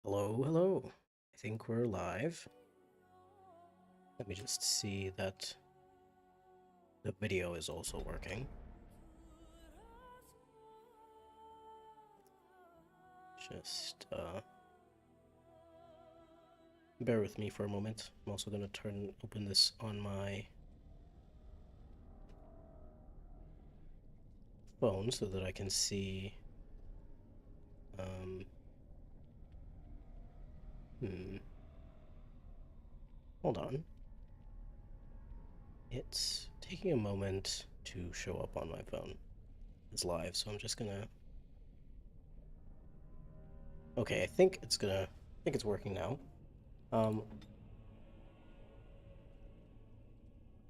Hello, hello. I think we're live. Let me just see that the video is also working. Just bear with me for a moment. I'm also going to open this on my phone so that I can see. Um, hmm. Hold on. It's taking a moment to show up on my phone. It's live, so I'm just gonna. Okay, I think it's working now. Um,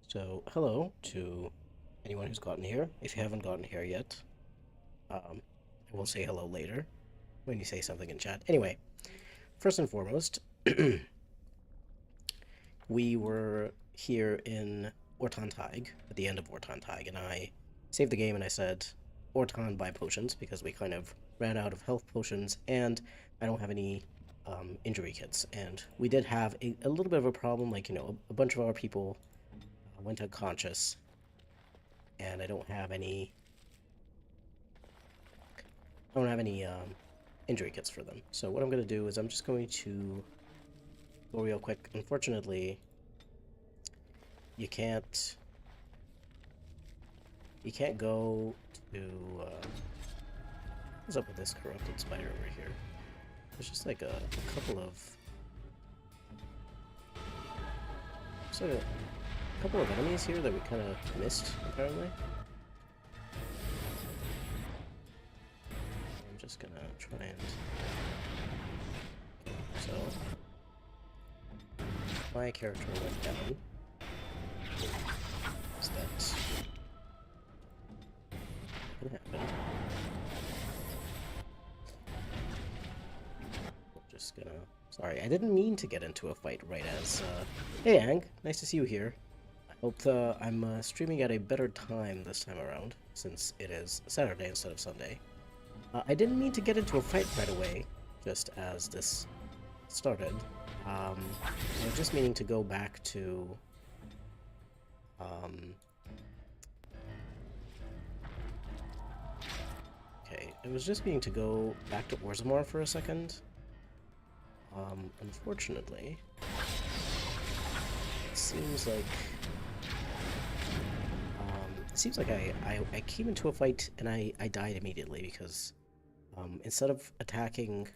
so hello to anyone who's gotten here. If you haven't gotten here yet, I will say hello later when you say something in chat. Anyway, first and foremost, we were here in Ortan Thaig, at the end of Ortan Thaig, and I saved the game and I said, Ortan, buy potions, because we kind of ran out of health potions, and I don't have any injury kits. And we did have a little bit of a problem, like, a bunch of our people went unconscious, and I don't have any injury kits for them. So what I'm going to do is I'm just going to go real quick. Unfortunately, you can't go to what's up with this corrupted spider over here? There's just like a couple of enemies here that we kind of missed, apparently. I'm just gonna try and so my character went down. Is that what happened? I'm just gonna. Sorry, I didn't mean to get into a fight right as. Hey, Ang, nice to see you here. I hope I'm streaming at a better time this time around, since it is Saturday instead of Sunday. I didn't mean to get into a fight right away, just as this started. I was just meaning to go back to. Okay, I was just meaning to go back to Orzammar for a second. Unfortunately, it seems like I came into a fight and I died immediately because instead of attacking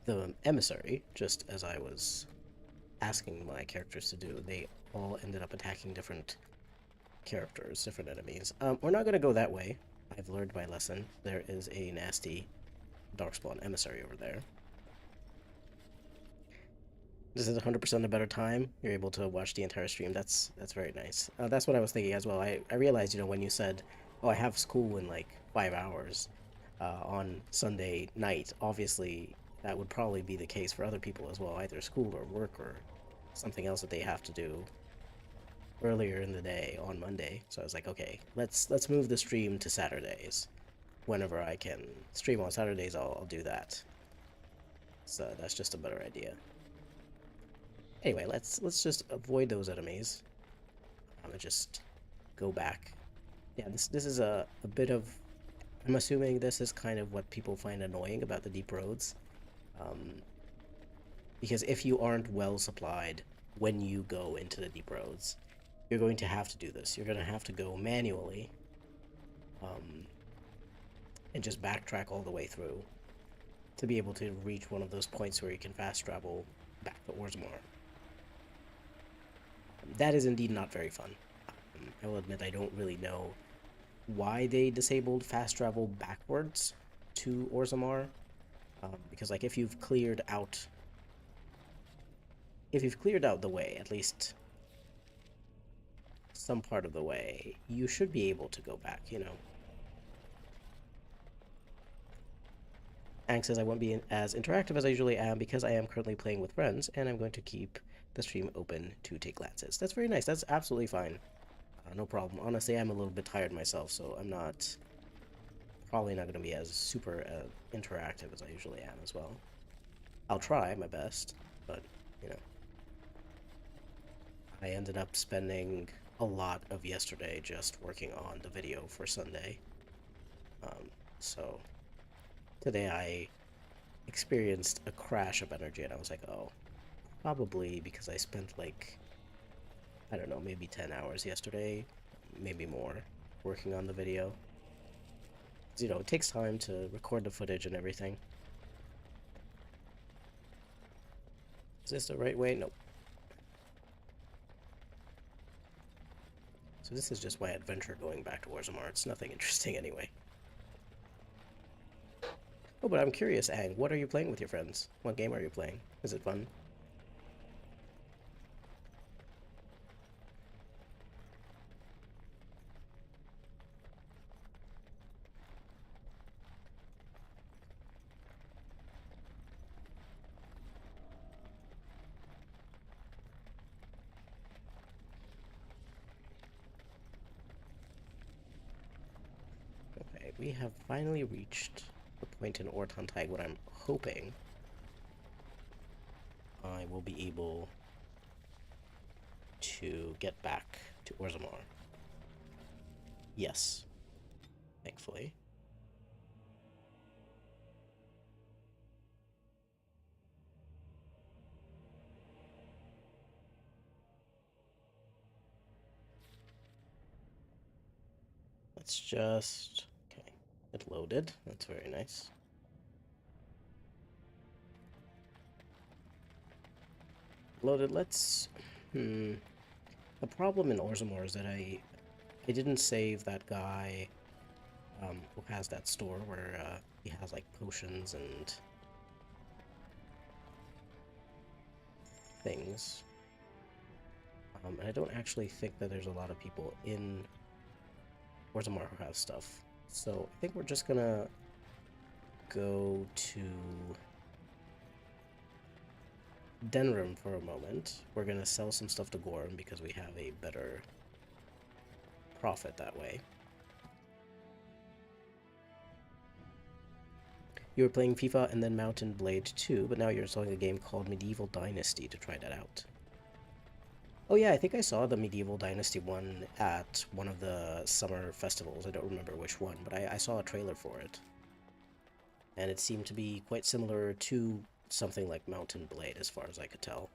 the emissary, just as I was asking my characters to do, they all ended up attacking different characters, different enemies. We're not going to go that way. I've learned my lesson. There is a nasty Darkspawn emissary over there. This is 100% a better time. You're able to watch the entire stream. That's very nice. That's what I was thinking as well. I realized, when you said, oh, I have school in like 5 hours on Sunday night, obviously that would probably be the case for other people as well, either school or work or something else that they have to do earlier in the day on Monday. So I was like, okay, let's move the stream to Saturdays. Whenever I can stream on Saturdays, I'll do that. So that's just a better idea. Anyway, let's just avoid those enemies. I'm gonna just go back. Yeah, this is a bit of. I'm assuming this is kind of what people find annoying about the deep roads, because if you aren't well supplied when you go into the deep roads, you're going to have to do this. You're going to have to go manually, and just backtrack all the way through to be able to reach one of those points where you can fast travel back to Orzammar. That is indeed not very fun. I will admit I don't really know why they disabled fast travel backwards to Orzammar, because like if you've cleared out the way, at least some part of the way, you should be able to go back, Ang says I won't be as interactive as I usually am because I am currently playing with friends, and I'm going to keep the stream open to take glances. That's very nice. That's absolutely fine. No problem. Honestly, I'm a little bit tired myself, so I'm probably not going to be as super interactive as I usually am as well. I'll try my best, but, you know, I ended up spending a lot of yesterday just working on the video for Sunday. So today I experienced a crash of energy and I was like, oh, probably because I spent like, I don't know, maybe 10 hours yesterday, maybe more, working on the video. 'Cause, you know, it takes time to record the footage and everything. Is this the right way? Nope. So this is just my adventure going back to Orzammar. It's nothing interesting anyway. Oh, but I'm curious, Ang, what are you playing with your friends? What game are you playing? Is it fun? Okay, we have finally reached the point in Ortan Thaig when I'm hoping I will be able to get back to Orzammar. Yes, thankfully. Let's just... Okay, it loaded. That's very nice. Loaded, let's... The problem in Orzammar is that I didn't save that guy who has that store where he has like potions and things. And I don't actually think that there's a lot of people in Orzammar who have stuff. So I think we're just gonna go to Denrim for a moment. We're gonna sell some stuff to Gorm because we have a better profit that way. You were playing FIFA and then Mountain Blade 2, but now you're installing a game called Medieval Dynasty to try that out. Oh yeah, I think I saw the Medieval Dynasty one at one of the summer festivals. I don't remember which one, but I saw a trailer for it. And it seemed to be quite similar to something like Mountain Blade, as far as I could tell.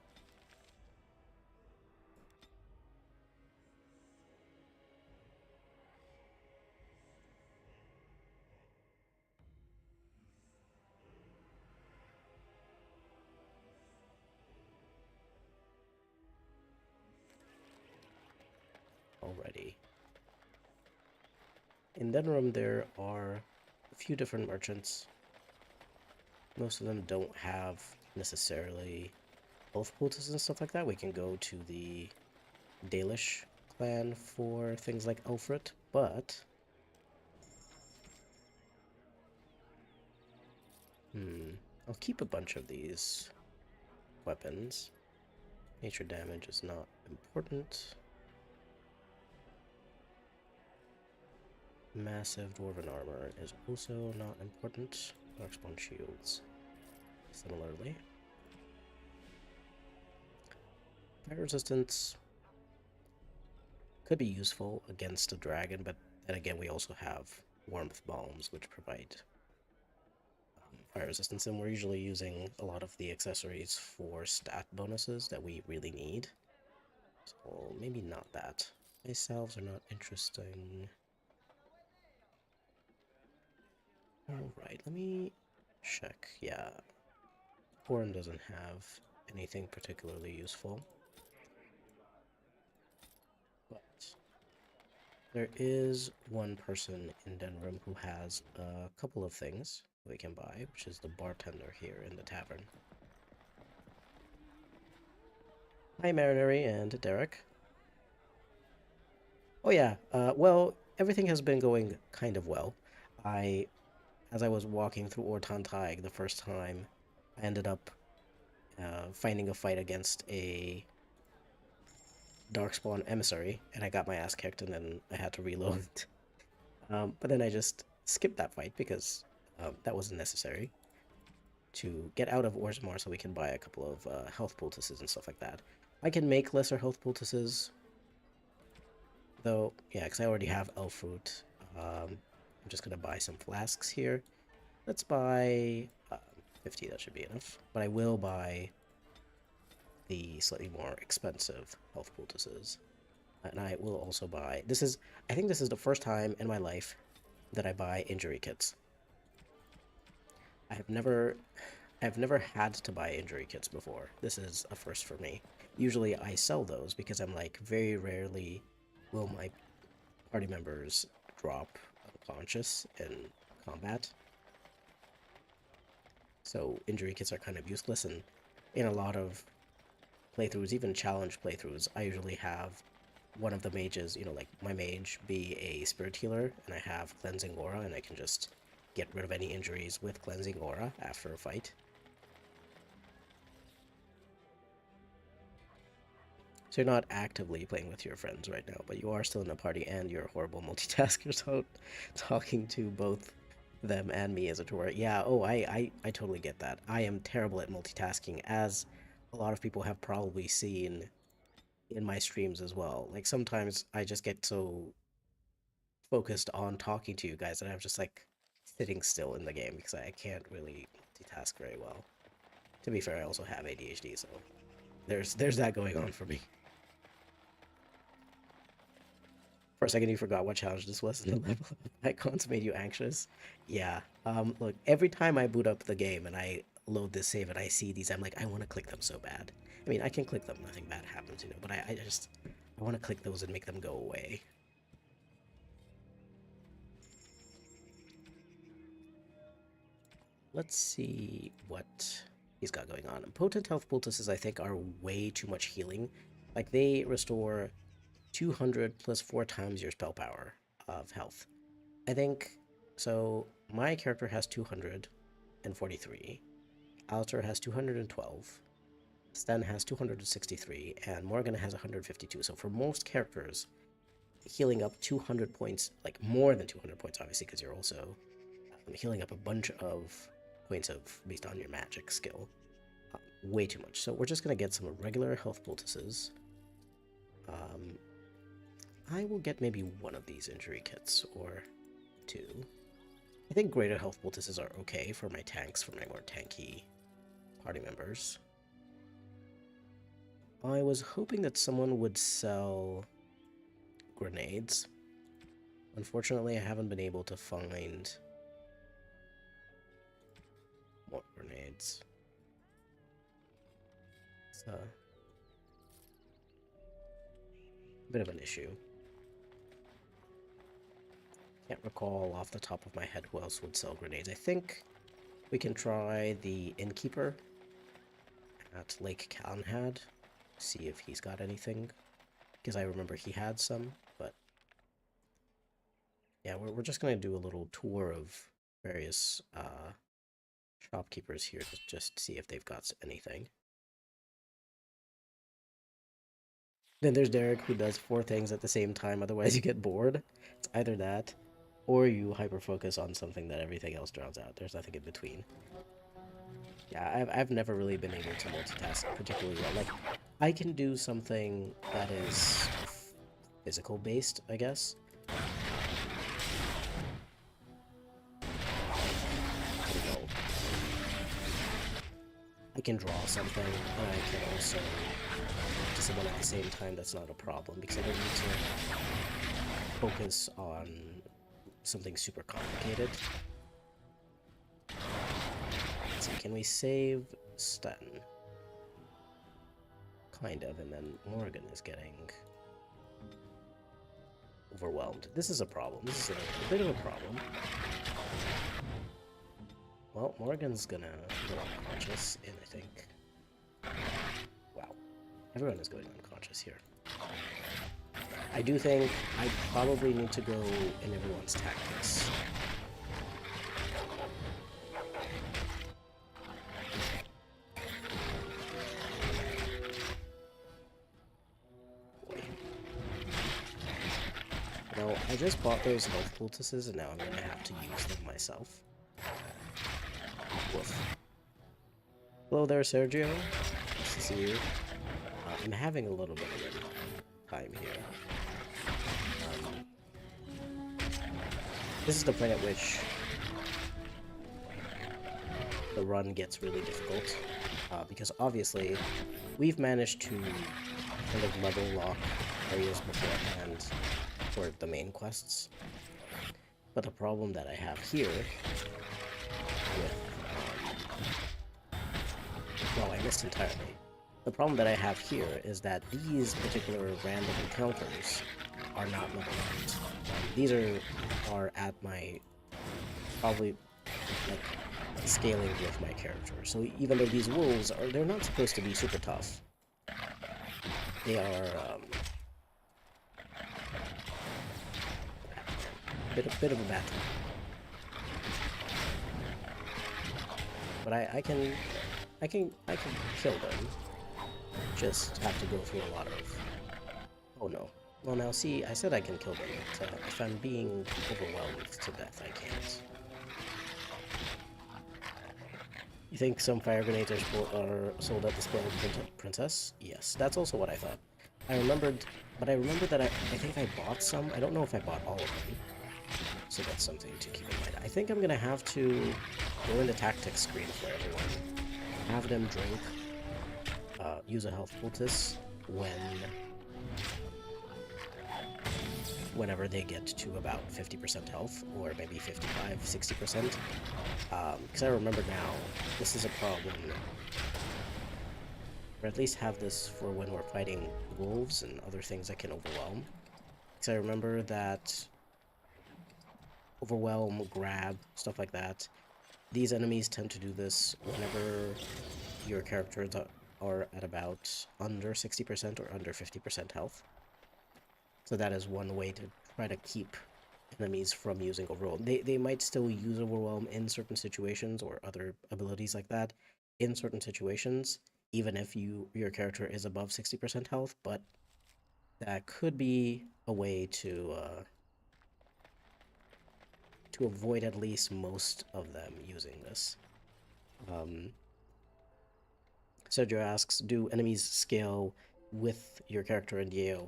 Already. In Denrim, there are a few different merchants. Most of them don't have necessarily health poultices and stuff like that. We can go to the Dalish clan for things like Ulfrit, but... I'll keep a bunch of these weapons. Nature damage is not important. Massive dwarven armor is also not important. Darkspawn shields, similarly. Fire resistance could be useful against a dragon, but then again we also have warmth bombs, which provide fire resistance, and we're usually using a lot of the accessories for stat bonuses that we really need. So maybe not that. Ice salves are not interesting. Alright, let me check. Yeah, Qwinn doesn't have anything particularly useful. But there is one person in Denrim who has a couple of things we can buy, which is the bartender here in the tavern. Hi, Marinary and Derek. Oh yeah, well, everything has been going kind of well. As I was walking through Ortan Thaig the first time, I ended up finding a fight against a Darkspawn emissary, and I got my ass kicked, and then I had to reload. But then I just skipped that fight because that wasn't necessary. to get out of Orzammar so we can buy a couple of health poultices and stuff like that. I can make lesser health poultices, though, yeah, because I already have elf fruit. I'm just going to buy some flasks here. Let's buy 50, that should be enough. But I will buy the slightly more expensive health poultices. And I will also buy... I think this is the first time in my life that I buy injury kits. I've never had to buy injury kits before. This is a first for me. Usually I sell those because I'm like, very rarely will my party members drop unconscious in combat. So injury kits are kind of useless, and in a lot of playthroughs, even challenge playthroughs, I usually have one of the mages, like my mage, be a spirit healer, and I have cleansing aura, and I can just get rid of any injuries with cleansing aura after a fight. So you're not actively playing with your friends right now, but you are still in a party, and you're a horrible multitasker, so talking to both them and me as a tour. Yeah, oh, I totally get that. I am terrible at multitasking, as a lot of people have probably seen in my streams as well. Like, sometimes I just get so focused on talking to you guys that I'm just, like, sitting still in the game because I can't really multitask very well. To be fair, I also have ADHD, so there's that going on for me. For a second, you forgot what challenge this was, and the level of icons made you anxious. Yeah. Look, every time I boot up the game and I load this save and I see these, I'm like, I want to click them so bad. I mean, I can click them, nothing bad happens, but I want to click those and make them go away. Let's see what he's got going on. Potent health poultices, I think, are way too much healing. Like, they restore 200 plus 4 times your spell power of health. I think, so my character has 243, Alistair has 212, Sten has 263, and Morgan has 152. So for most characters, healing up 200 points, like more than 200 points, obviously, because you're also healing up a bunch of points based on your magic skill. Way too much. So we're just going to get some regular health poultices. I will get maybe one of these injury kits, or 2. I think greater health poultices are okay for my tanks, for my more tanky party members. I was hoping that someone would sell grenades. Unfortunately, I haven't been able to find more grenades. It's a bit of an issue. Can't recall off the top of my head who else would sell grenades. I think we can try the innkeeper at Lake Calenhad, see if he's got anything, because I remember he had some, but yeah, we're just going to do a little tour of various shopkeepers here to just see if they've got anything. Then there's Derek, who does 4 things at the same time, otherwise you get bored. It's either that, or you hyper-focus on something that everything else drowns out. There's nothing in between. Yeah, I've never really been able to multitask particularly well. Like, I can do something that is physical-based, I guess. I can draw something, and I can also to someone at the same time. That's not a problem, because I don't need to focus on something super complicated. Let's see, can we save Sten? Kind of, and then Morgan is getting overwhelmed. This is a problem. This is a bit of a problem. Well, Morgan's gonna go unconscious in, I think. Wow. Everyone is going unconscious here. I do think I probably need to go in everyone's tactics. Boy. Now, I just bought those health poultices, and now I'm gonna have to use them myself. Woof. Hello there, Sergio. Nice to see you. I'm having a little bit of a time here. This is the point at which the run gets really difficult, because obviously we've managed to kind of level lock areas beforehand for the main quests. But the problem that I have here with... well, I missed entirely. The problem that I have here is that these particular random encounters are not leveled. These are at my... probably, like, scaling with my character. So even though these wolves are... they're not supposed to be super tough. They are, bit of a battle. But I can kill them. Just have to go through a lot of... oh no. Well now see, I said I can kill them, but if I'm being overwhelmed to death, I can't. You think some fire grenades are sold at the Spoiled Princess? Yes, that's also what I thought. I remembered that I think I bought some. I don't know if I bought all of them. So that's something to keep in mind. I think I'm gonna have to go into tactics screen for everyone. Have them drink, use a health poultice whenever they get to about 50% health, or maybe 55, 60%. Because I remember now, this is a problem. Or at least have this for when we're fighting wolves and other things that can overwhelm. Because I remember that overwhelm, grab, stuff like that, these enemies tend to do this whenever your characters are at about under 60% or under 50% health. So that is one way to try to keep enemies from using Overwhelm. They might still use Overwhelm in certain situations, or other abilities like that in certain situations, even if your character is above 60% health, but that could be a way to avoid at least most of them using this. Sergio asks, do enemies scale with your character in DAO?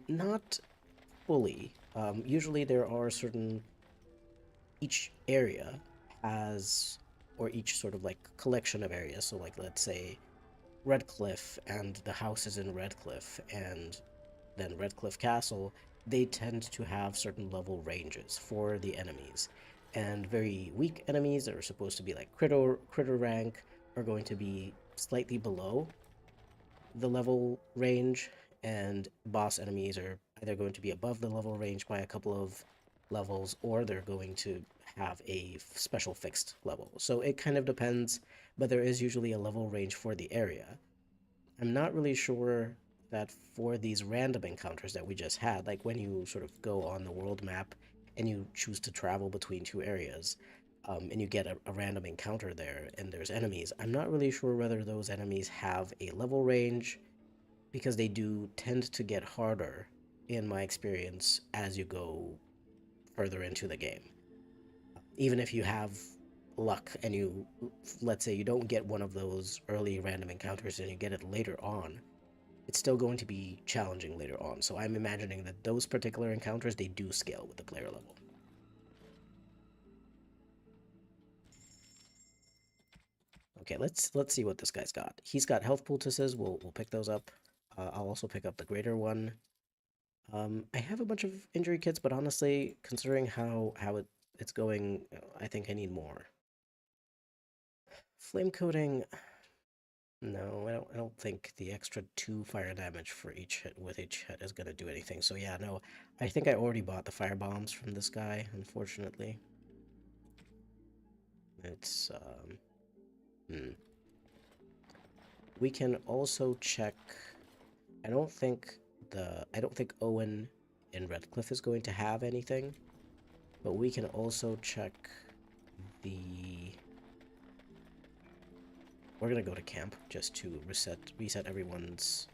Not fully. Usually there are certain... each area has... or each sort of like collection of areas, so like let's say Redcliffe and the houses in Redcliffe, and then Redcliffe Castle, they tend to have certain level ranges for the enemies. And very weak enemies that are supposed to be like critter rank are going to be slightly below the level range, and boss enemies are either going to be above the level range by a couple of levels, or they're going to have a special fixed level. So it kind of depends, but there is usually a level range for the area. I'm not really sure that for these random encounters that we just had, like when you sort of go on the world map and you choose to travel between two areas, and you get a random encounter there and there's enemies, I'm not really sure whether those enemies have a level range, because they do tend to get harder, in my experience, as you go further into the game. Even if you have luck and you, let's say you don't get one of those early random encounters and you get it later on, it's still going to be challenging later on. So I'm imagining that those particular encounters, they do scale with the player level. Okay, let's see what this guy's got. He's got health poultices. We'll pick those up. I'll also pick up the greater one. I have a bunch of injury kits, but honestly, considering how it's going, I think I need more. Flame coating. No, I don't think the extra 2 fire damage for each hit with each hit is gonna do anything. So yeah, no, I think I already bought the fire bombs from this guy, unfortunately. It's we can also check... I don't think Owen in Redcliffe is going to have anything, but we can also check the... we're gonna go to camp just to reset everyone's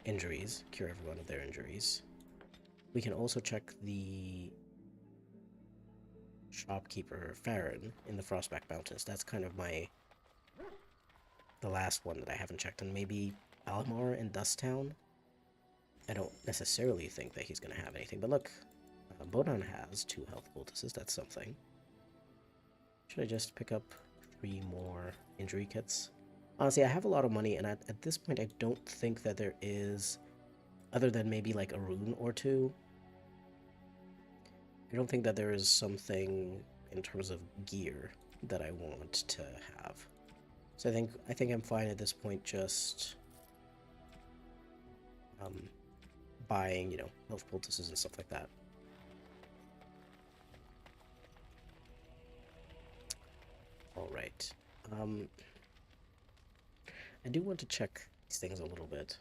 injuries, cure everyone of their injuries. We can also check the shopkeeper Farron in the Frostback Mountains. That's kind of my the last one that I haven't checked, and maybe Almar in Dusttown. I don't necessarily think that he's going to have anything, but look, Bonan has 2 health poultices, that's something. Should I just pick up 3 more injury kits? Honestly, I have a lot of money, and at this point I don't think that there is, other than maybe like a rune or 2, I don't think that there is something in terms of gear that I want to have. So I think I'm fine at this point just buying, you know, health poultices and stuff like that. Alright. I do want to check these things a little bit.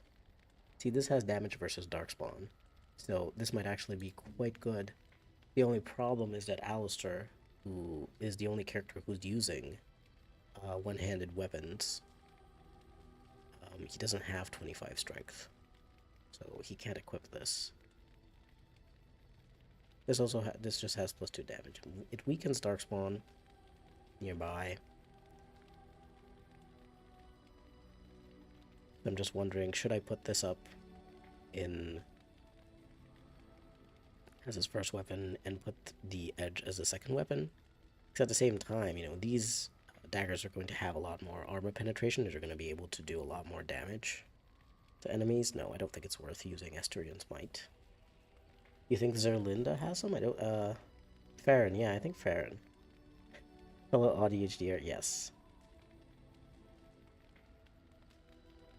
See, this has damage versus Darkspawn, so this might actually be quite good. The only problem is that Alistair, who is the only character who's using one-handed weapons, he doesn't have 25 strength, so he can't equip this. This also this just has +2 damage. It weakens Darkspawn nearby. I'm just wondering, should I put this up in as his first weapon and put the edge as a second weapon? Because at the same time, you know, these daggers are going to have a lot more armor penetration. They're going to be able to do a lot more damage to enemies. No, I don't think it's worth using Esturian's Might. You think Zerlinda has some? I don't, Farron, yeah, I think Farron. Hello, AudiHDR, yes.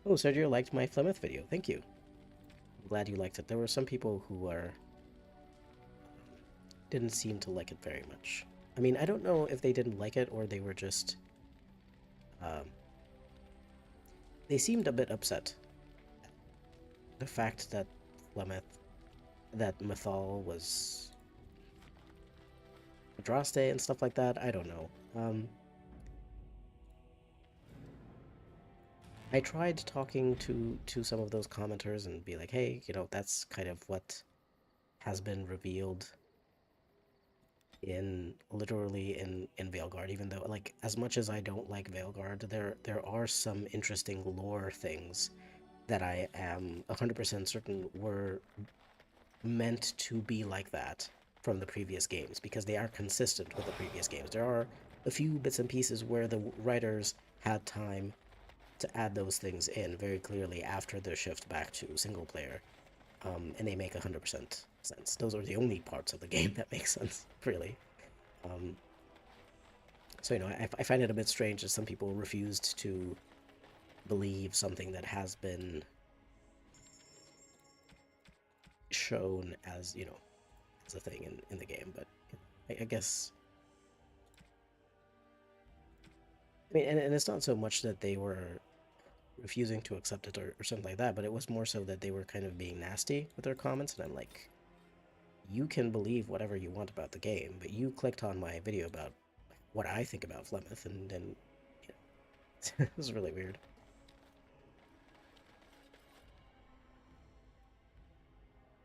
Oh, Sergio liked my Flemth video. Thank you. I'm glad you liked it. There were some people who didn't seem to like it very much. I mean, I don't know if they didn't like it or they were just... they seemed a bit upset. The fact that Mythal was Andraste and stuff like that, I don't know. I tried talking to some of those commenters and be like, hey, you know, that's kind of what has been revealed in literally in Veilguard, even though, like, as much as I don't like Veilguard, there are some interesting lore things that I am 100% certain were meant to be like that from the previous games, because they are consistent with the previous games. There are a few bits and pieces where the writers had time to add those things in very clearly after their shift back to single player, and they make 100% sense. Those are the only parts of the game that make sense, really. So, you know, I find it a bit strange that some people refused to believe something that has been shown as, you know, as a thing in the game, but I guess... I mean, and it's not so much that they were refusing to accept it or something like that, but it was more so that they were kind of being nasty with their comments, and I'm like, you can believe whatever you want about the game, but you clicked on my video about what I think about Flemth, and then, you know, it was really weird.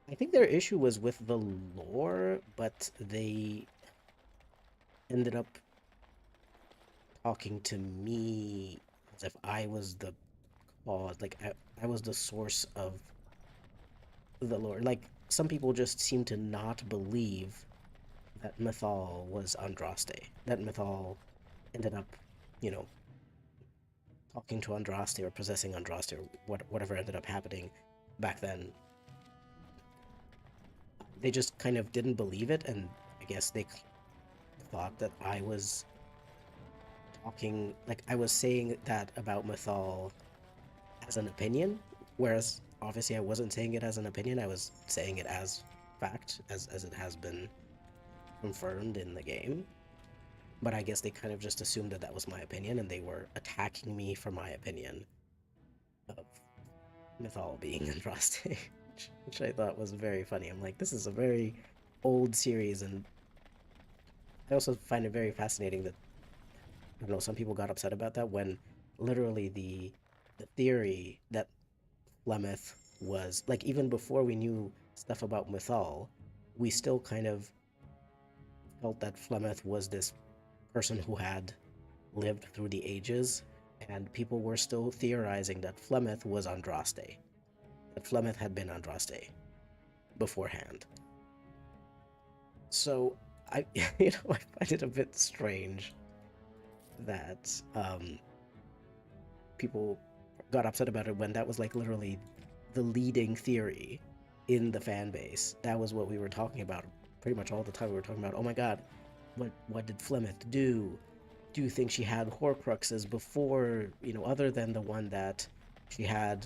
I think their issue was with the lore, but they ended up talking to me as if I was the cause, like I was the source of the lore. Like, some people just seem to not believe that Mythal was Andraste. That Mythal ended up, you know, talking to Andraste or possessing Andraste or whatever ended up happening back then. They just kind of didn't believe it, and I guess they thought that I was talking, like I was saying that about Mythal as an opinion, whereas obviously I wasn't saying it as an opinion, I was saying it as fact, as it has been confirmed in the game. But I guess they kind of just assumed that that was my opinion, and they were attacking me for my opinion of Mythal being Andraste, which I thought was very funny. I'm like, this is a very old series, and I also find it very fascinating that, I don't know, some people got upset about that when literally the theory that Flemth was, like, even before we knew stuff about Mythal, we still kind of felt that Flemth was this person who had lived through the ages and people were still theorizing that Flemeth was Andraste, that Flemeth had been Andraste beforehand. So I, I find it a bit strange that people got upset about it when that was like literally the leading theory in the fan base. That was what we were talking about pretty much all the time. We were talking about, oh my god, what did Flemeth do? Do you think she had Horcruxes before, other than the one that she had,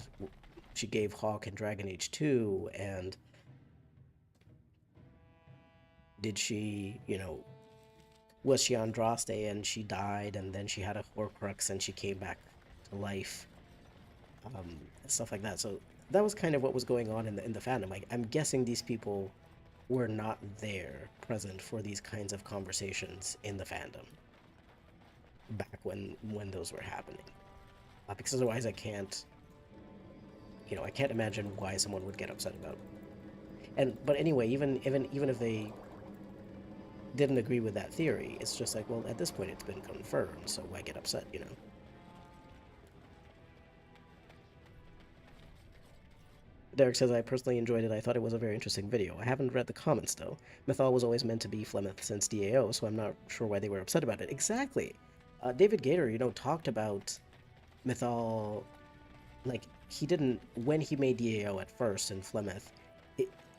she gave Hawk in Dragon Age 2, and did she, was she Andraste and she died and then she had a Horcrux and she came back to life, stuff like that. So that was kind of what was going on in the fandom. Like, I'm guessing these people were not there present for these kinds of conversations in the fandom back when those were happening, because otherwise I can't imagine why someone would get upset about it. But anyway, even if they didn't agree with that theory, it's just like, well, at this point it's been confirmed, so why get upset? Derek says, I personally enjoyed it. I thought it was a very interesting video. I haven't read the comments, though. Mythal was always meant to be Flemeth since DAO, so I'm not sure why they were upset about it. Exactly. David Gator, talked about Mythal, like, he didn't, when he made DAO at first in Flemeth,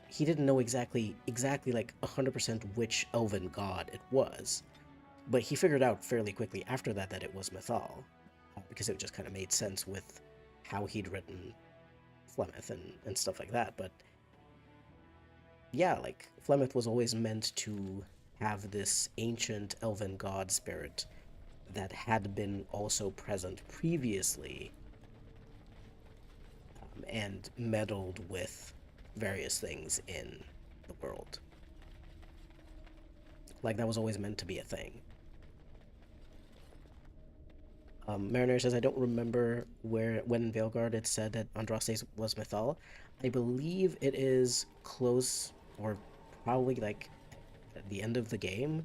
he didn't know exactly like 100% which elven god it was, but he figured out fairly quickly after that it was Mythal, because it just kind of made sense with how he'd written Flemeth and stuff like that. But yeah, like, Flemeth was always meant to have this ancient elven god spirit that had been also present previously, and meddled with various things in the world. Like, that was always meant to be a thing. Mariner says, I don't remember when Veilguard it said that Andraste was Mythal. I believe it is close, or probably like at the end of the game,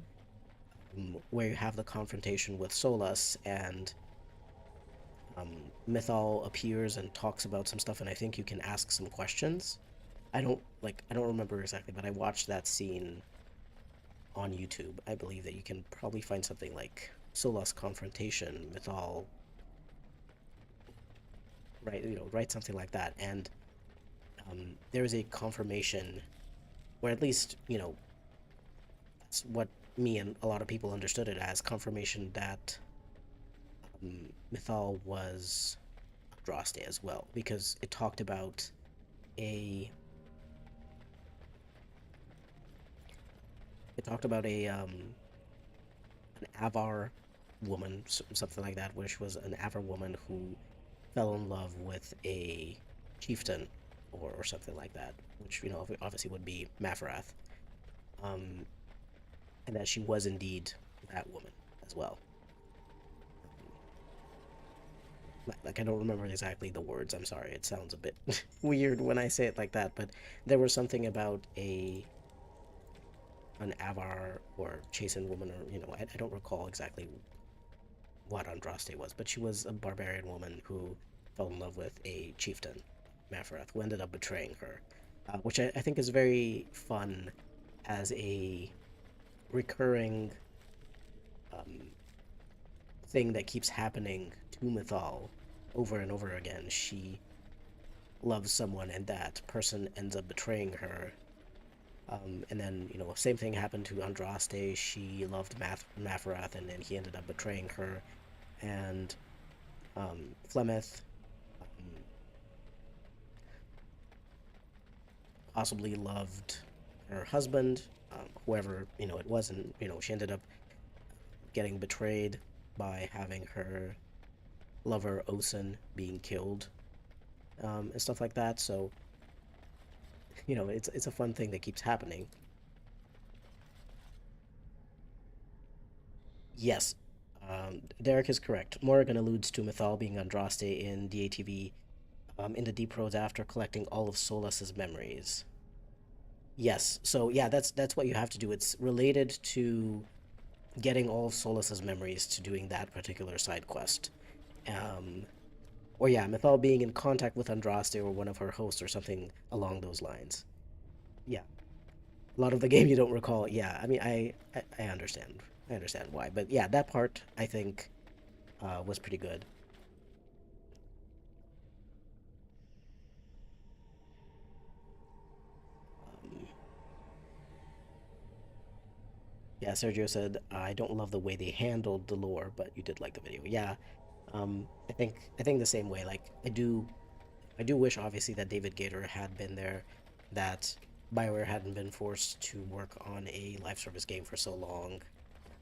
where you have the confrontation with Solas, and Mythal appears and talks about some stuff, and I think you can ask some questions. I don't remember exactly, but I watched that scene on YouTube. I believe that you can probably find something like Solas confrontation, Mythal, right? Write something like that, and there is a confirmation, or at least that's what me and a lot of people understood it as, confirmation that Mythal was Andraste as well, because it talked about a an Avar woman, something like that, which was an Avar woman who fell in love with a chieftain, or something like that, which obviously would be Mafarath, and that she was indeed that woman as well. Like, I don't remember exactly the words. I'm sorry. It sounds a bit weird when I say it like that, but there was something about an Avar or chastened woman, or I don't recall exactly what Andraste was, but she was a barbarian woman who fell in love with a chieftain, Mafarath, who ended up betraying her, which I think is very fun as a recurring thing that keeps happening to Mythal over and over again. She loves someone and that person ends up betraying her. And then, same thing happened to Andraste. She loved Mafarath, and then he ended up betraying her. And Flemeth possibly loved her husband, whoever, it wasn't. She ended up getting betrayed by having her lover, Osen, being killed, and stuff like that. So, it's a fun thing that keeps happening. Yes, Derek is correct. Morrigan alludes to Mythal being Andraste in DATV, in the Deep Roads after collecting all of Solas's memories. Yes, so yeah, that's what you have to do. It's related to getting all of Solas's memories to doing that particular side quest. Um, or yeah, Mythal being in contact with Andraste or one of her hosts or something along those lines. Yeah, a lot of the game you don't recall. Yeah, I mean, I understand. I understand why. But yeah, that part I think was pretty good. Um, yeah, Sergio said, I don't love the way they handled the lore, but you did like the video. Yeah, I think the same way. Like I do wish obviously that David Gator had been there, that BioWare hadn't been forced to work on a live service game for so long,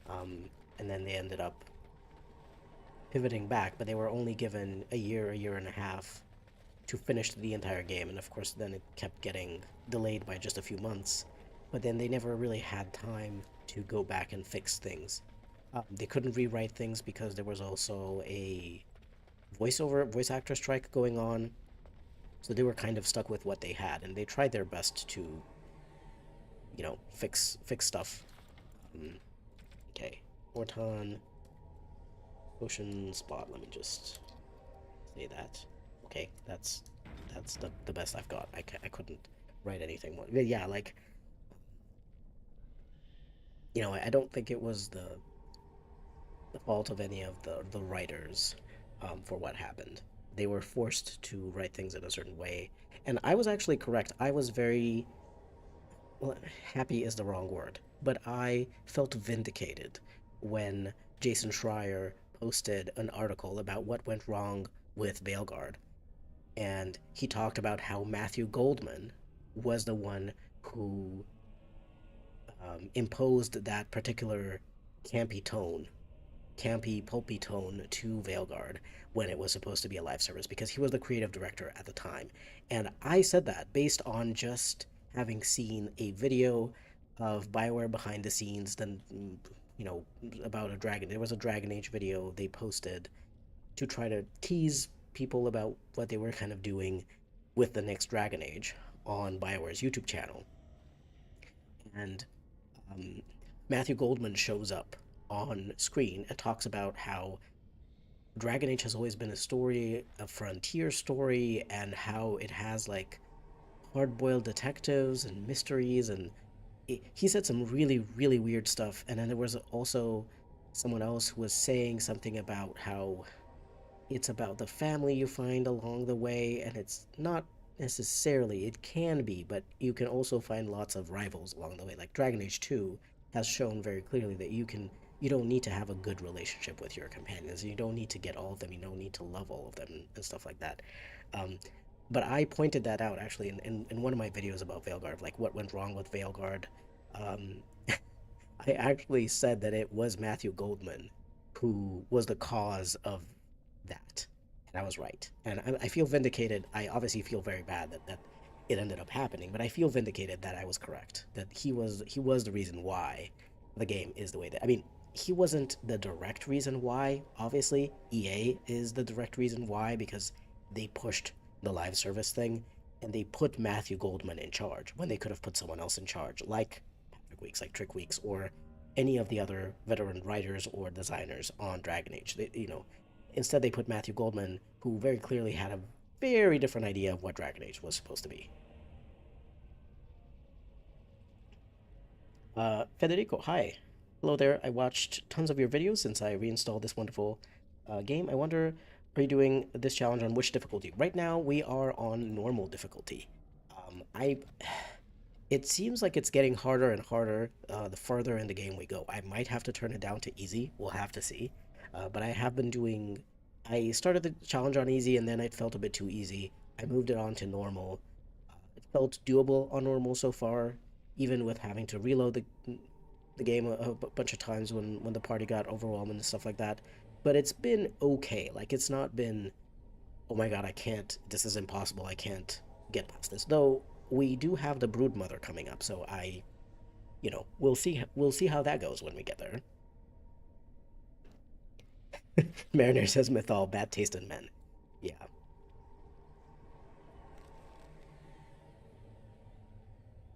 and then they ended up pivoting back, but they were only given a year and a half to finish the entire game, and of course then it kept getting delayed by just a few months. But then they never really had time to go back and fix things. They couldn't rewrite things because there was also a voice actor strike going on, so they were kind of stuck with what they had, and they tried their best to, fix stuff. Um, okay, Ortan Ocean Spot. Let me just say that. Okay, that's the best I've got. I couldn't write anything more. But yeah, like I don't think it was the fault of any of the writers for what happened. They were forced to write things in a certain way, and I was actually correct. I was very well, happy is the wrong word, but I felt vindicated when Jason Schreier posted an article about what went wrong with Veilguard, and he talked about how Matthew Goldman was the one who imposed that particular campy tone, campy, pulpy tone to Veilguard when it was supposed to be a live service because he was the creative director at the time. And I said that based on just having seen a video of Bioware behind the scenes, then, you know, about a dragon. There was a Dragon Age video they posted to try to tease people about what they were kind of doing with the next Dragon Age on Bioware's YouTube channel. And um, Matthew Goldman shows up on screen and talks about how Dragon Age has always been a story, a frontier story, and how it has like hard-boiled detectives and mysteries, and he said some really, really weird stuff. And then there was also someone else who was saying something about how it's about the family you find along the way, and it's not necessarily, it can be, but you can also find lots of rivals along the way. Like Dragon Age 2 has shown very clearly that you don't need to have a good relationship with your companions. You don't need to get all of them. You don't need to love all of them and stuff like that. Um, but I pointed that out actually in one of my videos about Veilguard, like what went wrong with Veilguard. Um, I actually said that it was Matthew Goldman who was the cause of that. And I was right. And I feel vindicated. I obviously feel very bad that it ended up happening, but I feel vindicated that I was correct. That he was the reason why the game is the way that I mean, he wasn't the direct reason why. Obviously, EA is the direct reason why because they pushed the live service thing and they put Matthew Goldman in charge when they could have put someone else in charge, like Patrick Weeks, like Trick Weeks, or any of the other veteran writers or designers on Dragon Age. Instead they put Matthew Goldman, who very clearly had a very different idea of what Dragon Age was supposed to be. Federico, hi. Hello there. I watched tons of your videos since I reinstalled this wonderful game. I wonder, are you doing this challenge on which difficulty? Right now, we are on normal difficulty. I It seems like it's getting harder and harder the further in the game we go. I might have to turn it down to easy. We'll have to see. But I have been doing. I started the challenge on easy and then it felt a bit too easy. I moved it on to normal. It felt doable on normal so far, even with having to reload the game a bunch of times when the party got overwhelmed and stuff like that. But it's been okay. Like it's not been, oh my god, I can't. This is impossible. I can't get past this. Though we do have the broodmother coming up, so we'll see how that goes when we get there. Mariner says Mythal, bad taste in men. Yeah.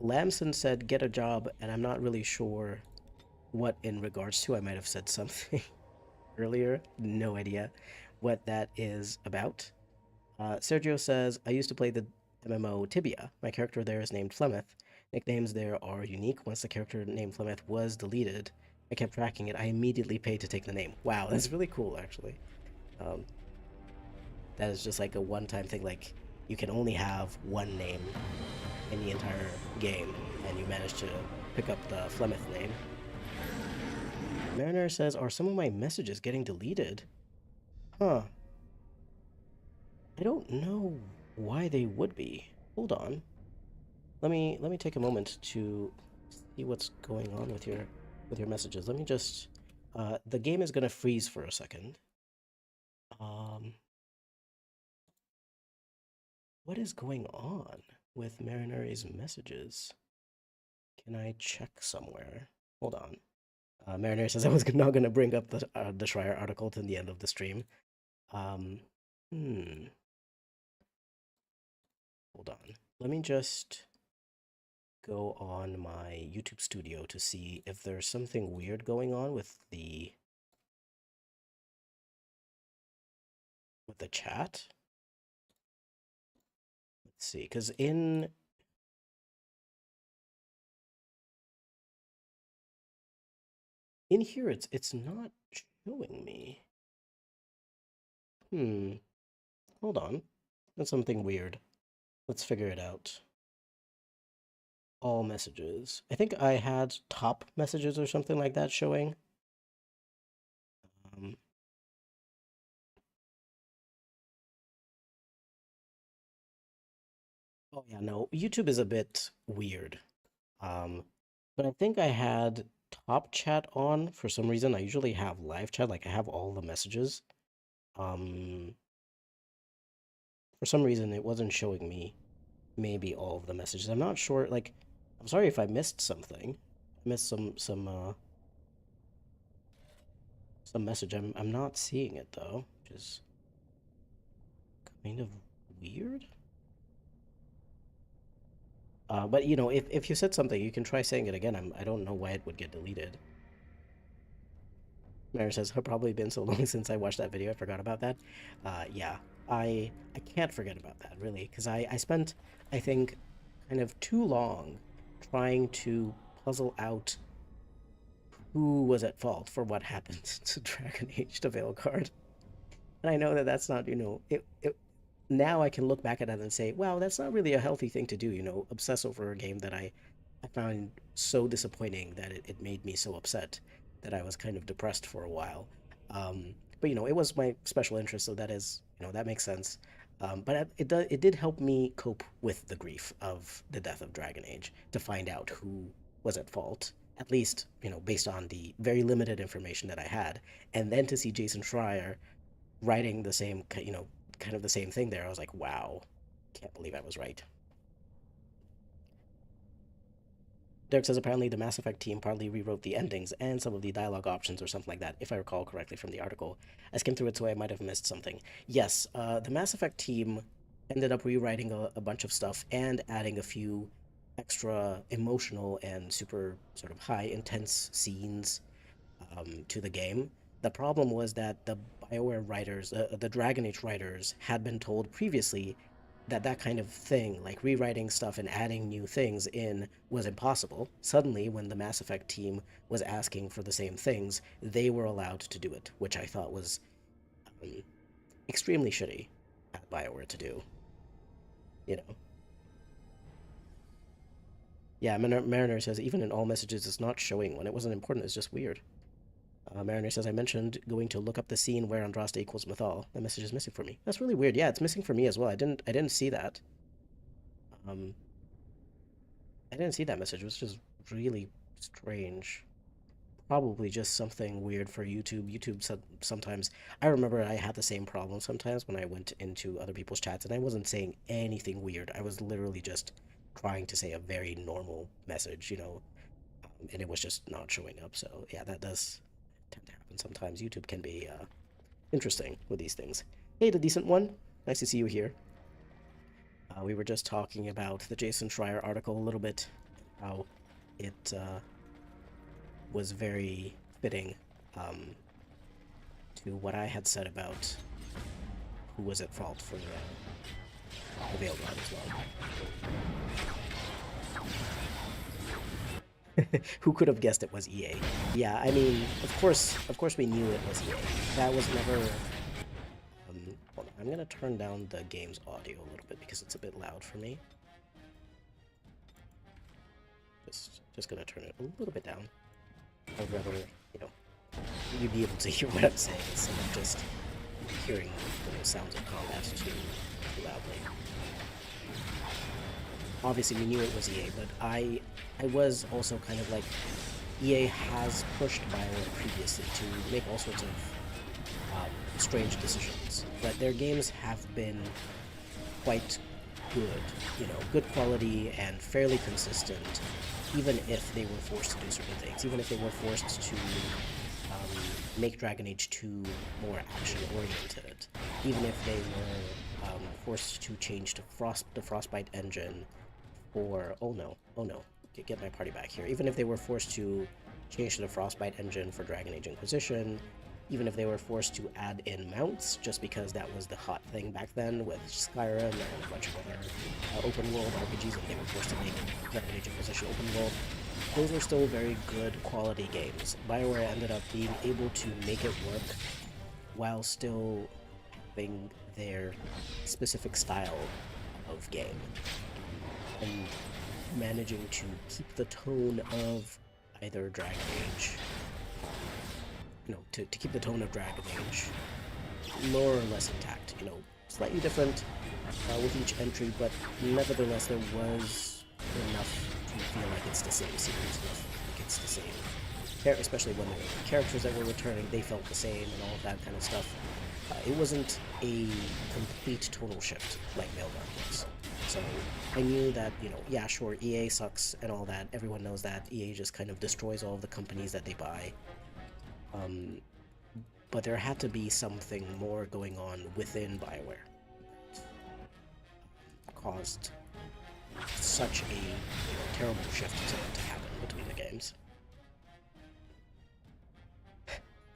Lamson said get a job, and I'm not really sure what in regards to. I might have said something earlier. No idea. what that is about. Sergio says, I used to play the MMO Tibia. My character there is named Flemeth. Nicknames there are unique. Once the character named Flemeth was deleted, I kept tracking it. I immediately paid to take the name. Wow, that's really cool, actually. Um, that is just like a one-time thing. Like, you can only have one name in the entire game, and you managed to pick up the Flemeth name. Mariner says, are some of my messages getting deleted? Huh. I don't know why they would be. Hold on. Let me take a moment to see what's going on with your messages. Let me just the game is gonna freeze for a second. What is going on with Marinary's messages? Can I check somewhere? Hold on. Marinary says I was not gonna bring up the Schreier article to the end of the stream. Um, hmm. Hold on. Let me just go on my YouTube studio to see if there's something weird going on with the chat. Let's see, because in here it's not showing me. Hold on. That's something weird. Let's figure it out. All messages. I think I had top messages or something like that showing. Um, oh yeah, no, YouTube is a bit weird. But I think I had top chat on for some reason. I usually have live chat, like I have all the messages. Um, for some reason it wasn't showing me maybe all of the messages. I'm not sure, like, I'm sorry if I missed something. I missed some message. I'm not seeing it though, which is kind of weird. But you know, if you said something, you can try saying it again. I don't know why it would get deleted. Mary says, "It's probably been so long since I watched that video, I forgot about that." Yeah, I can't forget about that really, because I spent, I think, kind of too long trying to puzzle out who was at fault for what happened to Dragon Age to Veilguard. And I know that that's not, you know, it now I can look back at it and say, wow, that's not really a healthy thing to do, you know, obsess over a game that I found so disappointing that it made me so upset that I was kind of depressed for a while. But, you know, it was my special interest, so that is, you know, that makes sense. But it did help me cope with the grief of the death of Dragon Age to find out who was at fault, at least, you know, based on the very limited information that I had. And then to see Jason Schreier writing the same, you know, kind of the same thing there, I was like, wow, can't believe I was right. Derek says apparently the Mass Effect team partly rewrote the endings and some of the dialogue options or something like that, if I recall correctly from the article. I skimmed through it, so I might have missed something. Yes, the Mass Effect team ended up rewriting a bunch of stuff and adding a few extra emotional and super sort of high intense scenes to the game. The problem was that the BioWare writers, the Dragon Age writers, had been told previously that that kind of thing, like rewriting stuff and adding new things in, was impossible. Suddenly, when the Mass Effect team was asking for the same things, they were allowed to do it, which I thought was um, extremely shitty at BioWare to do. You know. Yeah, Mariner says even in all messages, it's not showing when it wasn't important. It's just weird. Mariner says, I mentioned going to look up the scene where Andraste equals Mythal. The message is missing for me. That's really weird. Yeah, it's missing for me as well. I didn't see that. Um, I didn't see that message. It was just really strange. Probably just something weird for YouTube. YouTube sometimes. I remember I had the same problem sometimes when I went into other people's chats and I wasn't saying anything weird. I was literally just trying to say a very normal message, you know, and it was just not showing up. So yeah, that does tend to happen sometimes. YouTube can be interesting with these things. Hey, the decent one. Nice to see you here. We were just talking about the Jason Schreier article a little bit, how it was very fitting to what I had said about who was at fault for the Veilguard as well. Who could have guessed it was EA? Yeah, I mean, of course we knew it was EA. That was never... hold on, I'm gonna turn down the game's audio a little bit because it's a bit loud for me. Just gonna turn it a little bit down. I'd rather, you know, you be able to hear what I'm saying instead of just hearing the sounds of combat too loudly. Obviously, we knew it was EA, but I was also kind of like, EA has pushed BioWare previously to make all sorts of strange decisions, but their games have been quite good, you know, good quality and fairly consistent, even if they were forced to do certain things, even if they were forced to make Dragon Age 2 more action-oriented, even if they were forced to change to the Frostbite engine for... oh no, get my party back here. Even if they were forced to change to the Frostbite engine for Dragon Age Inquisition, even if they were forced to add in mounts, just because that was the hot thing back then with Skyrim and a bunch of other open-world RPGs that they were forced to make Dragon Age Inquisition open world, those were still very good quality games. BioWare ended up being able to make it work while still having their specific style of game, and managing to keep the tone of either Dragon Age, you know, to keep the tone of Dragon Age more or less intact, you know, slightly different with each entry, but nevertheless there was enough to feel like it's the same series, like it's the same, especially when the characters that were returning, they felt the same and all of that kind of stuff. It wasn't a complete tonal shift like Veilguard was. So I knew that, you know, yeah, sure, EA sucks and all that. Everyone knows that. EA just kind of destroys all of the companies that they buy. But there had to be something more going on within BioWare. Caused such a, you know, terrible shift to happen between the games.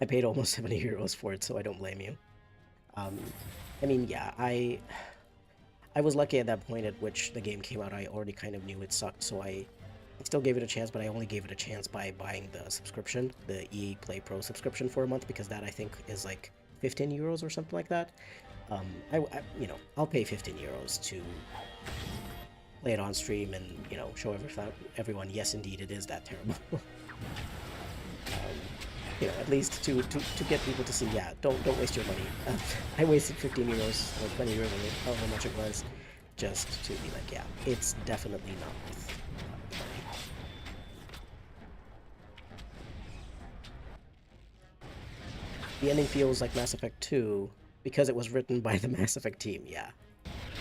I paid almost 70 euros for it, so I don't blame you. I mean, yeah, I was lucky at that point at which the game came out. I already kind of knew it sucked, so I still gave it a chance, but I only gave it a chance by buying the subscription, the EA Play Pro subscription for a month, because that I think is like 15 euros or something like that. You know, I'll pay 15 euros to play it on stream and, you know, show everyone, yes, indeed, it is that terrible. You know, at least to get people to see, yeah, don't waste your money. I wasted 15 euros or 20 euros, however much it was, just to be like, yeah, it's definitely not worth the money. The ending feels like Mass Effect 2 because it was written by the Mass Effect team, yeah.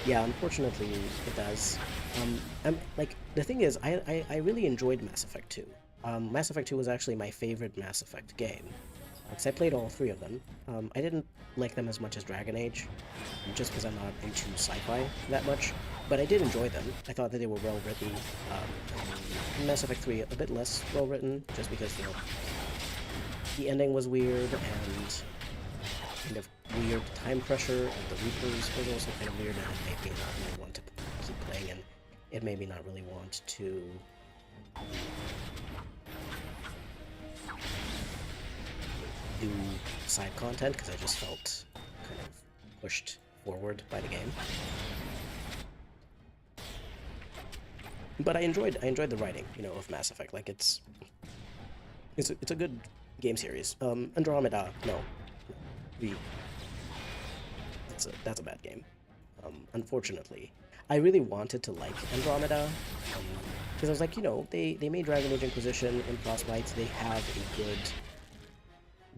Yeah, unfortunately, it does. Like, the thing is, I really enjoyed Mass Effect 2. Mass Effect 2 was actually my favorite Mass Effect game, because I played all three of them. I didn't like them as much as Dragon Age, just because I'm not into sci-fi that much, but I did enjoy them. I thought that they were well-written. Mass Effect 3, a bit less well-written, just because, you know, the ending was weird, and kind of weird time pressure, and the Reapers was also kind of weird, and it made me not really want to keep playing, and it made me not really want to do side content, because I just felt kind of pushed forward by the game. But I enjoyed the writing, you know, of Mass Effect. Like, it's a good game series. Andromeda, no. That's a bad game. Unfortunately. I really wanted to like Andromeda, because I was like, you know, they made Dragon Age Inquisition and Frostbite, they have a good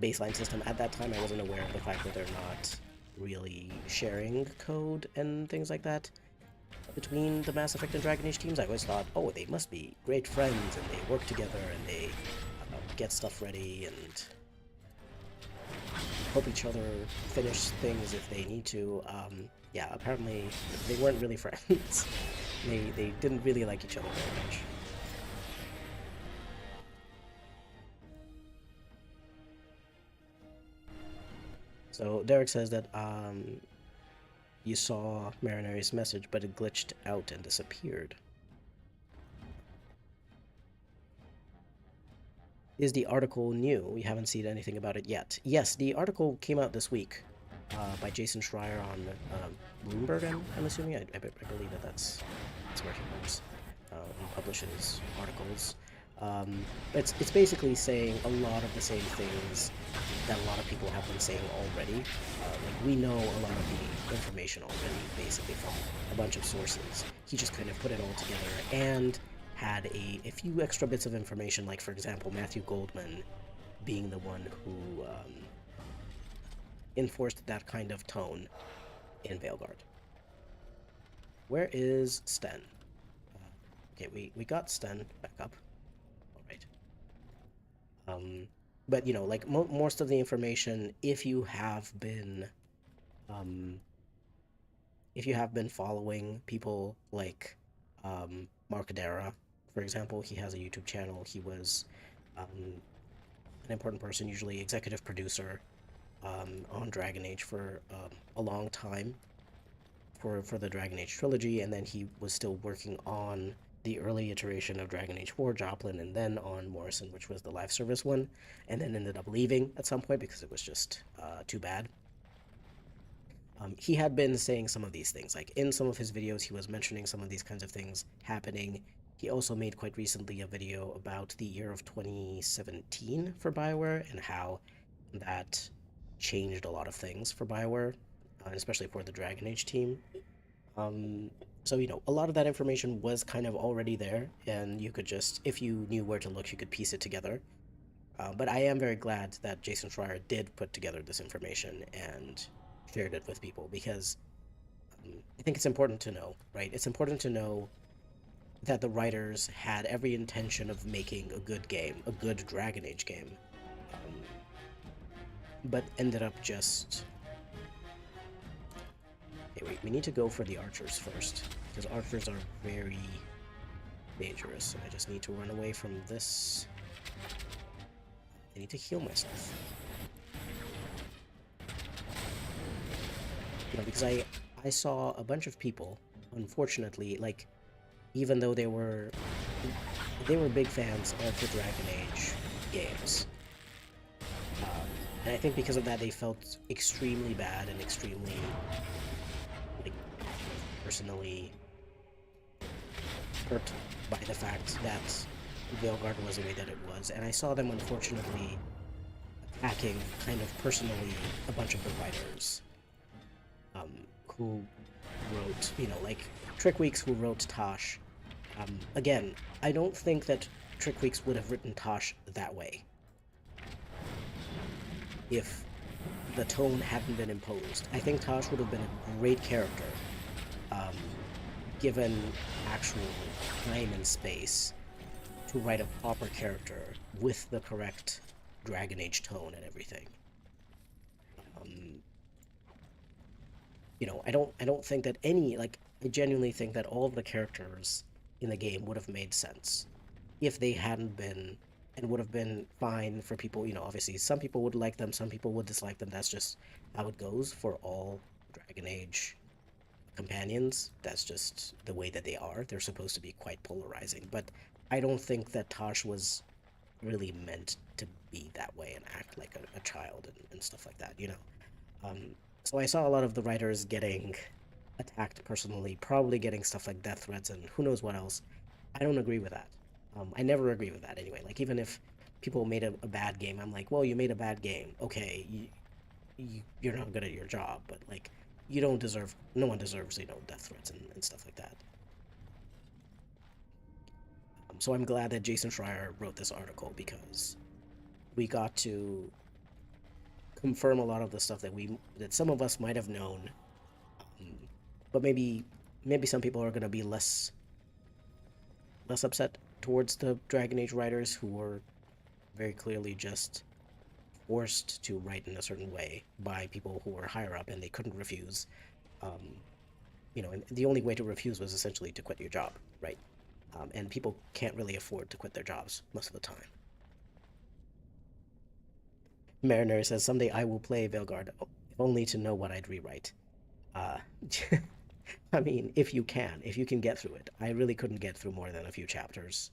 baseline system. At that time, I wasn't aware of the fact that they're not really sharing code and things like that between the Mass Effect and Dragon Age teams. I always thought, oh, they must be great friends, and they work together, and they get stuff ready, and help each other finish things if they need to. Yeah, apparently they weren't really friends. They didn't really like each other very much. So Derek says that You saw Marinary's message, but it glitched out and disappeared. Is the article new? We haven't seen anything about it yet. Yes, the article came out this week by Jason Schreier on Bloomberg, I'm assuming. I believe that's where he works and publishes articles. It's basically saying a lot of the same things that a lot of people have been saying already. Like, we know a lot of the information already, basically, from a bunch of sources. He just kind of put it all together and had a few extra bits of information, like, for example, Matthew Goldman being the one who enforced that kind of tone in Veilguard. Where is Sten? Okay, we got Sten back up. Alright. But, you know, like, most of the information, if you have been following people like Mark Dara, for example, he has a YouTube channel. He was an important person, usually executive producer on Dragon Age for a long time for the Dragon Age trilogy, and then he was still working on the early iteration of Dragon Age 4, Joplin, and then on Morrison, which was the live service one, and then ended up leaving at some point because it was just too bad. He had been saying some of these things, like in some of his videos he was mentioning some of these kinds of things happening. He also made quite recently a video about the year of 2017 for BioWare and how that changed a lot of things for BioWare, especially for the Dragon Age team. So, you know, a lot of that information was kind of already there, and you could just, if you knew where to look, you could piece it together. But I am very glad that Jason Schreier did put together this information and shared it with people, because I think it's important to know, right? It's important to know that the writers had every intention of making a good game, a good Dragon Age game, but ended up just... Okay, wait, we need to go for the archers first, because archers are very dangerous, and I just need to run away from this. I need to heal myself. You know, because I saw a bunch of people, unfortunately, like, even though they were big fans of the Dragon Age games, and I think because of that they felt extremely bad and extremely, like, personally hurt by the fact that Veilguard was the way that it was, and I saw them unfortunately attacking kind of personally a bunch of the writers who wrote, you know, like Trickweeks, who wrote Tosh. Again, I don't think that Trickweeks would have written Tosh that way if the tone hadn't been imposed. I think Tosh would have been a great character, given actual time and space to write a proper character with the correct Dragon Age tone and everything. You know, I don't think that any, like, I genuinely think that all of the characters in the game would have made sense if they hadn't been, and would have been fine for people. You know, obviously some people would like them, some people would dislike them. That's just how it goes for all Dragon Age companions. That's just the way that they are. They're supposed to be quite polarizing, but I don't think that Tosh was really meant to be that way and act like a child and stuff like that, you know. So I saw a lot of the writers getting attacked personally, probably getting stuff like death threats and who knows what else. I don't agree with that. I never agree with that anyway. Like, even if people made a bad game, I'm like, well, you made a bad game. Okay, you're not good at your job, but, like, you don't deserve, no one deserves, you know, death threats and stuff like that. So I'm glad that Jason Schreier wrote this article, because we got to confirm a lot of the stuff that some of us might have known, but maybe some people are going to be less upset towards the Dragon Age writers, who were very clearly just forced to write in a certain way by people who were higher up and they couldn't refuse. You know, and the only way to refuse was essentially to quit your job, right? And people can't really afford to quit their jobs most of the time. Mariner says, someday I will play Veilguard, if only to know what I'd rewrite. Uh, I mean, if you can get through it. I really couldn't get through more than a few chapters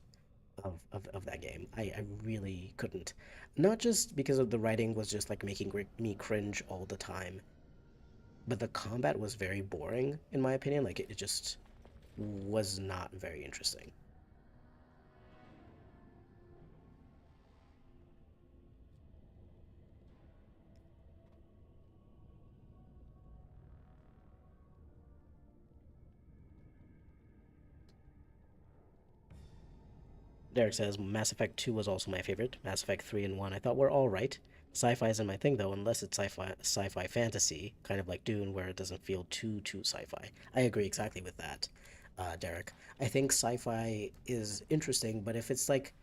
of that game. I really couldn't. Not just because of the writing was just like making me cringe all the time, but the combat was very boring, in my opinion. Like, it just was not very interesting. Derek says Mass Effect 2 was also my favorite. Mass Effect 3 and 1 I thought were all right. Sci-fi isn't my thing though, unless it's sci-fi fantasy, kind of like Dune, where it doesn't feel too sci-fi. I agree exactly with that, Derek. I think sci-fi is interesting, but if it's like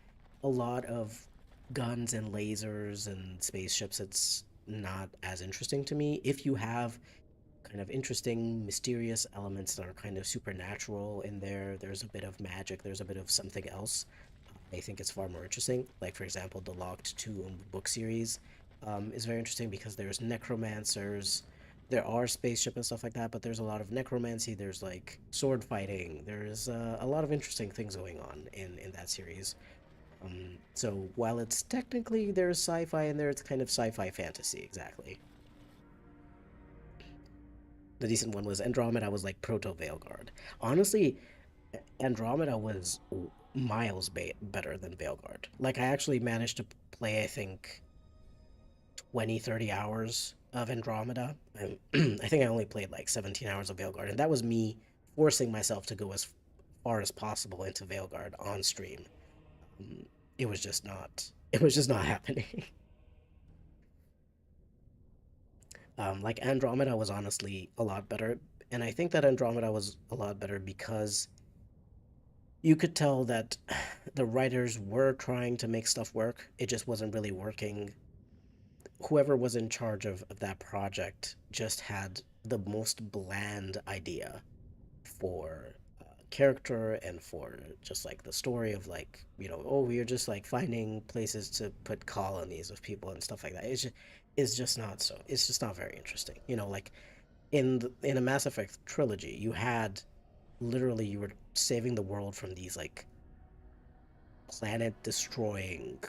a lot of guns and lasers and spaceships, it's not as interesting to me. If you have kind of interesting, mysterious elements that are kind of supernatural in there. There's a bit of magic, there's a bit of something else. I think it's far more interesting. Like, for example, the Locked Tomb book series is very interesting because there's necromancers, there are spaceship and stuff like that, but there's a lot of necromancy, there's like sword fighting, there's a lot of interesting things going on in that series. So while it's technically there's sci-fi in there, it's kind of sci-fi fantasy, exactly. The decent one was Andromeda was like proto Veilguard. Honestly, Andromeda was miles better than Veilguard. Like, I actually managed to play, I think, 20, 30 hours of Andromeda. I think I only played like 17 hours of Veilguard, and that was me forcing myself to go as far as possible into Veilguard on stream. Um, it was just not happening. Like, Andromeda was honestly a lot better, and I think that Andromeda was a lot better because you could tell that the writers were trying to make stuff work. It just wasn't really working. Whoever was in charge of that project just had the most bland idea for character and for just like the story of, like, oh, we're just like finding places to put colonies of people and stuff like that. It's just not very interesting. Like, in a Mass Effect trilogy, you had literally you were saving the world from these like planet destroying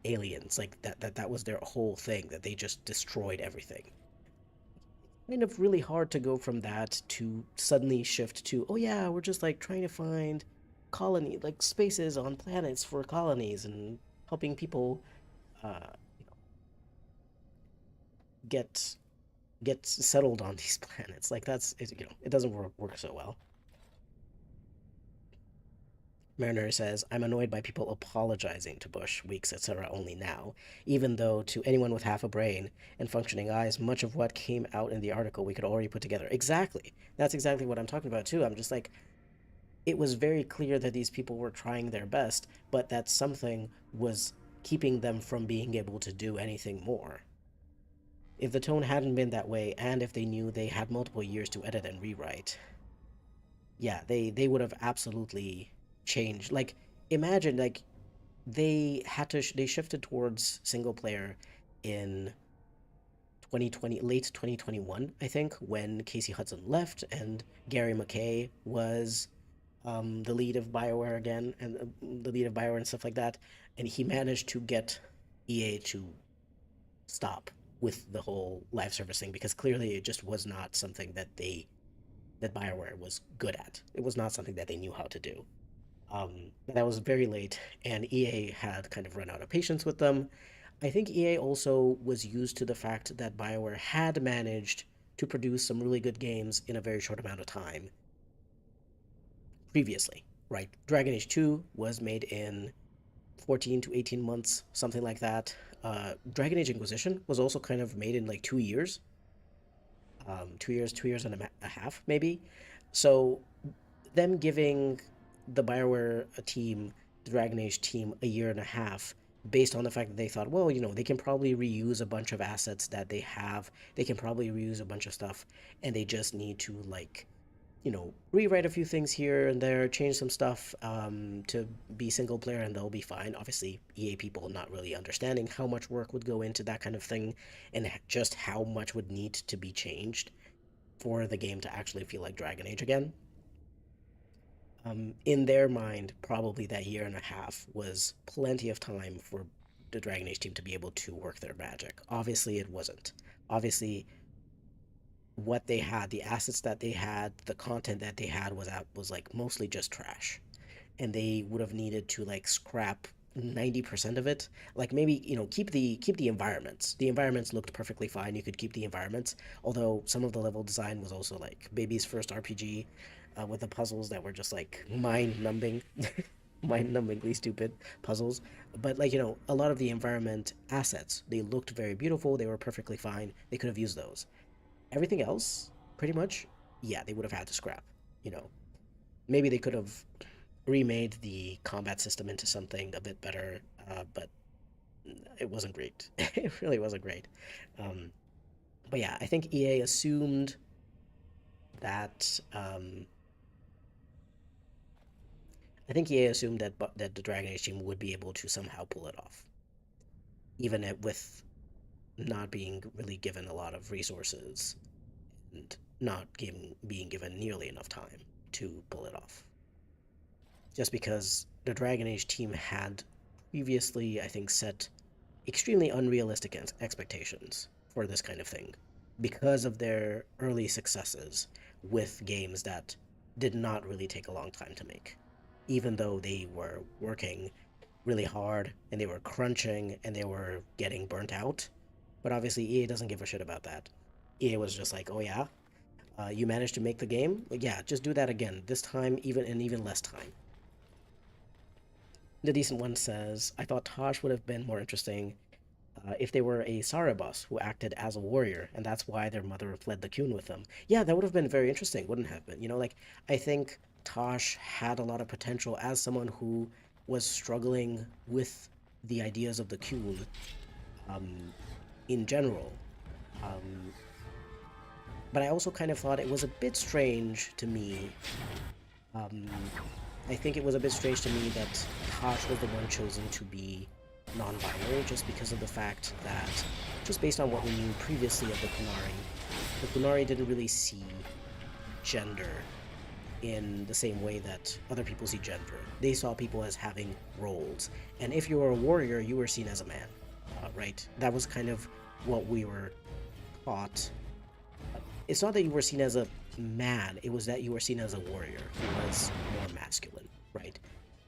aliens. Like, that was their whole thing, that they just destroyed everything. Kind of really hard to go from that to suddenly shift to, oh yeah, we're just like trying to find colony, like spaces on planets for colonies, and helping people uh get get settled on these planets. Like, it doesn't work so well. Mariner says, I'm annoyed by people apologizing to Bush, Weeks, etc. only now, even though to anyone with half a brain and functioning eyes, much of what came out in the article we could already put together. Exactly. That's exactly what I'm talking about, too. I'm just like, it was very clear that these people were trying their best, but that something was keeping them from being able to do anything more. If the tone hadn't been that way, and if they knew they had multiple years to edit and rewrite, yeah, they would have absolutely changed. Like, imagine, like, they shifted towards single player in 2020, late 2021, I think, when Casey Hudson left and Gary McKay was the lead of BioWare again, and the lead of BioWare and stuff like that. And he managed to get EA to stop with the whole live service thing, because clearly it just was not something that BioWare was good at. It was not something that they knew how to do. That was very late, and EA had kind of run out of patience with them. I think EA also was used to the fact that BioWare had managed to produce some really good games in a very short amount of time previously, right? Dragon Age 2 was made in 14 to 18 months, something like that. Dragon Age Inquisition was also kind of made in like 2 years, 2 years and a half, maybe. So, them giving the Bioware team, the Dragon Age team, a year and a half, based on the fact that they thought, well, they can probably reuse a bunch of assets that they have. They can probably reuse a bunch of stuff, and they just need to, like, rewrite a few things here and there, change some stuff to be single player, and they'll be fine. Obviously, EA people not really understanding how much work would go into that kind of thing, and just how much would need to be changed. for the game to actually feel like Dragon Age again. In their mind, probably that year and a half was plenty of time for the Dragon Age team to be able to work their magic. Obviously, it wasn't. Obviously, what they had, the assets that they had, the content that they had was like mostly just trash, and they would have needed to like scrap 90% of it. Like maybe, keep the environments. The environments looked perfectly fine. You could keep the environments, although some of the level design was also like baby's first RPG, with the puzzles that were just like mind-numbing, mind-numbingly stupid puzzles. But like, a lot of the environment assets, they looked very beautiful. They were perfectly fine. They could have used those. Everything else, pretty much, yeah, they would have had to scrap. You know, maybe they could have remade the combat system into something a bit better, but it wasn't great. It really wasn't great. Um, but yeah, I think EA assumed that. I think EA assumed that the Dragon Age team would be able to somehow pull it off, even with not being really given a lot of resources and not being given nearly enough time to pull it off. Just because the Dragon Age team had previously, I think, set extremely unrealistic expectations for this kind of thing because of their early successes with games that did not really take a long time to make, even though they were working really hard and they were crunching and they were getting burnt out. But obviously, EA doesn't give a shit about that. EA was just like, oh yeah, you managed to make the game? Well, yeah, just do that again. This time, even less time. The Decent One says, I thought Tosh would have been more interesting if they were a Sarabas who acted as a warrior, and that's why their mother fled the Qwinn with them. Yeah, that would have been very interesting, wouldn't have been? I think Tosh had a lot of potential as someone who was struggling with the ideas of the Qwinn, um, in general. Um, but I also kind of thought it was a bit strange to me. Um, I think it was a bit strange to me that Tosh was the one chosen to be non-binary, just because of the fact that, just based on what we knew previously of the Qunari didn't really see gender in the same way that other people see gender. They saw people as having roles, and if you were a warrior, you were seen as a man, right? That was kind of what we were taught. It's not that you were seen as a man, it was that you were seen as a warrior who was more masculine, right?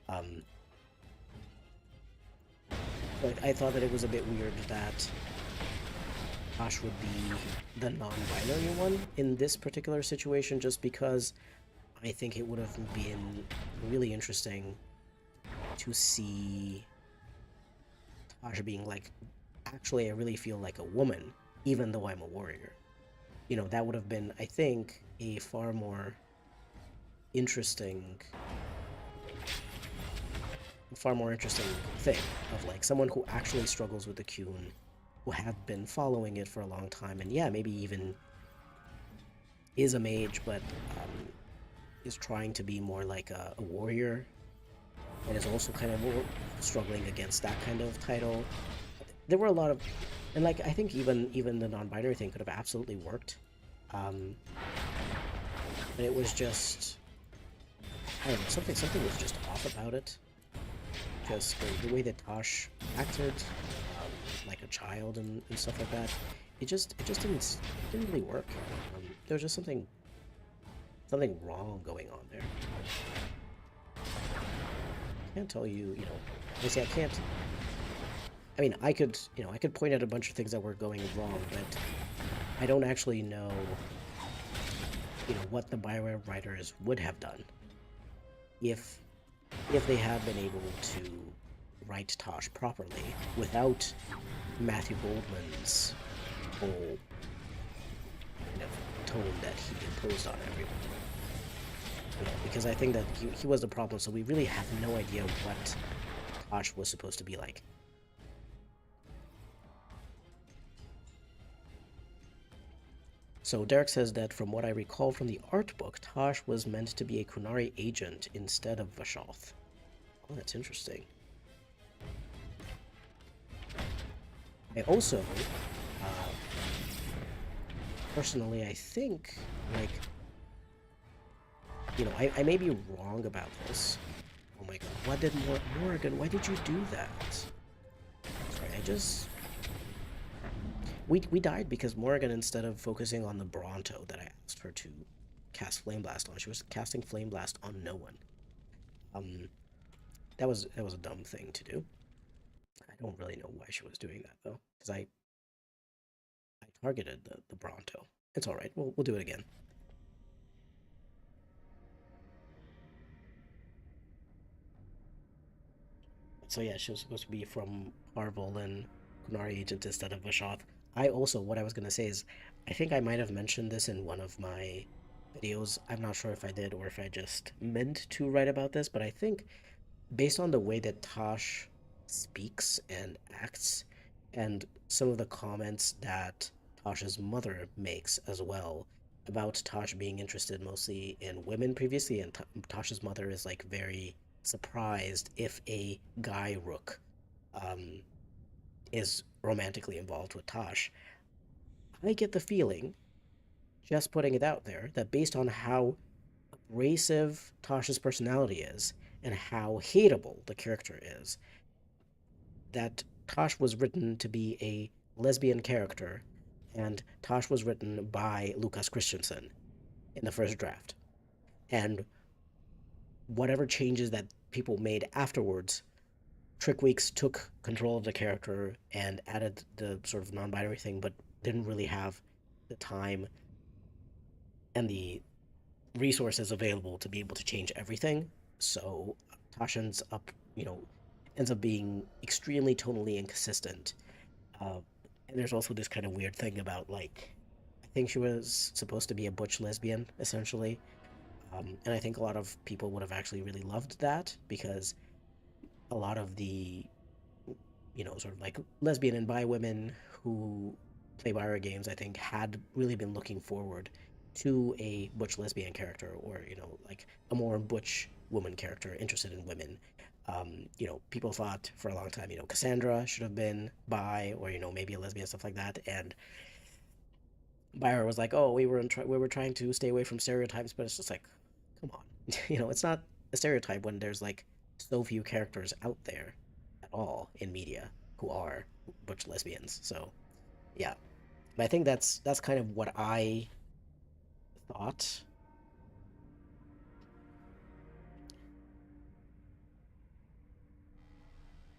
Um, but I thought that it was a bit weird that Ash would be the non-binary one in this particular situation, just because I think it would have been really interesting to see Tasha being like, actually, I really feel like a woman, even though I'm a warrior. That would have been, I think, a far more interesting thing of like someone who actually struggles with the Qwinn, who have been following it for a long time, and yeah, maybe even is a mage, but is trying to be more like a warrior, and is also kind of struggling against that kind of title. There were a lot of, and like I think even the non-binary thing could have absolutely worked, and it was just, I don't know, something was just off about it. Just the way that Tosh acted, like a child and stuff like that, it just didn't really work. There was just something wrong going on there. I can't tell you, obviously I can't. I mean, I could point out a bunch of things that were going wrong, but I don't actually know, what the BioWare writers would have done if they had been able to write Tosh properly without Matthew Goldman's whole kind of tone that he imposed on everyone. Because I think that he was the problem, so we really have no idea what Tosh was supposed to be like. So Derek says that from what I recall from the art book, Tosh was meant to be a Qunari agent instead of Vashoth. Oh, that's interesting. I also, personally, I think Like, you know, I may be wrong about this. Oh my god, what did Morrigan, why did you do that? Sorry, we died because Morrigan, instead of focusing on the Bronto that I asked her to cast Flame Blast on, she was casting Flame Blast on no one. Um, that was a dumb thing to do. I don't really know why she was doing that though, because I targeted the Bronto. It's all right. We'll do it again. So yeah, she was supposed to be from Harville and Kunari Agent instead of Vashoth. I also, what I was gonna say is, I think I might have mentioned this in one of my videos. I'm not sure if I did or if I just meant to write about this, but I think based on the way that Tosh speaks and acts, and some of the comments that Tosh's mother makes as well about Tosh being interested mostly in women previously, and Tosh's mother is like very surprised if a guy rook um, is romantically involved with Tosh. I get the feeling, just putting it out there, that based on how abrasive Tosh's personality is and how hateable the character is, that Tosh was written to be a lesbian character, and Tosh was written by Lucas Christensen in the first draft. And whatever changes that people made afterwards, Trickweeks took control of the character and added the sort of non-binary thing, but didn't really have the time and the resources available to be able to change everything. So Tosh ends up being extremely tonally inconsistent. And there's also this kind of weird thing about like, I think she was supposed to be a butch lesbian essentially, and I think a lot of people would have actually really loved that because a lot of the sort of like lesbian and bi women who play Bioware games, I think, had really been looking forward to a butch lesbian character or, like a more butch woman character interested in women. People thought for a long time, Cassandra should have been bi or, maybe a lesbian, stuff like that. And Bioware was like, oh, we were trying to stay away from stereotypes, but it's just like, come on. It's not a stereotype when there's like so few characters out there at all in media who are butch lesbians. So yeah, but I think that's kind of what I thought.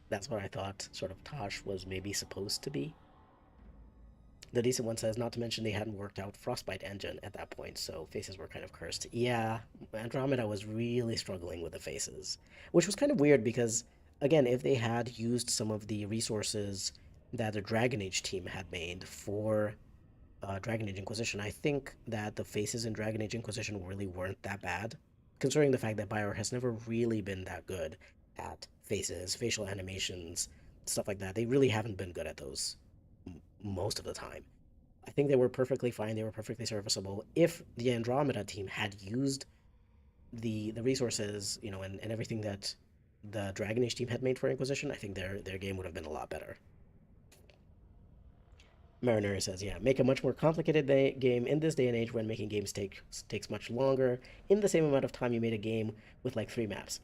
That's what I thought. Sort of Tosh was maybe supposed to be. The decent one says, not to mention they hadn't worked out Frostbite engine at that point, so faces were kind of cursed. Yeah, Andromeda was really struggling with the faces, which was kind of weird because, again, if they had used some of the resources that the Dragon Age team had made for Dragon Age Inquisition, I think that the faces in Dragon Age Inquisition really weren't that bad, considering the fact that Bioware has never really been that good at faces, facial animations, stuff like that. They really haven't been good at those most of the time. I think they were perfectly fine. They were perfectly serviceable. If the Andromeda team had used the resources, and everything that the Dragon Age team had made for Inquisition, I think their game would have been a lot better. Mariner says, yeah, make a much more complicated game in this day and age when making games takes much longer. In the same amount of time, you made a game with like 3 maps.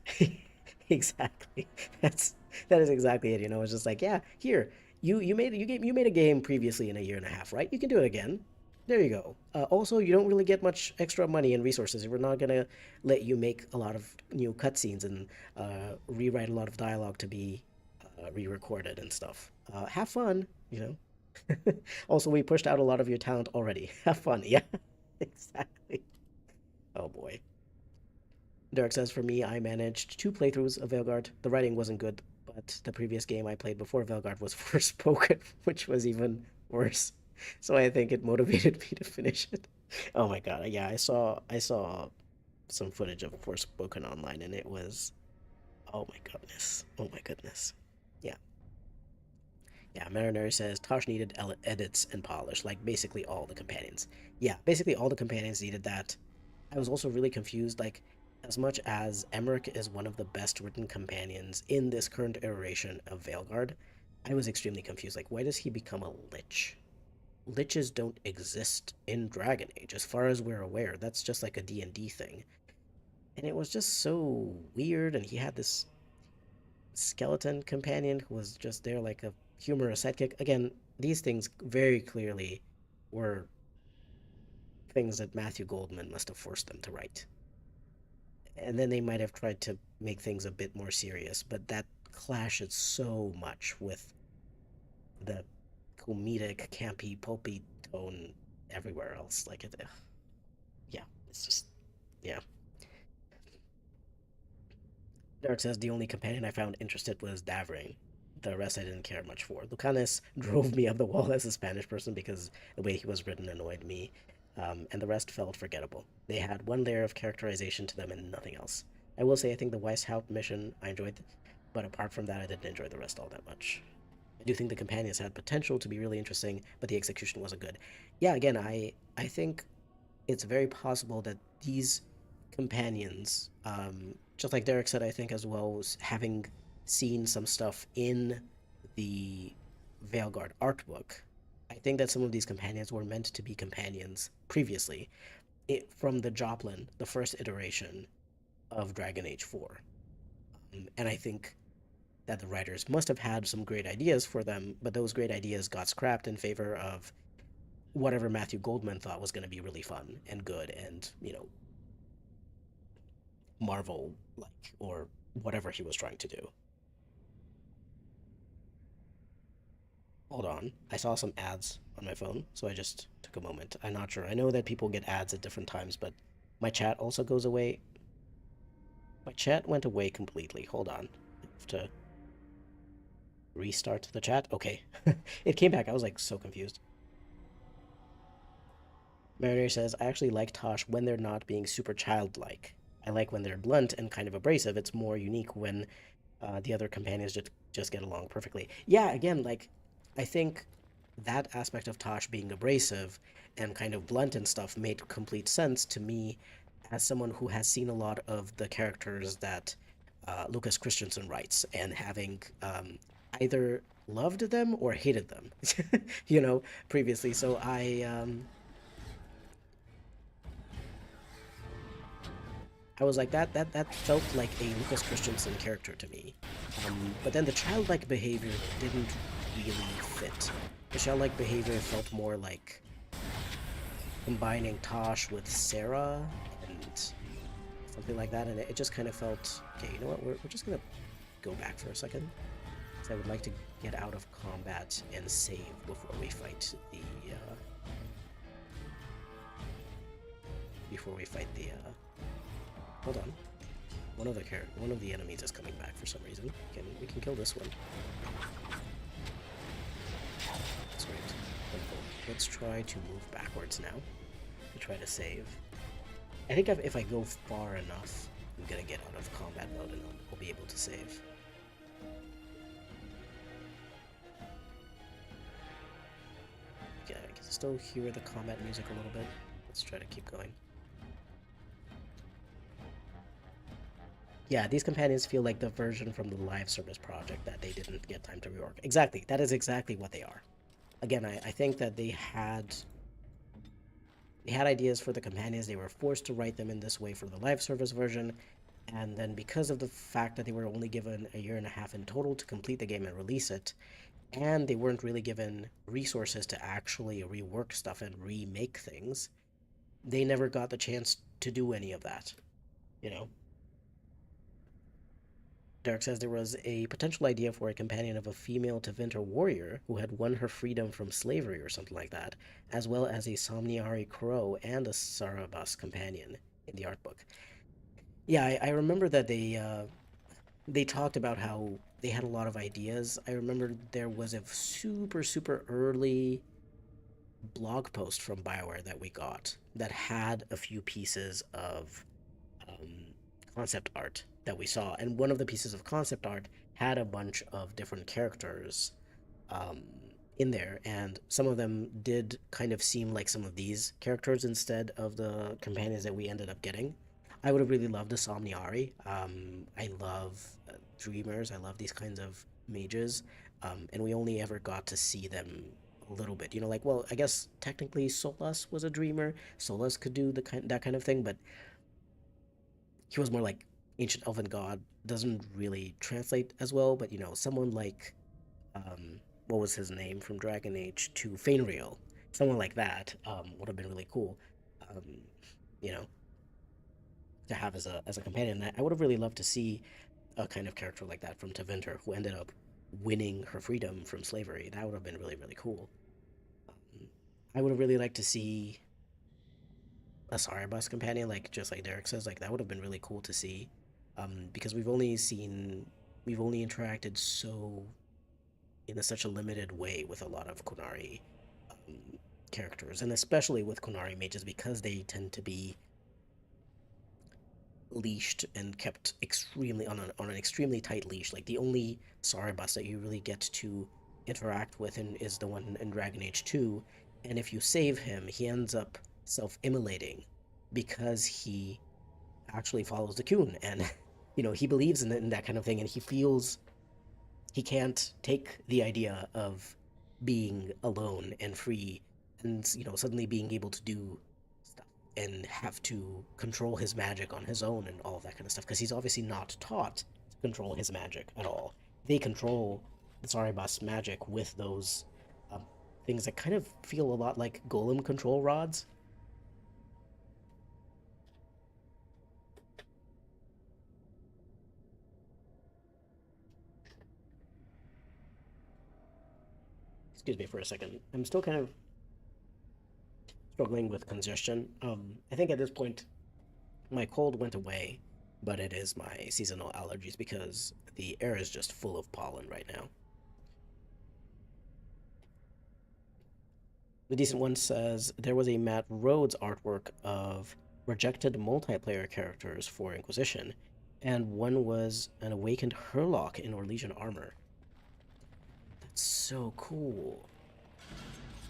Exactly. That is exactly it. It's just like, yeah, here you made a game previously in a year and a half, right? You can do it again. There you go. Also, you don't really get much extra money and resources. We're not gonna let you make a lot of new cutscenes and rewrite a lot of dialogue to be re-recorded and stuff. Have fun. Also, we pushed out a lot of your talent already. Have fun. Yeah, exactly. Oh boy. Derek says, for me, I managed 2 playthroughs of Veilguard. The writing wasn't good, but the previous game I played before Veilguard was Forspoken, which was even worse. So I think it motivated me to finish it. Oh my god, yeah, I saw some footage of Forspoken online, and it was, oh my goodness, oh my goodness. Yeah, yeah. Mariner says Tosh needed edits and polish, like basically all the companions. Yeah, basically all the companions needed that. I was also really confused, like, as much as Emmerich is one of the best written companions in this current iteration of Veilguard, I was extremely confused. Like, why does he become a lich? liches don't exist in Dragon Age, as far as we're aware. That's just like a D&D thing. And it was just so weird, and he had this skeleton companion who was just there like a humorous sidekick. Again, these things very clearly were things that Matthew Goldman must have forced them to write. And then they might have tried to make things a bit more serious, but that clashes so much with the comedic, campy, pulpy tone everywhere else. Like it, yeah, it's just, yeah. Derek says the only companion I found interested was Davring. The rest I didn't care much for. Lucanus drove me up the wall as a Spanish person because the way he was written annoyed me, and the rest felt forgettable. They had one layer of characterization to them and nothing else. I will say I think the Weishaupt mission I enjoyed, but apart from that, I didn't enjoy the rest all that much. I do think the companions had potential to be really interesting, but the execution wasn't good. Yeah, again, I think it's very possible that these companions, just like Derek said, I think as well, was having seen some stuff in the Veilguard art book. I think that some of these companions were meant to be companions previously, from the Joplin, the first iteration of Dragon Age 4. And I think that the writers must have had some great ideas for them, but those great ideas got scrapped in favor of whatever Matthew Goldman thought was going to be really fun and good and, Marvel like, or whatever he was trying to do. Hold on. I saw some ads on my phone, so I just took a moment. I'm not sure. I know that people get ads at different times, but my chat also goes away. My chat went away completely. Hold on. I have to restart the chat. Okay. It came back. I was like so confused. Mariner says, I actually like Tosh when they're not being super childlike. I like when they're blunt and kind of abrasive. It's more unique when the other companions just get along perfectly. Yeah, again, like I think that aspect of Tosh being abrasive and kind of blunt and stuff made complete sense to me as someone who has seen a lot of the characters that Lucas Christensen writes and having either loved them or hated them, previously. So I was like that felt like a Lucas Christensen character to me. But then the childlike behavior didn't really fit. The childlike behavior felt more like combining Tosh with Sarah and something like that, and it just kind of felt, okay, you know what, we're just gonna go back for a second. So I would like to get out of combat and save before we fight the hold on. One of the enemies is coming back for some reason. We can kill this one. That's great. Wonderful. Let's try to move backwards now to try to save. I think if I go far enough, I'm gonna get out of combat mode and I'll be able to save. Yeah, I can still hear the combat music a little bit. Let's try to keep going. Yeah, these companions feel like the version from the live service project that they didn't get time to rework. Exactly, that is exactly what they are. Again, I think that they had ideas for the companions. They were forced to write them in this way for the live service version, and then because of the fact that they were only given a year and a half in total to complete the game and release it, and they weren't really given resources to actually rework stuff and remake things, they never got the chance to do any of that, you know? Derek says there was a potential idea for a companion of a female Tevinter warrior who had won her freedom from slavery or something like that, as well as a Somniari Crow and a Sarabas companion in the art book. Yeah, I remember that they talked about how they had a lot of ideas. I remember there was a super, super early blog post from BioWare that we got that had a few pieces of um, concept art that we saw, and one of the pieces of concept art had a bunch of different characters um, in there, and some of them did kind of seem like some of these characters instead of the companions that we ended up getting. I would have really loved the Somniari. I love Dreamers. I love these kinds of mages, and we only ever got to see them a little bit. You know, like, well, I guess technically Solas was a dreamer. Solas could do that kind of thing, but he was more like ancient elven god. Doesn't really translate as well, but you know, someone like what was his name from Dragon Age to Fainriel, someone like that would have been really cool. Um, you know, to have as a companion. I would have really loved to see a kind of character like that from Tevinter who ended up winning her freedom from slavery. That would have been really, really cool. Um, I would have really liked to see a Sarabas companion, like just like Derek says, like that would have been really cool to see. Because we've only interacted so in such a limited way with a lot of Kunari um, characters, and especially with Kunari mages because they tend to be leashed and kept extremely on an extremely tight leash. Like the only Sarabas that you really get to interact with is the one in Dragon Age 2, and if you save him, he ends up self-immolating because he actually follows the Qwinn, and you know he believes in that kind of thing, and he feels he can't take the idea of being alone and free, and you know suddenly being able to do stuff and have to control his magic on his own and all of that kind of stuff because he's obviously not taught to control his magic at all. They control the Saribas magic with those um, things that kind of feel a lot like golem control rods. Excuse me for a second. I'm still kind of struggling with congestion. I think at this point my cold went away, but it is my seasonal allergies because the air is just full of pollen right now. The Decent One says there was a Matt Rhodes artwork of rejected multiplayer characters for Inquisition, and one was an awakened Herlock in Orlesian armor. That's so cool.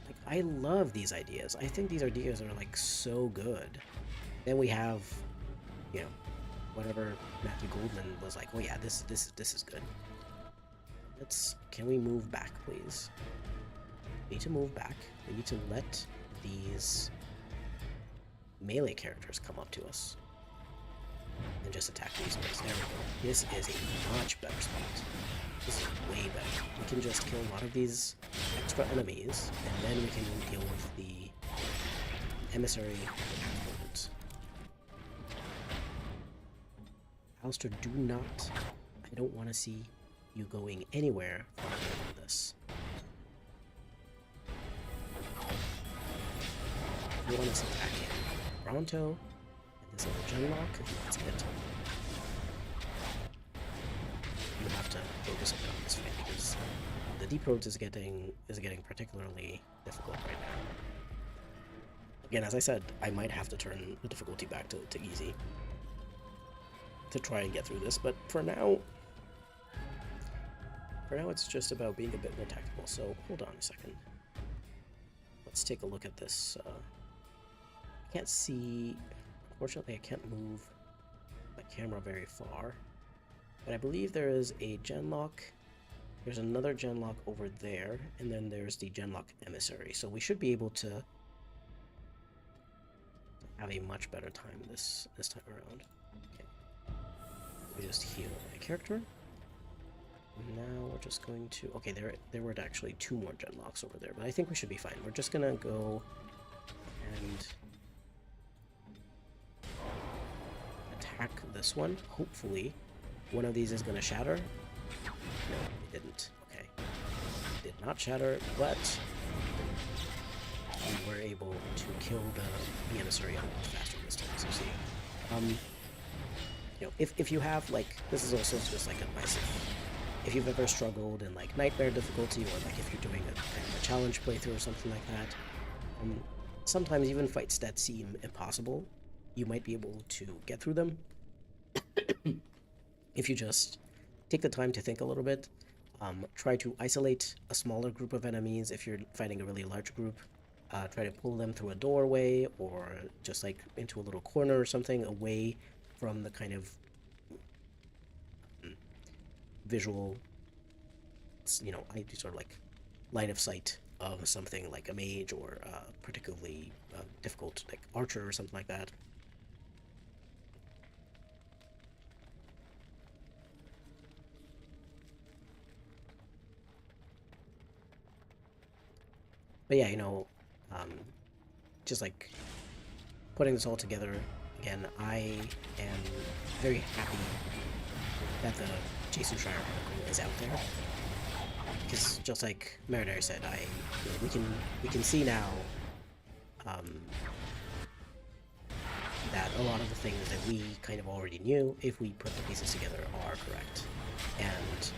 Like, I love these ideas. I think these ideas are like so good. Then we have, you know, whatever Matthew Goldman was like, oh yeah, this is good. Can we move back, please? We need to move back. We need to let these melee characters come up to us and just attack these guys. There we go. This is a much better spot. This is way better. We can just kill a lot of these extra enemies, and then we can deal with the emissary opponents. Alistair, do not. I don't want to see you going anywhere farther than this. You want us attacking Bronto and this other Genlock? Let's hit. You have to focus a bit on this fight because the Deep Roads is getting particularly difficult right now. Again, as I said, I might have to turn the difficulty back to easy to try and get through this, but for now it's just about being a bit more tactical. So hold on a second. Let's take a look at this. I can't see. Unfortunately, I can't move my camera very far. But I believe there is a Genlock. There's another Genlock over there, and then there's the Genlock Emissary. So we should be able to have a much better time this time around. Okay. Let me just heal my character. Now we're just going to... Okay, there were actually 2 more Genlocks over there, but I think we should be fine. We're just gonna go and attack this one. Hopefully, one of these is gonna shatter. No, it didn't. Okay. It did not shatter, but we were able to kill the emissary a lot faster this time, so see. You know, if you have, like, this is also just like advice. If you've ever struggled in like nightmare difficulty, or like if you're doing a kind of a challenge playthrough or something like that, sometimes even fights that seem impossible, you might be able to get through them if you just take the time to think a little bit. Try to isolate a smaller group of enemies if you're fighting a really large group. Try to pull them through a doorway or just like into a little corner or something away from the kind of visual, you know, sort of like line of sight of something like a mage or particularly difficult like archer or something like that. But yeah, um, just like putting this all together again, I am very happy that the Jason Schreier article is out there, because just like Marinary said, we can see now that a lot of the things that we kind of already knew, if we put the pieces together, are correct. And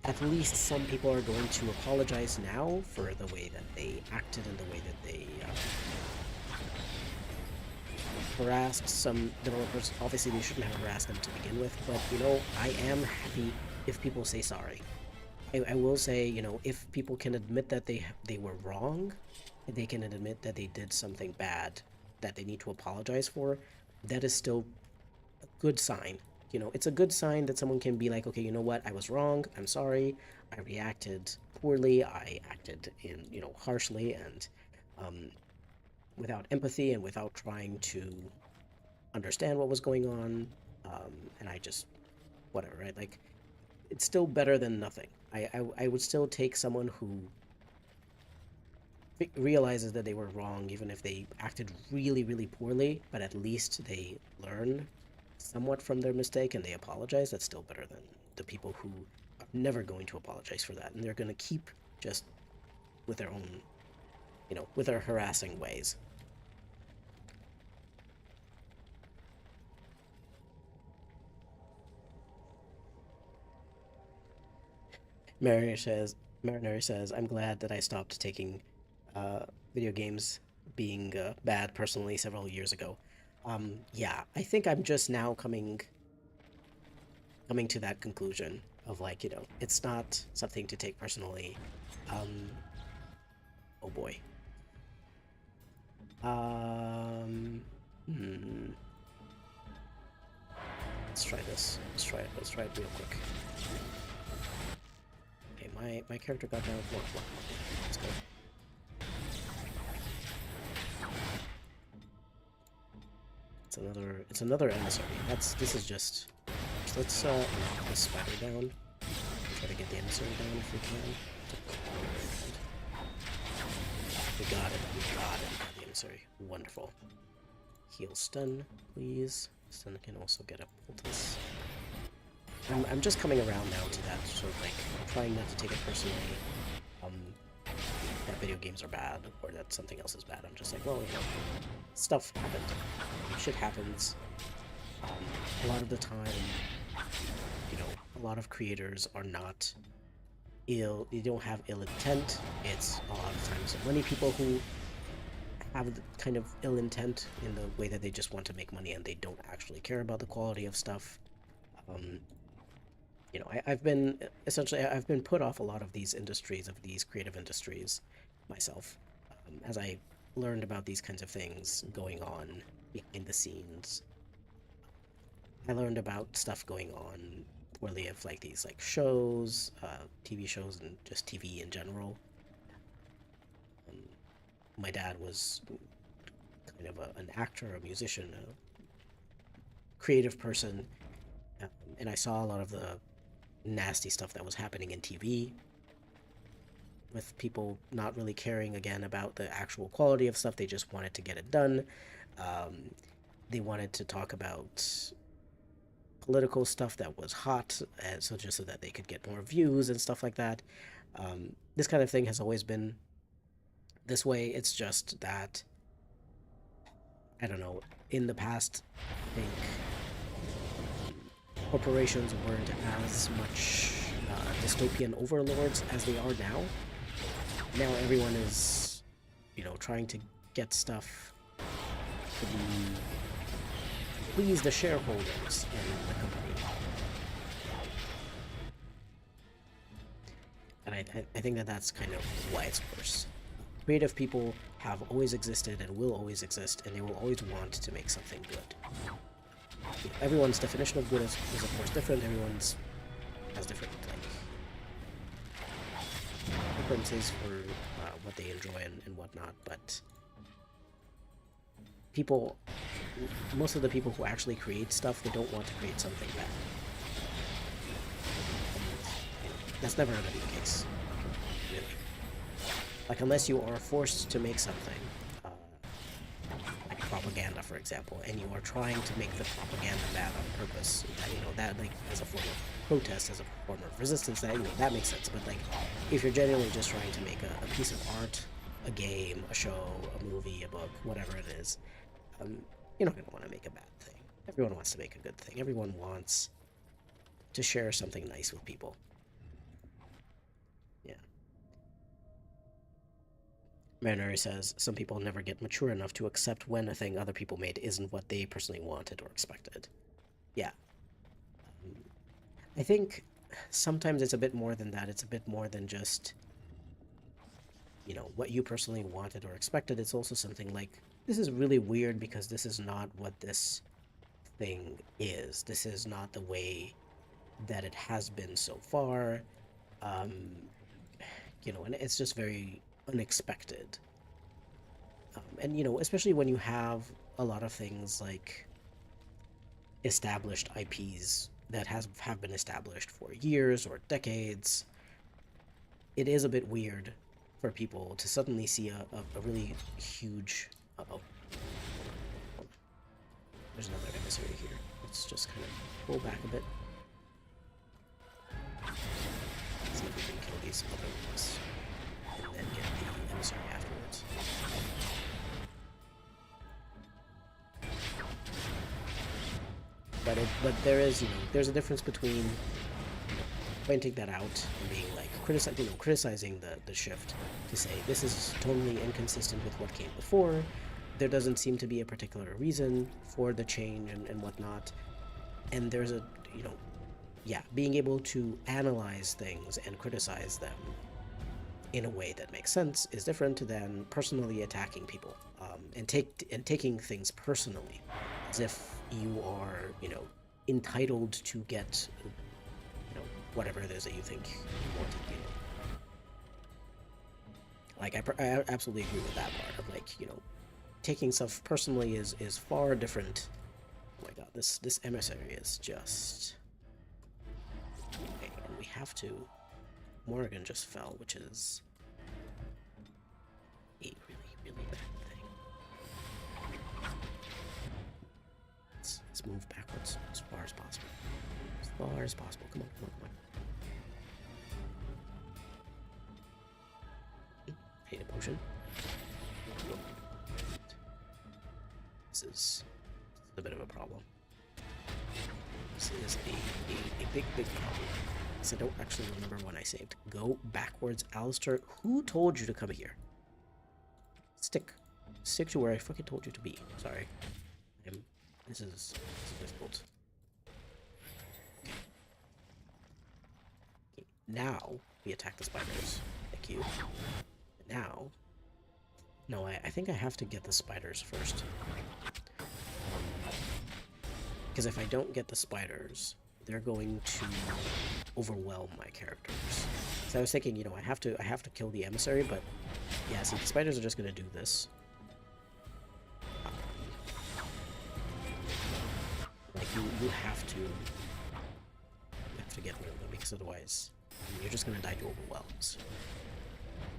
at least some people are going to apologize now for the way that they acted and the way that they harassed some developers. Obviously, they shouldn't have harassed them to begin with, but, I am happy if people say sorry. I will say, if people can admit that they were wrong, they can admit that they did something bad that they need to apologize for, that is still a good sign. It's a good sign that someone can be like, okay, you know what, I was wrong, I'm sorry, I reacted poorly, I acted harshly and without empathy and without trying to understand what was going on, and I just, whatever, right? Like, it's still better than nothing. I would still take someone who realizes that they were wrong, even if they acted really, really poorly, but at least they learn somewhat from their mistake and they apologize. That's still better than the people who are never going to apologize for that, and they're going to keep just with their own, with their harassing ways. Marinary says, I'm glad that I stopped taking video games being bad personally several years ago. Yeah, I think I'm just now coming to that conclusion of like, it's not something to take personally. Oh boy. Let's try this. Let's try it real quick. Okay, my character got down. Let's go. It's another emissary. This is just. Let's knock this spider down. Try to get the emissary down if we can. We got it. We got the emissary. Wonderful. Heal stun, please. Stun can also get a poultice. I'm just coming around now to that sort of like trying not to take it personally. That video games are bad or that something else is bad. I'm just like, well, stuff happened. Shit happens. A lot of the time, a lot of creators are not ill. They don't have ill intent. It's a lot of times many people who have the kind of ill intent in the way that they just want to make money and they don't actually care about the quality of stuff. I've been put off a lot of these industries, of these creative industries myself, as I learned about these kinds of things going on behind the scenes. I learned about stuff going on poorly of like these like shows, TV shows, and just TV in general. My dad was kind of an actor, a musician, a creative person, and I saw a lot of the nasty stuff that was happening in TV, with people not really caring again about the actual quality of stuff. They just wanted to get it done. They wanted to talk about political stuff that was hot, and so just so that they could get more views and stuff like that. This kind of thing has always been this way. It's just that, I don't know, in the past, I think corporations weren't as much dystopian overlords as they are now. Now everyone is, trying to get stuff to please the shareholders in the company. And I think that that's kind of why it's worse. Creative people have always existed and will always exist, and they will always want to make something good. Everyone's definition of good is of course different. Everyone's has different preferences for what they enjoy and whatnot, but people, most of the people who actually create stuff, they don't want to create something bad. That's never going to be the case, really. Like, unless you are forced to make something, like propaganda, for example, and you are trying to make the propaganda bad on purpose, that, you know, that, like, as a form of protest, as a form of resistance, that, you know, that makes sense. But, like, if you're genuinely just trying to make a piece of art, a game, a show, a movie, a book, whatever it is, you're not going to want to make a bad thing. Everyone wants to make a good thing. Everyone wants to share something nice with people. Yeah. Marinari says, some people never get mature enough to accept when a thing other people made isn't what they personally wanted or expected. Yeah. I think sometimes it's a bit more than that. It's a bit more than just, you know, what you personally wanted or expected. It's also something like, this is really weird because this is not what this thing is. This is not the way that it has been so far. You know, and it's just very unexpected. And, you know, especially when you have a lot of things like established IPs that have been established for years or decades, it is a bit weird for people to suddenly see a really huge... Uh-oh. There's another emissary here. Let's just kind of pull back a bit. See if we can kill these other ones. And then get the emissary afterwards. But there is, you know, there's a difference between, you know, pointing that out and being like, criticizing the shift to say, this is totally inconsistent with what came before. There doesn't seem to be a particular reason for the change and whatnot. And there's a, you know, yeah, being able to analyze things and criticize them in a way that makes sense is different than personally attacking people, and taking things personally, as if you are, you know, entitled to get, you know, whatever it is that you think you wanted, you know. Like, I absolutely agree with that part of, like, you know, taking stuff personally is far different. Oh my god, this emissary is just... Okay, and we have to... Morrigan just fell, which is a really, really bad thing. Let's move backwards as far as possible. As far as possible. Come on, come on, come on. I need a potion. This is a bit of a problem. This is a big, big problem. So I don't actually remember when I saved. Go backwards, Alistair. Who told you to come here? Stick to where I fucking told you to be. Sorry. This is difficult. Okay. Okay. Now we attack the spiders. Thank you. Now... No, I think I have to get the spiders first. Because if I don't get the spiders, they're going to overwhelm my characters. So I was thinking, you know, I have to kill the emissary, but yeah, see, the spiders are just going to do this. Like, you have to get rid of them, because otherwise you're just going to die to overwhelms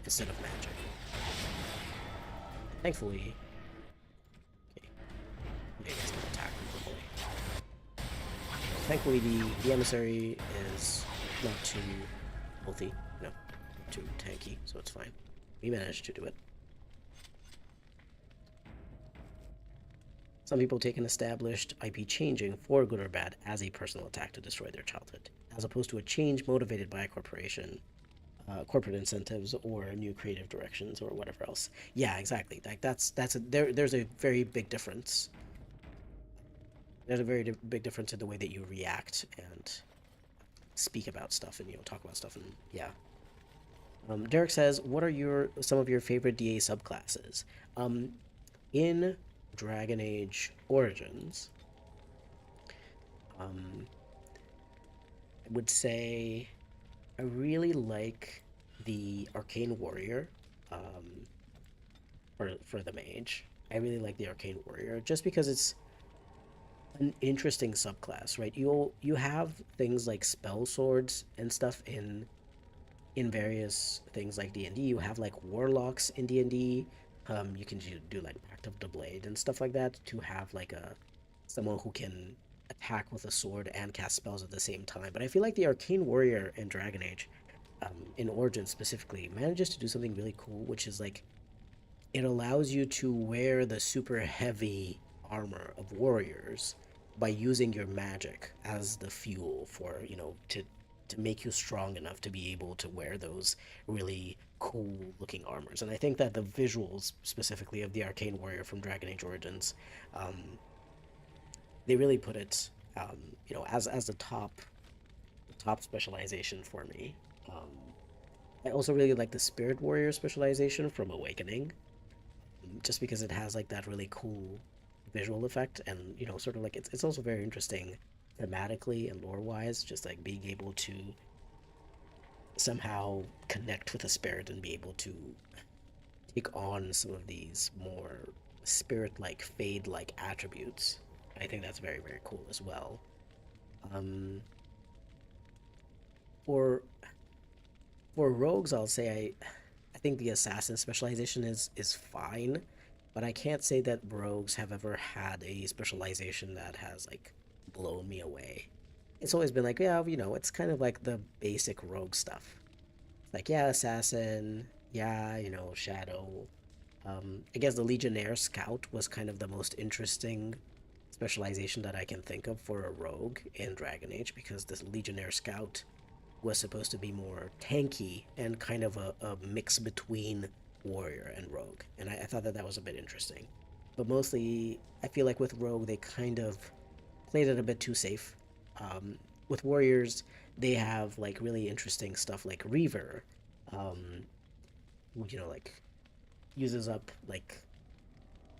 instead of magic. Thankfully, okay, maybe it's going to attack me. Thankfully, the emissary is not too healthy, no, not too tanky, so it's fine. We managed to do it. Some people take an established IP changing, for good or bad, as a personal attack to destroy their childhood, as opposed to a change motivated by a corporation, corporate incentives, or new creative directions, or whatever else. Yeah, exactly. Like there's a very big difference. There's a very big difference in the way that you react and speak about stuff and, you know, talk about stuff, and yeah. Derek says, what are some of your favorite DA subclasses? In Dragon Age Origins, I would say I really like the Arcane Warrior um, for the mage. I really like the Arcane Warrior just because it's an interesting subclass, right? You have things like spell swords and stuff in various things like D&D. You have like warlocks in D&D. You can do like Pact of the Blade and stuff like that to have like a someone who can attack with a sword and cast spells at the same time. But I feel like the Arcane Warrior in Dragon Age, in Origins specifically, manages to do something really cool, which is like it allows you to wear the super heavy armor of warriors by using your magic as the fuel for, to make you strong enough to be able to wear those really cool looking armors. And I think that the visuals specifically of the Arcane Warrior from Dragon Age Origins, um, they really put it, as the top specialization for me. I also really like the Spirit Warrior specialization from Awakening, just because it has like that really cool visual effect, and sort of like it's also very interesting thematically and lore wise, just like being able to somehow connect with a spirit and be able to take on some of these more spirit like fade like attributes. I think that's very, very cool as well. um for for rogues, I'll say I think the assassin specialization is fine, but I can't say that rogues have ever had a specialization that has like blown me away. It's always been like, yeah, it's kind of like the basic rogue stuff. Like, yeah, assassin, yeah, shadow. I guess the Legionnaire Scout was kind of the most interesting specialization that I can think of for a rogue in Dragon Age, because this Legionnaire Scout was supposed to be more tanky and kind of a mix between warrior and rogue. And I thought that that was a bit interesting. But mostly, I feel like with rogue, they kind of played it a bit too safe. With warriors, they have like really interesting stuff like Reaver, um, like uses up like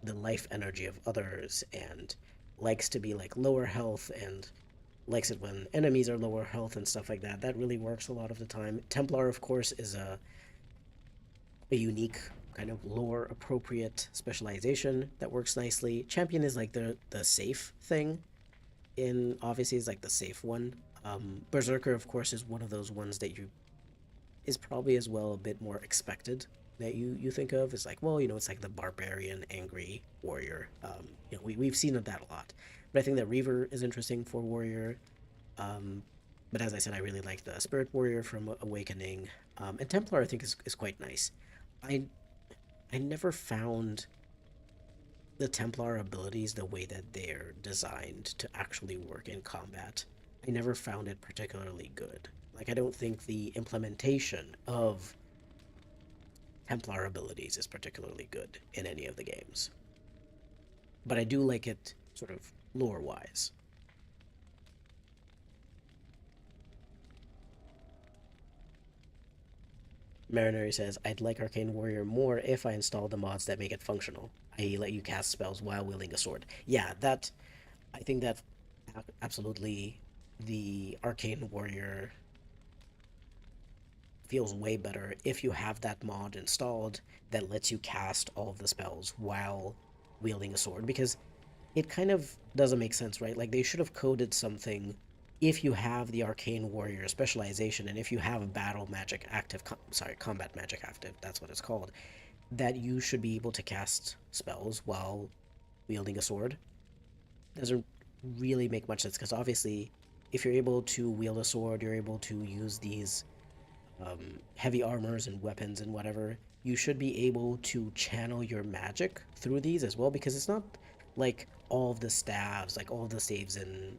the life energy of others and likes to be like lower health and likes it when enemies are lower health and stuff like that. That really works a lot of the time. Templar, of course, is a unique kind of lore appropriate specialization that works nicely. Champion is like the safe thing. In obviously is like the safe one. Berserker, of course, is one of those ones that you is probably as well a bit more expected that you think of. It's like, well, it's like the barbarian angry warrior. We've seen that a lot. But I think that Reaver is interesting for warrior. um, but as I said, I really like the Spirit Warrior from Awakening. And Templar, I think, is quite nice. I I never found the Templar abilities the way that they're designed to actually work in combat. I never found it particularly good. Like, I don't think the implementation of Templar abilities is particularly good in any of the games. But I do like it sort of lore wise. Marinary says, I'd like Arcane Warrior more if I install the mods that make it functional, i.e., let you cast spells while wielding a sword. Yeah, I think that absolutely the Arcane Warrior feels way better if you have that mod installed that lets you cast all of the spells while wielding a sword, because it kind of doesn't make sense, right? Like, they should have coded something if you have the Arcane Warrior specialization and if you have battle magic active, combat magic active, that's what it's called, that you should be able to cast spells while wielding a sword. Doesn't really make much sense, because obviously, if you're able to wield a sword, you're able to use these heavy armors and weapons and whatever, you should be able to channel your magic through these as well, because it's not like all of the staves, like all of the staves and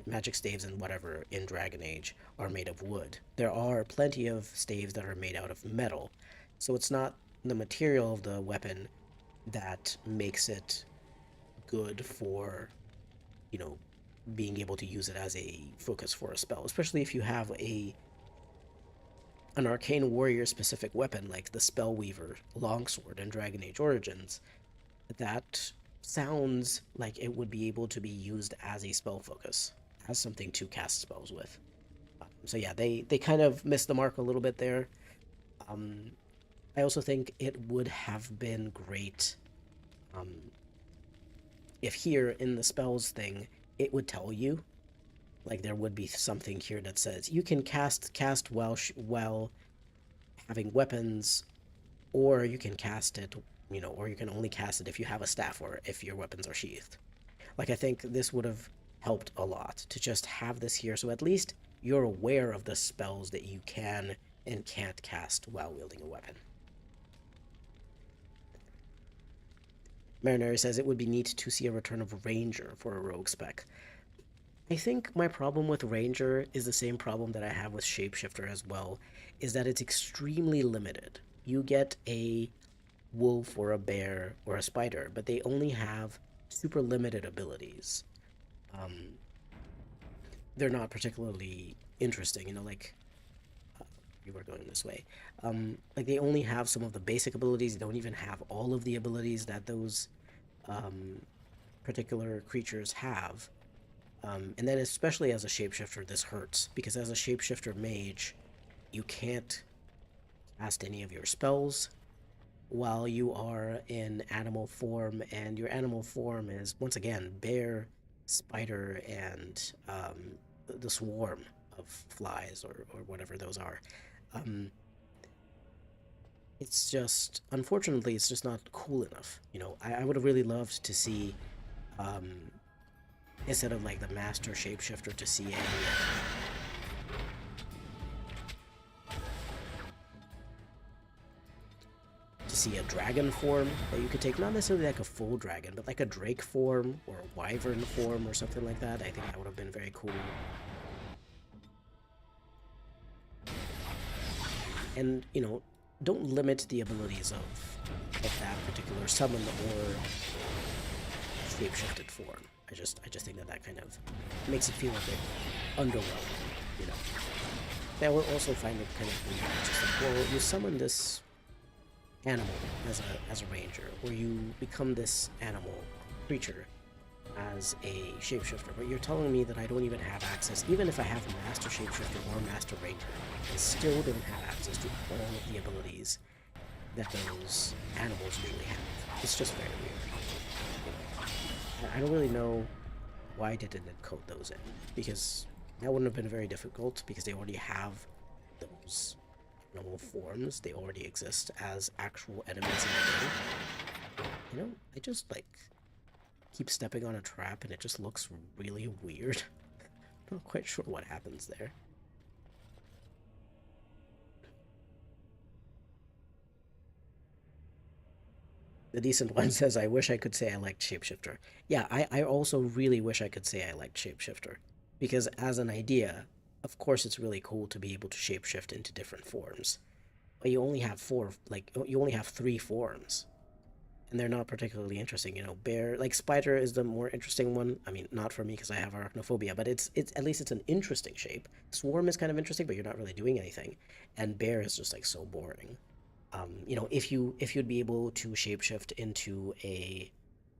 magic staves and whatever in Dragon Age are made of wood. There are plenty of staves that are made out of metal. So it's not the material of the weapon that makes it good for, you know, being able to use it as a focus for a spell, especially if you have an arcane warrior specific weapon like the Spellweaver longsword in Dragon Age Origins. That sounds like it would be able to be used as a spell focus, as something to cast spells with. So yeah, they kind of missed the mark a little bit there. Um, I also think it would have been great um, if here in the spells thing, it would tell you, like there would be something here that says you can cast while having weapons, or you can cast it, or you can only cast it if you have a staff or if your weapons are sheathed. Like I think this would have helped a lot to just have this here, so at least you're aware of the spells that you can and can't cast while wielding a weapon. Marinary says it would be neat to see a return of Ranger for a rogue spec. I think my problem with Ranger is the same problem that I have with Shapeshifter as well, is that it's extremely limited. You get a wolf or a bear or a spider, but they only have super limited abilities. Um, they're not particularly interesting, like you were going this way. Like they only have some of the basic abilities. They don't even have all of the abilities that those um, particular creatures have. And then especially as a shapeshifter, this hurts because as a shapeshifter mage, you can't cast any of your spells while you are in animal form, and your animal form is once again bear, spider, and the swarm of flies or whatever those are. Um, it's just unfortunately it's just not cool enough. I would have really loved to see um, instead of like the master shapeshifter to see a dragon form that you could take, not necessarily like a full dragon, but like a drake form or a wyvern form or something like that. I think that would have been very cool. And don't limit the abilities of that particular summon or shapeshifted form. I just think that kind of makes it feel a bit underwhelming. I will also find it kind of weird. It's just like, well, you summon this animal as a ranger, or you become this animal creature as a shapeshifter, but you're telling me that I don't even have access, even if I have a master shapeshifter or master ranger, I still don't have access to all of the abilities that those animals usually have. It's just very weird. I don't really know why they didn't code those in, because that wouldn't have been very difficult, because they already have those animal forms. They already exist as actual enemies in the game. I just keep stepping on a trap and it just looks really weird. I'm not quite sure what happens there. The decent one says, I wish I could say I liked Shapeshifter. Yeah, I also really wish I could say I liked Shapeshifter. Because as an idea, of course it's really cool to be able to shapeshift into different forms. But you only have you only have 3 forms. And they're not particularly interesting. Bear, spider is the more interesting one. I mean, not for me because I have arachnophobia, but it's at least it's an interesting shape. Swarm is kind of interesting, but you're not really doing anything. And bear is just so boring. If you'd be able to shapeshift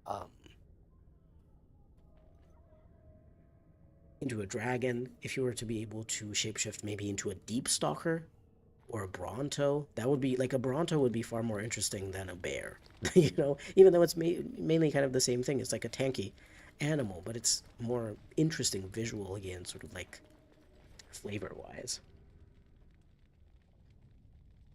um, into a dragon, if you were to be able to shapeshift maybe into a deep stalker or a Bronto, that would be a Bronto would be far more interesting than a bear. Even though it's mainly kind of the same thing. It's like a tanky animal, but it's more interesting visually and sort of flavor wise.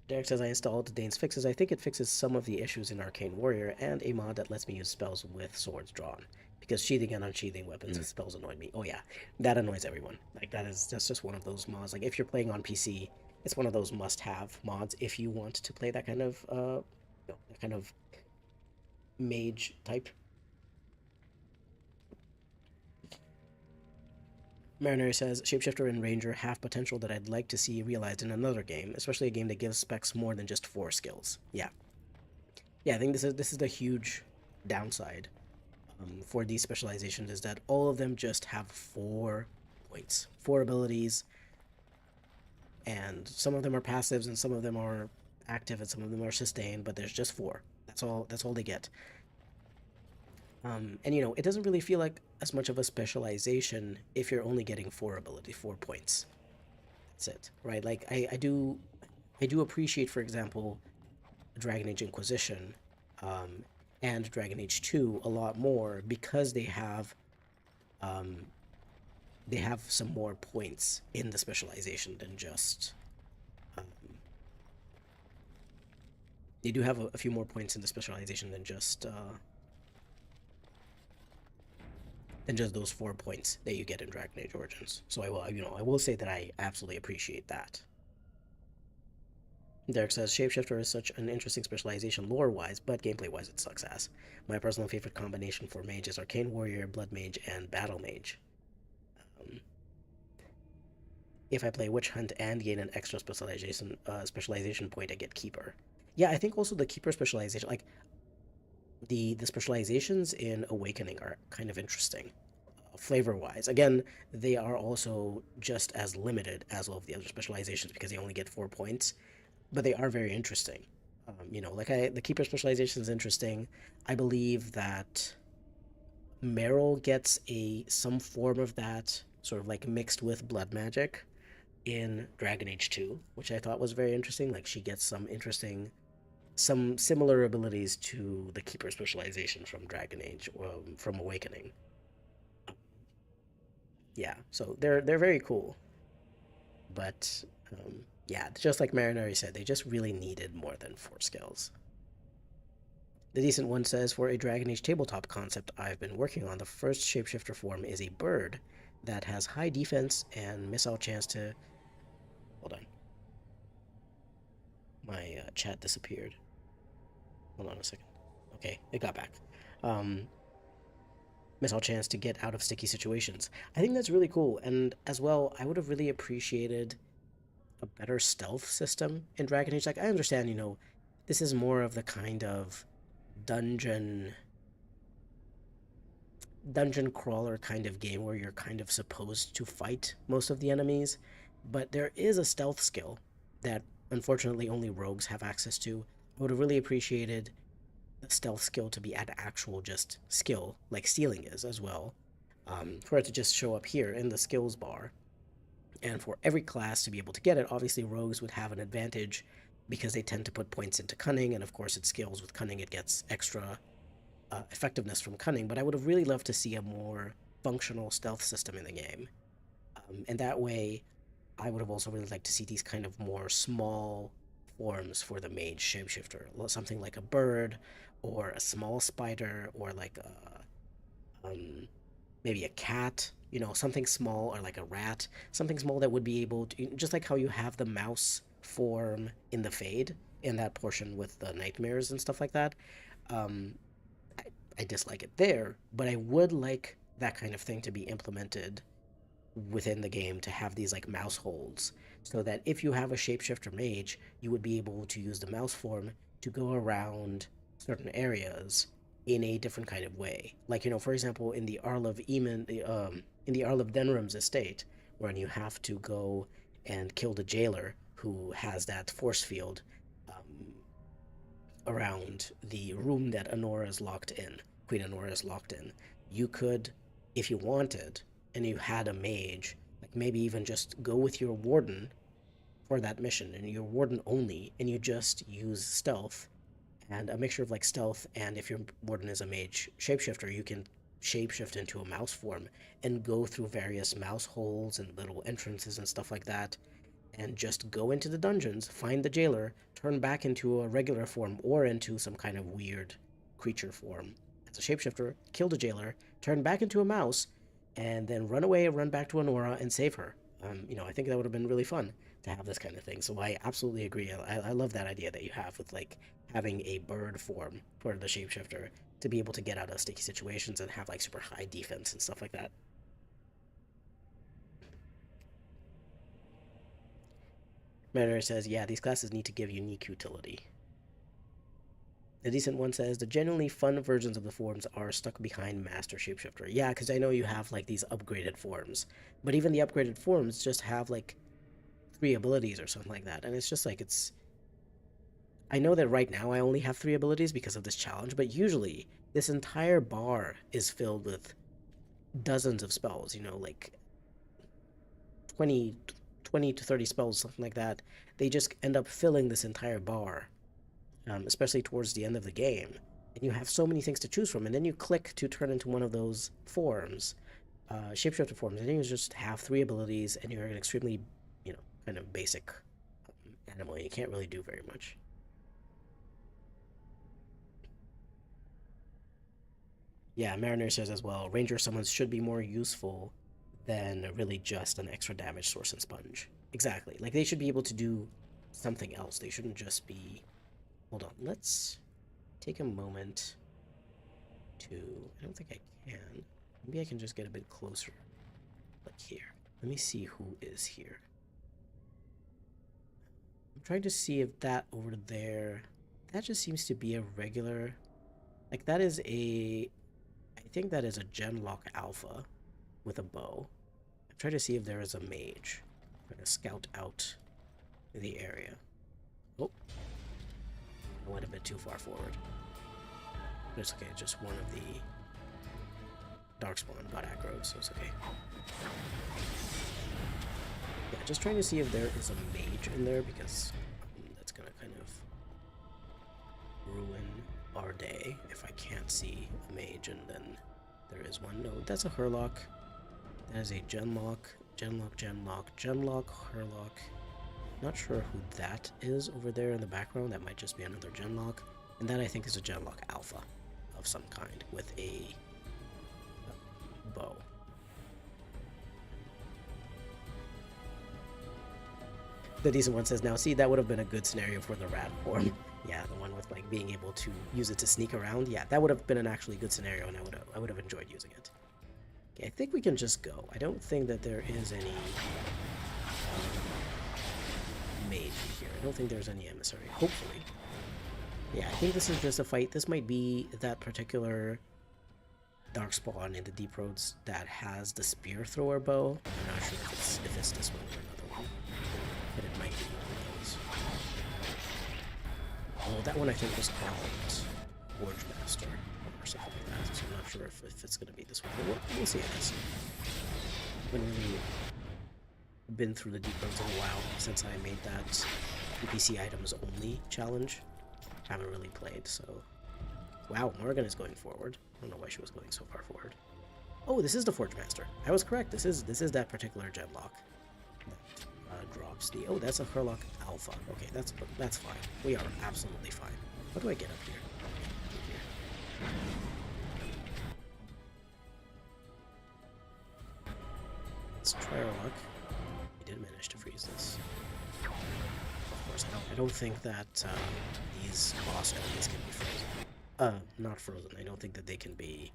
Derek says I installed Dain's fixes. I think it fixes some of the issues in Arcane Warrior and a mod that lets me use spells with swords drawn. Because sheathing and unsheathing weapons spells annoyed me. Oh yeah, that annoys everyone. That's just one of those mods. If you're playing on PC, it's one of those must-have mods if you want to play that kind of mage type. Marinary says, Shapeshifter and Ranger have potential that I'd like to see realized in another game, especially a game that gives specs more than just 4 skills. Yeah. Yeah, I think this is the huge downside for these specializations, is that all of them just have 4 points, 4 abilities, and some of them are passives and some of them are active and some of them are sustained, but there's just 4. That's all they get. And it doesn't really feel like as much of a specialization if you're only getting 4 points. That's it, right? I I do appreciate, for example, Dragon Age Inquisition um, and Dragon Age 2 a lot more because um, they have some more points in the specialization than just um, they do have a few more points in the specialization than just those 4 points that you get in Dragon Age Origins. So I will say that I absolutely appreciate that. Derek says Shapeshifter is such an interesting specialization lore-wise, but gameplay-wise it sucks ass. My personal favorite combination for mage is Arcane Warrior, Blood Mage, and Battle Mage. Um, if I play Witch Hunt and gain an extra specialization point, I get Keeper. Yeah, I think also the Keeper specialization, like the specializations in Awakening are kind of interesting, flavor-wise. Again, they are also just as limited as all of the other specializations because they only get 4 points, but they are very interesting. The Keeper specialization is interesting. I believe that Meryl gets some form of that sort of like mixed with blood magic in Dragon Age 2, which I thought was very interesting. Like she gets some similar abilities to the Keeper specialization from Dragon Age, from Awakening. Yeah, so they're very cool, but yeah, just like Marinari said, they just really needed more than 4 skills. The Decent One says, for a Dragon Age tabletop concept I've been working on, the first shapeshifter form is a bird that has high defense and missile chance to... Hold on. My chat disappeared. Hold on a second. Okay, it got back. Missile chance to get out of sticky situations. I think that's really cool, and as well, I would have really appreciated a better stealth system in Dragon Age. Like, I understand, this is more of the kind of dungeon dungeon crawler kind of game where you're kind of supposed to fight most of the enemies, but there is a stealth skill that unfortunately only rogues have access to. I would have really appreciated the stealth skill to be an actual just skill, like stealing is as well, for it to just show up here in the skills bar. And for every class to be able to get it, obviously rogues would have an advantage because they tend to put points into cunning, and of course it skills with cunning, it gets extra effectiveness from cunning, but I would have really loved to see a more functional stealth system in the game. And that way, I would have also really liked to see these kind of more small forms for the mage shapeshifter. Something like a bird, or a small spider, or like maybe a cat, something small, or like a rat, something small that would be able to, just like how you have the mouse form in the Fade, in that portion with the nightmares and stuff like that. Um, I dislike it there, but I would like that kind of thing to be implemented within the game, to have these like mouse holds, so that if you have a shapeshifter mage, you would be able to use the mouse form to go around certain areas in a different kind of way. Like, for example, in the Arl of in the Arl of Denram's estate, when you have to go and kill the jailer who has that force field around the room that Honora is locked in, Queen Honora is locked in. You could, if you wanted, and you had a mage, like maybe even just go with your warden for that mission, and your warden only, and you just use stealth, and a mixture of like stealth, and if your warden is a mage shapeshifter, you can shapeshift into a mouse form and go through various mouse holes and little entrances and stuff like that, and just go into the dungeons, find the jailer, turn back into a regular form or into some kind of weird creature form as a shapeshifter, kill the jailer, turn back into a mouse, and then run away, run back to Honora, and save her. I think that would have been really fun to have this kind of thing. So I absolutely agree. I love that idea that you have with like having a bird form for the shapeshifter to be able to get out of sticky situations and have like super high defense and stuff like that. Mariner says, yeah, these classes need to give unique utility. The Decent One says, the genuinely fun versions of the forms are stuck behind Master Shapeshifter. Yeah, because I know you have like these upgraded forms, but even the upgraded forms just have like 3 abilities or something like that, and it's just like, I know that right now I only have 3 abilities because of this challenge, but usually this entire bar is filled with dozens of spells, like 20, 20 to 30 spells, something like that, they just end up filling this entire bar, especially towards the end of the game. And you have so many things to choose from, and then you click to turn into one of those forms, shapeshifter forms, and then you just have 3 abilities, and you're an extremely, kind of basic animal. You can't really do very much. Yeah, Mariner says as well, Ranger summons should be more useful than really just an extra damage source and sponge. Exactly. Like, they should be able to do something else. They shouldn't just be... Hold on, let's take a moment to... I don't think I can. Maybe I can just get a bit closer. Like here. Let me see who is here. I'm trying to see if that over there... That just seems to be a regular... Like, that is a... I think that is a Genlock Alpha with a bow. I'm trying to see if there is a mage. I'm trying to scout out the area. Oh. I went a bit too far forward. But it's okay, just one of the Darkspawn got aggro, so it's okay. Yeah, just trying to see if there is a mage in there, because that's gonna kind of ruin our day if I can't see a mage and then there is one. No, that's a Hurlock. That is a Genlock, Genlock, Hurlock. Not sure who that is over there in the background. That might just be another Genlock. And that I think is a Genlock Alpha of some kind with a bow. The decent one says, now see, that would have been a good scenario for the rat form. Yeah, the one with like being able to use it to sneak around. Yeah, that would have been an actually good scenario, and I would have enjoyed using it. Okay, I think we can just go. I don't think that there is any mage here. I don't think there's any emissary. Hopefully. Yeah, I think this is just a fight. This might be that particular Darkspawn in the Deep Roads that has the spear thrower bow. I'm not sure if it's this one or another one, but it might be one of those. Oh, that one I think was called Forge Master or something like that, so I'm not sure if it's going to be this one, but we'll see, I guess. I haven't really been through the Deep Roads in a while since I made that NPC items only challenge. I haven't really played, so... Wow, Morgan is going forward. I don't know why she was going so far forward. Oh, this is the Forge Master. I was correct. This is that particular Genlock that drops the... Oh, that's a Hurlock Alpha. Okay, that's fine. We are absolutely fine. How do I get up here? Let's try our luck. We did manage to freeze this. Of course, I don't think that these boss enemies can be frozen. Not frozen. I don't think that they can be...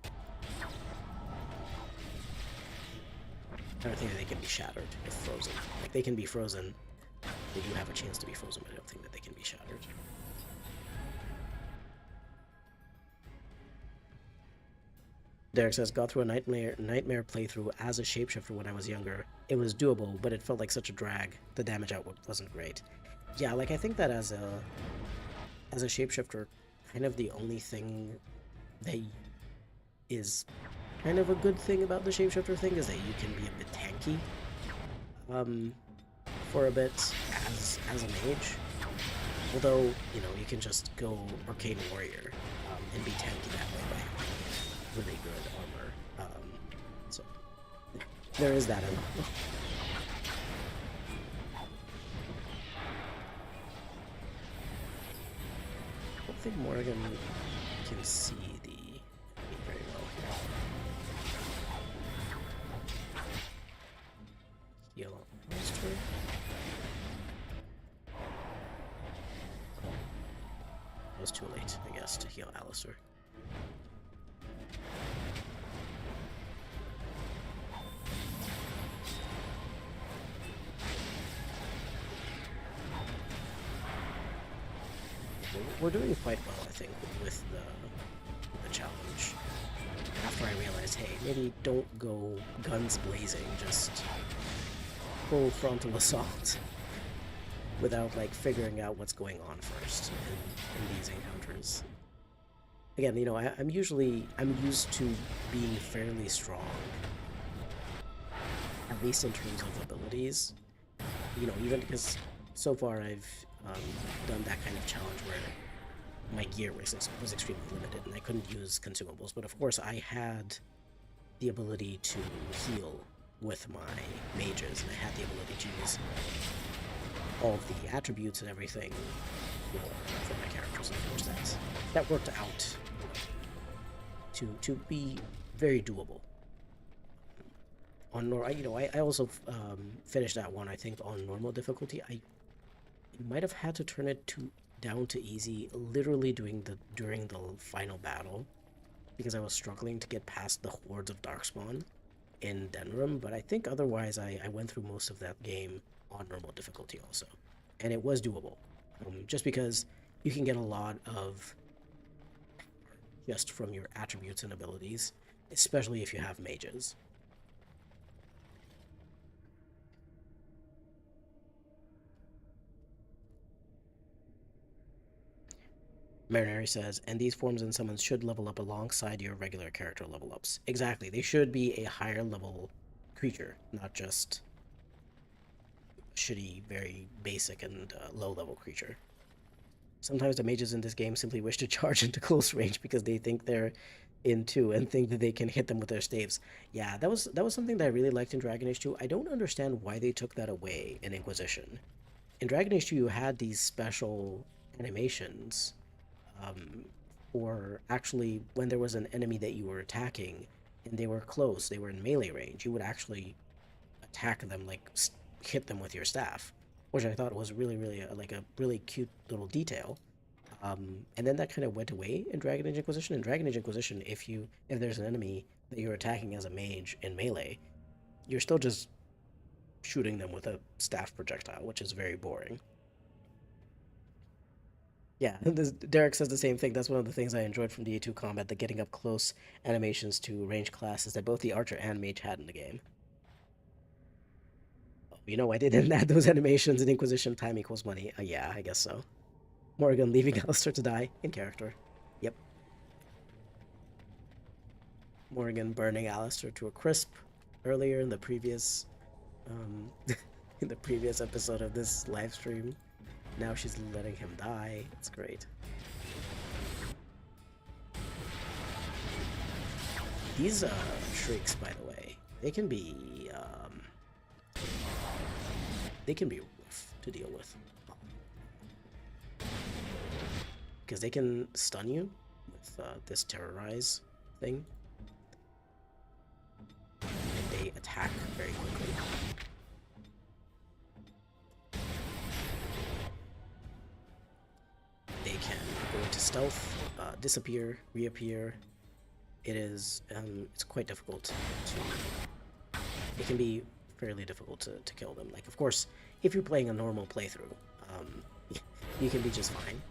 I don't think that they can be shattered if frozen. Like, they can be frozen. They do have a chance to be frozen, but I don't think that they can be shattered. Derek says, got through a nightmare playthrough as a shapeshifter when I was younger. It was doable, but it felt like such a drag. The damage output wasn't great. Yeah, like, I think that as a shapeshifter, kind of the only thing that is kind of a good thing about the shapeshifter thing is that you can be a bit tanky for a bit as a mage. Although, you know, you can just go Arcane Warrior and be tanky that way by having really good armor. So there is that. I don't think Morgan can see the enemy very well here. Heal on Alistair. It was too late, I guess, to heal Alistair. We're doing quite well, I think, with the challenge. After I realized, hey, maybe don't go guns blazing, just full frontal assault without, like, figuring out what's going on first in these encounters. Again, you know, I'm used to being fairly strong, at least in terms of abilities. you know, even because so far I've done that kind of challenge where my gear was extremely limited and I couldn't use consumables. But of course, I had the ability to heal with my mages, and I had the ability to use all of the attributes and everything for my characters. Of course, that worked out to be very doable. On you know, I also finished that one. I think on normal difficulty. I might have had to turn it down to easy, literally during the final battle, because I was struggling to get past the hordes of Darkspawn in Denram. But I think otherwise, I went through most of that game on normal difficulty also, and it was doable. Just because you can get a lot of just from your attributes and abilities, especially if you have mages. Marinari says, and these forms and summons should level up alongside your regular character level ups. Exactly, they should be a higher level creature, not just shitty, very basic and low level creature. Sometimes the mages in this game simply wish to charge into close range because they think they're in two and think that they can hit them with their staves. Yeah, that was something that I really liked in Dragon Age 2. I don't understand why they took that away in Inquisition. In Dragon Age 2, you had these special animations um, or actually when there was an enemy that you were attacking and they were close, they were in melee range, you would actually attack them, like hit them with your staff, which I thought was really, really like a really cute little detail. And then that kind of went away in Dragon Age Inquisition. In Dragon Age Inquisition, if there's an enemy that you're attacking as a mage in melee, you're still just shooting them with a staff projectile, which is very boring. Yeah, Derek says the same thing. That's one of the things I enjoyed from DA2 combat, the getting up close animations to range classes that both the archer and mage had in the game. Oh, you know, I didn't add those animations in Inquisition. Time equals money. Yeah, I guess so. Morrigan leaving Alistair to die in character. Yep. Morrigan burning Alistair to a crisp earlier in the previous um, in the previous episode of this live stream. Now she's letting him die. It's great. These shrieks, by the way, they can be rough to deal with because they can stun you with this terrorize thing, and they attack very quickly. They can go into stealth, disappear, reappear. It's quite difficult to. It can be fairly difficult to kill them. Like, of course, if you're playing a normal playthrough, you can be just fine.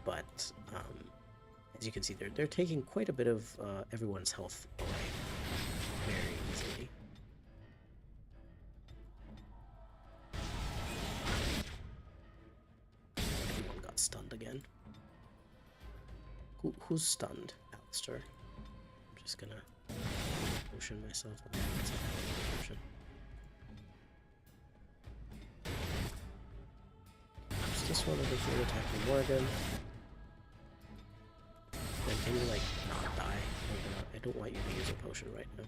But as you can see, they're taking quite a bit of everyone's health away very easily. Everyone got stunned again. Who's stunned? Alistair. I'm just gonna potion myself. Potion. This one over here attacking Morgan. Then can you like not die? I don't want you to use a potion right now.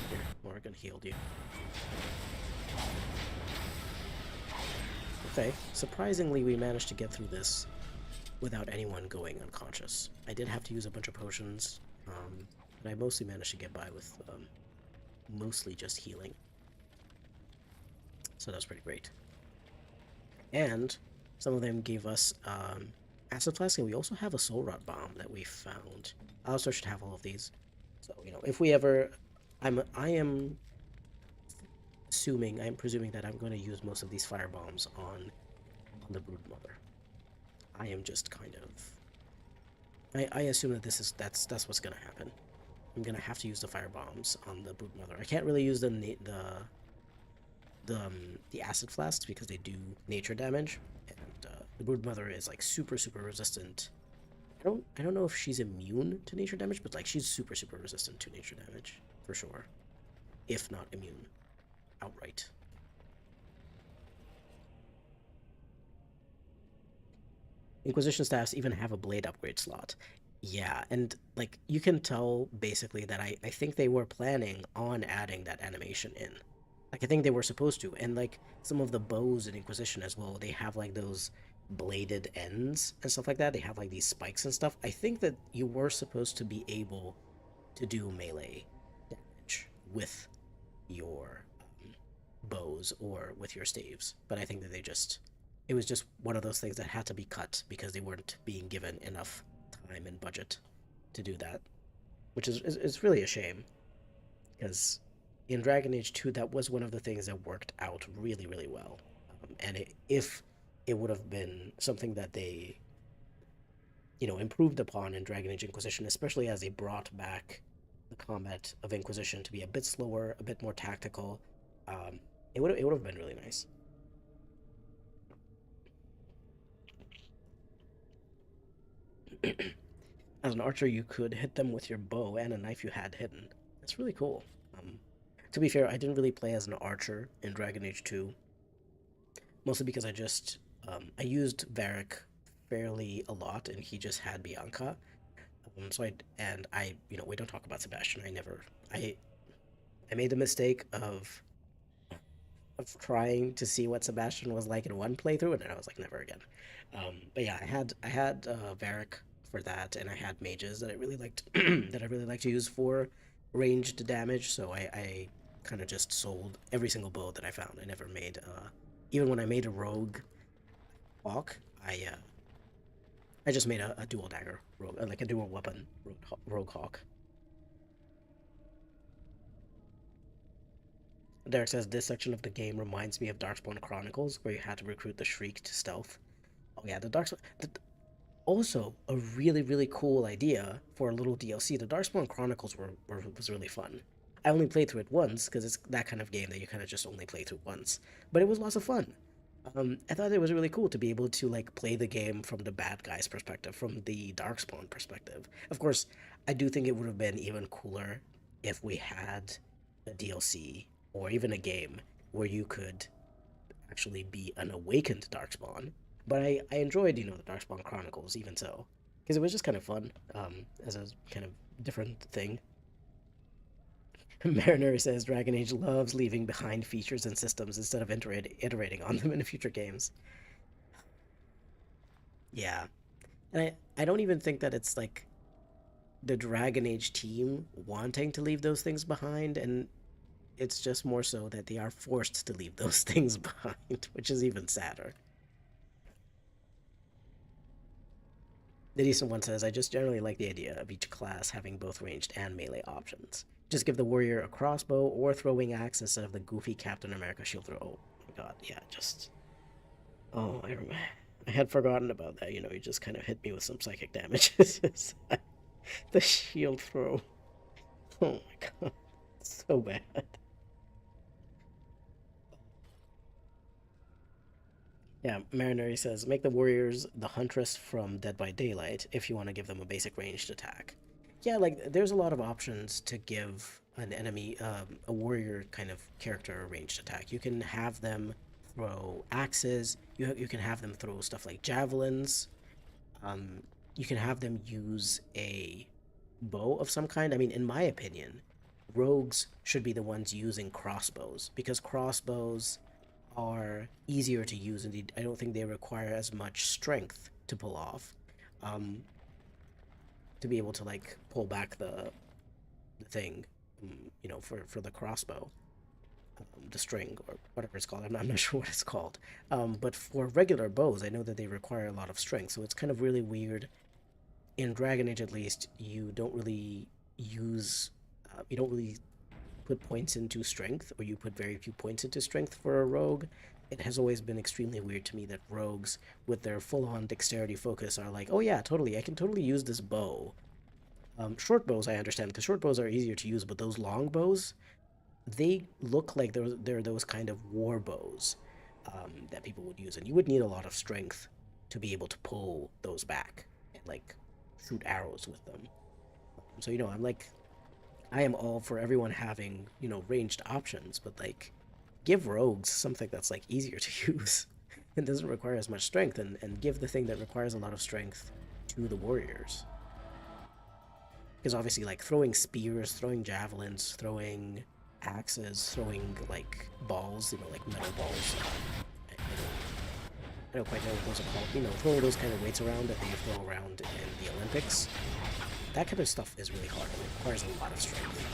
Here, Morgan healed you. Okay, surprisingly we managed to get through this without anyone going unconscious. I did have to use a bunch of potions, but I mostly managed to get by with mostly just healing. So that's pretty great. And some of them gave us acid flask, and we also have a soul rot bomb that we found. I also should have all of these. So, you know, if we ever... I am presuming that I'm going to use most of these fire bombs on the broodmother. I am just kind of... I assume that that's what's going to happen. I'm going to have to use the fire bombs on the broodmother. I can't really use the acid flasks because they do nature damage, and the broodmother is like super resistant. I don't know if she's immune to nature damage, but like she's super resistant to nature damage for sure. if not immune outright. Inquisition staffs even have a blade upgrade slot. Yeah, and like you can tell basically that I think they were planning on adding that animation in. Like I think they were supposed to. And like some of the bows in Inquisition as well, they have like those bladed ends and stuff like that. They have like these spikes and stuff. I think that you were supposed to be able to do melee damage with your bows or with your staves. But I think that it was just one of those things that had to be cut because they weren't being given enough time and budget to do that, which is really a shame because in Dragon Age 2 that was one of the things that worked out really really well, if it would have been something that they improved upon in Dragon Age Inquisition, especially as they brought back the combat of Inquisition to be a bit slower, a bit more tactical. It would have been really nice. As an archer, you could hit them with your bow and a knife you had hidden. That's really cool. To be fair, I didn't really play as an archer in Dragon Age 2, mostly because I used Varric fairly a lot, and he just had Bianca. We don't talk about Sebastian. I made the mistake of trying to see what Sebastian was like in one playthrough, and then I was like, never again. But yeah, I had Varric for that, and I had mages that I really liked that I really liked to use for ranged damage. So I kind of just sold every single bow that I found. I never made even when I made a rogue hawk, I just made a dual dagger rogue, like a dual weapon rogue hawk. Derek says this section of the game reminds me of Darkspawn Chronicles, where you had to recruit the Shriek to stealth. Oh yeah, also a really really cool idea for a little DLC. The Darkspawn Chronicles was really fun. I only played through it once because it's that kind of game that you kind of just only play through once, but it was lots of fun. I thought it was really cool to be able to like play the game from the bad guy's perspective, from the Darkspawn perspective. Of course, I do think it would have been even cooler if we had a DLC or even a game where you could actually be an awakened Darkspawn. But I enjoyed, the Darkspawn Chronicles even so, because it was just kind of fun, as a kind of different thing. Mariner says Dragon Age loves leaving behind features and systems instead of iterating on them in future games. Yeah, and I don't even think that it's like the Dragon Age team wanting to leave those things behind, and it's just more so that they are forced to leave those things behind, which is even sadder. The decent one says, I just generally like the idea of each class having both ranged and melee options. Just give the warrior a crossbow or throwing axe instead of the goofy Captain America shield throw. Oh my god, yeah, just... Oh, I had forgotten about that, he just kind of hit me with some psychic damage. The shield throw. Oh my god, so bad. Yeah, Marinari says, make the warriors the huntress from Dead by Daylight if you want to give them a basic ranged attack. Yeah, like, there's a lot of options to give an enemy, a warrior kind of character a ranged attack. You can have them throw axes, you can have them throw stuff like javelins, um, you can have them use a bow of some kind. I mean, in my opinion, rogues should be the ones using crossbows, because crossbows are easier to use, and I don't think they require as much strength to pull off, um, to be able to like pull back the thing, for the crossbow, the string or whatever it's called. I'm not sure what it's called. But for regular bows, I know that they require a lot of strength, so it's kind of really weird. In Dragon Age, at least, you don't really put points into strength, or you put very few points into strength for a rogue. It has always been extremely weird to me that rogues, with their full-on dexterity focus, are like, oh yeah, totally, I can totally use this bow. Short bows, I understand, because short bows are easier to use, but those long bows, they look like they're those kind of war bows, that people would use, and you would need a lot of strength to be able to pull those back and like shoot arrows with them. So I'm like I am all for everyone having, you know, ranged options, but like, give rogues something that's like easier to use and doesn't require as much strength, and give the thing that requires a lot of strength to the warriors. Because obviously, like, throwing spears, throwing javelins, throwing axes, throwing like balls, you know, like metal balls. I don't quite know what those are called. You know, throwing those kind of weights around that they throw around in the Olympics. That kind of stuff is really hard. It requires a lot of strength.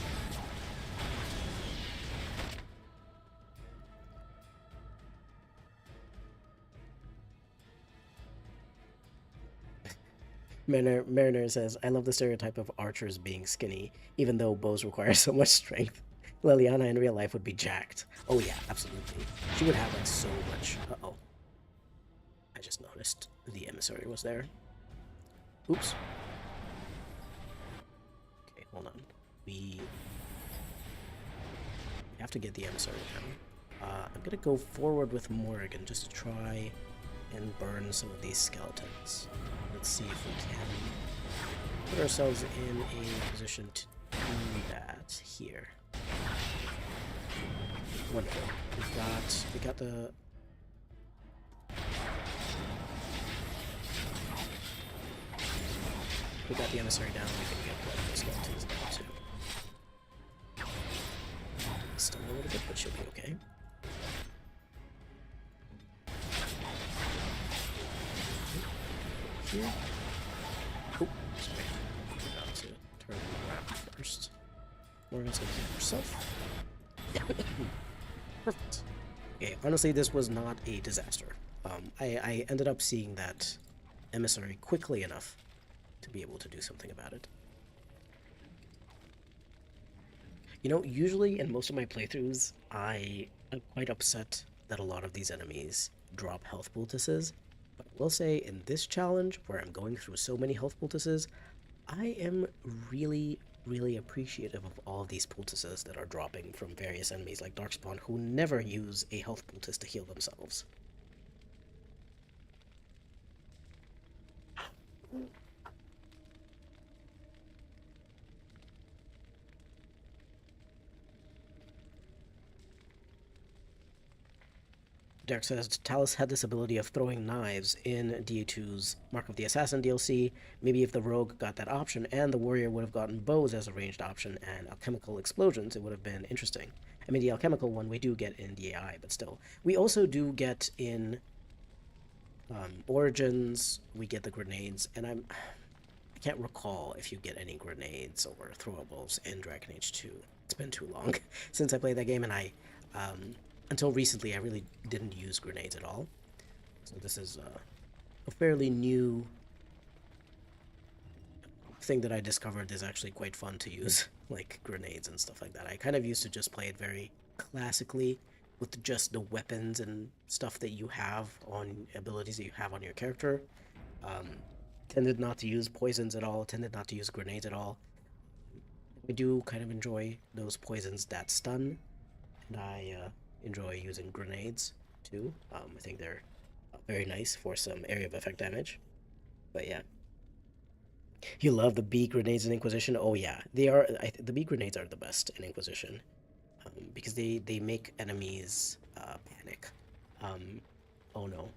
Mariner says, I love the stereotype of archers being skinny, even though bows require so much strength. Liliana in real life would be jacked. Oh yeah, absolutely. She would have like so much. Uh-oh. I just noticed the emissary was there. Oops. Okay, hold on. We have to get the emissary down. I'm gonna go forward with Morrigan just to try and burn some of these skeletons. Let's see if we can put ourselves in a position to do that here. Wonderful. We got the emissary down. We can get the skeletons down too. Still a little bit, but she'll be okay. Here. Oh, sorry. I forgot to turn around first. Morgan's gonna heal herself. Perfect. Okay, honestly, this was not a disaster. I ended up seeing that emissary quickly enough to be able to do something about it. You know, usually in most of my playthroughs, I am quite upset that a lot of these enemies drop health poultices. But I will say, in this challenge, where I'm going through so many health poultices, I am really, really appreciative of all of these poultices that are dropping from various enemies like Darkspawn, who never use a health poultice to heal themselves. Derek says, Talus had this ability of throwing knives in DA2's Mark of the Assassin DLC. Maybe if the rogue got that option and the warrior would have gotten bows as a ranged option and alchemical explosions, it would have been interesting. I mean, the alchemical one we do get in DAI, but still. We also do get in Origins, we get the grenades, and I can't recall if you get any grenades or throwables in Dragon Age 2. It's been too long since I played that game, and until recently, I really didn't use grenades at all. So this is a fairly new thing that I discovered is actually quite fun to use, like grenades and stuff like that. I kind of used to just play it very classically with just the weapons and stuff that you have on, abilities that you have on your character. Tended not to use poisons at all, tended not to use grenades at all. I do kind of enjoy those poisons that stun, and I enjoy using grenades too. I think they're very nice for some area of effect damage. But yeah, you love the bee grenades in Inquisition. Oh yeah, they are. The bee grenades are the best in Inquisition because they make enemies panic. Oh no,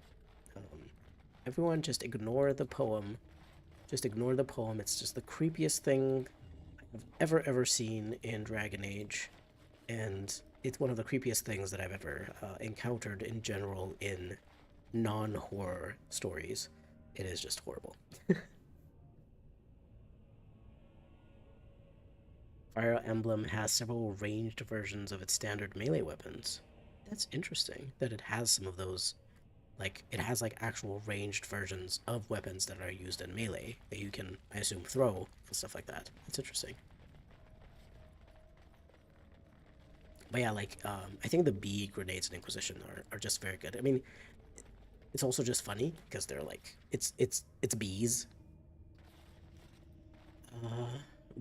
everyone just ignore the poem. Just ignore the poem. It's just the creepiest thing I've ever seen in Dragon Age, and it's one of the creepiest things that I've ever encountered in general in non-horror stories. It is just horrible. Fire Emblem has several ranged versions of its standard melee weapons. That's interesting that it has some of those. Like, it has like actual ranged versions of weapons that are used in melee that you can, I assume, throw and stuff like that. That's interesting. But yeah, like, I think the bee grenades in Inquisition are just very good. I mean, it's also just funny because they're like, it's bees.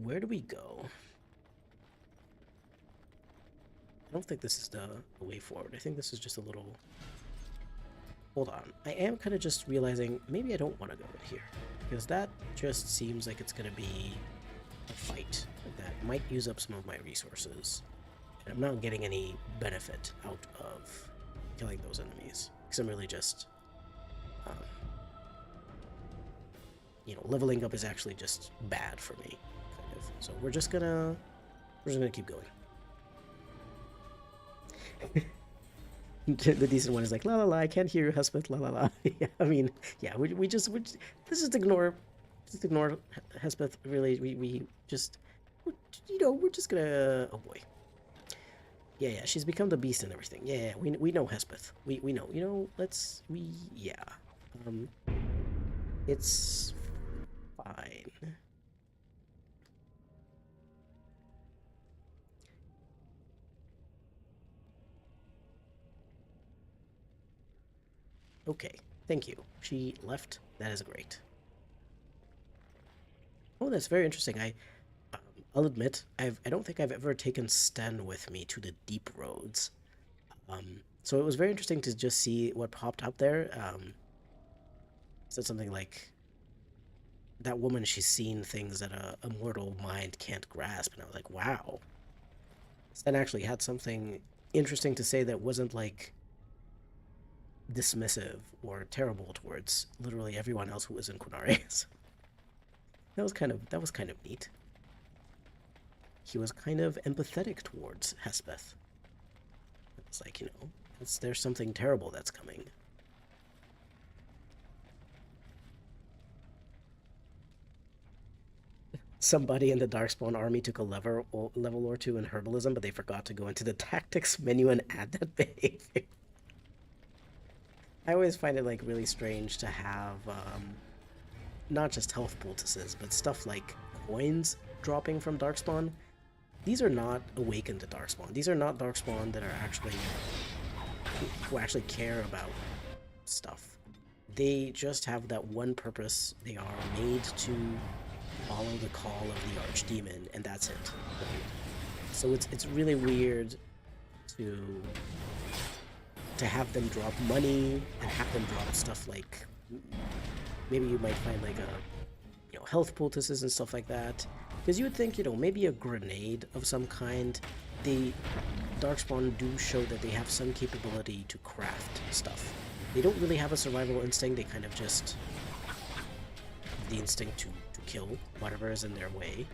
Where do we go? I don't think this is the way forward. I think this is just a little... Hold on. I am kind of just realizing maybe I don't want to go in here, because that just seems like it's going to be a fight that might use up some of my resources, and I'm not getting any benefit out of killing those enemies, because I'm really just, um, leveling up is actually just bad for me, kind of. So we're just gonna keep going. The decent one is like, la la la, I can't hear you, Hespeth, la la la. Yeah, I mean, yeah, we just ignore Hespeth, really. We just, we're just gonna, oh boy. Yeah, she's become the beast and everything. Yeah, we know Hespeth. We know, yeah. Um, it's fine. Okay, thank you. She left. That is great. Oh, that's very interesting. I'll admit, I don't think I've ever taken Sten with me to the deep roads. So it was very interesting to just see what popped up there. Said something like, that woman, she's seen things that a mortal mind can't grasp, and I was like, wow. Sten actually had something interesting to say that wasn't like dismissive or terrible towards literally everyone else who was in Qwinn. That was kind of neat. He was kind of empathetic towards Hespeth. It's like, there's something terrible that's coming. Somebody in the Darkspawn army took a level or two in herbalism, but they forgot to go into the tactics menu and add that behavior. I always find it like really strange to have not just health poultices, but stuff like coins dropping from Darkspawn. These are not awakened to Darkspawn. These are not Darkspawn that are actually who actually care about stuff. They just have that one purpose. They are made to follow the call of the Archdemon, and that's it. So it's really weird to have them drop money and have them drop stuff like, maybe you might find like health poultices and stuff like that, because you would think maybe a grenade of some kind. The Darkspawn do show that they have some capability to craft stuff. They don't really have a survival instinct. They kind of just have the instinct to kill whatever is in their way.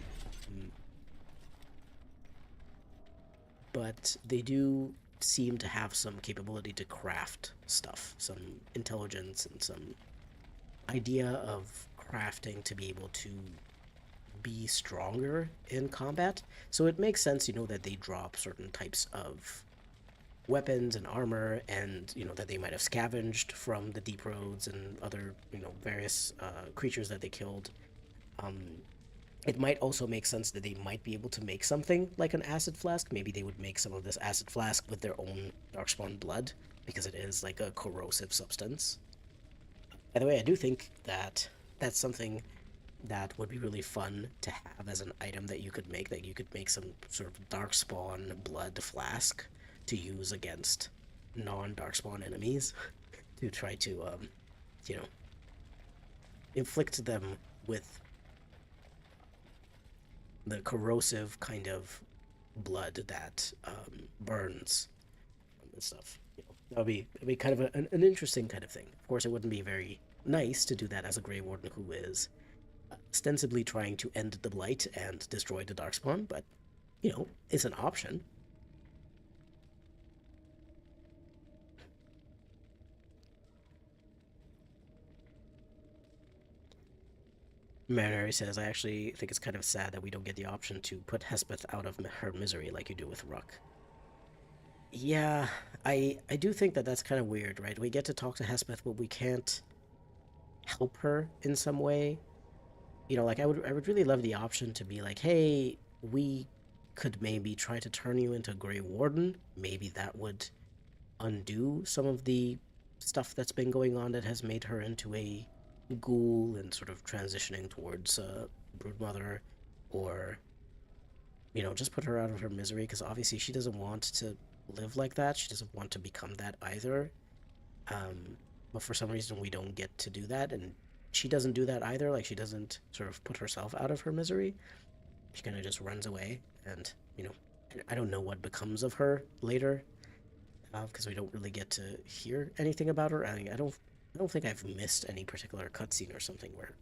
But they do seem to have some capability to craft stuff, some intelligence and some idea of crafting to be able to be stronger in combat. So it makes sense, that they drop certain types of weapons and armor, and that they might have scavenged from the deep roads and other various creatures that they killed. It might also make sense that they might be able to make something like an acid flask. Maybe they would make some of this acid flask with their own Darkspawn blood, because it is like a corrosive substance. By the way, I do think that that's something that would be really fun to have as an item that you could make. That you could make some sort of Darkspawn blood flask to use against non-Darkspawn enemies to try to, inflict them with the corrosive kind of blood that burns and stuff. That'd be kind of an interesting kind of thing. Of course, it wouldn't be very nice to do that as a Grey Warden who is ostensibly trying to end the Blight and destroy the Darkspawn, but it's an option. Mary says, I actually think it's kind of sad that we don't get the option to put Hespeth out of her misery like you do with Ruck. Yeah, I do think that that's kind of weird, right? We get to talk to Hespeth, but we can't help her in some way. Like I would really love the option to be like, hey, we could maybe try to turn you into a Grey Warden. Maybe that would undo some of the stuff that's been going on that has made her into a ghoul and sort of transitioning towards broodmother, or just put her out of her misery, because obviously she doesn't want to live like that. She doesn't want to become that either. But for some reason we don't get to do that, and she doesn't do that either. Like, she doesn't sort of put herself out of her misery. She kind of just runs away, and I don't know what becomes of her later, because we don't really get to hear anything about her. I don't think I've missed any particular cutscene or something where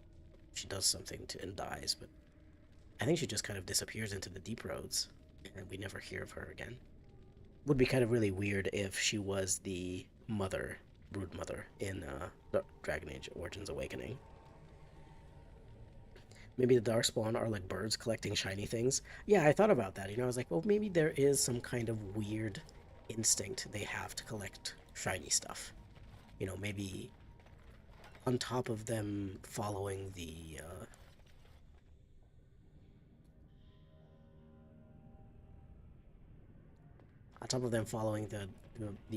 she does something and dies, but I think she just kind of disappears into the deep roads, and we never hear of her again. Would be kind of really weird if she was the mother, broodmother, in Dragon Age Origins Awakening. Maybe the Darkspawn are like birds collecting shiny things. Yeah, I thought about that. I was like, well, maybe there is some kind of weird instinct they have to collect shiny stuff. Maybe on top of them following the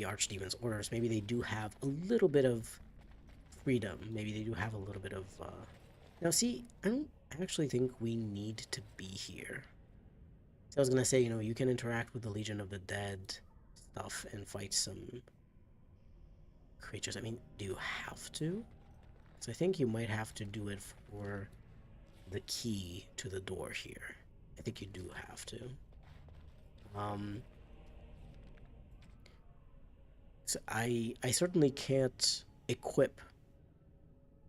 Archdemon's orders, maybe they do have a little bit of freedom. Maybe they do have a little bit of. Now, see, I don't actually think we need to be here. So I was gonna say, you can interact with the Legion of the Dead stuff and fight some creatures. I mean, do you have to? So I think you might have to do it for the key to the door here. I think you do have to. So I certainly can't equip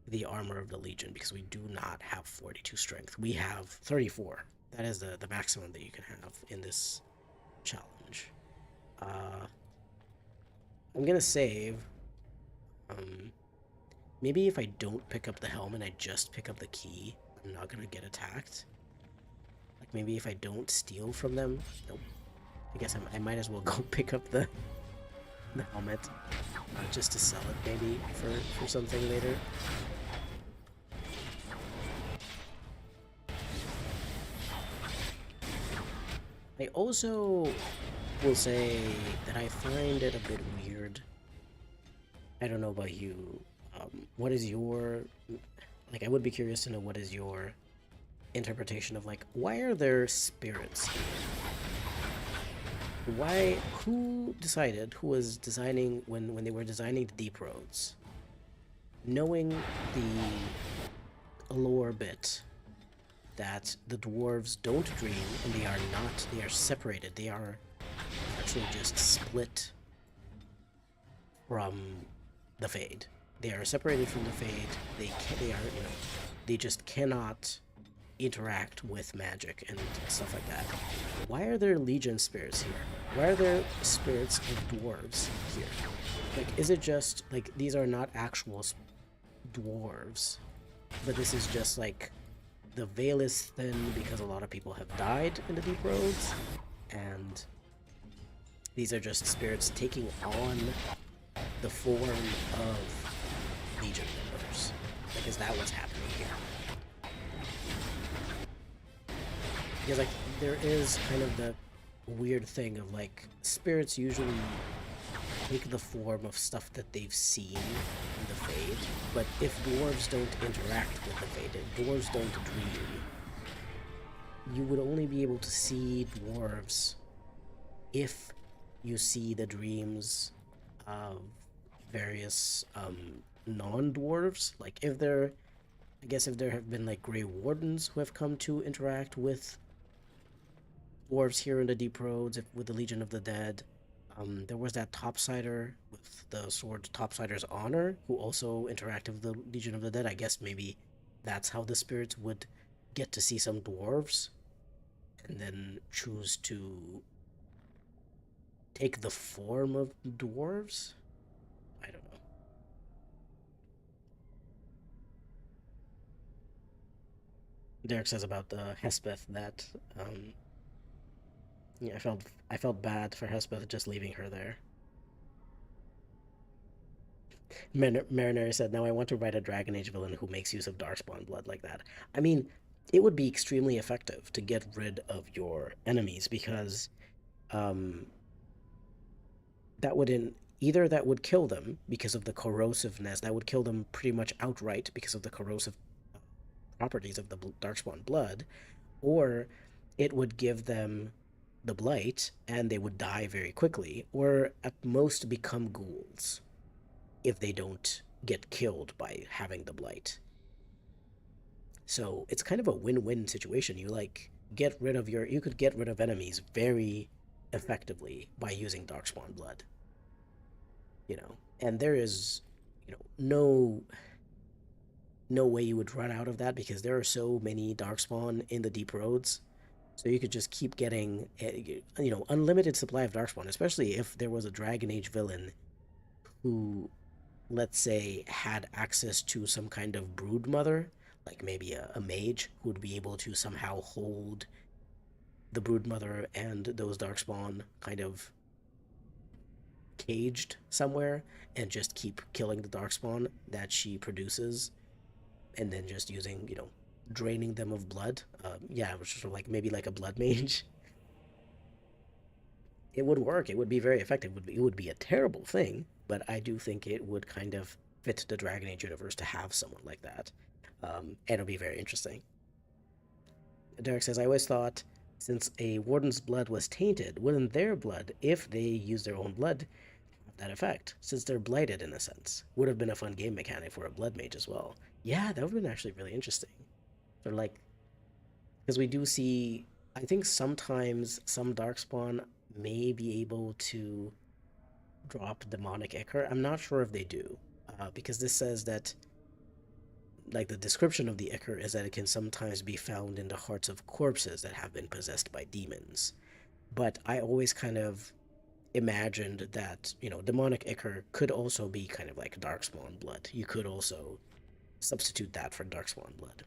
the armor of the Legion because we do not have 42 strength. We have 34. That is the maximum that you can have in this challenge. I'm gonna save. Maybe if I don't pick up the helm and I just pick up the key, I'm not gonna get attacked. Like maybe if I don't steal from them, nope. I guess I might as well go pick up the helmet just to sell it maybe for something later. I also will say that I find it a bit weird. I don't know about you. What is your... Like, I would be curious to know what is your interpretation of, like, why are there spirits here? Why... Who was designing, when they were designing the deep roads, knowing the lore bit that the dwarves don't dream and they are separated, they are actually just split from the Fade. They are separated from the Fade. They just cannot interact with magic and stuff like that. Why are there Legion spirits here? Why are there spirits of dwarves here? Like, is it just, like, these are not actual dwarves, but this is just, like, the veil is thin because a lot of people have died in the deep roads, and these are just spirits taking on the form of Legion members. Like, is that what's happening here? Because, like, there is kind of the weird thing of, like, spirits usually take the form of stuff that they've seen in the Fade, but if dwarves don't interact with the Fade, if dwarves don't dream, you would only be able to see dwarves if you see the dreams of various non-dwarves. Like, I guess if there have been, like, Grey Wardens who have come to interact with dwarves here in the Deep Roads, with the Legion of the Dead. There was that Topsider with the sword Topsider's Honor, who also interacted with the Legion of the Dead. I guess maybe that's how the spirits would get to see some dwarves, and then choose to take the form of dwarves? I don't know. Derek says about the Hespeth that, yeah, I felt bad for Hespeth just leaving her there. Marinary said, now I want to write a Dragon Age villain who makes use of Darkspawn blood like that. I mean, it would be extremely effective to get rid of your enemies, because that would kill them because of the corrosiveness. That would kill them pretty much outright because of the corrosive properties of the Darkspawn blood, or it would give them the blight and they would die very quickly, or at most become ghouls if they don't get killed by having the blight. So it's kind of a win-win situation. You, like, you could get rid of enemies very effectively by using Darkspawn Blood, and there is, no way you would run out of that because there are so many Darkspawn in the Deep Roads. So you could just keep getting, unlimited supply of Darkspawn, especially if there was a Dragon Age villain who, let's say, had access to some kind of broodmother, like maybe a mage who would be able to somehow hold the broodmother and those Darkspawn kind of caged somewhere and just keep killing the Darkspawn that she produces and then just using, draining them of blood. Yeah, which is like maybe like a blood mage. It would work. It would be very effective. It would be a terrible thing, but I do think it would kind of fit the Dragon Age universe to have someone like that. And it'll be very interesting. Derek says, I always thought since a warden's blood was tainted, wouldn't their blood, if they use their own blood, have that effect? Since they're blighted in a sense. Would have been a fun game mechanic for a blood mage as well. Yeah, that would have been actually really interesting. Or like, because we do see, I think sometimes some Darkspawn may be able to drop demonic ichor. I'm not sure if they do, because this says that, like, the description of the ichor is that it can sometimes be found in the hearts of corpses that have been possessed by demons. But I always kind of imagined that, demonic ichor could also be kind of like Darkspawn blood. You could also substitute that for Darkspawn blood.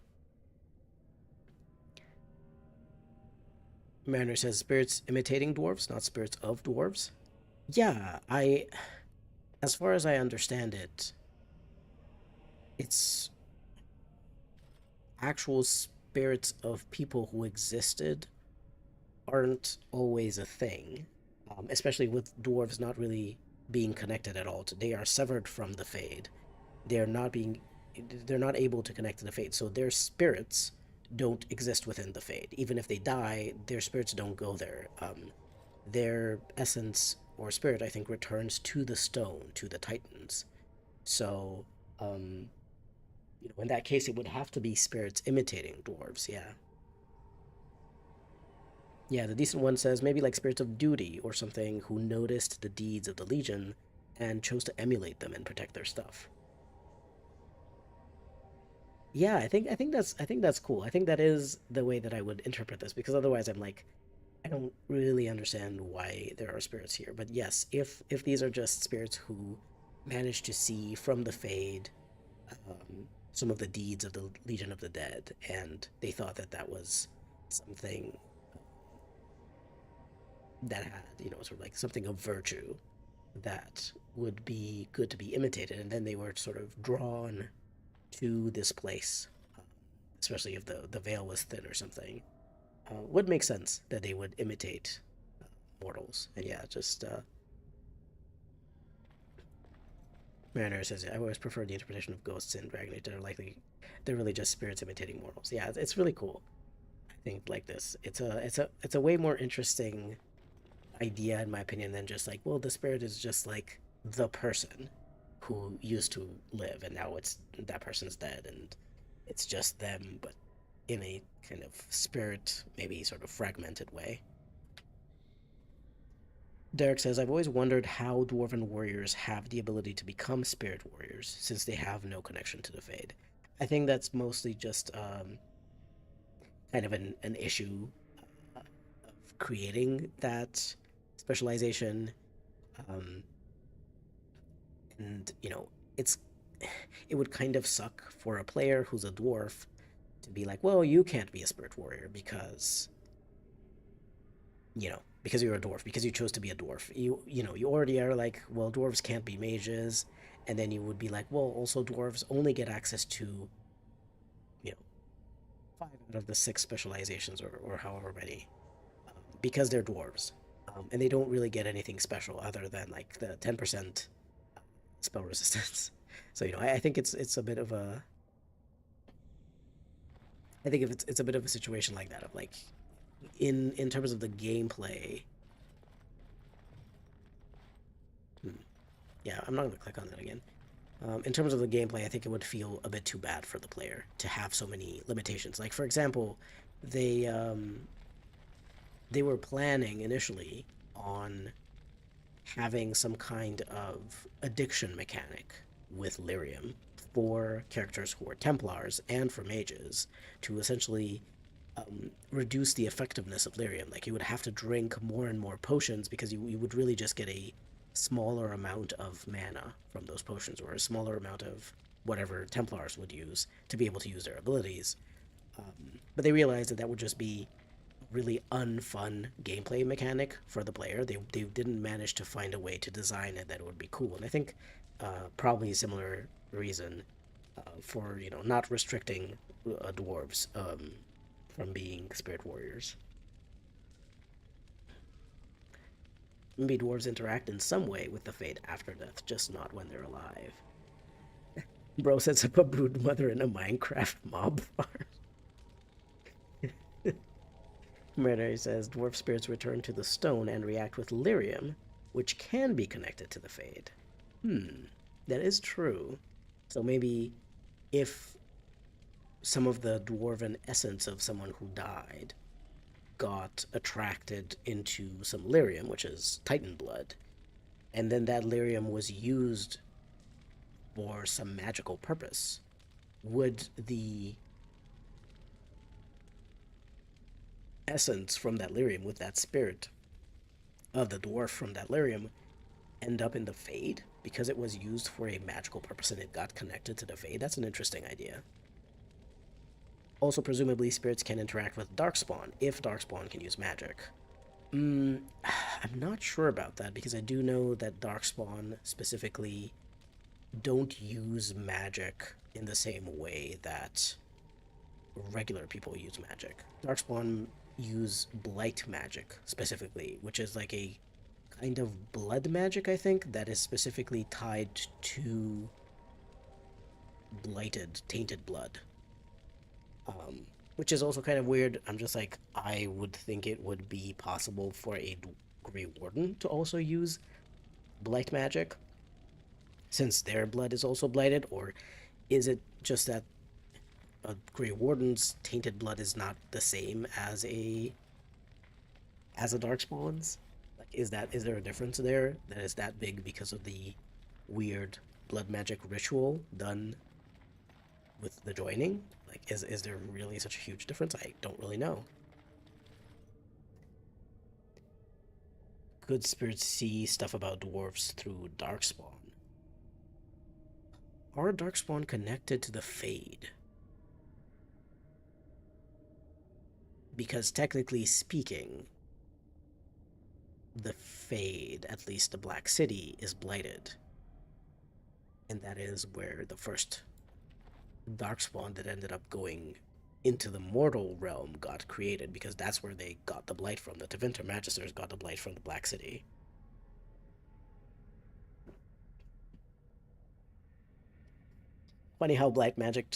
Mariner says spirits imitating dwarves, not spirits of dwarves. Yeah, as far as I understand it, it's actual spirits of people who existed aren't always a thing, especially with dwarves not really being connected at all. They are severed from the Fade. They're not being, they're not able to connect to the Fade, so their spirits don't exist within the Fade. Even if they die, their spirits don't go there. Their essence or spirit, I think, returns to the stone, to the Titans. So, in that case, it would have to be spirits imitating dwarves, yeah. Yeah, the decent one says maybe like spirits of duty or something who noticed the deeds of the Legion and chose to emulate them and protect their stuff. Yeah, I think that's cool. I think that is the way that I would interpret this because otherwise I'm like, I don't really understand why there are spirits here. But yes, if these are just spirits who managed to see from the Fade some of the deeds of the Legion of the Dead, and they thought that that was something that had, sort of like something of virtue that would be good to be imitated, and then they were sort of drawn to this place, especially if the veil was thin or something. Would make sense that they would imitate mortals. And yeah, just Mariner says, I always prefer the interpretation of ghosts in Dragon Age. They're really just spirits imitating mortals. Yeah, it's really cool. I think like this, it's a way more interesting idea in my opinion than just like, well, the spirit is just like the person who used to live and now it's that person's dead and it's just them, but in a kind of spirit, maybe sort of fragmented way. Derek says, I've always wondered how dwarven warriors have the ability to become spirit warriors since they have no connection to the Fade. I think that's mostly just kind of an issue of creating that specialization. Um, and, it's it would kind of suck for a player who's a dwarf to be like, well, you can't be a spirit warrior because you're a dwarf, because you chose to be a dwarf. You already are like, well, dwarves can't be mages, and then you would be like, well, also dwarves only get access to, you know, 5 out of the 6 specializations or however many, because they're dwarves, and they don't really get anything special other than like the 10% spell resistance. So I think it's a bit of a I think if it's a bit of a situation like that of like in terms of the gameplay. Hmm, yeah, I'm not gonna click on that again. In terms of the gameplay, I think it would feel a bit too bad for the player to have so many limitations. Like for example, they they were planning initially on having some kind of addiction mechanic with lyrium for characters who are Templars and for mages to essentially reduce the effectiveness of lyrium. Like you would have to drink more and more potions because you would really just get a smaller amount of mana from those potions or a smaller amount of whatever Templars would use to be able to use their abilities. But they realized that that would just be really unfun gameplay mechanic for the player. They didn't manage to find a way to design it that would be cool. And I think probably a similar reason for not restricting dwarves from being spirit warriors. Maybe dwarves interact in some way with the fate after death, just not when they're alive. Bro sets up a broodmother in a Minecraft mob farm. Murder says dwarf spirits return to the stone and react with lyrium, which can be connected to the fade. That is true. So maybe if some of the dwarven essence of someone who died got attracted into some lyrium, which is Titan blood, and then that lyrium was used for some magical purpose, would the essence from that lyrium, with that spirit of the dwarf from that lyrium, end up in the fade because it was used for a magical purpose and it got connected to the fade? That's an interesting idea. Also, presumably, spirits can interact with Darkspawn if Darkspawn can use magic. I'm not sure about that because I do know that Darkspawn specifically don't use magic in the same way that regular people use magic. Darkspawn use blight magic specifically, which is like a kind of blood magic, I think, that is specifically tied to blighted, tainted blood. Which is also kind of weird. I'm just like, I would think it would be possible for a Grey Warden to also use blight magic, since their blood is also blighted, or is it just that a Grey Warden's tainted blood is not the same as a Darkspawn's? Like, is there a difference there that is that big because of the weird blood magic ritual done with the joining? Like, is there really such a huge difference? I don't really know. Good spirits see stuff about dwarves through Darkspawn. Are Darkspawn connected to the Fade? Because technically speaking, the Fade, at least the Black City, is blighted. And that is where the first Darkspawn that ended up going into the mortal realm got created, because that's where they got the blight from. The Tevinter Magisters got the blight from the Black City. Funny how blight magic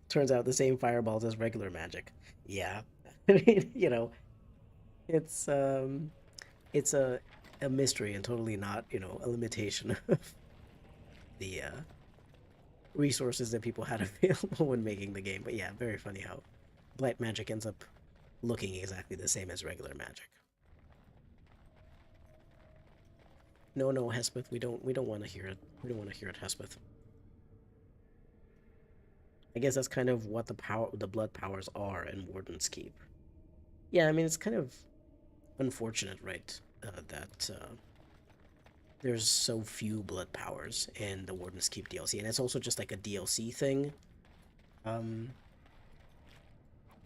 turns out the same fireballs as regular magic. Yeah. I mean, it's it's a mystery and totally not, a limitation of the resources that people had available when making the game. But yeah, very funny how blight magic ends up looking exactly the same as regular magic. No, no, Hespeth, we don't want to hear it. We don't want to hear it, Hespeth. I guess that's kind of what the blood powers are in Warden's Keep. Yeah, I mean it's kind of unfortunate, right? That there's so few blood powers in the Warden's Keep DLC, and it's also just like a DLC thing. Um,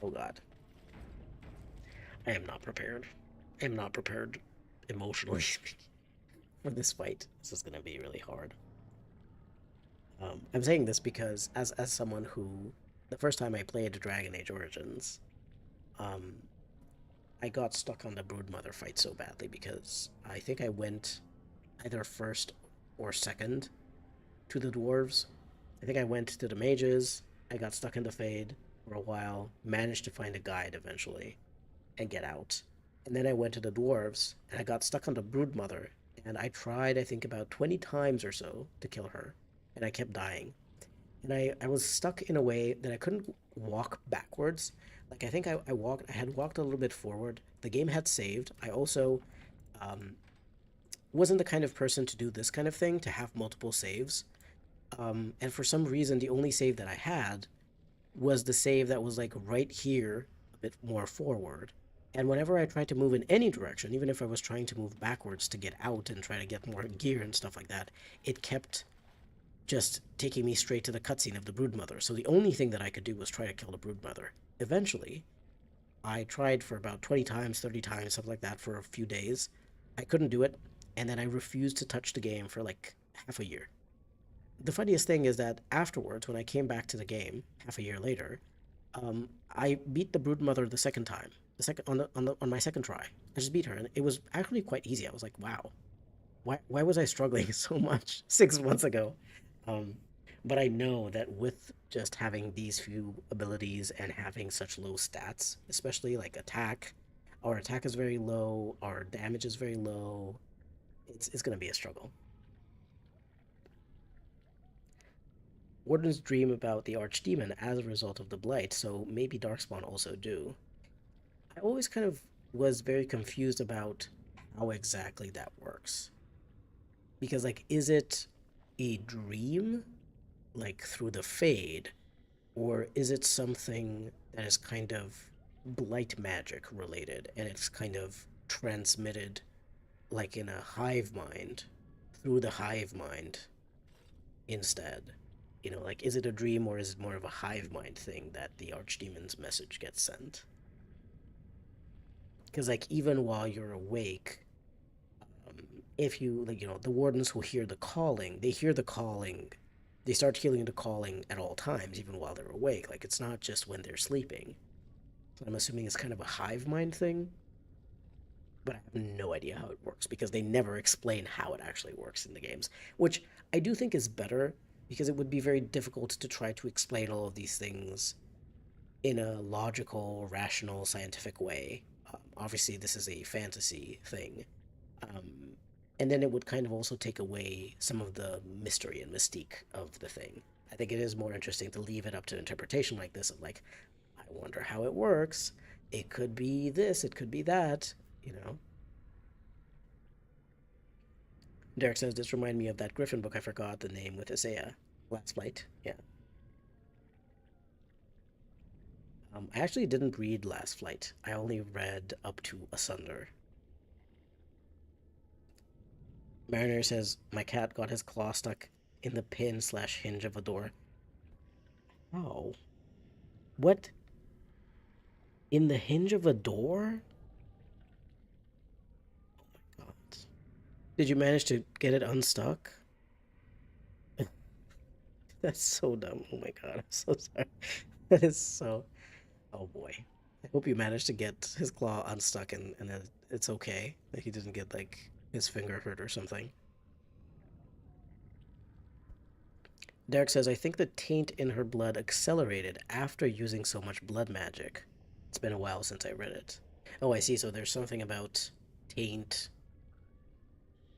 oh god, I am not prepared. I am not prepared emotionally for this fight. This is gonna be really hard. I'm saying this because as someone who, the first time I played Dragon Age Origins, um, I got stuck on the broodmother fight so badly because I think I went either first or second to the dwarves. I think I went to the mages, I got stuck in the Fade for a while, managed to find a guide eventually, and get out. And then I went to the dwarves, and I got stuck on the broodmother, and I tried, I think, about 20 times or so to kill her, and I kept dying. And I was stuck in a way that I couldn't walk backwards, Like I think I had walked a little bit forward. The game had saved. I also um, wasn't the kind of person to do this kind of thing, to have multiple saves. And for some reason, the only save that I had was the save that was like right here, a bit more forward. And whenever I tried to move in any direction, even if I was trying to move backwards to get out and try to get more gear and stuff like that, it kept just taking me straight to the cutscene of the broodmother. So the only thing that I could do was try to kill the broodmother. Eventually, I tried for about 20 times, 30 times, something like that for a few days. I couldn't do it, and then I refused to touch the game for like half a year. The funniest thing is that afterwards, when I came back to the game half a year later, I beat the broodmother the second time, the second on my second try. I just beat her, and it was actually quite easy. I was like, wow, why was I struggling so much 6 months ago? Um, but I know that with just having these few abilities and having such low stats, especially like attack, our attack is very low, our damage is very low. It's gonna be a struggle. Wardens dream about the archdemon as a result of the blight, so maybe Darkspawn also do. I always kind of was very confused about how exactly that works. Because, like, is it a dream, like through the fade, or is it something that is kind of blight magic related and it's kind of transmitted like in a hive mind through the hive mind instead? Like, is it a dream or is it more of a hive mind thing that the archdemon's message gets sent? Because, like, even while you're awake, um, if you, like, the wardens who hear the calling, they hear the calling, they start hearing the calling at all times, even while they're awake. Like, it's not just when they're sleeping. So I'm assuming it's kind of a hive mind thing, but I have no idea how it works because they never explain how it actually works in the games, which I do think is better because it would be very difficult to try to explain all of these things in a logical, rational, scientific way. Obviously, this is a fantasy thing. Um, and then it would kind of also take away some of the mystery and mystique of the thing. I think it is more interesting to leave it up to interpretation like this of like, I wonder how it works. It could be this, it could be that, you know. Derek says this reminded me of that Griffin book I forgot the name with Isaiah. Last Flight. Yeah. I actually didn't read Last Flight. I only read up to Asunder. Mariner says my cat got his claw stuck in the pin slash hinge of a door. Oh, what? In the hinge of a door? God. Did you manage to get it unstuck? That's so dumb. Oh my god, I'm so sorry. That is so. Oh boy. I hope you managed to get his claw unstuck and that it's okay. That he didn't get like his finger hurt or something. Derek says, I think the taint in her blood accelerated after using so much blood magic. It's been a while since I read it. Oh, I see. So there's something about taint,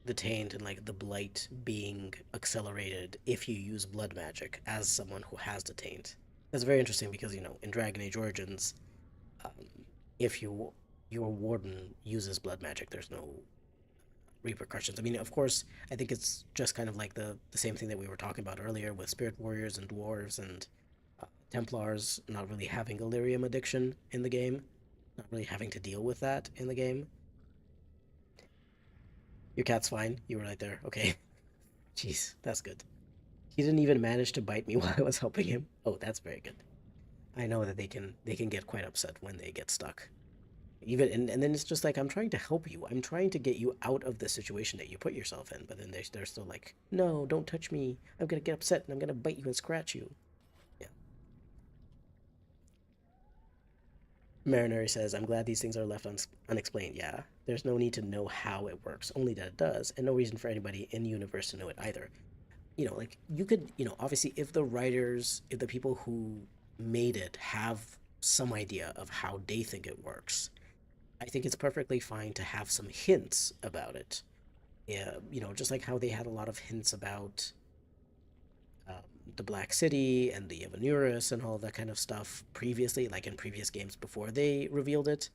the taint, and like the blight being accelerated if you use blood magic as someone who has the taint. That's very interesting because, in Dragon Age Origins, um, if your warden uses blood magic, there's no repercussions. I mean, of course, I think it's just kind of like the same thing that we were talking about earlier with spirit warriors and dwarves and Templars not really having Illyrium addiction in the game, not really having to deal with that in the game. Your cat's fine. You were right there. Okay. Jeez, that's good. He didn't even manage to bite me while I was helping him. Oh, that's very good. I know that they can get quite upset when they get stuck. Even and then it's just like I'm trying to help you. I'm trying to get you out of the situation that you put yourself in, but then they're still like, no, don't touch me. I'm gonna get upset and I'm gonna bite you and scratch you. Yeah. Marinary says, I'm glad these things are left unexplained. Yeah. There's no need to know how it works, only that it does, and no reason for anybody in the universe to know it either. Like you could, obviously if the writers, if the people who made it have some idea of how they think it works, I think it's perfectly fine to have some hints about it. Yeah, just like how they had a lot of hints about the Black City and the Evanurus and all that kind of stuff previously, like in previous games before they revealed it.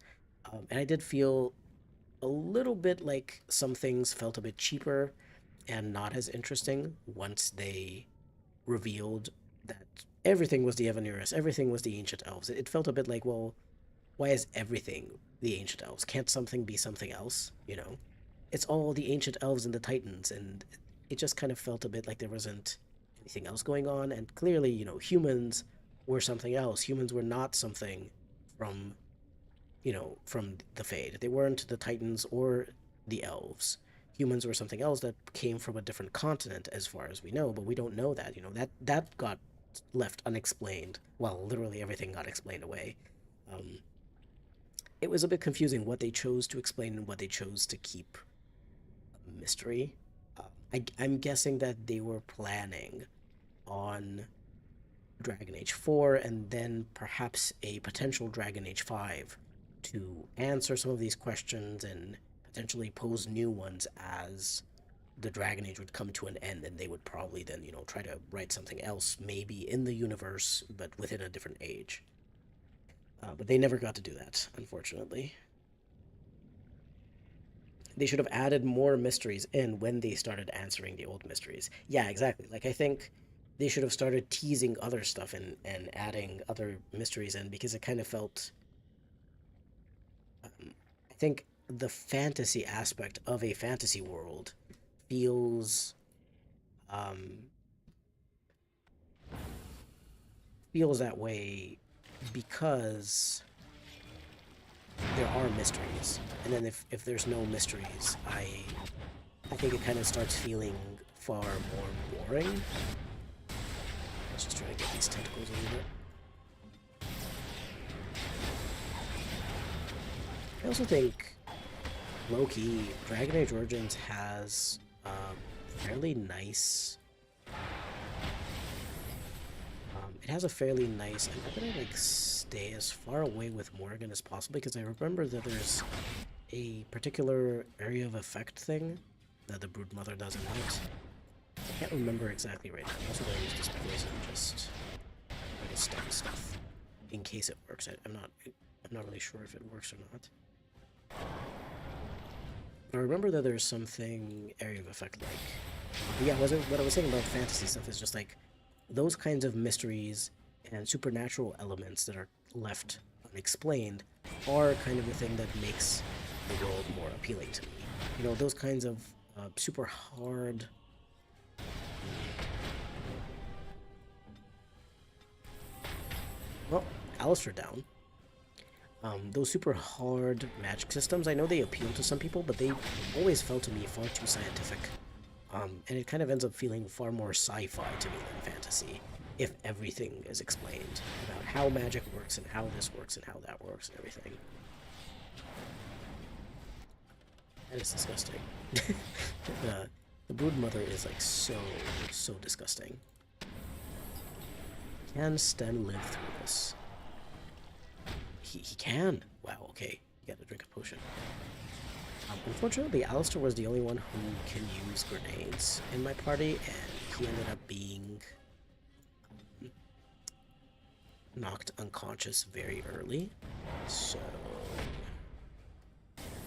And I did feel a little bit like some things felt a bit cheaper and not as interesting once they revealed that everything was the Evanurus, everything was the Ancient Elves. It felt a bit like, well, why is everything the Ancient Elves? Can't something be something else, you know? It's all the Ancient Elves and the Titans, and it just kind of felt a bit like there wasn't anything else going on, and clearly, you know, humans were something else. Humans were not something from, you know, from the Fade. They weren't the Titans or the Elves. Humans were something else that came from a different continent, as far as we know, but we don't know that. You know, that got left unexplained. Well, literally everything got explained away. Um, it was a bit confusing what they chose to explain and what they chose to keep a mystery. I'm guessing that they were planning on Dragon Age 4 and then perhaps a potential Dragon Age 5 to answer some of these questions and potentially pose new ones as the Dragon Age would come to an end, and they would probably then, you know, try to write something else, maybe in the universe, but within a different age. But they never got to do that, unfortunately. They should have added more mysteries in when they started answering the old mysteries. Yeah, exactly. Like, I think they should have started teasing other stuff and adding other mysteries in, because it kind of felt. I think the fantasy aspect of a fantasy world feels um, feels that way because there are mysteries, and then if there's no mysteries, I think it kind of starts feeling far more boring. Let's just try to get these tentacles a little bit. I also think, low-key, Dragon Age Origins has fairly nice. It has a fairly nice. I'm gonna like stay as far away with Morrigan as possible, because I remember that there's a particular area of effect thing that the broodmother does in that. I can't remember exactly right now. I'm also gonna use this poison just to stun stuff in case it works. I'm not really sure if it works or not. But I remember that there's something area of effect like. Yeah, what I was saying about fantasy stuff is just like those kinds of mysteries and supernatural elements that are left unexplained are kind of the thing that makes the world more appealing to me. You know, those kinds of super hard. Well, Alistair down. Those super hard magic systems, I know they appeal to some people, but they always felt to me far too scientific. And it kind of ends up feeling far more sci-fi to me than fantasy, if everything is explained about how magic works and how this works and how that works and everything. That is disgusting. The broodmother is like so disgusting. Can Sten live through this? He can. Wow, okay. You gotta drink a potion. Unfortunately, Alistair was the only one who can use grenades in my party, and he ended up being knocked unconscious very early. So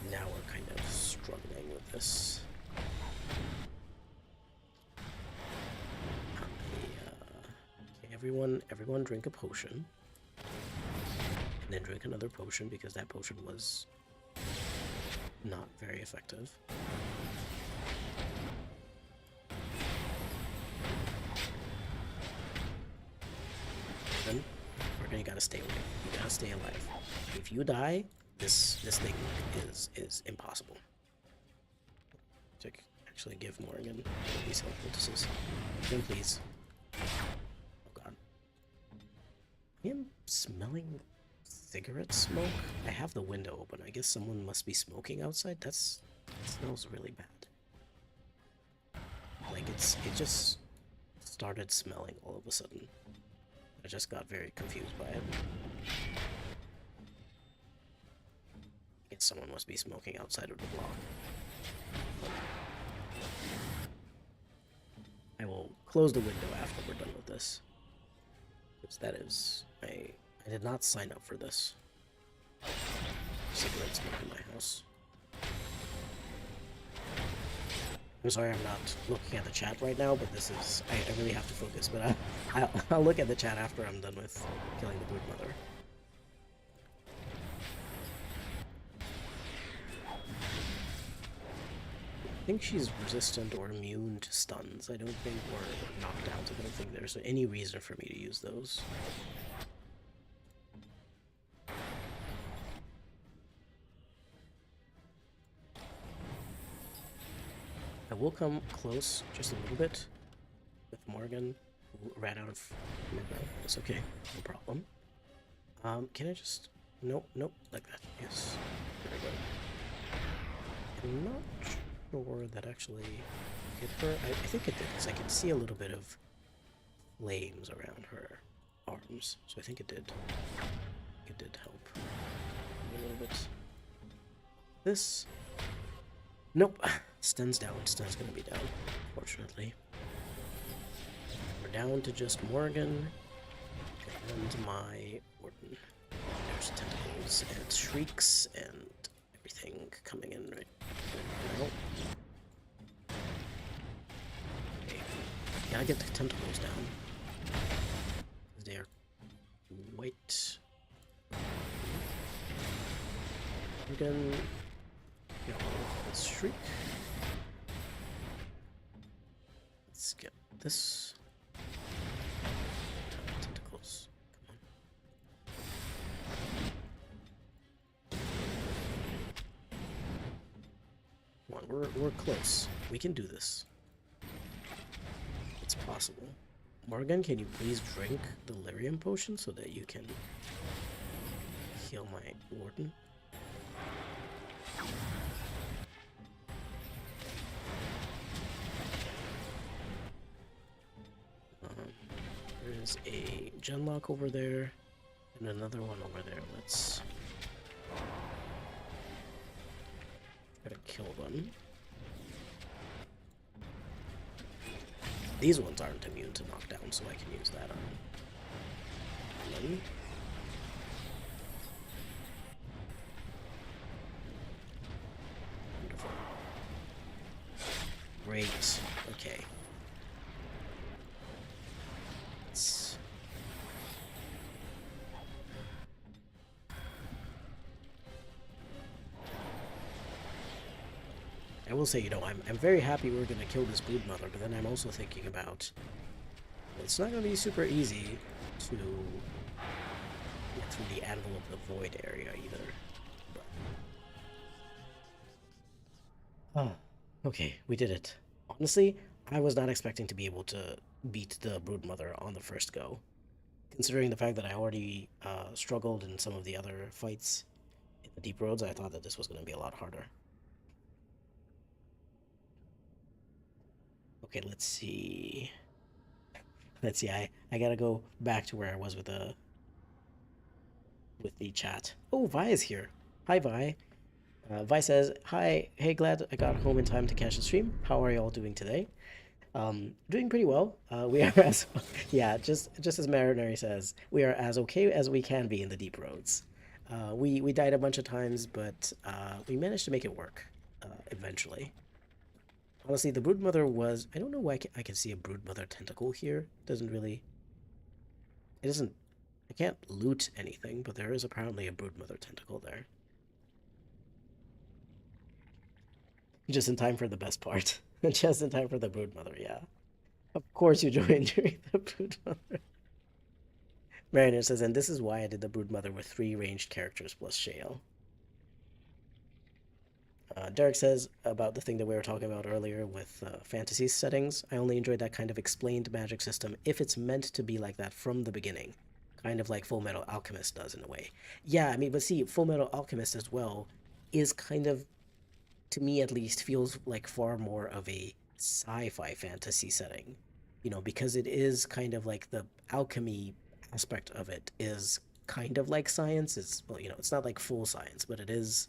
now we're kind of struggling with this. Okay, everyone drink a potion. And then drink another potion, because that potion was not very effective. Then we're gonna gotta stay away. You gotta stay alive. If you die, this thing is impossible. So actually give Morrigan these health poultices. Then please. Oh god. I am smelling cigarette smoke. I have the window open. I guess someone must be smoking outside. That smells really bad. Like it just started smelling all of a sudden. I just got very confused by it. I guess someone must be smoking outside of the block. I will close the window after we're done with this. Because that is... I did not sign up for this. Cigarette smoke in my house. I'm sorry I'm not looking at the chat right now, but this is... I really have to focus, but I'll look at the chat after I'm done with killing the broodmother. I think she's resistant or immune to stuns. I don't think we're knockdowns. I don't think there's any reason for me to use those. I will come close just a little bit with Morgan, who ran out of mana. It's okay, no problem. Can I just... Nope, like that. Yes. Very good. I'm not sure that actually hit her. I think it did, because I can see a little bit of flames around her arms. So I think it did. It did help a little bit. This... Nope. Stun's down. Stun's gonna be down, fortunately. We're down to just Morgan and my Ortan. There's tentacles and shrieks and everything coming in right now. Okay. Gotta get the tentacles down. They are white. Morgan. Let's shriek. Let's get this. Tentacles. Come on, we're close. We can do this. It's possible. Morgan, can you please drink the Delirium potion so that you can heal my Ortan? There's a genlock over there, and another one over there. Let's try to kill one. These ones aren't immune to knockdown, so I can use that on them. Wonderful. Great. Okay. I will say, you know, I'm very happy we're going to kill this broodmother, but then I'm also thinking about it's not going to be super easy to get through the Anvil of the Void area either. But... Oh, okay, we did it. Honestly, I was not expecting to be able to beat the broodmother on the first go, considering the fact that I already struggled in some of the other fights in the Deep Roads. I thought that this was going to be a lot harder. Okay, let's see. I gotta go back to where I was with the chat. Oh, Vi is here. Hi, Vi. Vi says, "Hi, hey, glad I got home in time to catch the stream. How are you all doing today?" Doing pretty well. We are as yeah, just as Marinary says, we are as okay as we can be in the Deep Roads. We died a bunch of times, but we managed to make it work eventually. Honestly, the broodmother was... I don't know why I can see a broodmother tentacle here. Doesn't really... It doesn't... I can't loot anything, but there is apparently a broodmother tentacle there. Just in time for the best part. Just in time for the broodmother, yeah. Of course you joined during the broodmother. Mariner says, and this is why I did the broodmother with 3 ranged characters plus Shale. Derek says about the thing that we were talking about earlier with fantasy settings. I only enjoyed that kind of explained magic system if it's meant to be like that from the beginning. Kind of like Full Metal Alchemist does in a way. Yeah, I mean, but see, Full Metal Alchemist as well is kind of, to me at least, feels like far more of a sci-fi fantasy setting. You know, because it is kind of like the alchemy aspect of it is kind of like science. It's, well, you know, it's not like full science, but it is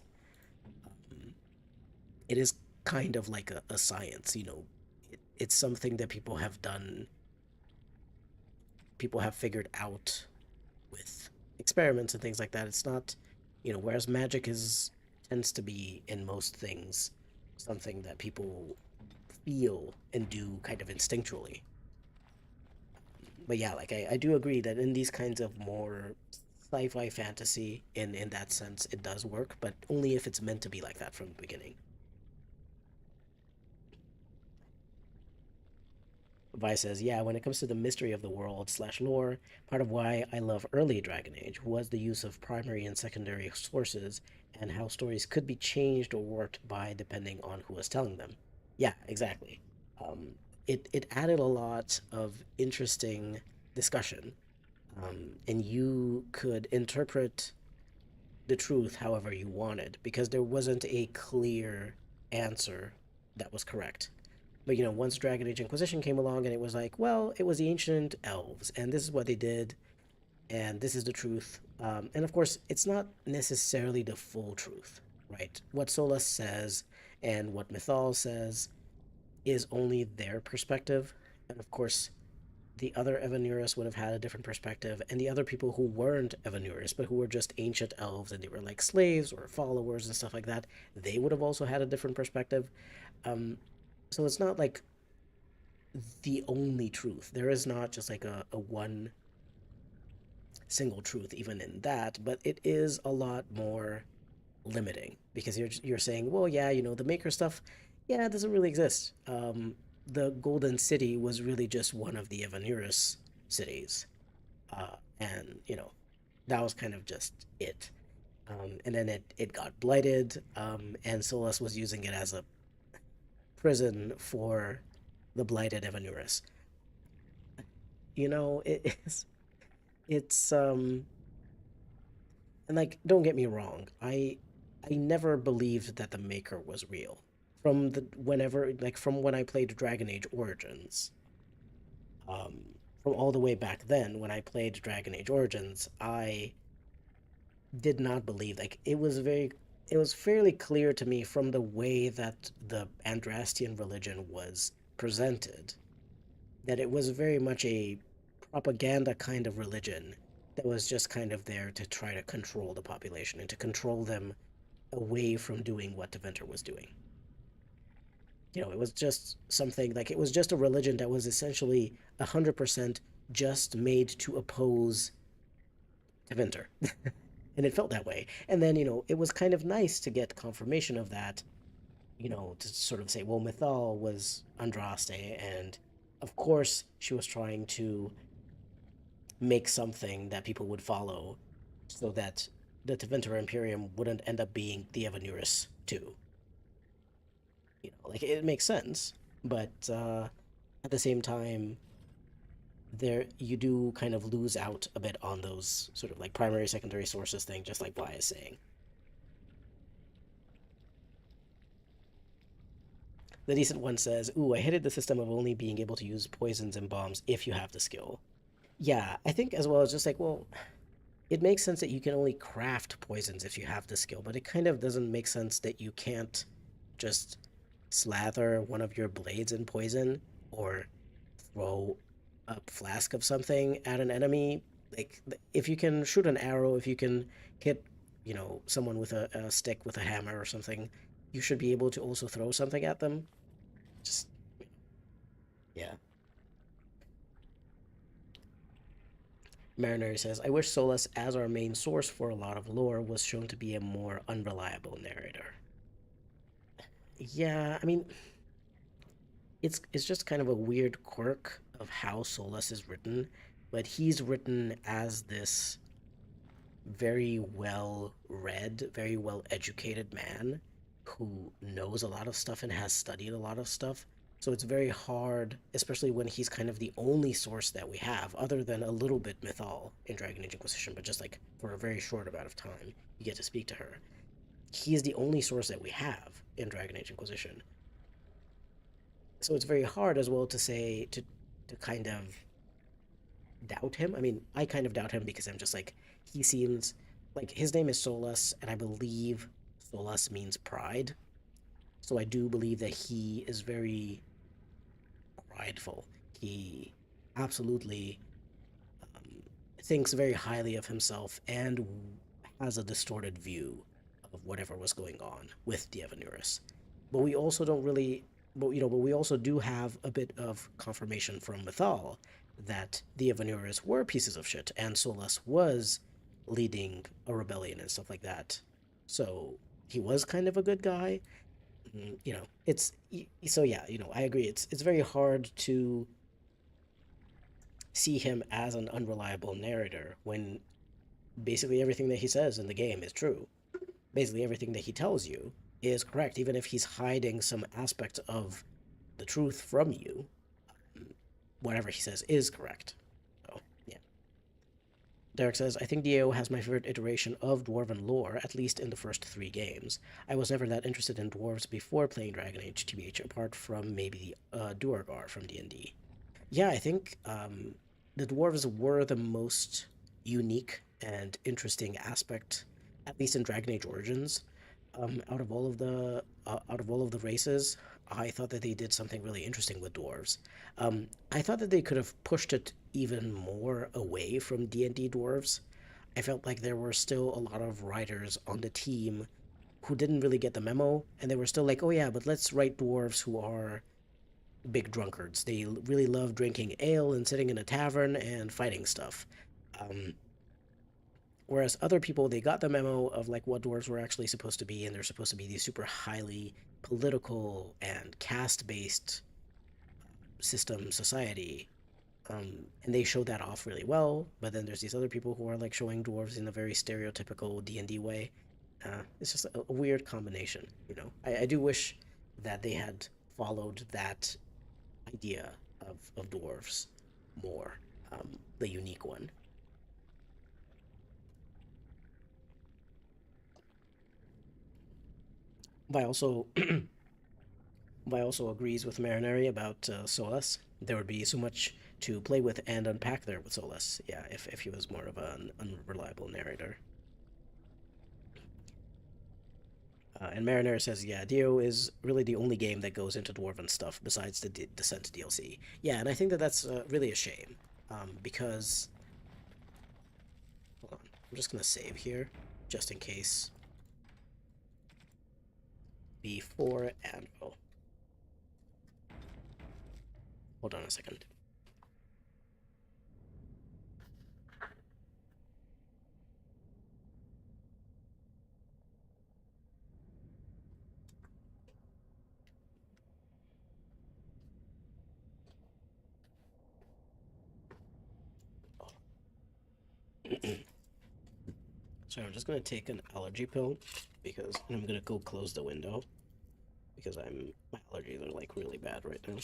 kind of like a science, you know. It's something that people have done people have figured out with experiments and things like that. It's not, whereas magic is tends to be in most things something that people feel and do kind of instinctually. But yeah, like I do agree that in these kinds of more sci-fi fantasy, in that sense, it does work, but only if it's meant to be like that from the beginning. Vi says, yeah, when it comes to the mystery of the world slash lore, part of why I love early Dragon Age was the use of primary and secondary sources and how stories could be changed or warped by depending on who was telling them. Yeah, exactly. Um, it added a lot of interesting discussion, and you could interpret the truth however you wanted because there wasn't a clear answer that was correct. But once Dragon Age Inquisition came along and it was like, well, it was the ancient elves, and this is what they did, and this is the truth. And of course, it's not necessarily the full truth, right? What Solus says and what Mythal says is only their perspective. And of course, the other Evanurus would have had a different perspective, and the other people who weren't Evanurus, but who were just ancient elves and they were like slaves or followers and stuff like that, they would have also had a different perspective. Um, so it's not like the only truth. There is not just like a one single truth, even in that, but it is a lot more limiting because you're saying, well, yeah, the maker stuff, yeah, it doesn't really exist. The Golden City was really just one of the Evanurus cities, and that was kind of just it. And then it got blighted, and Solus was using it as a prison for the blighted Evanurus. It's and like, don't get me wrong, I never believed that the Maker was real. From when I played Dragon Age Origins, from all the way back then when I played Dragon Age Origins, I did not believe, like, it was fairly clear to me from the way that the Andrastian religion was presented that it was very much a propaganda kind of religion that was just kind of there to try to control the population and to control them away from doing what Deventer was doing. It was just something like it was just a religion that was essentially 100% just made to oppose Deventer. And it felt that way. And then, it was kind of nice to get confirmation of that, to sort of say, well, Mythal was Andraste, and of course she was trying to make something that people would follow so that the Tevinter Imperium wouldn't end up being the Evanurus too. Like it makes sense, but at the same time, there you do kind of lose out a bit on those sort of like primary secondary sources thing, just like Vi is saying. The decent one says, "Ooh, I hated the system of only being able to use poisons and bombs if you have the skill." Yeah, I think as well as just like, well, it makes sense that you can only craft poisons if you have the skill, but it kind of doesn't make sense that you can't just slather one of your blades in poison or throw a flask of something at an enemy. Like, if you can shoot an arrow, if you can hit, someone with a stick with a hammer or something, you should be able to also throw something at them. Just, yeah. Marinary says, I wish Solus, as our main source for a lot of lore, was shown to be a more unreliable narrator. Yeah, I mean, it's just kind of a weird quirk of how Solus is written, but he's written as this very well read, very well educated man who knows a lot of stuff and has studied a lot of stuff. So it's very hard, especially when he's kind of the only source that we have, other than a little bit Mythal in Dragon Age Inquisition, but just like for a very short amount of time, you get to speak to her. He is the only source that we have in Dragon Age Inquisition. So it's very hard as well to say to kind of doubt him. I mean, I kind of doubt him because I'm just like, he seems like his name is Solus, and I believe Solus means pride. So I do believe that he is very prideful. He absolutely thinks very highly of himself and has a distorted view of whatever was going on with the Evanurus. But we also don't really, but we also do have a bit of confirmation from Mythal that the Evanurus were pieces of shit and Solus was leading a rebellion and stuff like that. So he was kind of a good guy. It's so yeah. I agree. It's very hard to see him as an unreliable narrator when basically everything that he says in the game is true. Basically everything that he tells you is correct, even if he's hiding some aspect of the truth from you. Whatever he says is correct. So yeah. Derek says, I think DAO has my favorite iteration of Dwarven lore, at least in the first 3 games. I was never that interested in dwarves before playing Dragon Age, TBH, apart from maybe Duergar from D&D. Yeah, I think the dwarves were the most unique and interesting aspect, at least in Dragon Age Origins. Out of all of the races, I thought that they did something really interesting with dwarves. I thought that they could have pushed it even more away from D&D dwarves. I felt like there were still a lot of writers on the team who didn't really get the memo, and they were still like, oh yeah, but let's write dwarves who are big drunkards. They really love drinking ale and sitting in a tavern and fighting stuff. Um, Whereas other people, they got the memo of like what dwarves were actually supposed to be, and they're supposed to be these super highly political and caste-based system society. And they showed that off really well. But then there's these other people who are like showing dwarves in a very stereotypical D&D way. It's just a weird combination. I do wish that they had followed that idea of dwarves more, the unique one. But also, but also agrees with Marinari about Solus. There would be so much to play with and unpack there with Solus. Yeah, if he was more of an unreliable narrator. And Marinara says, yeah, Dio is really the only game that goes into Dwarven stuff besides the Descent DLC. Yeah, and I think that that's really a shame. Because... Hold on. I'm just going to save here, just in case. Before anvil. Hold on a second. So I'm just gonna take an allergy pill because I'm gonna go close the window because my allergies are like really bad right now.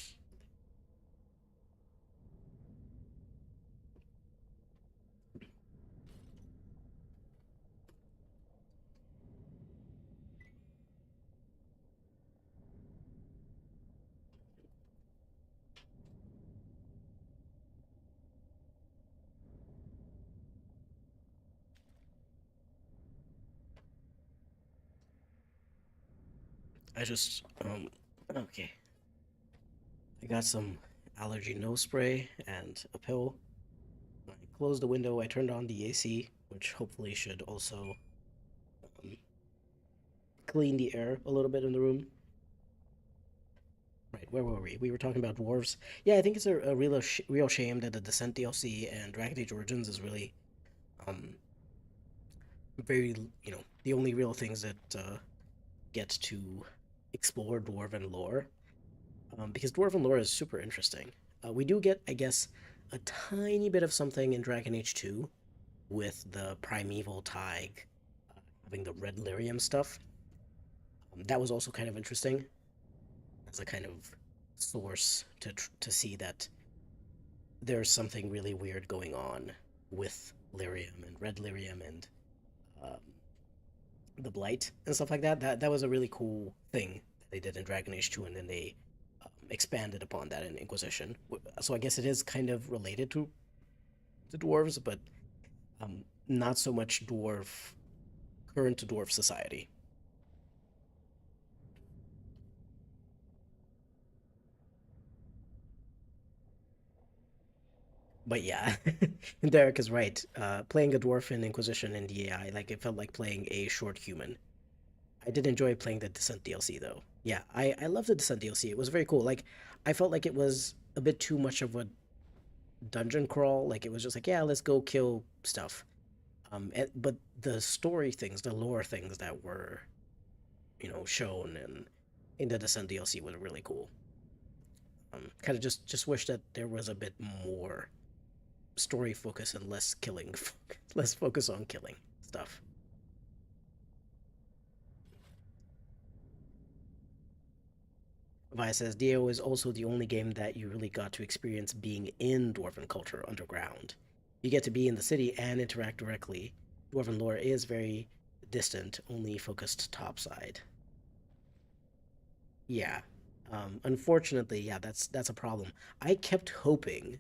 I just okay. I got some allergy nose spray and a pill. I closed the window. I turned on the AC, which hopefully should also um, clean the air a little bit in the room. Right, where were we? We were talking about dwarves. Yeah, I think it's a real shame that the Descent DLC and Dragon Age Origins is really um very the only real things that get to explore dwarven lore, because dwarven lore is super interesting. We do get, I guess, a tiny bit of something in Dragon Age 2 with the primeval Thaig having the red lyrium stuff. That was also kind of interesting as a kind of source to see that there's something really weird going on with lyrium and red lyrium and um, the blight and stuff like that. That was a really cool thing that they did in Dragon Age 2, and then they expanded upon that in Inquisition. So I guess it is kind of related to the dwarves, but not so much current dwarf society. But yeah, Derek is right. Playing a dwarf in Inquisition in DAI, like it felt like playing a short human. I did enjoy playing the Descent DLC though. Yeah, I love the Descent DLC. It was very cool. Like I felt like it was a bit too much of a dungeon crawl. Like it was just like, yeah, let's go kill stuff. But the story things, the lore things that were, shown in the Descent DLC was really cool. Kind of just wish that there was a bit more story focus and less killing, less focus on killing stuff. Vi says Dio is also the only game that you really got to experience being in Dwarven culture underground. You get to be in the city and interact directly. Dwarven lore is very distant, only focused topside. Yeah. Unfortunately, yeah, that's a problem. I kept hoping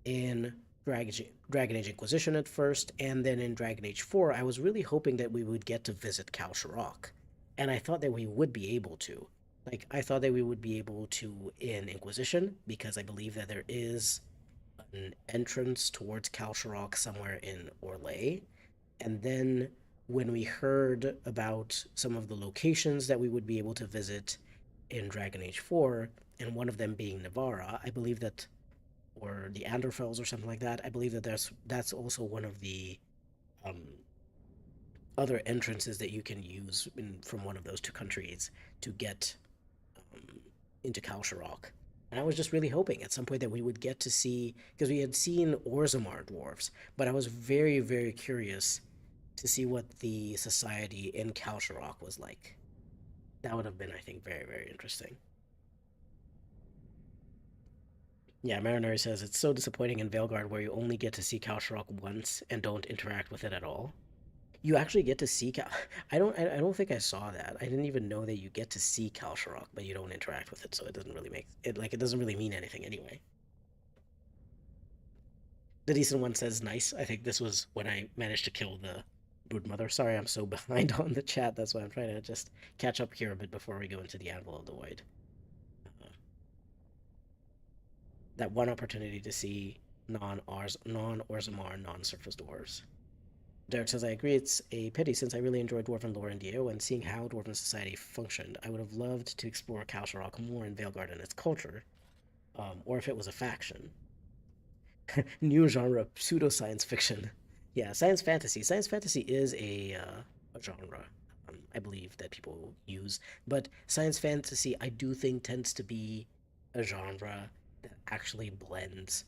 in Dragon Age Inquisition at first, and then in Dragon Age 4, I was really hoping that we would get to visit Kal Sharok. And I thought that we would be able to. Like, I thought that we would be able to in Inquisition, because I believe that there is an entrance towards Kal Sharok somewhere in Orlais. And then when we heard about some of the locations that we would be able to visit in Dragon Age 4, and one of them being Navarra, I believe that, or the Anderfels or something like that, I believe that that's also one of the um, other entrances that you can use from one of those two countries to get um, into Kal Sharok. And I was just really hoping at some point that we would get to see, because we had seen Orzammar dwarves, but I was very, very curious to see what the society in Kal Sharok was like. That would have been, I think, very, very interesting. Yeah, Marinari says it's so disappointing in Veilguard where you only get to see Kal Sharok once and don't interact with it at all. You actually get to see Cal. I don't think I saw that. I didn't even know that you get to see Kal Sharok, but you don't interact with it, so it doesn't really make it like it doesn't really mean anything anyway. The decent one says nice. I think this was when I managed to kill the broodmother. Sorry, I'm so behind on the chat. That's why I'm trying to just catch up here a bit before we go into the Anvil of the Void. Uh, that one opportunity to see non-Orzammar, non-surface dwarves. Derek says, I agree, it's a pity since I really enjoyed Dwarven lore in Dio and seeing how Dwarven society functioned. I would have loved to explore Kal Sharok more in Veilguard and its culture, or if it was a faction. New genre, pseudo science fiction. Yeah, science fantasy. Science fantasy is a genre, I believe, that people use. But science fantasy, I do think, tends to be a genre that actually blends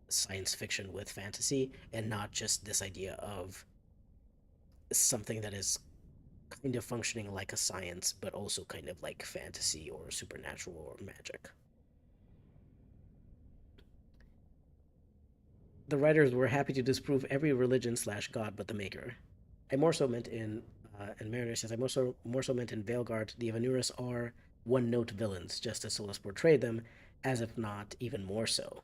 science fiction with fantasy and not just this idea of something that is kind of functioning like a science, but also kind of like fantasy or supernatural or magic. The writers were happy to disprove every religion slash god but the maker. I more so meant in, and Mariner says, I more so meant in Veilguard, the Evanuris are one note villains, just as Solus portrayed them, as if not even more so.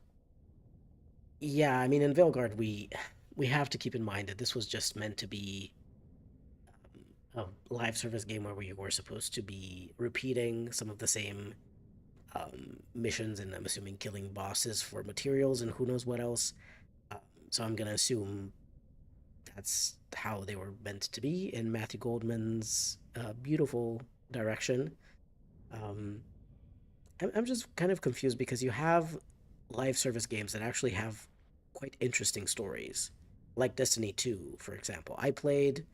Yeah, I mean, in Veilguard, we have to keep in mind that this was just meant to be a live service game where we were supposed to be repeating some of the same missions and I'm assuming killing bosses for materials and who knows what else. Um, so I'm gonna assume that's how they were meant to be in Matthew Goldman's beautiful direction. Um, I'm just kind of confused because you have live service games that actually have quite interesting stories, like Destiny 2, for example. I played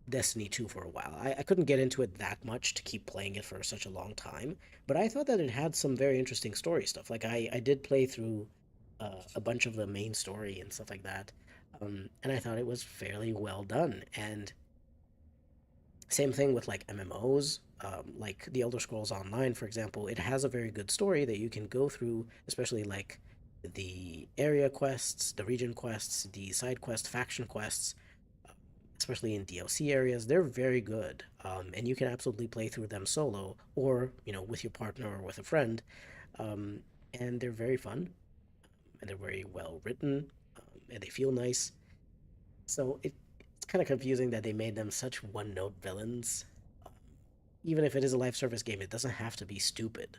Destiny 2 for a while. I couldn't get into it that much to keep playing it for such a long time, but I thought that it had some very interesting story stuff. Like, I did play through a bunch of the main story and stuff like that, and I thought it was fairly well done. And same thing with like MMOs, like The Elder Scrolls Online, for example. It has a very good story that you can go through, especially like the area quests, the region quests, the side quest, faction quests, especially in DLC areas. They're very good, and you can absolutely play through them solo or with your partner or with a friend, um, and they're very fun and they're very well written, and they feel nice. So it's kind of confusing that they made them such one-note villains. Um, Even if it is a live service game, it doesn't have to be stupid.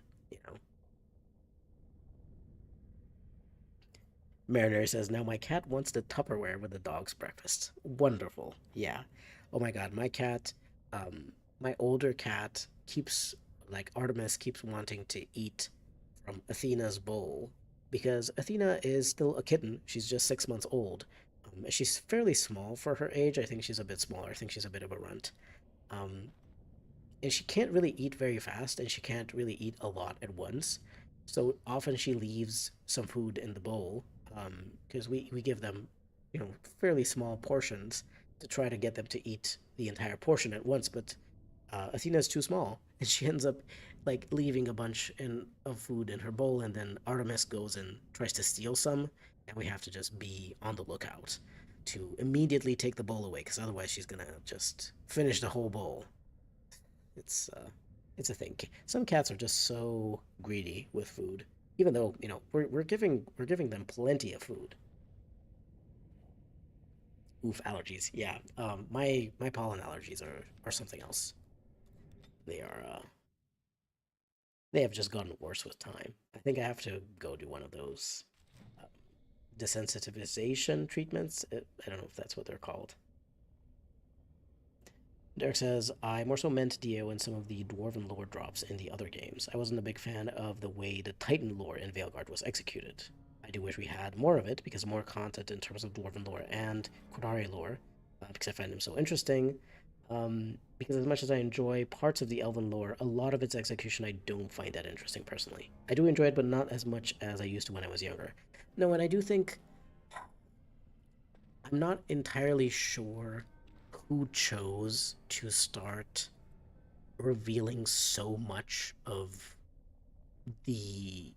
Mariner says, now my cat wants the Tupperware with the dog's breakfast. Wonderful. Yeah. Oh my god, my cat, my older cat keeps, like, Artemis keeps wanting to eat from Athena's bowl because Athena is still a kitten. She's just 6 months old. She's fairly small for her age. I think she's a bit smaller. I think she's a bit of a runt. Um, and she can't really eat very fast, and she can't really eat a lot at once. So often she leaves some food in the bowl, because we give them, fairly small portions to try to get them to eat the entire portion at once. But Athena's too small, and she ends up like leaving a bunch of food in her bowl, and then Artemis goes and tries to steal some, and we have to just be on the lookout to immediately take the bowl away, because otherwise she's gonna just finish the whole bowl. It's it's a thing. Some cats are just so greedy with food, even though we're giving them plenty of food. Oof, allergies. Yeah. My pollen allergies are something else. They are they have just gotten worse with time. I think I have to go do one of those um, desensitization treatments. I don't know if that's what they're called. Derek says, I more so meant Dio and some of the Dwarven lore drops in the other games. I wasn't a big fan of the way the Titan lore in Veilguard was executed. I do wish we had more of it, because more content in terms of Dwarven lore and Qunari lore, because I find them so interesting. Because as much as I enjoy parts of the Elven lore, a lot of its execution I don't find that interesting personally. I do enjoy it, but not as much as I used to when I was younger. No, and I do think I'm not entirely sure who chose to start revealing so much of the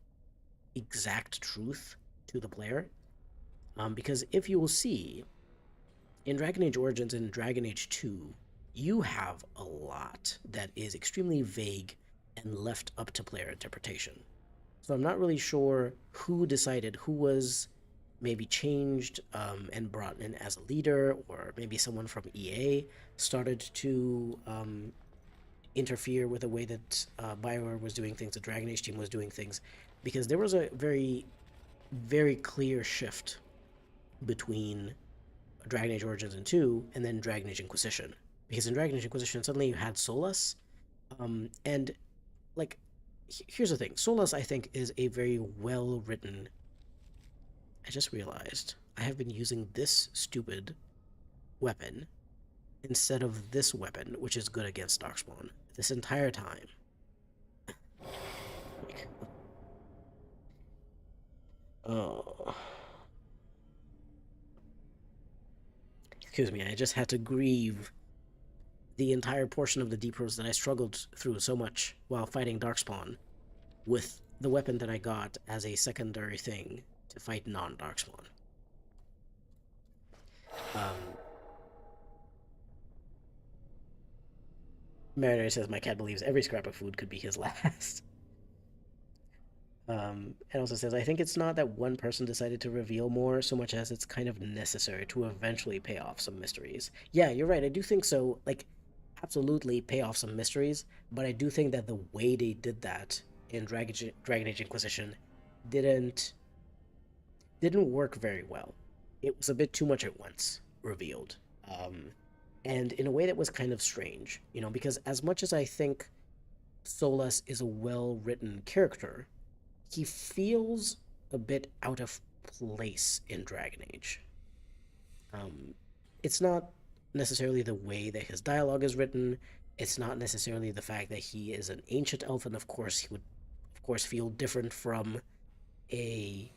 exact truth to the player. Because if you will see, in Dragon Age Origins and Dragon Age 2, you have a lot that is extremely vague and left up to player interpretation. So I'm not really sure who decided, who was maybe changed and brought in as a leader, or maybe someone from EA started to interfere with the way that BioWare was doing things, the Dragon Age team was doing things, because there was a very, very clear shift between Dragon Age Origins and 2 and then Dragon Age Inquisition. Because in Dragon Age Inquisition, suddenly you had Solas, and like, here's the thing: Solas, I think, is a very well written. I just realized I have been using this stupid weapon instead of this weapon, which is good against Darkspawn, this entire time. Oh. Excuse me, I just had to grieve the entire portion of the Deep Roads that I struggled through so much while fighting Darkspawn with the weapon that I got as a secondary thing to fight non-Darkspawn. Mariner says, my cat believes every scrap of food could be his last. And also says, I think it's not that one person decided to reveal more so much as it's kind of necessary to eventually pay off some mysteries. Yeah, you're right. I do think so. Like, absolutely pay off some mysteries, but I do think that the way they did that in Dragon Age Inquisition didn't work very well. It was a bit too much at once revealed. And in a way that was kind of strange, because as much as I think Solas is a well-written character, he feels a bit out of place in Dragon Age. It's not necessarily the way that his dialogue is written. It's not necessarily the fact that he is an ancient elf, and of course he would, of course, feel different from a,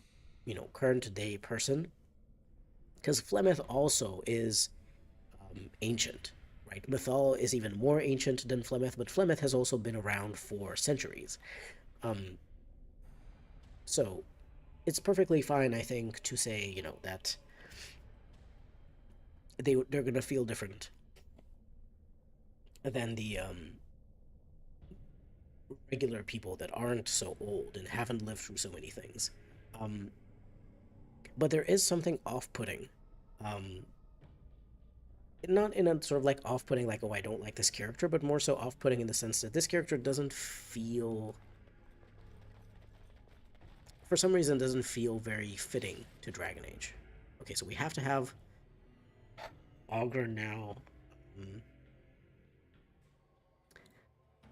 current day person. Because Flemeth also is ancient, right? Mythal is even more ancient than Flemeth, but Flemeth has also been around for centuries. So it's perfectly fine, I think, to say, that they're gonna feel different than the regular people that aren't so old and haven't lived through so many things. But there is something off-putting. Not in a sort of like off-putting, like, oh, I don't like this character, but more so off-putting in the sense that this character doesn't feel for some reason doesn't feel very fitting to Dragon Age. Okay, so we have to have Augur now.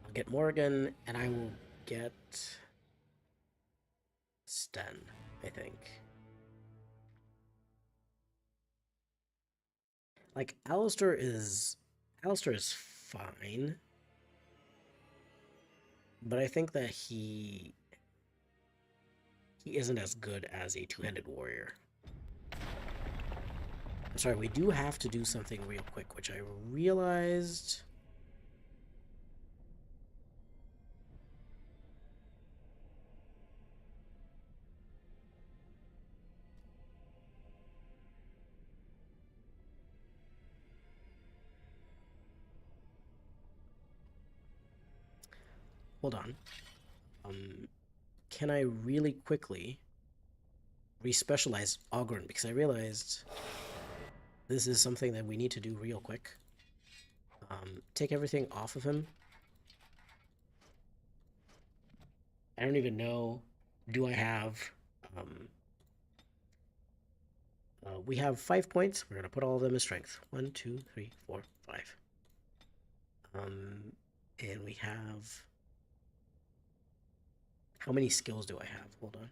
I'll get Morrigan, and I will get Sten, I think. Like, Alistair is fine, but I think that he isn't as good as a two-handed warrior. I'm sorry, we do have to do something real quick, which I realized. Hold on. Can I really quickly respecialize Ogren? Because I realized this is something that we need to do real quick. Take everything off of him. I don't even know. Do I have... we have 5 points. We're going to put all of them in strength. 1, 2, 3, 4, 5. And we have... How many skills do I have? Hold on.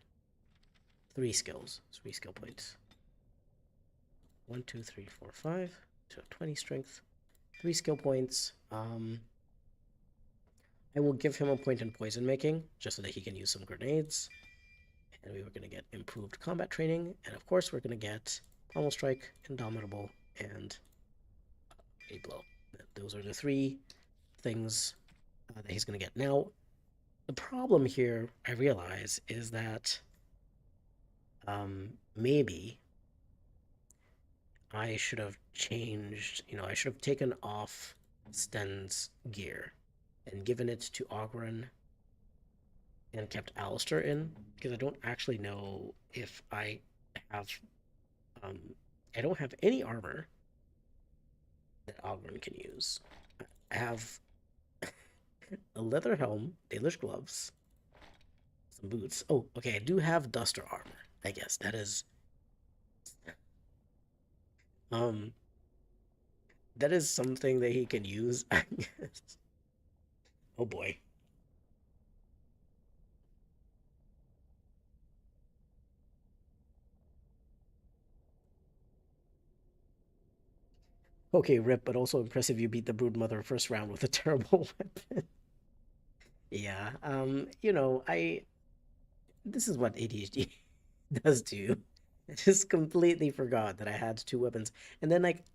3 skills. 3 skill points. 1, 2, 3, 4, 5. So 20 strength. 3 skill points. I will give him a point in poison making, just so that he can use some grenades. And we were going to get improved combat training. And of course, we're going to get Pommel Strike, Indomitable, and a Blow. Those are the 3 things that he's going to get. Now, the problem here, I realize, is that maybe I should have changed, I should have taken off Sten's gear and given it to Ogren and kept Alistair in, because I don't actually know if I have, I don't have any armor that Ogren can use. I have a leather helm, Dalish gloves, some boots. Oh, okay, I do have duster armor, I guess. That is... that is something that he can use, I guess. Oh boy. Okay, rip, but also impressive you beat the broodmother first round with a terrible weapon. Yeah, this is what ADHD does to you. I just completely forgot that I had 2 weapons. And then, like,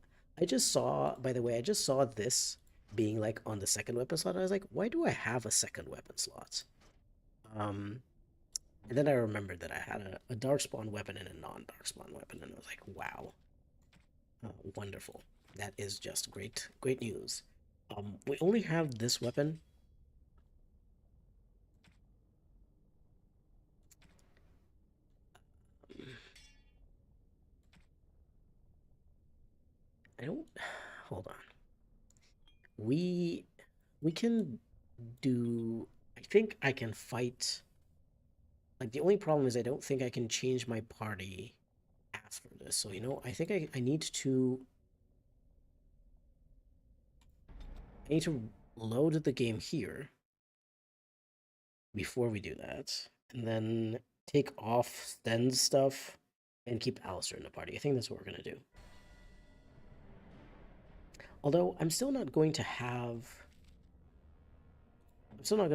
I just saw, by the way, I just saw this being, like, on the second weapon slot. I was like, why do I have a second weapon slot? And then I remembered that I had a Darkspawn weapon and a non-Darkspawn weapon, and I was like, wow. Wonderful. That is just great, great news. We only have this weapon. I don't... Hold on. We can do... I think I can fight... Like, the only problem is I don't think I can change my party after this. So, I think I need to... I need to load the game here before we do that. And then take off Sten's stuff and keep Alistair in the party. I think that's what we're going to do. Although, I'm still not going to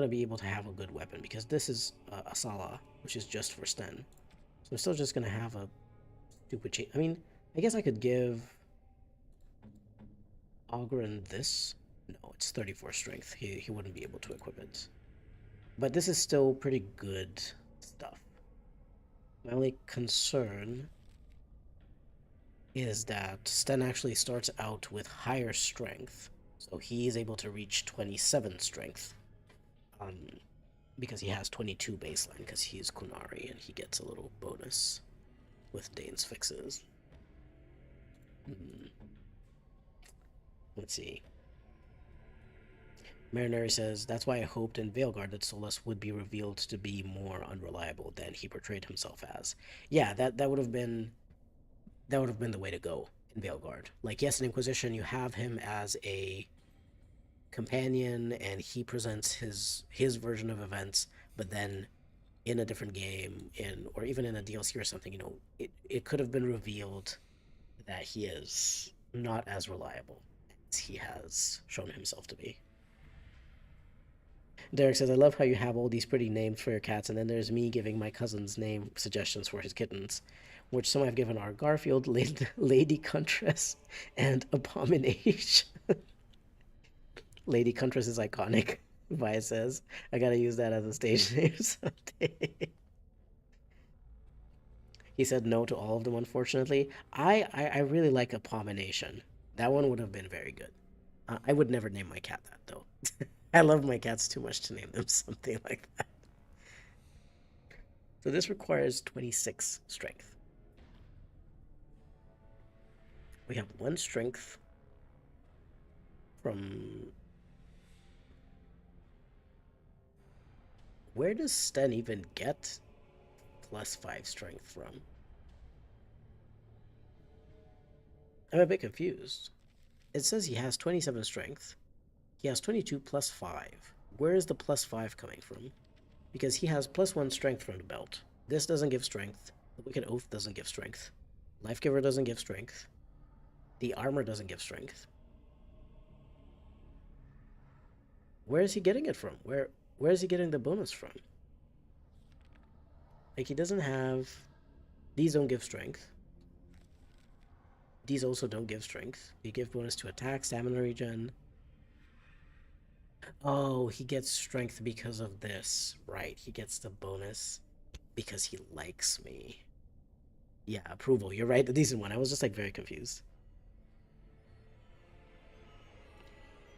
be able to have a good weapon, because this is a Sala, which is just for Sten. So I'm still just going to have a stupid change. I mean, I guess I could give Ogren this. No, it's 34 strength. He wouldn't be able to equip it. But this is still pretty good stuff. My only concern is that Sten actually starts out with higher strength, so he is able to reach 27 strength, because he has 22 baseline, because he's Qunari, and he gets a little bonus with Dain's fixes. Let's see. Marinari says, that's why I hoped in Veilguard that Solus would be revealed to be more unreliable than he portrayed himself as. Yeah, that would have been the way to go in Veilguard. Like, yes, in Inquisition, you have him as a companion, and he presents his version of events, but then in a different game, or even in a DLC or something, it could have been revealed that he is not as reliable as he has shown himself to be. Derek says, I love how you have all these pretty names for your cats, and then there's me giving my cousin's name suggestions for his kittens, which some I've given are Garfield, Lady Huntress, and Abomination. Lady Huntress is iconic, Via says. I gotta use that as a stage name someday. He said no to all of them, unfortunately. I really like Abomination. That one would have been very good. I would never name my cat that, though. I love my cats too much to name them something like that. So this requires 26 strength. We have 1 strength from... Where does Sten even get +5 strength from? I'm a bit confused. It says he has 27 strength. He has 22 plus 5. Where is the +5 coming from? Because he has +1 strength from the belt. This doesn't give strength. The Wicked Oath doesn't give strength. Life Giver doesn't give strength. The armor doesn't give strength. Where is he getting it from? Where is he getting the bonus from? Like, he doesn't have... These don't give strength. These also don't give strength. They give bonus to attack, stamina regen. Oh, he gets strength because of this. Right, he gets the bonus because he likes me. Yeah, approval. You're right, the decent one. I was just, like, very confused.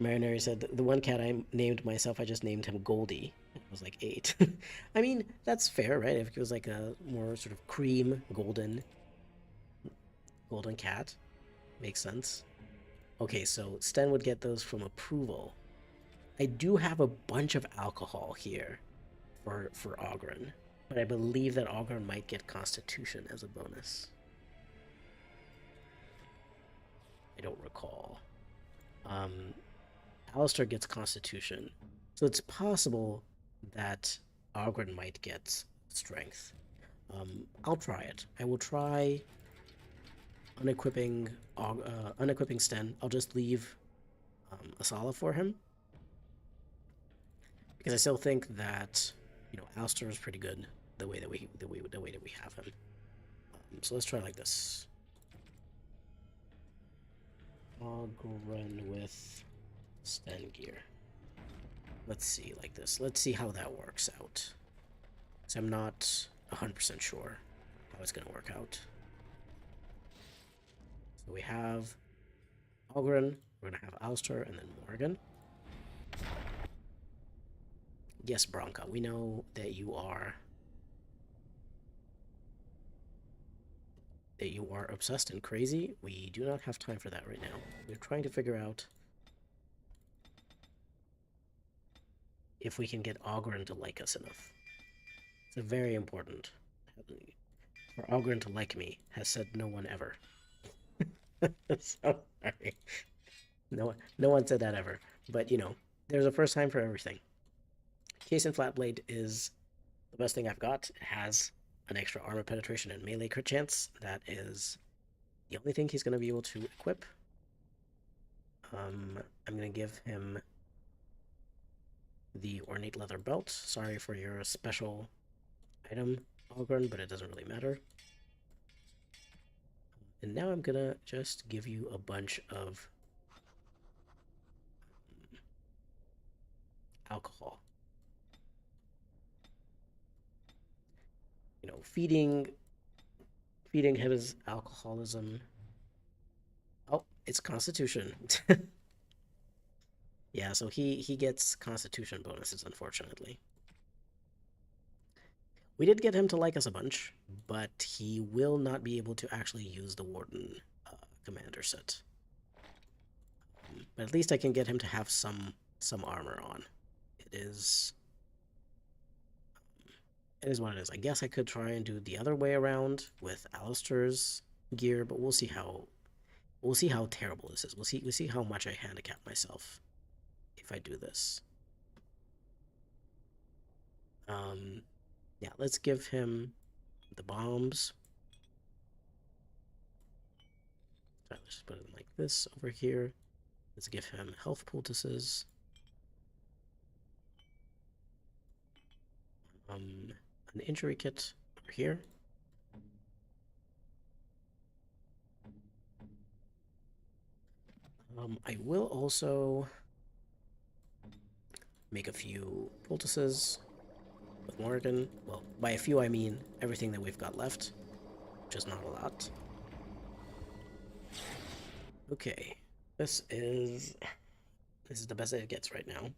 Marinari said, the one cat I named myself, I just named him Goldie. It was like 8. I mean, that's fair, right? If it was like a more sort of cream, golden cat. Makes sense. Okay, so Sten would get those from approval. I do have a bunch of alcohol here for Oghren, but I believe that Oghren might get Constitution as a bonus. I don't recall. Alistair gets Constitution, so it's possible that Oghren might get Strength. I'll try it. I will try unequipping Sten. I'll just leave Asala for him, because I still think that Alistair is pretty good the way that we have him. So let's try like this. Oghren with Sten gear. Let's see, like this. Let's see how that works out. So I'm not 100% sure how it's going to work out. So we have Oghren, we're going to have Alistair, and then Morgan. Yes, Bronca, we know that you are obsessed and crazy. We do not have time for that right now. We're trying to figure out if we can get Oghren to like us enough. It's very important. For Oghren to like me, has said no one ever. So sorry. No one said that ever. But there's a first time for everything. Case and Flatblade is the best thing I've got. It has an extra armor penetration and melee crit chance. That is the only thing he's going to be able to equip. I'm going to give him the ornate leather belt. Sorry for your special item, Oghren, but it doesn't really matter. And now I'm going to just give you a bunch of alcohol. Feeding his alcoholism. Oh, it's Constitution. Yeah, so he gets Constitution bonuses, unfortunately. We did get him to like us a bunch, but he will not be able to actually use the Warden commander set. But at least I can get him to have some some armor on. It is what it is. I guess I could try and do the other way around with Alistair's gear, but we'll see how terrible this is. We'll see how much I handicap myself if I do this. Yeah, let's give him the bombs. Let's just put it like this over here. Let's give him health poultices. An injury kit over here. I will also make a few poultices with Morgan. Well, by a few I mean everything that we've got left, which is not a lot. Okay, this is the best that it gets right now.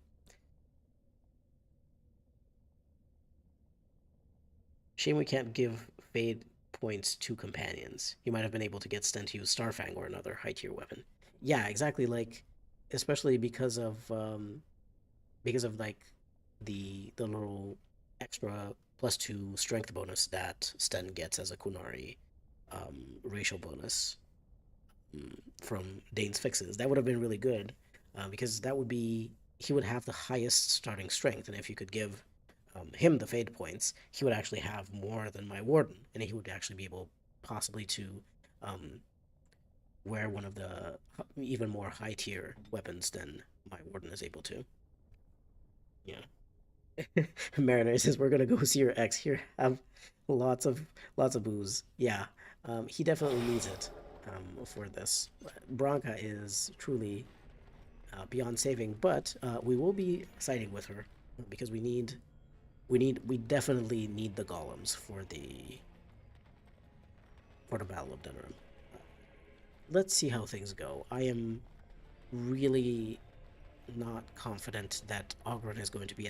Shame we can't give Fade points to companions. He might have been able to get Sten to use Starfang or another high tier weapon. Yeah, exactly. Like, especially because of like the little extra +2 strength bonus that Sten gets as a Qunari racial bonus from Dain's fixes. That would have been really good because that would be he would have the highest starting strength, and if you could give him the fade points, he would actually have more than my warden, and he would actually be able possibly to wear one of the even more high tier weapons than my warden is able to. Yeah. Mariner says we're gonna go see your ex. Here, have lots of booze. Yeah, he definitely needs it for this. Branka is truly beyond saving, but we will be siding with her because we definitely need the golems for the Battle of Dunram. Let's see how things go. I am really not confident that Ogren is going to be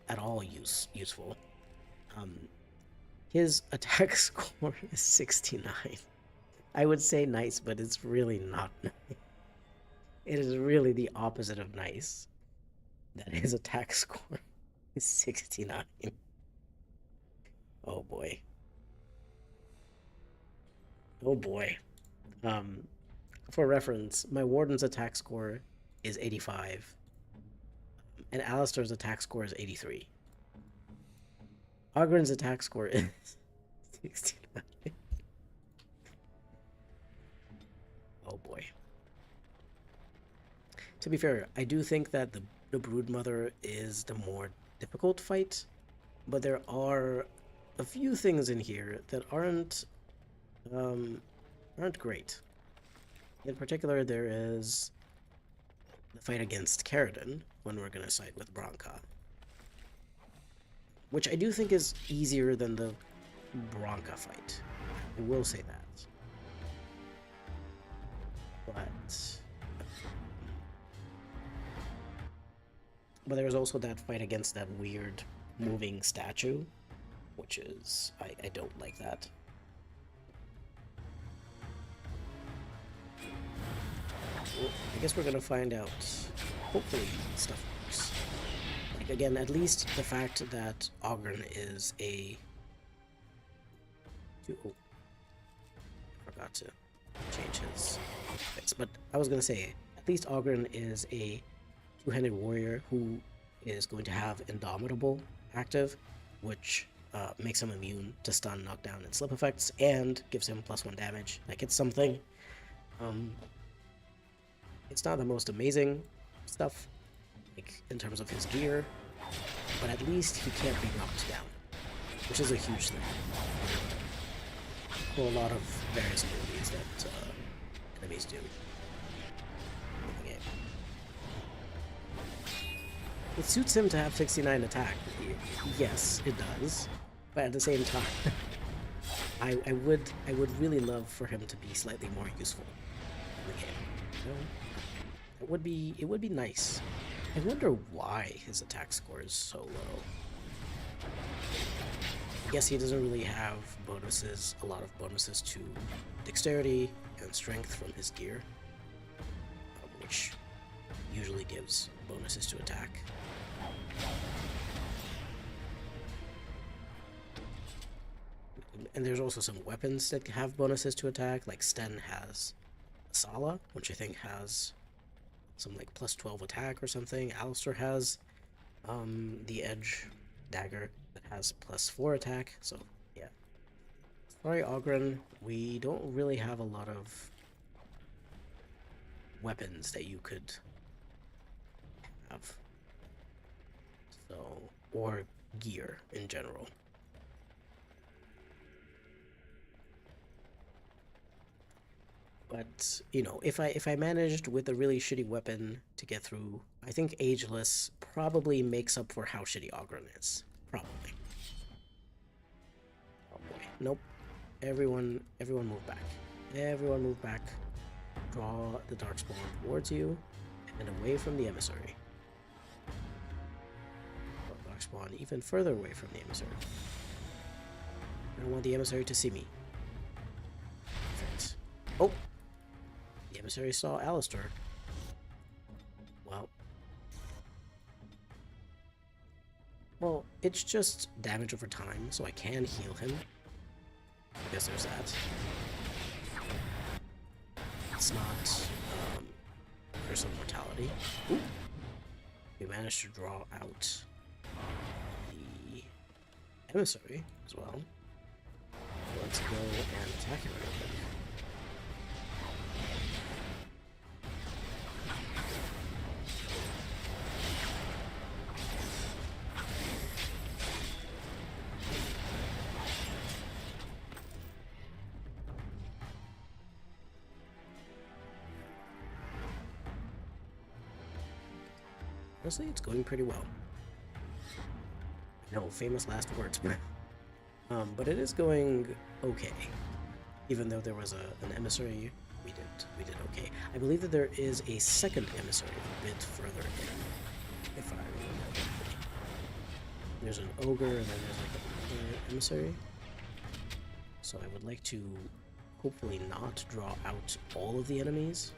at all useful. His attack score is 69. I would say nice, but it's really not nice. It is really the opposite of nice. That his attack score is 69. Oh boy. Oh boy. For reference, my warden's attack score is 85, and Alistair's attack score is 83. Ogren's attack score is 69. Oh boy. To be fair, I do think that the broodmother is the more difficult fight, but there are a few things in here that aren't great. In particular, there is the fight against Keradin, when we're going to side with Branka. Which I do think is easier than the Branka fight. I will say that. But there's also that fight against that weird moving statue, which is... I don't like that. Well, I guess we're gonna find out. Hopefully stuff works. Like, again, at least the fact that Ogren is a... Oh, I forgot to change his face. But I was gonna say, at least Ogren is a two-handed warrior who is going to have Indomitable active, which makes him immune to stun, knockdown, and slip effects, and gives him +1 damage. Like, it's something. It's not the most amazing stuff, like, in terms of his gear, but at least he can't be knocked down, which is a huge thing for a lot of various abilities that enemies do in the game. It suits him to have 69 attack. Yes, it does, but at the same time, I would really love for him to be slightly more useful in the game. You know? It would be nice. I wonder why his attack score is so low. I guess he doesn't really have bonuses, a lot of bonuses to dexterity and strength from his gear, which usually gives bonuses to attack. And there's also some weapons that have bonuses to attack, like Sten has Sala, which I think has some like plus 12 attack or something. Alistair has the Edge dagger that has plus 4 attack, so yeah. Sorry, Ogren, we don't really have a lot of weapons that you could have. So, or gear in general. But, you know, if I managed with a really shitty weapon to get through, I think Ageless probably makes up for how shitty Ogren is. Probably. Oh boy. Nope. Everyone move back. Everyone move back. Draw the Darkspawn towards you and away from the emissary. Draw Darkspawn even further away from the emissary. I don't want the emissary to see me. Perfect. Oh! The emissary saw Alistair. Well, it's just damage over time, so I can heal him. I guess there's that. It's not Curse of Mortality. Ooh. We managed to draw out the emissary as well. Let's go and attack him real quick. Honestly, it's going pretty well. No famous last words, but it is going okay. Even though there was an emissary, we did okay. I believe that there is a second emissary a bit further in, if I remember correctly. There's an ogre, and then there's like another emissary. So I would like to hopefully not draw out all of the enemies,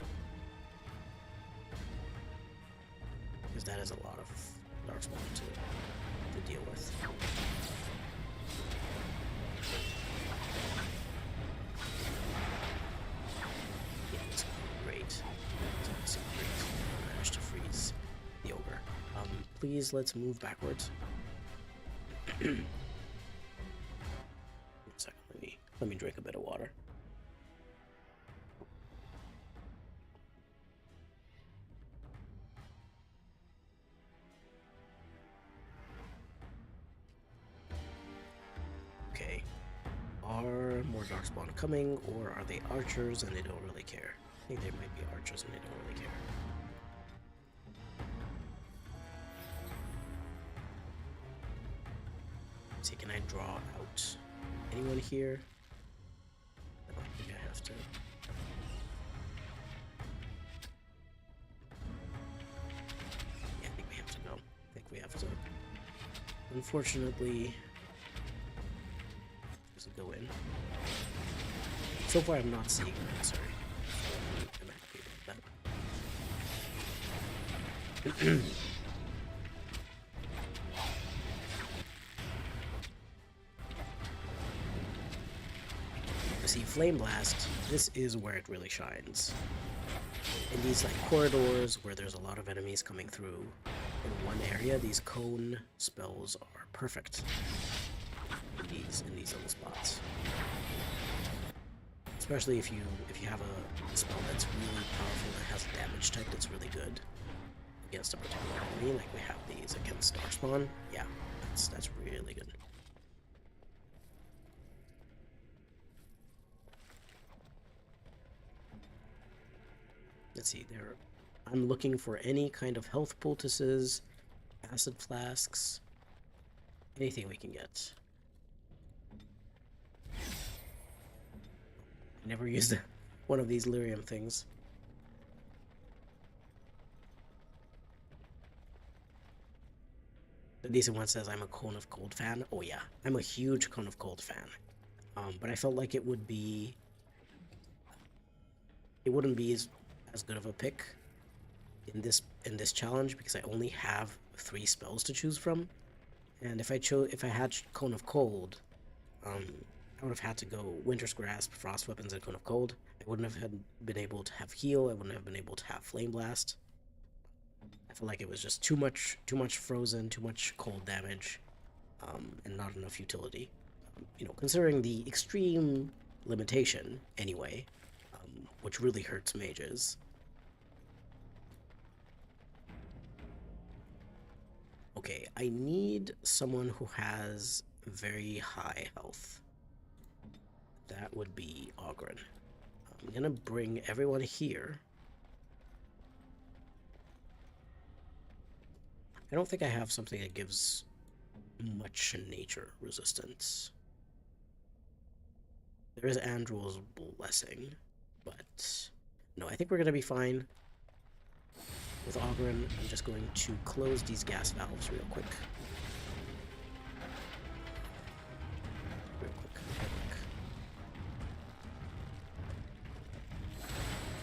because that is a lot of Darkspawn to deal with. Yeah, it's great. It's great. I managed to freeze the ogre. Please, let's move backwards. One second, let me drink a bit of water. Okay. Are more Darkspawn coming, or are they archers and they don't really care? I think they might be archers and they don't really care. Let's see, can I draw out anyone here? I don't think I have to. Yeah, I think we have to go. I think we have to. Unfortunately, does it go in? So far, I'm not seeing that. Sorry. I'm happy with that. See, Flame Blast, this is where it really shines. In these like corridors where there's a lot of enemies coming through in one area, these cone spells are perfect in these little spots. Especially if you have a spell that's really powerful that has a damage type that's really good against a particular enemy, like we have these against Darkspawn. Yeah, that's really good. Let's see, I'm looking for any kind of health poultices, acid flasks, anything we can get. I never used one of these lyrium things. The decent one says I'm a Cone of Cold fan. Oh yeah, I'm a huge Cone of Cold fan. But I felt like it wouldn't be as good of a pick in this in this challenge because I only have 3 spells to choose from. And if I had Cone of Cold, I would have had to go Winter's Grasp, Frost Weapons, and Cone of Cold. I wouldn't have been able to have Heal. I wouldn't have been able to have Flame Blast. I feel like it was just too much frozen, too much cold damage, and not enough utility. You know, considering the extreme limitation anyway, which really hurts mages. Okay, I need someone who has very high health. That would be Oghren. I'm gonna bring everyone here. I don't think I have something that gives much nature resistance. There is Andrew's Blessing, but no, I think we're gonna be fine. With Oghren, I'm just going to close these gas valves real quick. Real quick.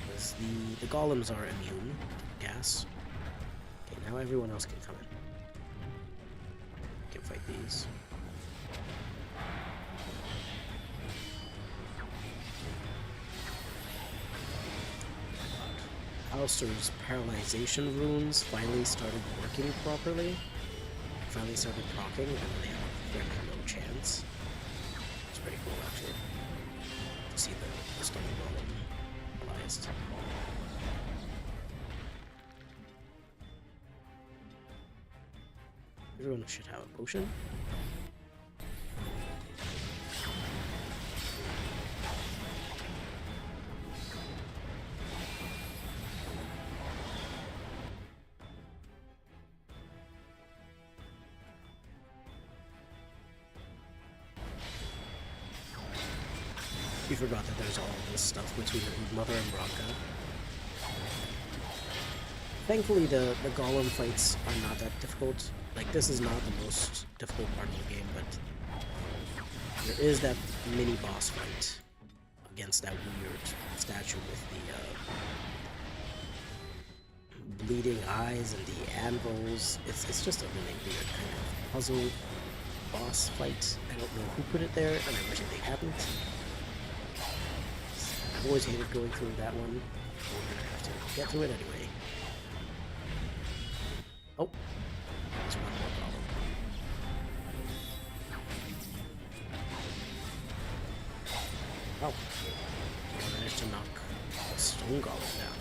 Because the golems are immune to gas. Okay, now everyone else can come in. Can fight these. Alistair's paralyzation runes finally started working properly. Finally started proccing, and they have a very low chance. It's pretty cool, actually, to see the stone golem realized. Everyone should have a potion. You forgot that there's all this stuff between the broodmother and Bronca. Thankfully, the golem fights are not that difficult. Like, this is not the most difficult part of the game, but there is that mini boss fight against that weird statue with the bleeding eyes and the anvils. It's just a really weird kind of puzzle boss fight. I don't know who put it there, and I wish they hadn't. I've always hated going through that one. We're gonna have to get through it anyway. Oh, there's one more problem. Oh, I managed to knock the stone golem down.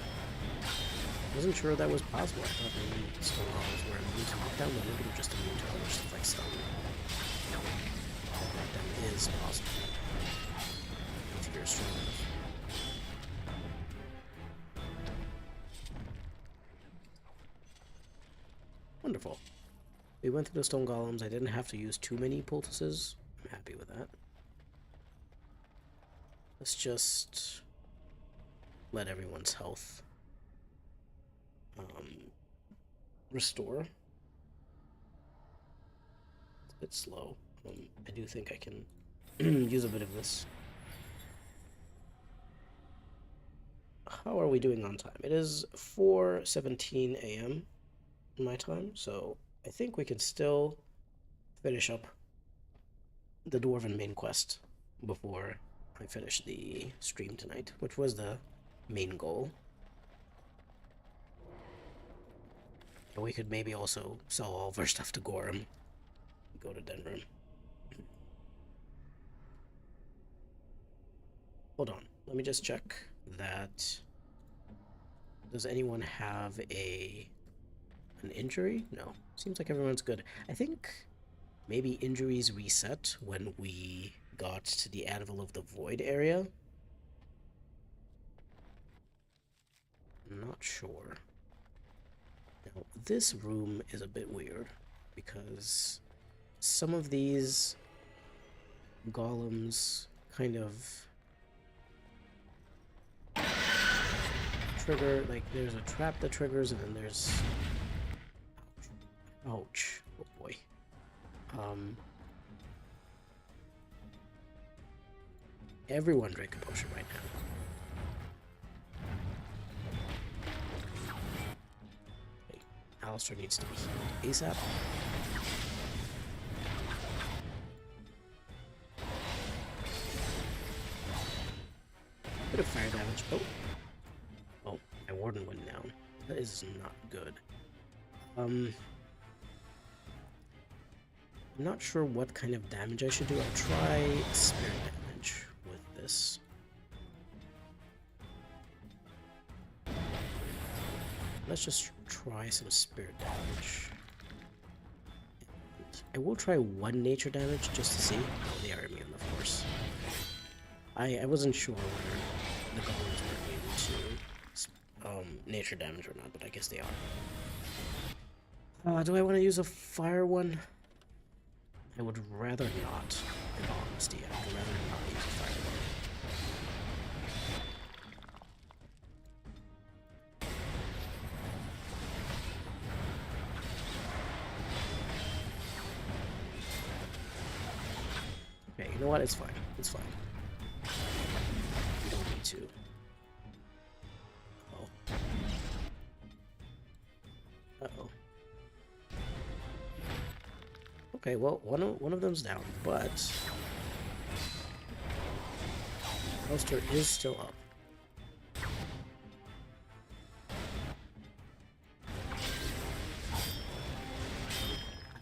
I wasn't sure that was possible. I thought maybe stone golems were immune to knockdown, but maybe they're just immune to other stuff like stun. Knockdown is possible if you're strong enough. Wonderful. We went through the stone golems. I didn't have to use too many poultices. I'm happy with that. Let's just let everyone's health restore. It's a bit slow. I do think I can use a bit of this. How are we doing on time? It is 4:17 a.m. my time, so I think we can still finish up the Dwarven main quest before I finish the stream tonight, which was the main goal. And we could maybe also sell all of our stuff to Gorham, go to Denver. Hold on, let me just check that. Does anyone have an injury? No. Seems like everyone's good. I think maybe injuries reset when we got to the Anvil of the Void area. I'm not sure. Now, this room is a bit weird because some of these golems kind of trigger, like there's a trap that triggers and then there's ouch. Oh boy. Everyone drink a potion right now. Alistair needs to be healed ASAP. Bit of fire damage. Oh, my warden went down. That is not good. I'm not sure what kind of damage I should do. I'll try spirit damage with this. Let's just try some spirit damage. And I will try 1 nature damage just to see. Oh, they are immune, of course. I wasn't sure whether the golems were immune to nature damage or not, but I guess they are. Do I want to use a fire one? I would rather not, in all honesty. I would rather not use a fire one. Okay, you know what? It's fine. It's fine. You don't need to. Oh. Uh-oh. Okay, well, one of them's down, but Alistair is still up.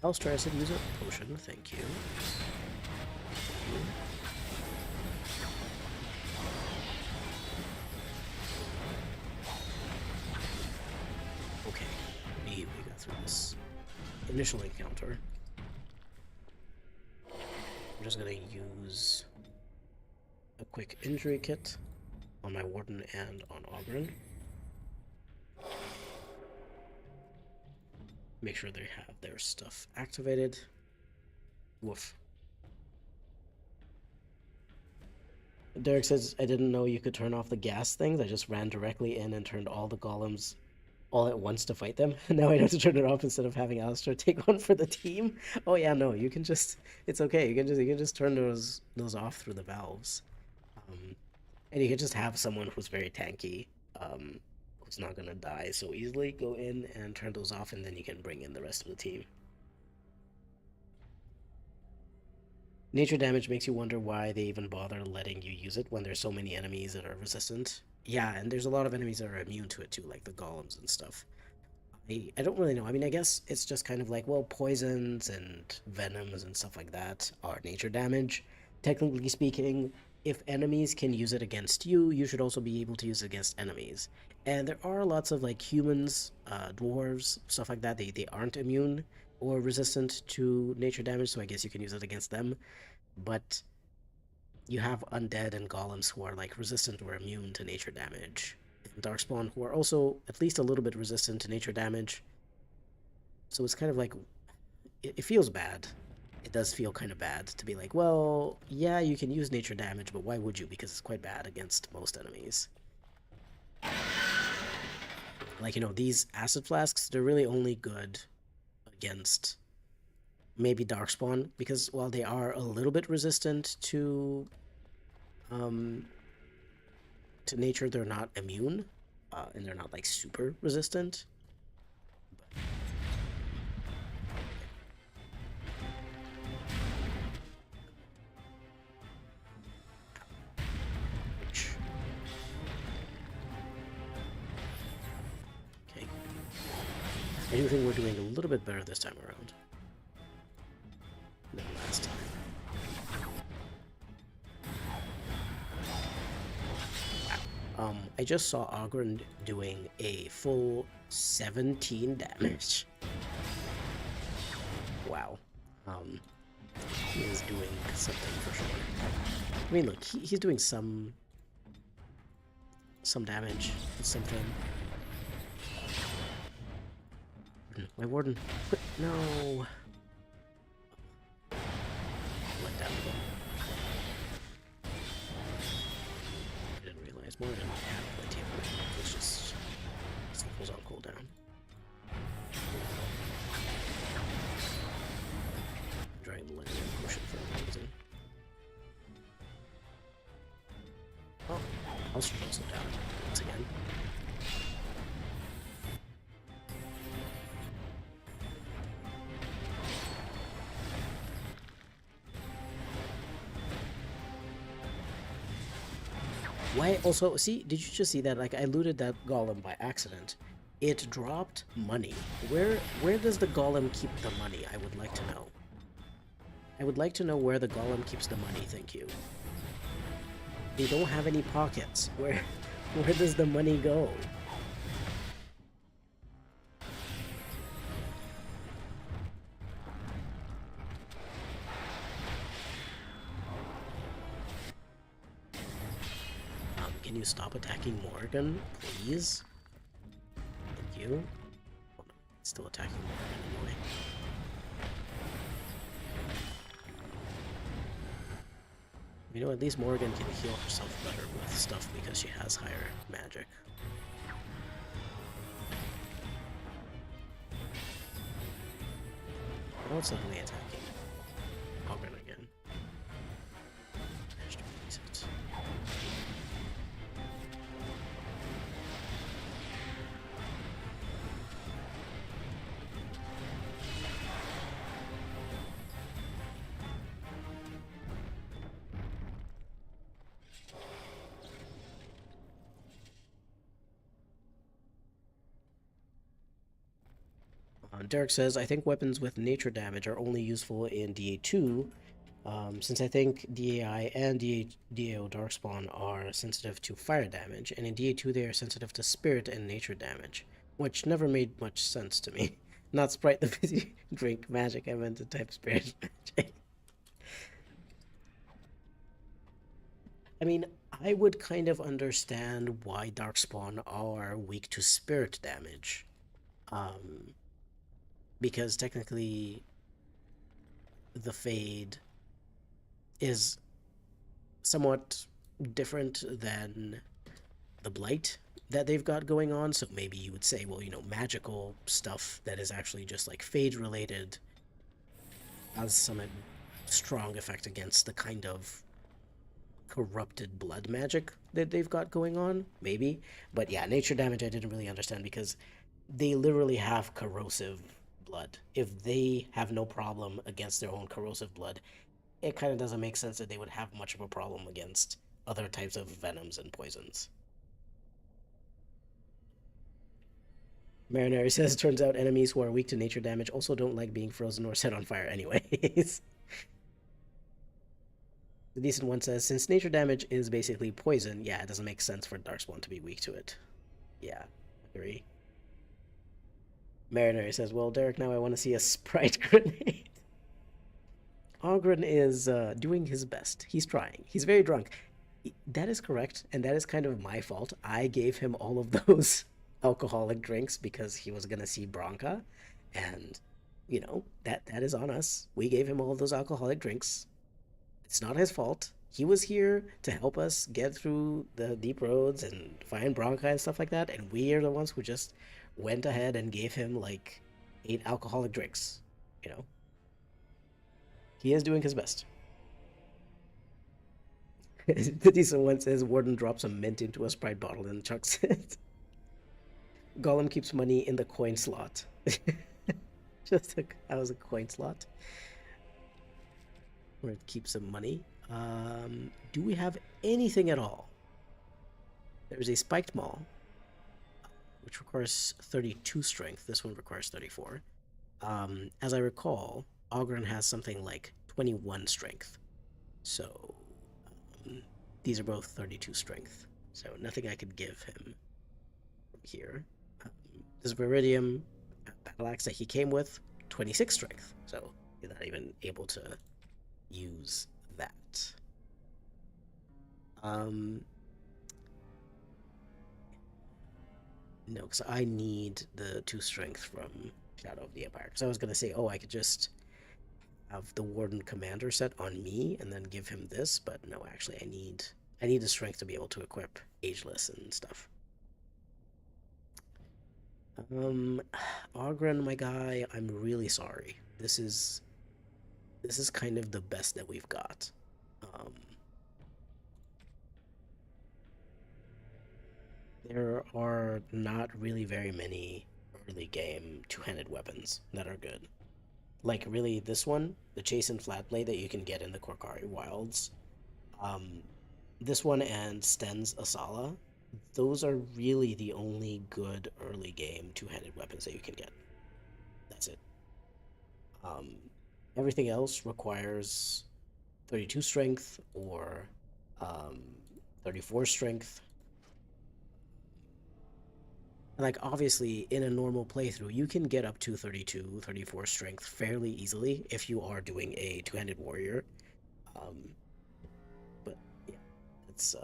Alistair, I said use a potion, thank you. Okay, we got through this initial encounter. I'm just gonna use a quick injury kit on my warden and on Oghren. Make sure they have their stuff activated. Woof. Derek says, I didn't know you could turn off the gas things. I just ran directly in and turned all the golems all at once to fight them. Now I have to turn it off instead of having Alistair take one for the team. Oh yeah, no, you can just, it's okay. You can just turn those off through the valves. And you can just have someone who's very tanky, who's not gonna die so easily, go in and turn those off, and then you can bring in the rest of the team. Nature damage makes you wonder why they even bother letting you use it when there's so many enemies that are resistant. Yeah, and there's a lot of enemies that are immune to it too, like the golems and stuff. I don't really know. I mean, I guess it's just kind of like, well, poisons and venoms and stuff like that are nature damage. Technically speaking, if enemies can use it against you, you should also be able to use it against enemies. And there are lots of like humans, dwarves, stuff like that. They aren't immune or resistant to nature damage, so I guess you can use it against them. But you have undead and golems who are like resistant or immune to nature damage. And darkspawn who are also at least a little bit resistant to nature damage. So it's kind of like, it feels bad. It does feel kind of bad to be like, well, yeah, you can use nature damage, but why would you? Because it's quite bad against most enemies. Like, you know, these acid flasks, they're really only good against maybe darkspawn, because while they are a little bit resistant to nature, they're not immune, and they're not like super resistant. Okay, I do think we're doing a little bit better this time around than last time. I just saw Oghren doing a full 17 damage. Wow. He is doing something for sure. I mean, look, he's doing some damage. Something. My warden. No. Let down again. I didn't realize more than had plenty of it. It's just was on cooldown. I'm trying to let him push it for a reason. Oh, Alistair's also down once again. Why also see? Did you just see that? Like I looted that golem by accident. It dropped money. Where does the golem keep the money? I would like to know. I would like to know where the golem keeps the money. Thank you. They don't have any pockets. Where does the money go? Can you stop attacking Morgan, please? Thank you. Oh, no, it's still attacking Morgan anyway. You know, at least Morgan can heal herself better with stuff because she has higher magic. Now it's suddenly attacking Morgan again. Managed to release it. Derek says, I think weapons with nature damage are only useful in DA2, since I think DAI and DAO Darkspawn are sensitive to fire damage, and in DA2 they are sensitive to spirit and nature damage, which never made much sense to me. Not Sprite the Fizzy Drink magic, I meant to type spirit magic. I mean, I would kind of understand why Darkspawn are weak to spirit damage. Because technically the Fade is somewhat different than the Blight that they've got going on, so maybe you would say, well, you know, magical stuff that is actually just like Fade related has some strong effect against the kind of corrupted blood magic that they've got going on, maybe. But yeah, nature damage I didn't really understand because they literally have corrosive blood. If they have no problem against their own corrosive blood, it kind of doesn't make sense that they would have much of a problem against other types of venoms and poisons. Marinari says, turns out enemies who are weak to nature damage also don't like being frozen or set on fire anyways. The decent one says, since nature damage is basically poison, yeah, it doesn't make sense for Darkspawn to be weak to it. Yeah, agree. Marinari says, well, Derek, now I want to see a Sprite grenade. Ogren is doing his best. He's trying. He's very drunk. That is correct, and that is kind of my fault. I gave him all of those alcoholic drinks because he was going to see Bronca, and, you know, that is on us. We gave him all of those alcoholic drinks. It's not his fault. He was here to help us get through the deep roads and find Bronca and stuff like that, and we are the ones who just went ahead and gave him like 8 alcoholic drinks, you know. He is doing his best. The decent one says Warden drops a mint into a Sprite bottle and chucks it. Gollum keeps money in the coin slot. Just that was a coin slot where it keeps some money. Do we have anything at all? There's a spiked maul, which requires 32 strength. This one requires 34. As I recall, Ogren has something like 21 strength. So these are both 32 strength. So nothing I could give him from here. This Viridium battle axe that he came with, 26 strength. So he's not even able to use that. No, because I need the 2 strength from Shadow of the Empire. Because I was going to say, oh, I could just have the Warden Commander set on me and then give him this, but no, actually, I need the strength to be able to equip Ageless and stuff. Ogren, my guy, I'm really sorry. This is kind of the best that we've got. There are not really very many early game two-handed weapons that are good. Like, really, this one, the Chase and Flatblade that you can get in the Korkari Wilds, This one and Sten's Asala, those are really the only good early game two-handed weapons that you can get. That's it. Um, Everything else requires 32 strength or um, 34 strength. Like, obviously, in a normal playthrough, you can get up to 32, 34 strength fairly easily if you are doing a two-handed warrior. Um, but yeah, it's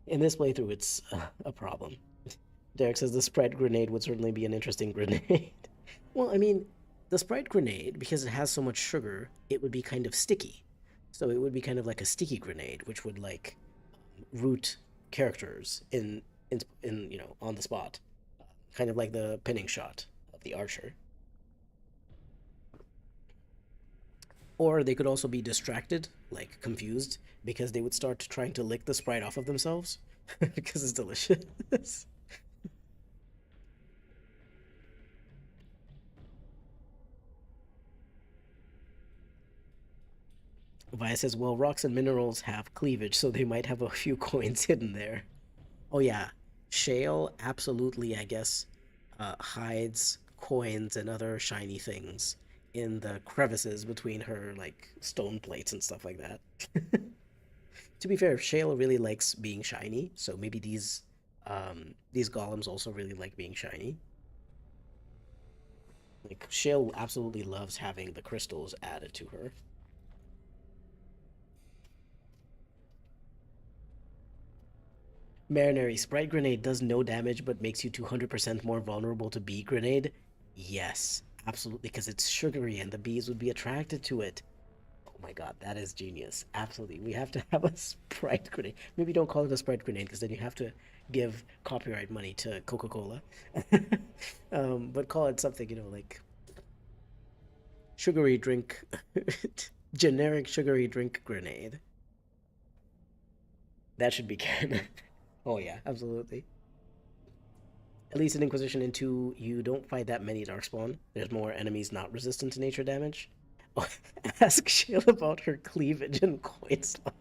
in this playthrough, it's a problem. Derek says the Sprite grenade would certainly be an interesting grenade. Well, I mean, the Sprite grenade, because it has so much sugar, it would be kind of sticky. So it would be kind of like a sticky grenade, which would like root characters in on the spot, kind of like the pinning shot of the archer. Or they could also be distracted, like confused, because they would start trying to lick the Sprite off of themselves because it's delicious. Via says, well, rocks and minerals have cleavage, so they might have a few coins hidden there. Oh, yeah. Shale, absolutely, I guess, hides coins and other shiny things in the crevices between her, like, stone plates and stuff like that. To be fair, Shale really likes being shiny, so maybe these golems also really like being shiny. Like, Shale absolutely loves having the crystals added to her. Marinary Sprite Grenade does no damage but makes you 200% more vulnerable to Bee Grenade. Yes, absolutely, because it's sugary and the bees would be attracted to it. Oh my god, that is genius. Absolutely. We have to have a Sprite Grenade. Maybe don't call it a Sprite Grenade because then you have to give copyright money to Coca-Cola. But call it something, like sugary drink, generic sugary drink grenade. That should be canon. Oh yeah, absolutely. At least in Inquisition in 2, you don't fight that many Darkspawn. There's more enemies not resistant to nature damage. Oh, ask Shale about her cleavage and coin slot.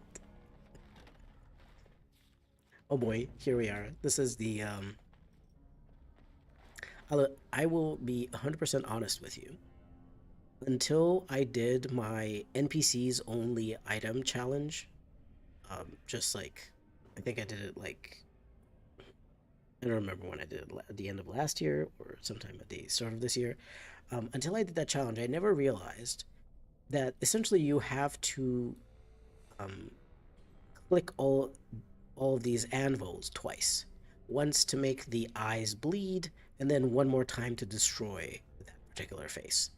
Oh boy, here we are. This is the I will be 100% honest with you. Until I did my NPCs only item challenge, just like, I think I did it like, I don't remember when I did it, at the end of last year or sometime at the start of this year. Until I did that challenge, I never realized that essentially you have to um, click all of these anvils twice. Once to make the eyes bleed, and then one more time to destroy that particular face.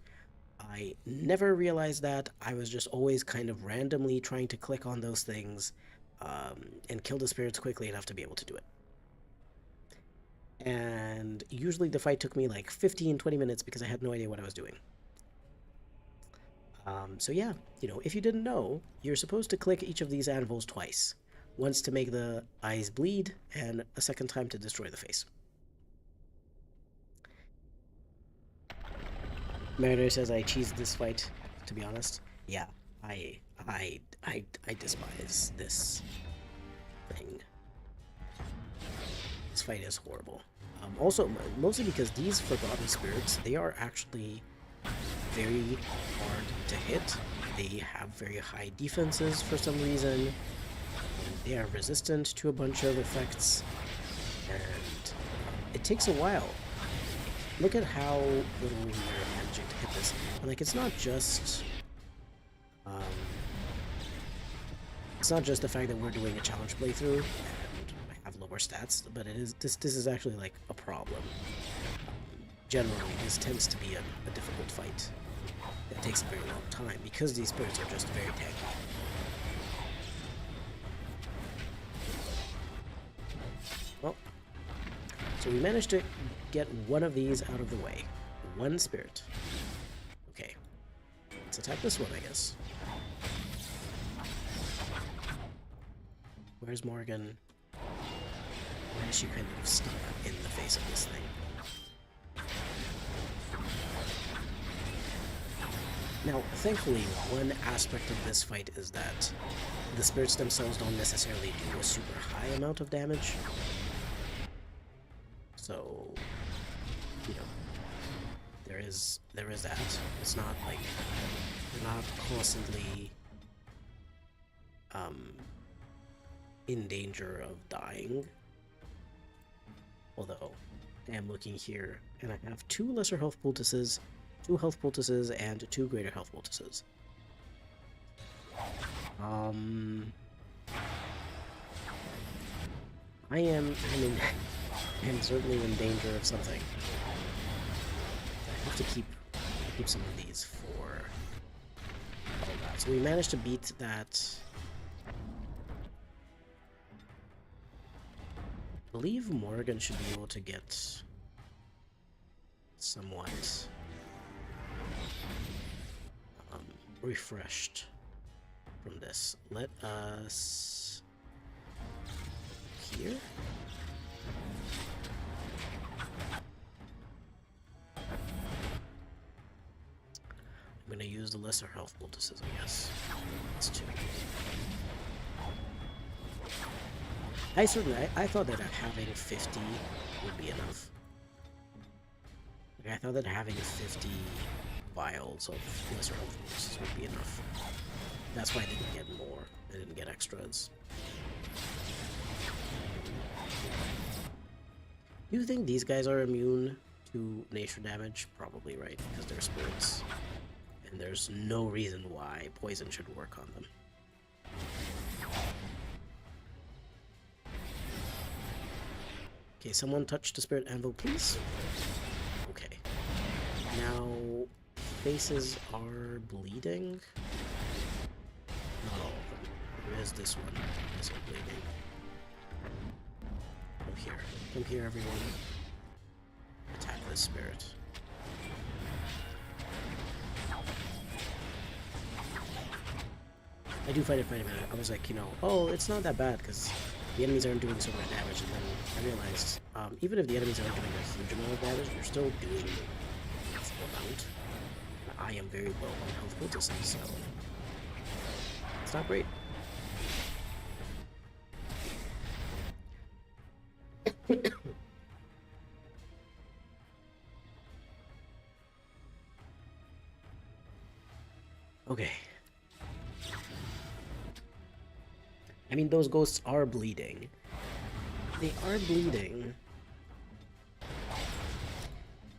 I never realized that. I was just always kind of randomly trying to click on those things and kill the spirits quickly enough to be able to do it. And usually the fight took me like 15-20 minutes because I had no idea what I was doing. So yeah, if you didn't know, you're supposed to click each of these anvils twice. Once to make the eyes bleed, and a second time to destroy the face. Mariner says I cheesed this fight, to be honest. Yeah, I despise this thing. This fight is horrible. Also, mostly because these Forgotten Spirits, they are actually very hard to hit. They have very high defenses for some reason. They are resistant to a bunch of effects, and it takes a while. Look at how little we are managing to hit this. And like, it's not just the fact that we're doing a challenge playthrough and have lower stats, but it is this is actually like a problem. Generally, this tends to be a difficult fight. It takes a very long time because these spirits are just very tanky. Well, so we managed to get one of these out of the way. One spirit. Okay. Let's attack this one, I guess. Where's Morgan? Why is she kind of stuck in the face of this thing? Now, thankfully, one aspect of this fight is that the spirits themselves don't necessarily do a super high amount of damage. So, you know, there is that. It's not like you're not constantly in danger of dying. Although I am looking here and I have 2 lesser health poultices, 2 health poultices, and 2 greater health poultices. I mean, I'm certainly in danger of something. I have to keep some of these for all that. So we managed to beat that. I believe Morgan should be able to get somewhat refreshed from this. Let us here. I'm gonna use the lesser health poultices, I guess. That's 2. I thought that having 50 would be enough. Like, I thought that having 50 vials of lesser health poultices would be enough. That's why I didn't get more. I didn't get extras. Do you think these guys are immune to nature damage? Probably, right? Because they're spirits. And there's no reason why poison should work on them. Okay, someone touch the spirit anvil, please. Okay. Now, faces are bleeding. Not all of them. There is this one. Isn't bleeding. Come here. Come here, everyone. Attack this spirit. I do fight it. I was like, you know, oh, it's not that bad because the enemies aren't doing so much damage, and then I realized, even if the enemies aren't doing a huge amount of damage, they're still doing a full amount. And I am very low on health poultices, so it's not great. Okay. I mean, those ghosts are bleeding. They are bleeding.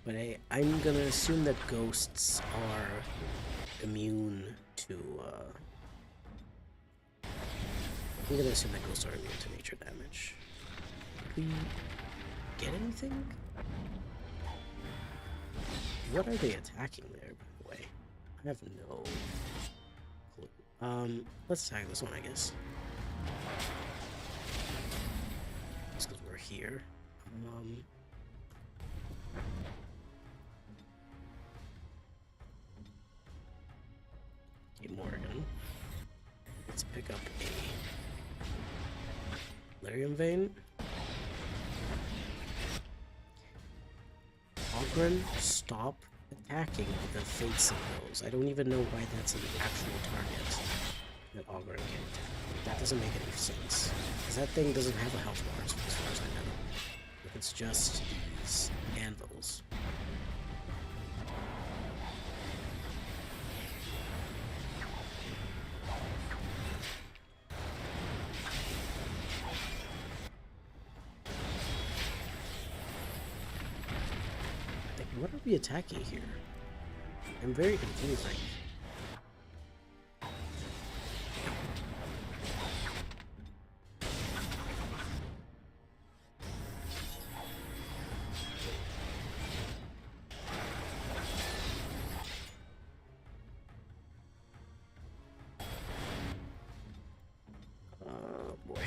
But I'm gonna assume that ghosts are immune to, I'm gonna assume that ghosts are immune to nature damage. Did we get anything? What are they attacking there, by the way? I have no clue. Let's attack this one, I guess. Just because we're here. Okay, Morgan. Let's pick up a Lyrium Vein. Qwinn, stop attacking the fate symbols. I don't even know why that's an actual target that Qwinn can attack. That doesn't make any sense. Because that thing doesn't have a health bar as far as I know. If it's just these anvils. What are we attacking here? I'm very confused. Boy.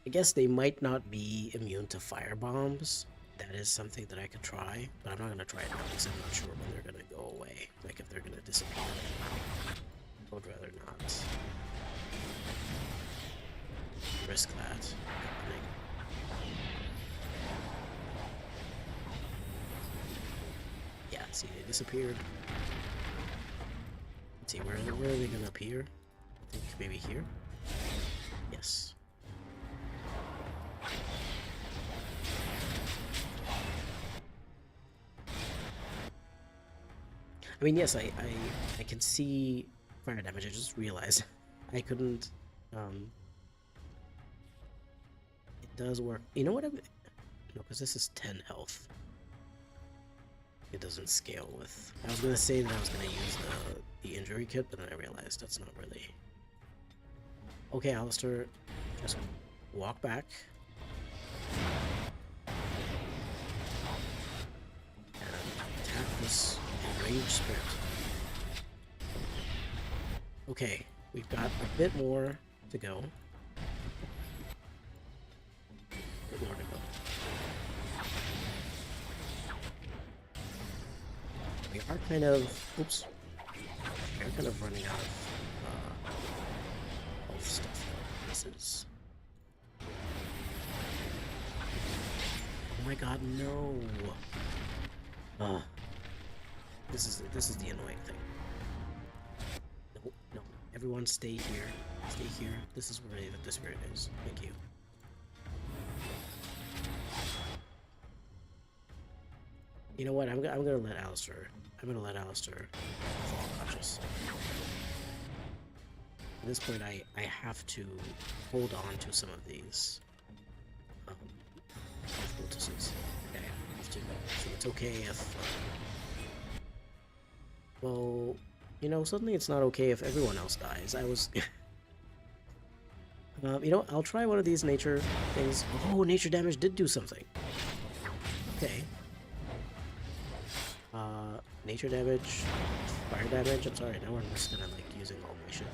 I guess they might not be immune to fire bombs, that is something that I could try, but I'm not gonna try it now because I'm not sure when they're gonna go away. Like if they're gonna disappear. I would rather not risk that happening. Yeah, see, they disappeared. Let's see, where are they gonna appear? I think maybe here? Yes. I mean, yes, I can see fire damage. I just realized I couldn't. It does work. You know what? No, because this is 10 health. It doesn't scale with. I was gonna say that I was gonna use the injury kit, but then I realized that's not really. Okay, Alistair, just walk back. And attack this enraged spirit. Okay, we've got a bit more to go. A bit more to go. We are kind of, oops, we are kind of running out of health stuff. This is, oh my god, no. This is the annoying thing. No, no, everyone stay here. Stay here. This is where the spirit is. Thank you. You know what? I'm gonna let Alistair. I'm gonna let Alistair fall unconscious. At this point, I have to hold on to some of these notices. Okay, I have to. So it's okay if. Well, you know, suddenly it's not okay if everyone else dies. I was. You know, I'll try one of these nature things. Oh, nature damage did do something. Okay. Nature damage, fire damage. I'm sorry, now I'm just gonna like using all my shit.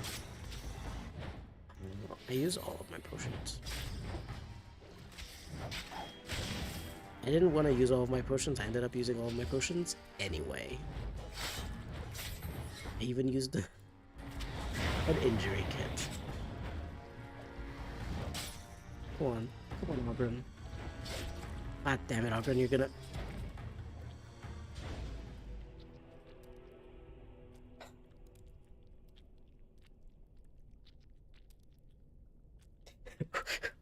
I use all of my potions. I didn't want to use all of my potions. I ended up using all of my potions anyway. I even used an injury kit. Come on, Ogren. God damn it, Ogren, you're gonna.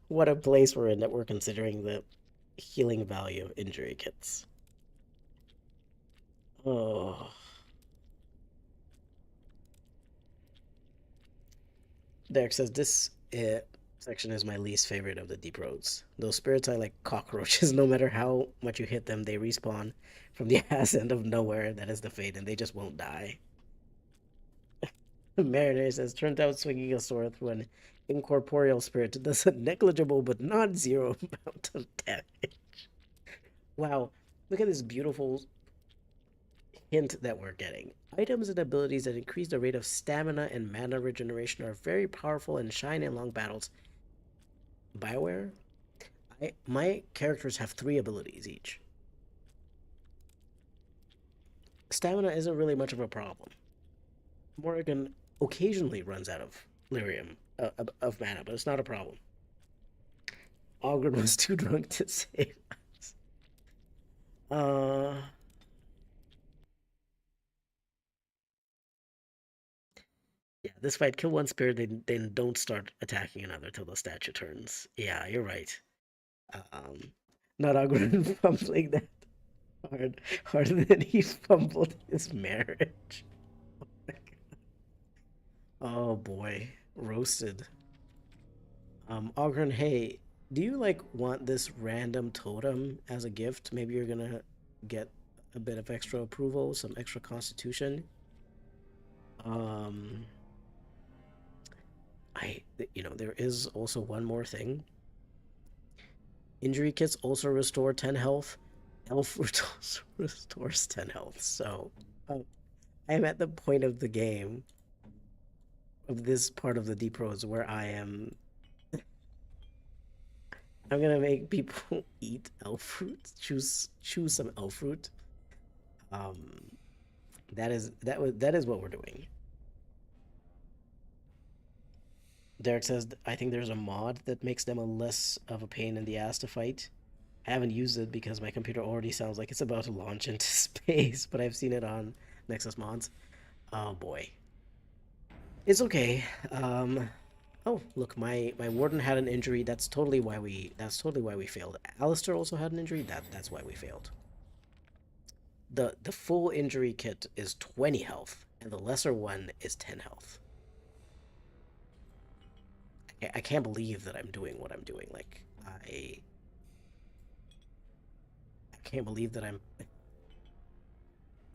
What a place we're in that we're considering the healing value of injury kits. Oh. Derek says this section is my least favorite of the deep roads. Those spirits are like cockroaches. No matter how much you hit them, they respawn from the ass end of nowhere. That is the fate, and they just won't die. Mariner says, turns out swinging a sword through an incorporeal spirit does a negligible but not zero amount of damage. Wow, look at this beautiful hint that we're getting. Items and abilities that increase the rate of stamina and mana regeneration are very powerful and shine in long battles. Bioware? My characters have 3 abilities each. Stamina isn't really much of a problem. Morrigan occasionally runs out of lyrium, of mana, but it's not a problem. Ogren was too drunk to save us. Yeah, this fight, kill one spirit, then don't start attacking another till the statue turns. Yeah, you're right. Not Ogren fumbling that harder than he fumbled his marriage. Oh boy, roasted. Ogren, hey, do you like want this random totem as a gift? Maybe you're gonna get a bit of extra approval, some extra constitution. You know, there is also one more thing. Injury kits also restore 10 health. Elf restores 10 health. So, I'm at the point of the game, of this part of the deep roads, where I am I'm gonna make people eat elf fruit. Choose some elf fruit. Um, that is what we're doing. Derek says I think there's a mod that makes them a less of a pain in the ass to fight. I haven't used it because my computer already sounds like it's about to launch into space, but I've seen it on Nexus mods. Oh boy. It's okay. Oh, look, my warden had an injury. That's totally why we failed. Alistair also had an injury. That's why we failed. The full injury kit is 20 health, and the lesser one is 10 health. I can't believe that I'm doing what I'm doing. Like I can't believe that I'm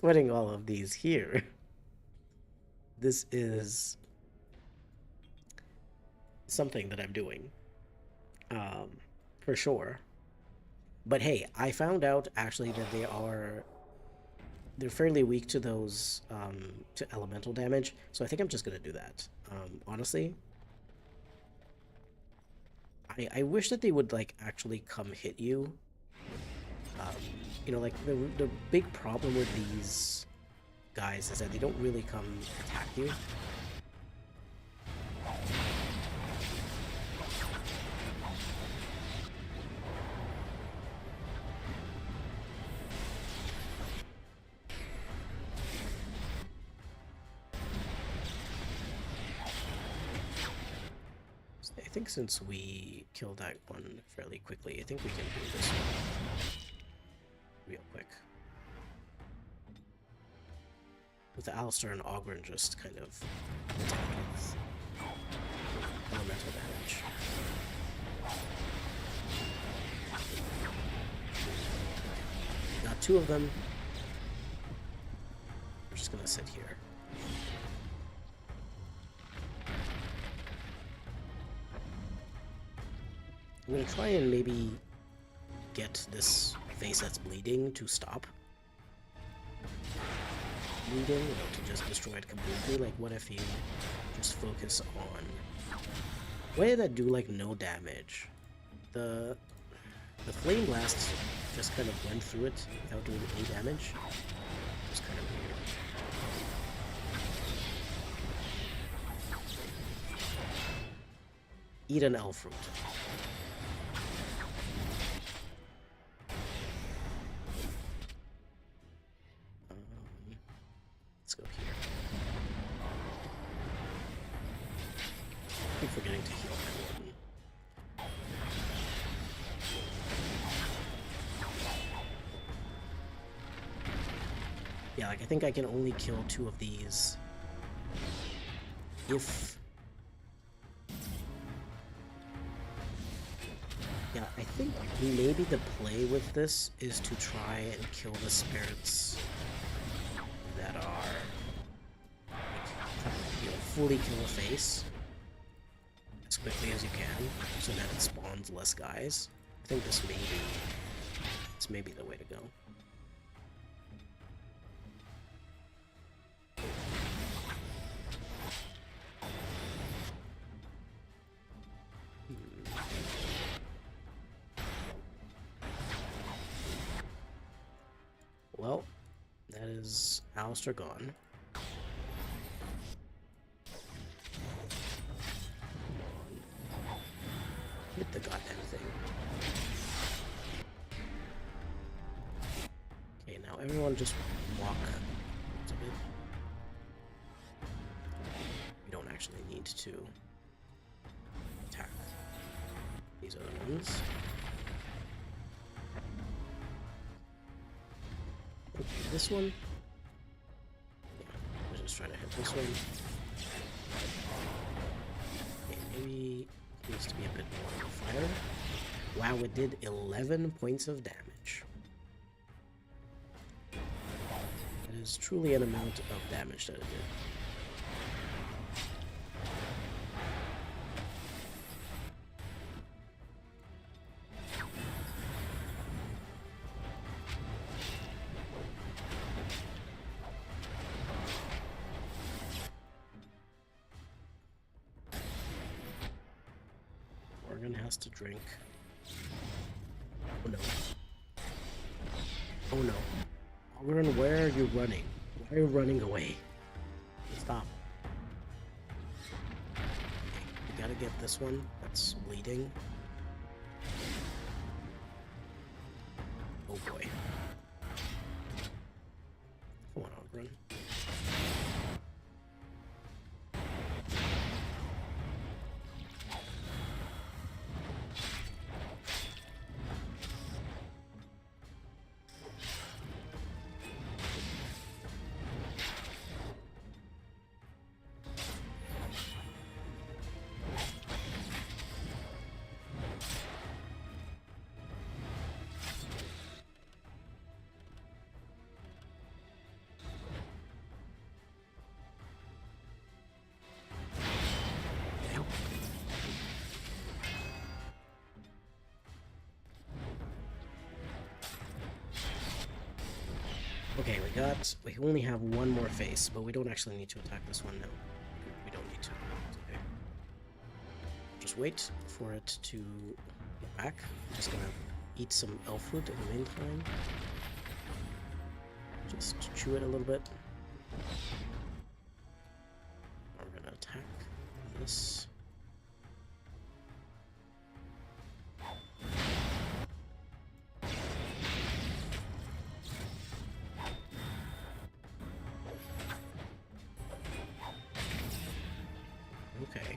putting all of these here. This is something that I'm doing. Um, for sure. But hey, I found out actually that they're fairly weak to those to elemental damage. So I think I'm just gonna do that. Honestly, I wish that they would like actually come hit you. Um, like the big problem with these guys is that they don't really come attack you. I think since we killed that one fairly quickly, I think we can do this one real quick. With the Alistair and Ogren just kind of attack with elemental damage. Got two of them. We're just gonna sit here. I'm gonna try and maybe get this face that's bleeding to stop bleeding, to just destroy it completely. Like, what if you just focus on... What did that do, like, no damage? The Flame Blast just kind of went through it without doing any damage. It was kind of weird. Eat an elf fruit. Let's go here. I keep forgetting to heal my warden. Yeah, like I think I can only kill two of these if... Yeah, I think maybe the play with this is to try and kill the spirits that are, like, fully kill a face as quickly as you can, so that it spawns less guys. I think this may be the way to go. Well, that is Alistair gone. Hit the goddamn thing. Okay, now everyone just walk a bit. We don't actually need to attack these other ones. Okay, this one. Yeah, we're just trying to hit this one. Okay, maybe it needs to be a bit more on fire. Wow, it did 11 points of damage. It is truly an amount of damage that it did. Has to drink. Oh no. Ogren, where are you running? Why are you running away? Stop. Okay, we gotta get this one that's bleeding. Oh boy. Come on, Ogren. Okay, we only have one more face, but we don't actually need to attack this one now. We don't need to. Okay. Just wait for it to get back. I'm just gonna eat some elf food in the meantime. Just chew it a little bit. We're gonna attack this. Okay.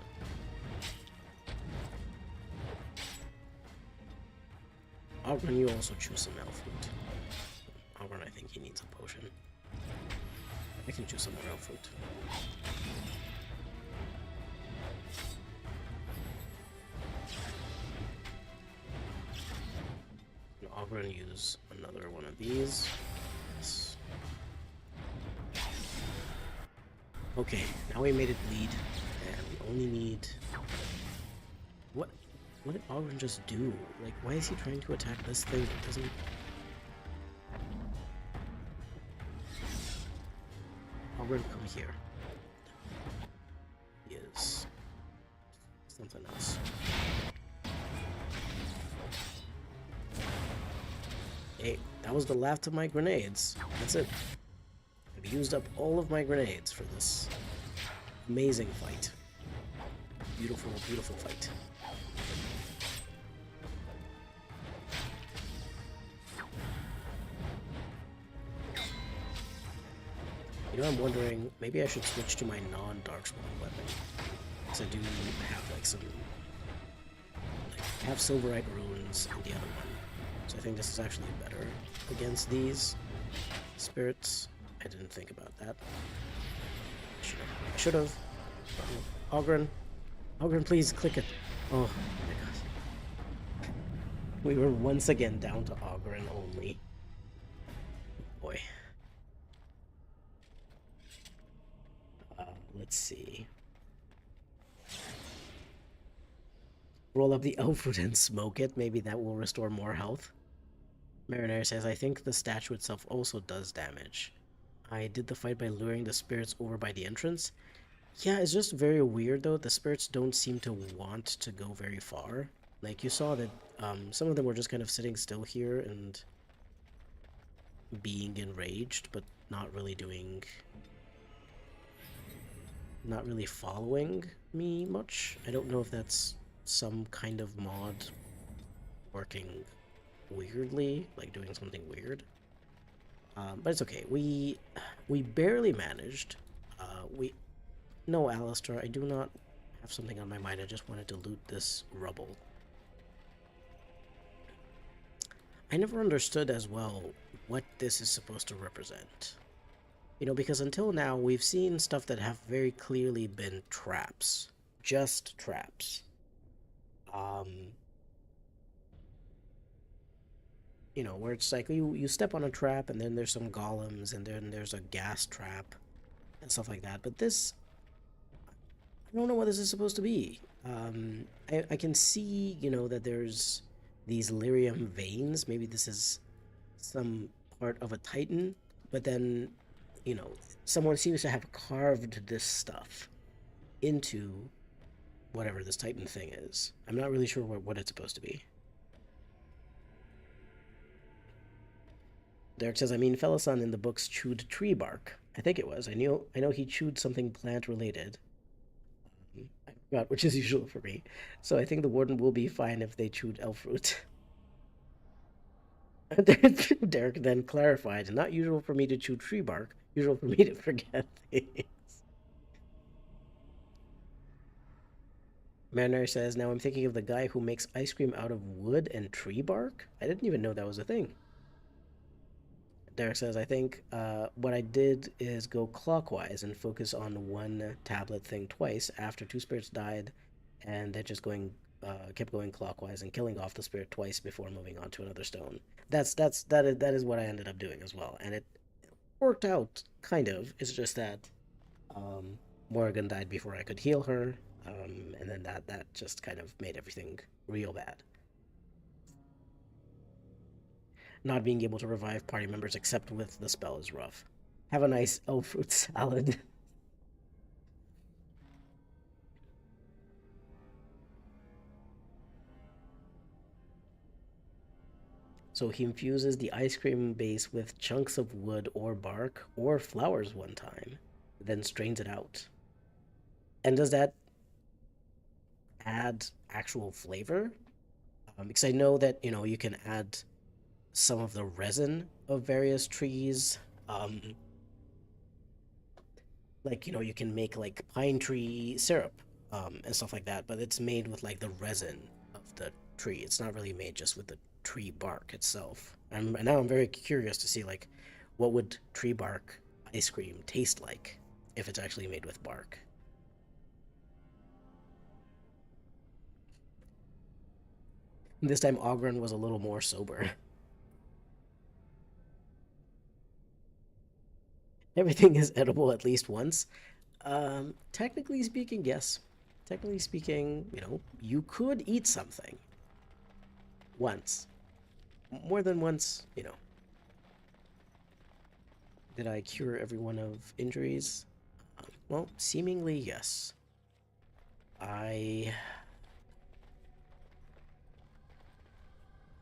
Ogren, you also choose some elf food. Ogren, I think he needs a potion. I can choose some more elf food. And Ogren use another one of these. Yes. Okay, now we made it bleed. And we only need... What did Ogren just do? Like, why is he trying to attack this thing? It doesn't... Ogren, come here. He is... something else. Hey, that was the last of my grenades. That's it. I've used up all of my grenades for this amazing fight. Beautiful, beautiful fight. You know, I'm wondering, maybe I should switch to my non-Darkspawn weapon. Because I do have, like, some... like, I have Silverite runes in the other one. So I think this is actually better against these spirits. I didn't think about that. I should have. Ogren. Ogren, please, click it. Oh, my god. We were once again down to Ogren only. Boy. Let's see. Roll up the elf food and smoke it. Maybe that will restore more health. Mariner says, I think the statue itself also does damage. I did the fight by luring the spirits over by the entrance. Yeah, it's just very weird though. The spirits don't seem to want to go very far. Like, you saw that some of them were just kind of sitting still here and being enraged, but not really doing... not really following me much. I don't know if that's some kind of mod working weirdly, like doing something weird. But it's okay. We barely managed. No, Alistair, I do not have something on my mind. I just wanted to loot this rubble. I never understood as well what this is supposed to represent. You know, because until now, we've seen stuff that have very clearly been traps. Just traps. You know, where it's like you step on a trap and then there's some golems and then there's a gas trap and stuff like that. But this, I don't know what this is supposed to be. I can see, you know, that there's these lyrium veins. Maybe this is some part of a titan. But then, you know, someone seems to have carved this stuff into whatever this titan thing is. I'm not really sure what it's supposed to be. Derek says, I mean, Felasan in the books chewed tree bark. I think it was. I know he chewed something plant related. I forgot, which is usual for me. So I think the warden will be fine if they chewed elf fruit. Derek then clarified, not usual for me to chew tree bark, usual for me to forget things. Mariner says, now I'm thinking of the guy who makes ice cream out of wood and tree bark. I didn't even know that was a thing. Derek says, I think what I did is go clockwise and focus on one tablet thing twice after two spirits died, and they're just kept going clockwise and killing off the spirit twice before moving on to another stone. That is what I ended up doing as well, and it worked out kind of. It's just that Morrigan died before I could heal her, and then that just kind of made everything real bad. Not being able to revive party members except with the spell is rough. Have a nice elf fruit salad. So he infuses the ice cream base with chunks of wood or bark or flowers one time, then strains it out. And does that add actual flavor? Because I know that, you can add some of the resin of various trees. Like, you can make like pine tree syrup and stuff like that, but it's made with like the resin of the tree. It's not really made just with the tree bark itself. And now I'm very curious to see like what would tree bark ice cream taste like if it's actually made with bark. This time Ogren was a little more sober. Everything is edible at least once. Technically speaking, yes. Technically speaking, you could eat something once. More than once, Did I cure everyone of injuries? Well, seemingly yes. I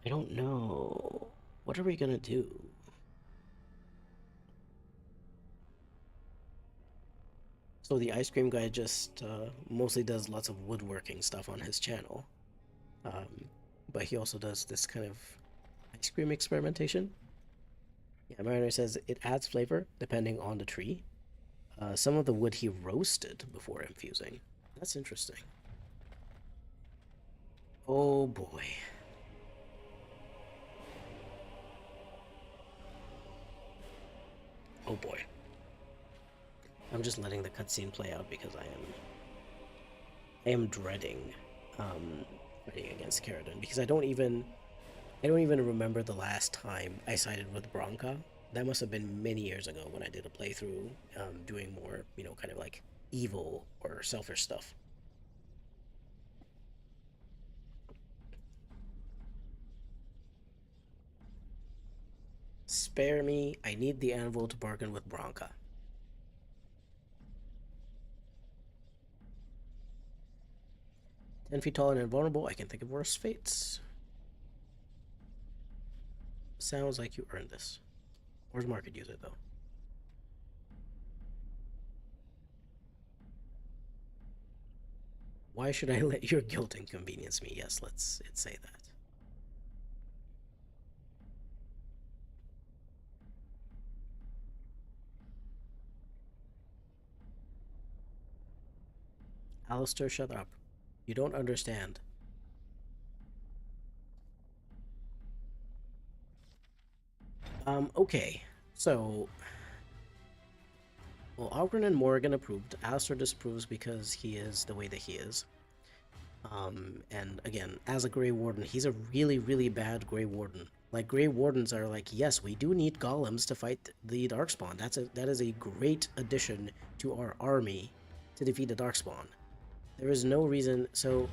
don't know. What are we gonna do? So the ice cream guy just mostly does lots of woodworking stuff on his channel. But he also does this kind of ice cream experimentation. Yeah, Mariner says it adds flavor depending on the tree. Some of the wood he roasted before infusing. That's interesting. Oh boy. Oh boy. I'm just letting the cutscene play out because I am dreading fighting against Keradin because I don't even remember the last time I sided with Bronca. That must have been many years ago when I did a playthrough doing more, kind of like evil or selfish stuff. Spare me, I need the anvil to bargain with Bronca. 10 feet tall and invulnerable, I can think of worse fates. Sounds like you earned this. Orzammar could use it, though. Why should I let your guilt inconvenience me? Yes, let's say that. Alistair, shut up. You don't understand. Okay. So... Well, Ogren and Morrigan approved. Alistair disapproves because he is the way that he is. And again, as a Grey Warden, he's a really, really bad Grey Warden. Like, Grey Wardens are like, yes, we do need golems to fight the Darkspawn. That is a great addition to our army to defeat the Darkspawn. There is no reason, so...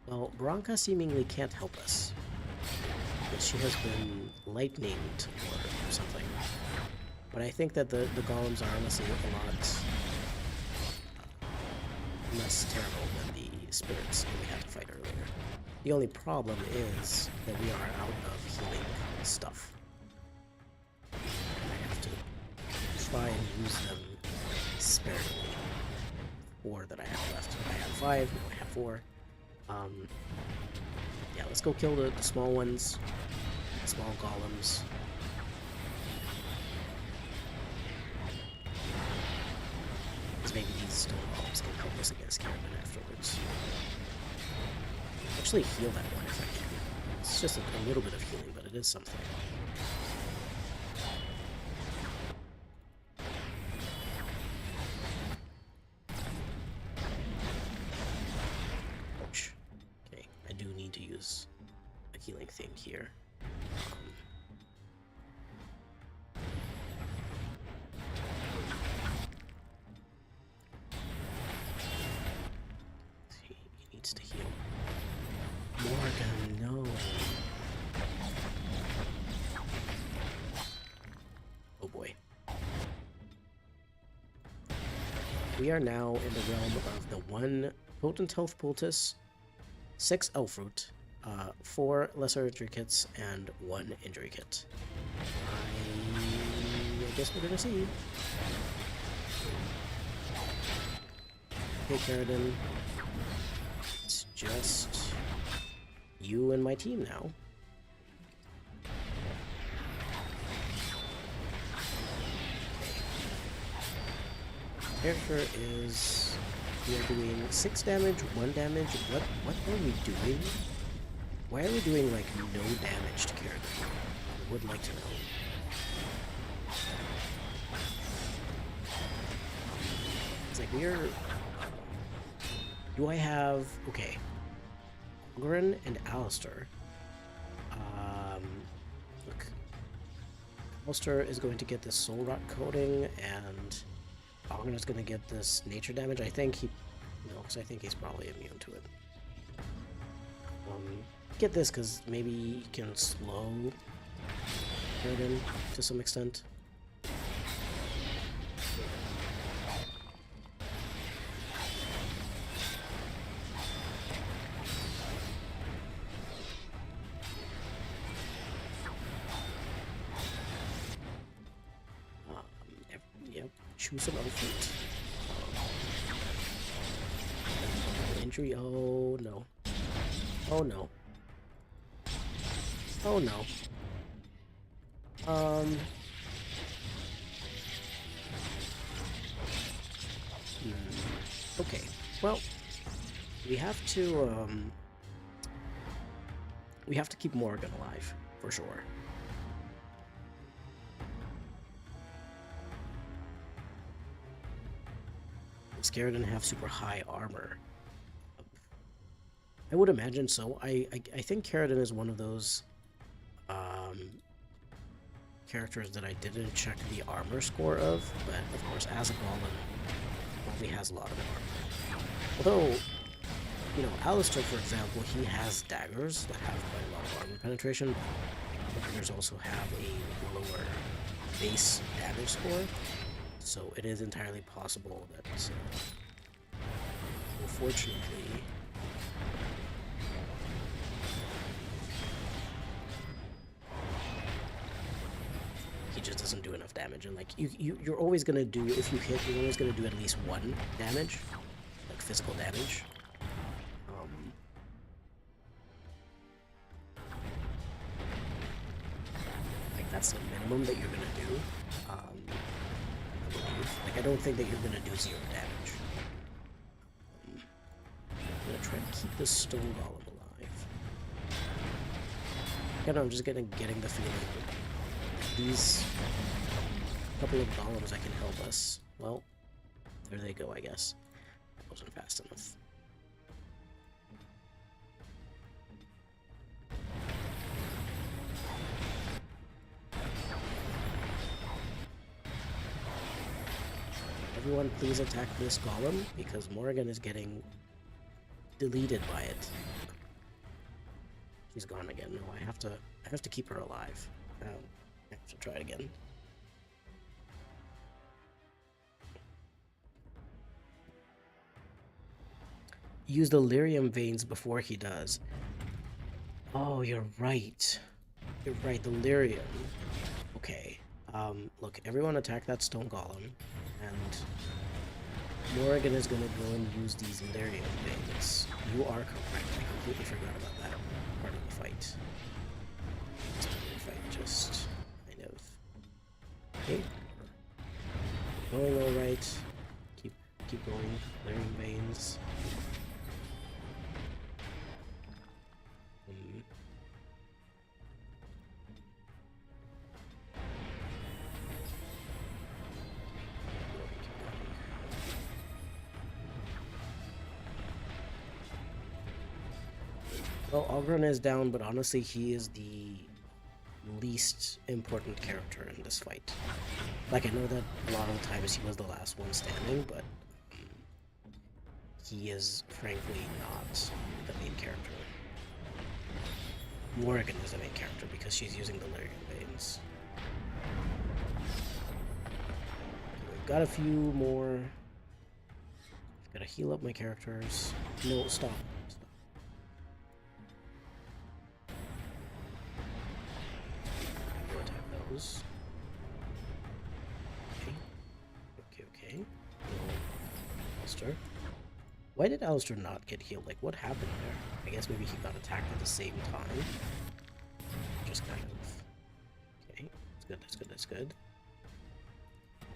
Well, Bronca seemingly can't help us. But she has been lightninged or something. But I think that the golems are honestly a lot less terrible than the spirits that we had to fight earlier. The only problem is that we are out of healing stuff. use them sparingly. 4 that I have left. I have 5, I have 4. Yeah, let's go kill the small ones, the small golems. Because maybe these stone golems can help us against Keradin afterwards. Actually heal that one if I can. It's just a little bit of healing, but it is something. Ouch. Okay, I do need to use a healing thing here. He needs to heal. Morgan, no. Oh boy. We are now in the realm of the 1 potent health poultice, 6 elf root, 4 lesser injury kits, and 1 injury kit. I guess we're gonna see. Okay, Keradin. It's just you and my team now. Character is, we are doing 6 damage, 1 damage. What are we doing? Why are we doing like no damage to Keradin? I would like to know. It's like we're. Do I have okay? Qwinn and Alistair. Look. Alistair is going to get this soul rot coating, and Qwinn is going to get this nature damage. I think he, no, because I think he's probably immune to it. Get this because maybe he can slow Keradin to some extent. Yep, choose some outfit. Injury, oh no. Oh no. Oh no. Okay. Well, we have to keep Morgan alive, for sure. Does Keradin have super high armor? I would imagine so. I think Keradin is one of those characters that I didn't check the armor score of, but of course as a golem probably has a lot of armor. Although, you know, Alistair, for example, he has daggers that have quite a lot of armor penetration, but daggers also have a lower base damage score, so it is entirely possible that, unfortunately, he just doesn't do enough damage. And like you're always gonna do, if you hit, you're always gonna do at least 1 damage, like physical damage. Like that's the minimum that you're gonna do. I believe. Like I don't think that you're gonna do 0 damage. I'm gonna try to keep this stone golem alive. I don't know, I'm just getting the feeling these couple of golems that can help us. Well, there they go, I guess. That wasn't fast enough. Everyone please attack this golem, because Morgan is getting deleted by it. She's gone again. No, I have to keep her alive. I have to try it again. Use the lyrium veins before he does. Oh, you're right. You're right, the lyrium. Okay. Look, everyone attack that stone golem, and Morrigan is gonna go and use these Lyrium things. You are correct. I completely forgot about that part of the fight. This part of the fight just kind of... Okay. Going alright. Keep going. Lyrium veins. Well, Ogren is down, but honestly, he is the least important character in this fight. Like, I know that a lot of the times he was the last one standing, but he is, frankly, not the main character. Morrigan is the main character because she's using the Lyrium veins. We've got a few more. Gotta heal up my characters. No, stop. Okay. Alistair. Why did Alistair not get healed? Like, what happened there? I guess maybe he got attacked at the same time. Just kind of... Okay, that's good.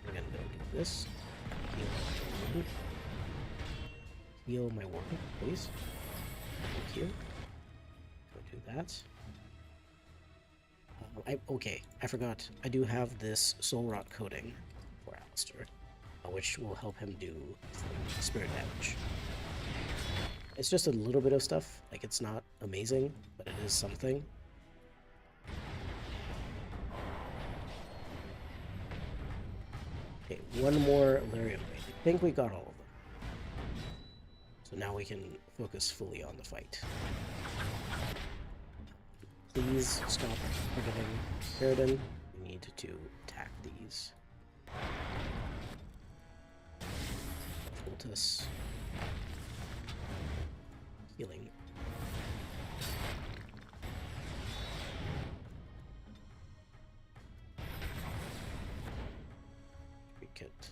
We're gonna go do this. Heal my warden, please. Thank you. Go do that. Okay, I forgot. I do have this soul rot coating for Alistair, which will help him do spirit damage. It's just a little bit of stuff. Like, it's not amazing, but it is something. Okay, one more Lyrium. I think we got all of them. So now we can focus fully on the fight. Please stop targeting Keradin. We need to attack these. Poultice. Healing. Kit.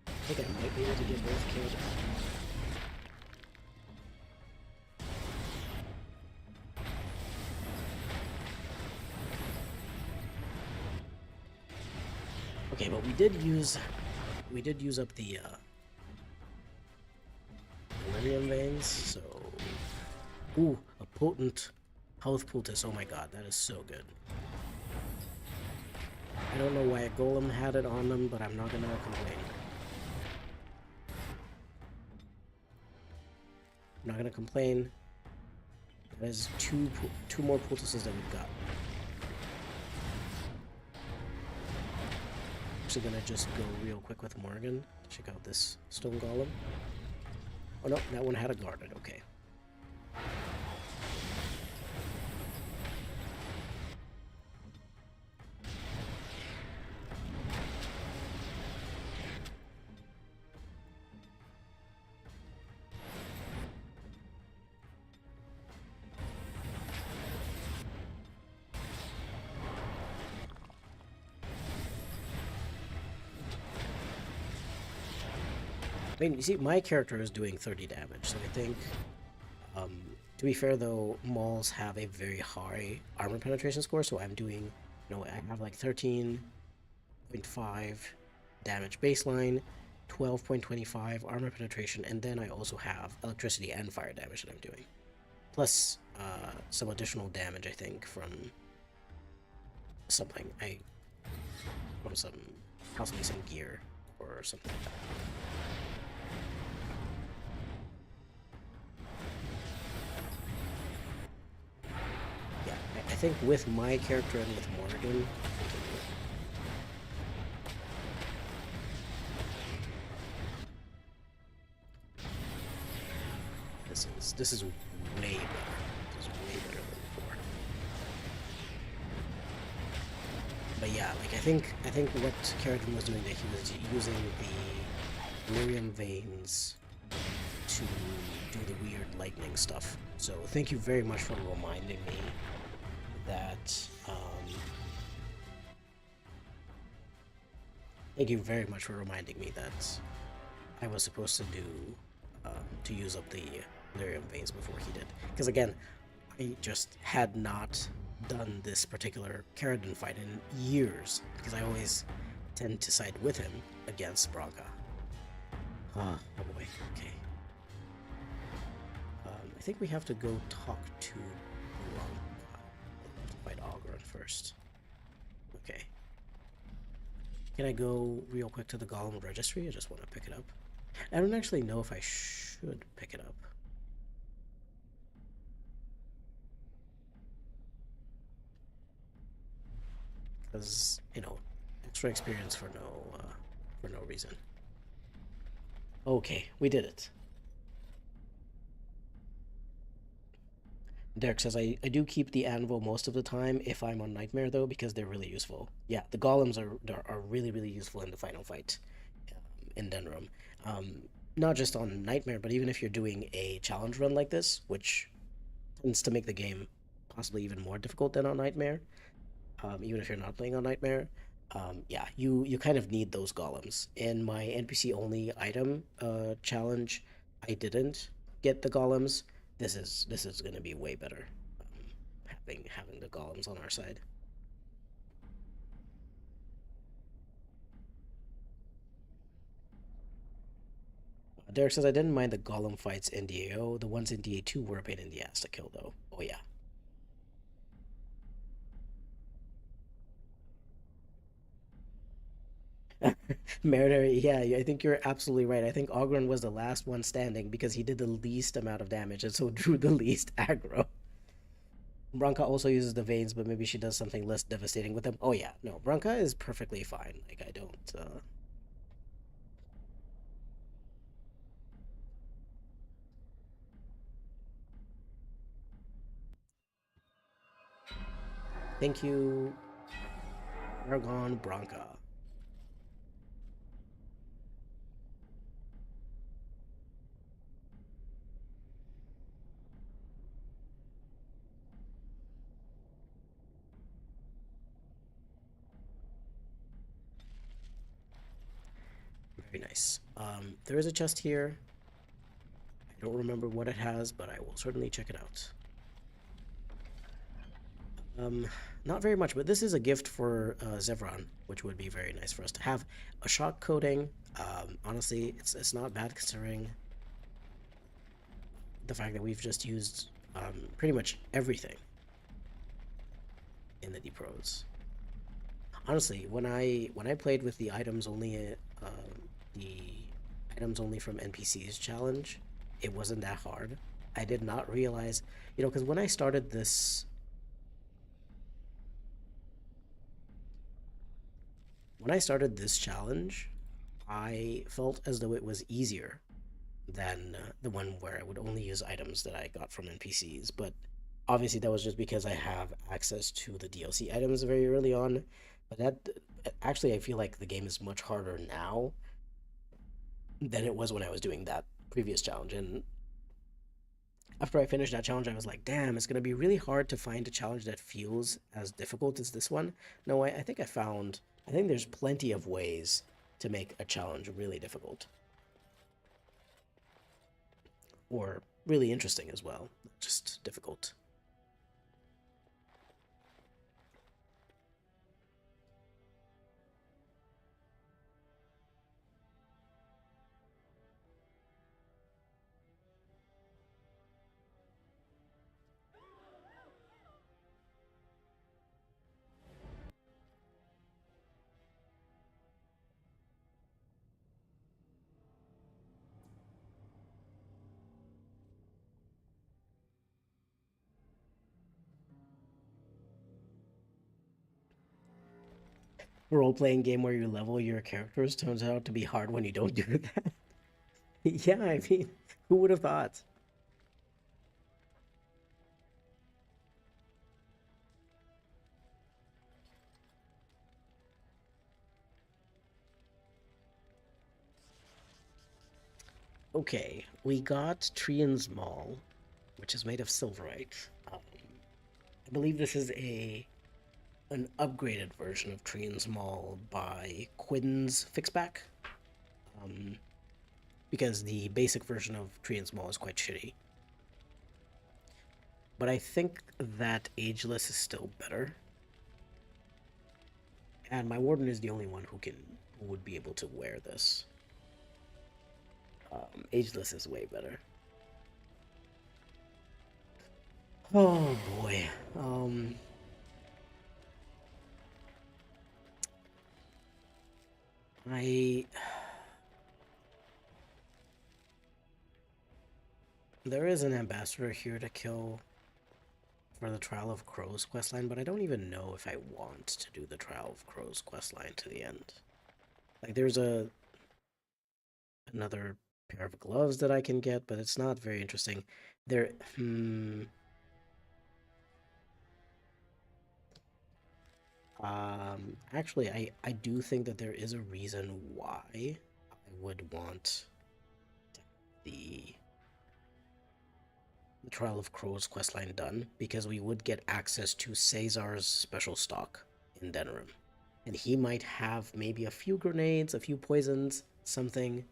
I think I might be able to get both Keradin. Okay, but we did use up the Lyrium veins, so... Ooh, a potent health poultice. Oh my god, that is so good. I don't know why a golem had it on them, but I'm not gonna complain. I'm not gonna complain. That is two more poultices that we've got. Actually gonna just go real quick with Morrigan. Check out this stone golem. Oh no, that one had a guarded, okay. I mean, you see, my character is doing 30 damage, so I think, to be fair though, Mauls have a very high armor penetration score, so I'm doing, you know, I have like 13.5 damage baseline, 12.25 armor penetration, and then I also have electricity and fire damage that I'm doing. Plus, some additional damage, I think, from something. Possibly some gear or something like that. I think with my character and with Morrigan, this is way better. This is way better than before. But yeah, like I think what Keradin was doing, that he was using the Lyrium veins to do the weird lightning stuff. So thank you very much for reminding me that. Thank you very much for reminding me that I was supposed to do to use up the lyrium veins before he did. Because again, I just had not done this particular Keradin fight in years because I always tend to side with him against Branka. Oh boy, okay. I think we have to go talk to Branka. We'll have to fight Ogren first. Okay. Can I go real quick to the Golem Registry? I just want to pick it up. I don't actually know if I should pick it up. Because, you know, extra experience for no reason. Okay, we did it. Derek says, I do keep the anvil most of the time if I'm on Nightmare, though, because they're really useful. Yeah, the golems are really, really useful in the final fight in Denram. Not just on Nightmare, but even if you're doing a challenge run like this, which tends to make the game possibly even more difficult than on Nightmare, even if you're not playing on Nightmare. Yeah, you kind of need those golems. In my NPC only item challenge, I didn't get the golems. This is going to be way better. Having the golems on our side. Derek says I didn't mind the golem fights in DAO. The ones in DA2 were a pain in the ass to kill, though. Oh yeah. Marinary, yeah, I think you're absolutely right. I think Ogren was the last one standing because he did the least amount of damage and so drew the least aggro. Branka also uses the veins, but maybe she does something less devastating with them. Oh yeah, no, Branka is perfectly fine. Like I don't. Thank you, Aragon Branka. Very nice. There is a chest here. I don't remember what it has, but I will certainly check it out. Not very much, but this is a gift for Zevran, which would be very nice for us to have. A shock coating, honestly, it's not bad considering the fact that we've just used pretty much everything in the Deep Roads. Honestly, when I played with the items only from NPCs challenge, it wasn't that hard. I did not realize, you know, because when I started this challenge, I felt as though it was easier than the one where I would only use items that I got from NPCs. But obviously, that was just because I have access to the DLC items very early on. But that actually, I feel like the game is much harder now than it was when I was doing that previous challenge. And after I finished that challenge, I was like, damn, it's going to be really hard to find a challenge that feels as difficult as this one. No, I think I think there's plenty of ways to make a challenge really difficult. Or really interesting as well, not just difficult. Role-playing game where you level your characters turns out to be hard when you don't do that. Yeah, I mean, who would have thought? Okay, we got Trian's Maul, which is made of silverite. I believe this is an upgraded version of Trian's Maul by Qwinn's Fixpack, um, because the basic version of Trian's Maul is quite shitty. But I think that Ageless is still better. And my Warden is the only one who would be able to wear this. Ageless is way better. Oh boy. I There is an ambassador here to kill for the Trial of Crows questline, but I don't even know if I want to do the Trial of Crows questline to the end. Like, there's another pair of gloves that I can get, but it's not very interesting. There, actually, I do think that there is a reason why I would want the Trial of Crows questline done, because we would get access to Caesar's special stock in Denerim. And he might have maybe a few grenades, a few poisons, something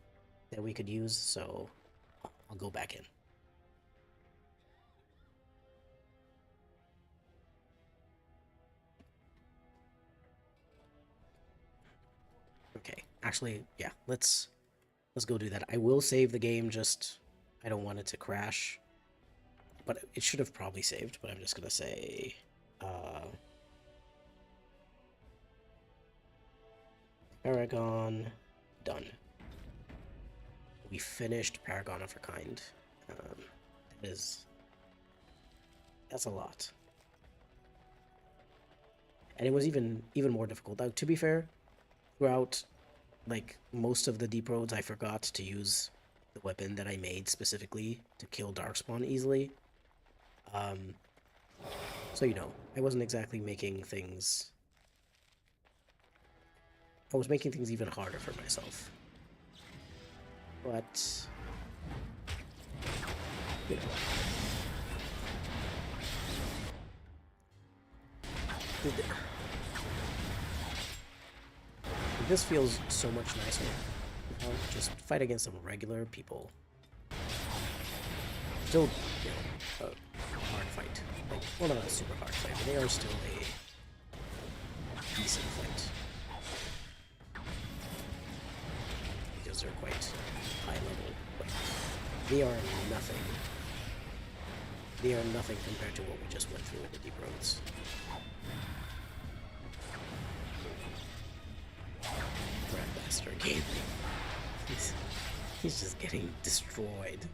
that we could use, so I'll go back in. Okay, actually, yeah, let's go do that. I will save the game, just I don't want it to crash. But it should have probably saved, but I'm just gonna say Paragon done. We finished Paragon of a Kind. That's a lot. And it was even more difficult. Now, to be fair, throughout like most of the deep roads, I forgot to use the weapon that I made specifically to kill Darkspawn easily. So you know, I wasn't exactly making things. I was making things even harder for myself. But you know, this feels so much nicer. I'll just fight against some regular people. Still, you know, a hard fight. Like, well, not a super hard fight, but they are still a decent fight. Because they're quite high level, but they are nothing. They are nothing compared to what we just went through in the deep roads. Grandmaster game. He's just getting destroyed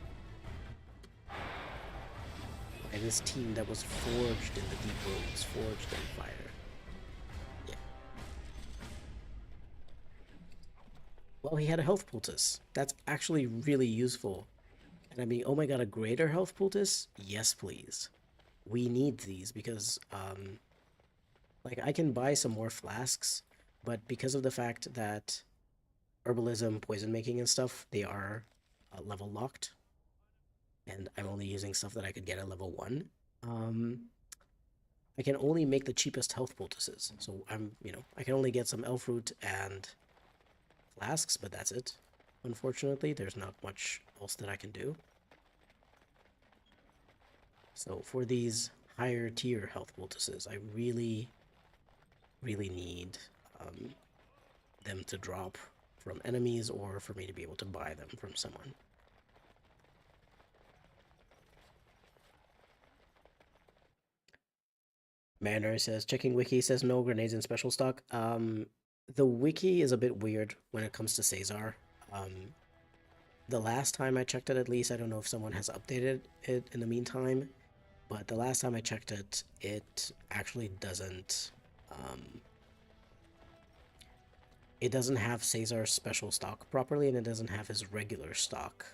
by this team that was forged in the deep roads, forged in fire. Yeah. Well, he had a health poultice. That's actually really useful. And I mean, oh my god, a greater health poultice? Yes, please. We need these because, like, I can buy some more flasks, but because of the fact that herbalism, poison making, and stuff, they are level locked, and I'm only using stuff that I could get at level 1, I can only make the cheapest health poultices. So I can only get some elf root and flasks, but that's it. Unfortunately, there's not much else that I can do. So for these higher tier health poultices, I really, really need them to drop from enemies or for me to be able to buy them from someone. Manor says, checking wiki says no grenades in special stock. The wiki is a bit weird when it comes to Caesar. The last time I checked it, at least, I don't know if someone has updated it in the meantime, but the last time I checked it, it actually doesn't, it doesn't have Caesar's special stock properly, and it doesn't have his regular stock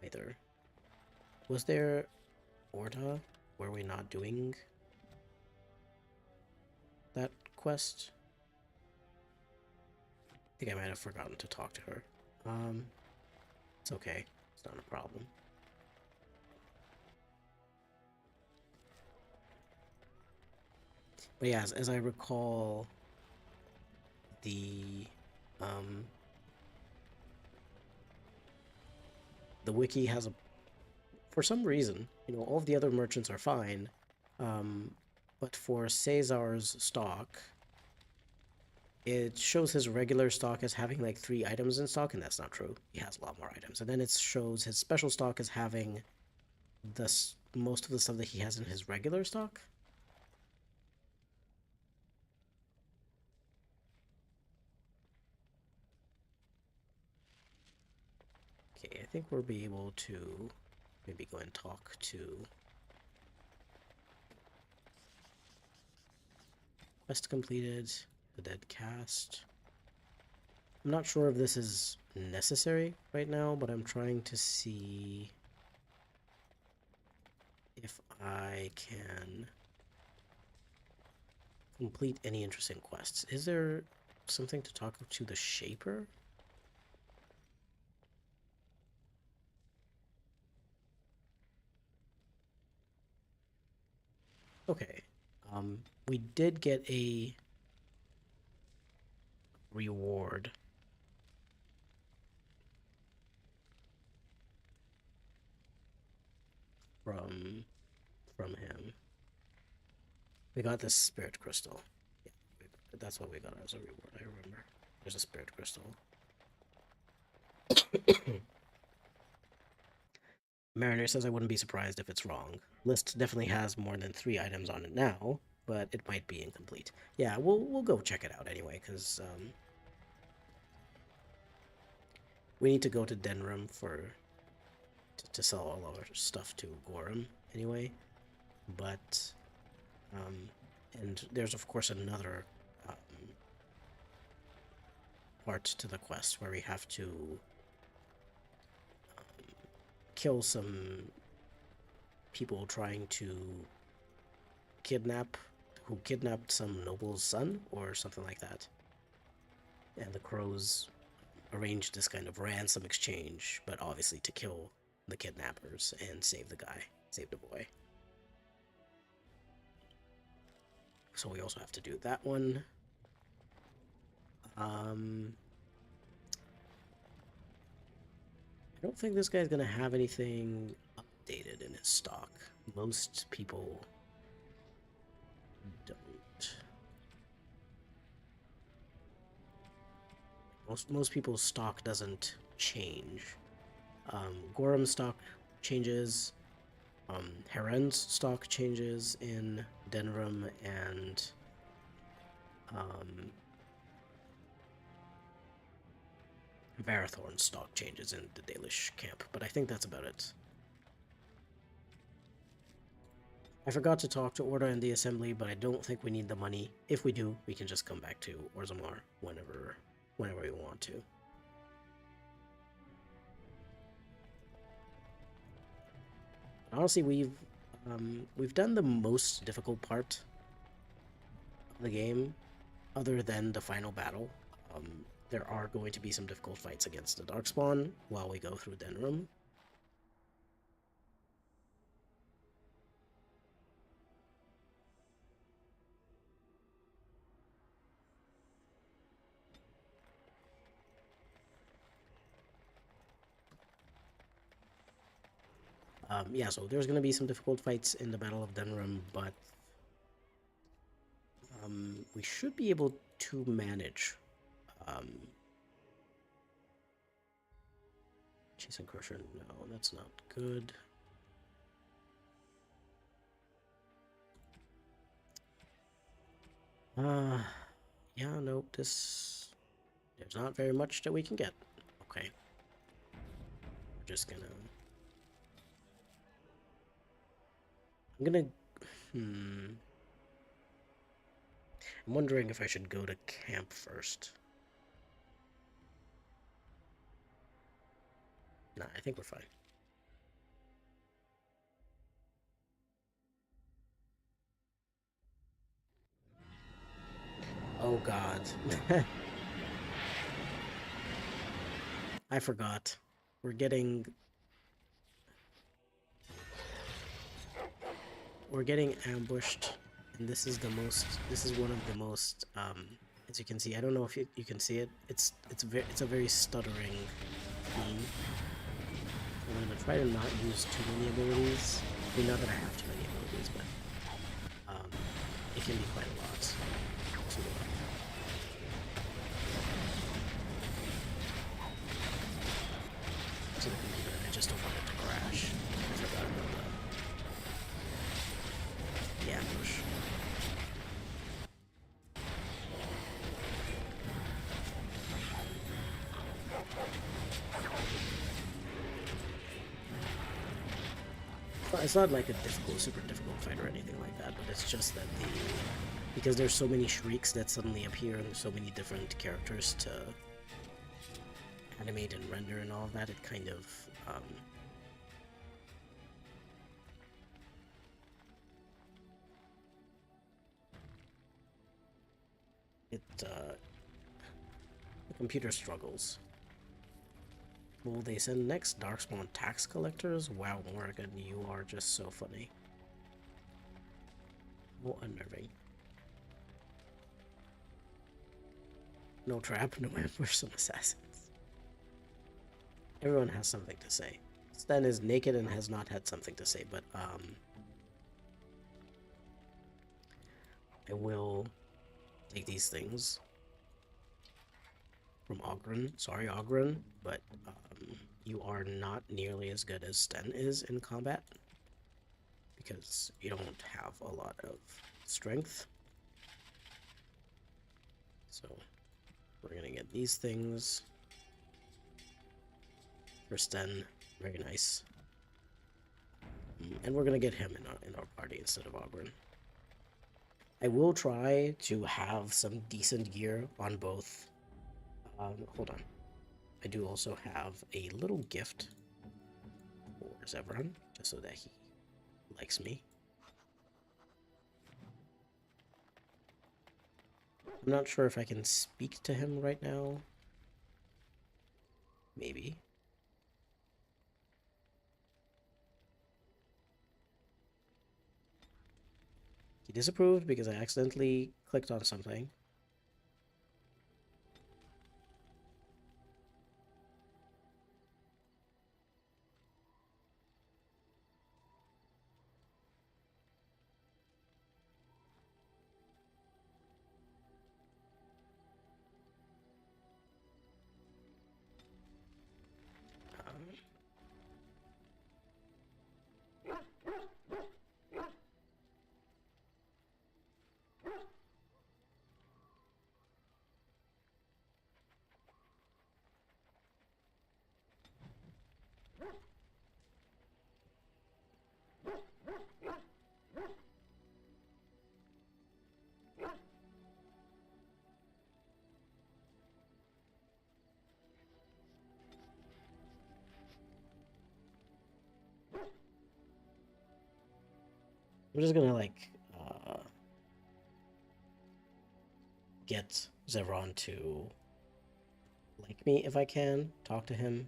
either. Was there Orta? Were we not doing that quest? I think I might have forgotten to talk to her. It's okay. It's not a problem. But yeah, as I recall, the um, the wiki has a, for some reason, all of the other merchants are fine, um, but for Cesar's stock, it shows his regular stock as having like 3 items in stock, and that's not true. He has a lot more items. And then it shows his special stock as having most of the stuff that he has in his regular stock. Okay, I think we'll be able to maybe go and talk to quest completed, the dead cast. I'm not sure if this is necessary right now, but I'm trying to see if I can complete any interesting quests. Is there something to talk to the Shaper? Okay. We did get a reward from him. We got this spirit crystal. Yeah, that's what we got as a reward. I remember. There's a spirit crystal. Mariner says I wouldn't be surprised if it's wrong. List definitely has more than 3 items on it now, but it might be incomplete. Yeah, we'll go check it out anyway, because we need to go to Denram to sell all our stuff to Gorham anyway. But and there's of course another part to the quest where we have to kill some people trying to who kidnapped some noble's son or something like that. And the crows arranged this kind of ransom exchange, but obviously to kill the kidnappers and save the guy, save the boy. So we also have to do that one. I don't think this guy's gonna have anything updated in his stock. Most people don't. Most people's stock doesn't change. Gorham's stock changes. Heron's stock changes in Denram, and Varathorn's stock changes in the Dalish camp, but I think that's about it. I forgot to talk to Orda in the assembly, but I don't think we need the money. If we do, we can just come back to Orzammar whenever we want to. Honestly, we've done the most difficult part of the game, other than the final battle. There are going to be some difficult fights against the Darkspawn while we go through Denram. Yeah, so there's going to be some difficult fights in the Battle of Denram, but we should be able to manage. Chase Incursion, no, that's not good. Yeah, nope, there's not very much that we can get. Okay. We're just gonna... I'm wondering if I should go to camp first. Nah, I think we're fine. Oh god. I forgot. we're getting ambushed, and this is one of the most as you can see, I don't know if you can see it, it's a very stuttering theme. I'm gonna try to not use too many abilities. I mean, not that I have too many abilities, but it can be quite a lot. To the computer, I just don't want it to crash. I forgot about the ambush. It's not like a super difficult fight or anything like that, but it's just that because there's so many shrieks that suddenly appear and there's so many different characters to animate and render and all of that, it kind of the computer struggles. Will they send next? Darkspawn tax collectors? Wow, Morgan, you are just so funny. Oh, unnerving. No trap, no ambush, some assassins. Everyone has something to say. Sten is naked and has not had something to say, but I will take these things from Ogren. Sorry, Ogren, but you are not nearly as good as Sten is in combat because you don't have a lot of strength. So we're gonna get these things for Sten. Very nice. And we're gonna get him in our party instead of Ogren. I will try to have some decent gear on both. Hold on. I do also have a little gift for Zevran, just so that he likes me. I'm not sure if I can speak to him right now. Maybe. He disapproved because I accidentally clicked on something. I'm just gonna like get Zevran to like me if I can, talk to him.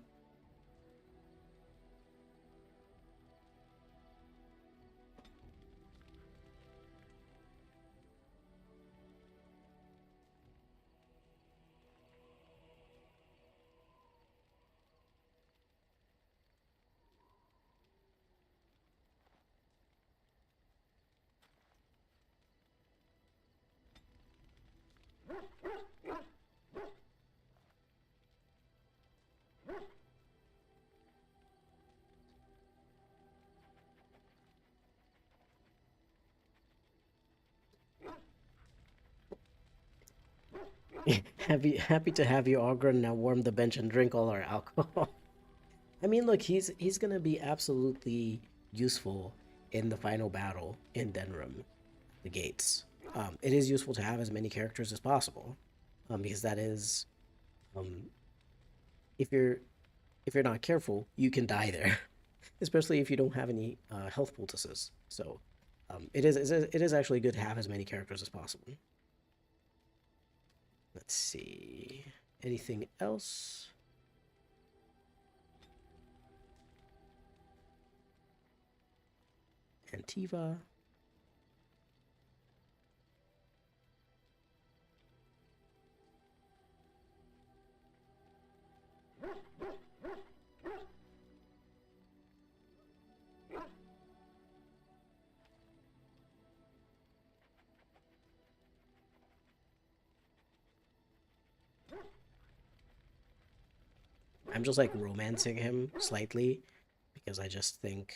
happy to have you, Ogren. Now warm the bench and drink all our alcohol. I mean, look, he's gonna be absolutely useful in the final battle in Denram, the gates. It is useful to have as many characters as possible, because that is, if you're not careful, you can die there, especially if you don't have any health poultices. So, it is actually good to have as many characters as possible. Let's see. Anything else? Antiva. I'm just like romancing him slightly because I just think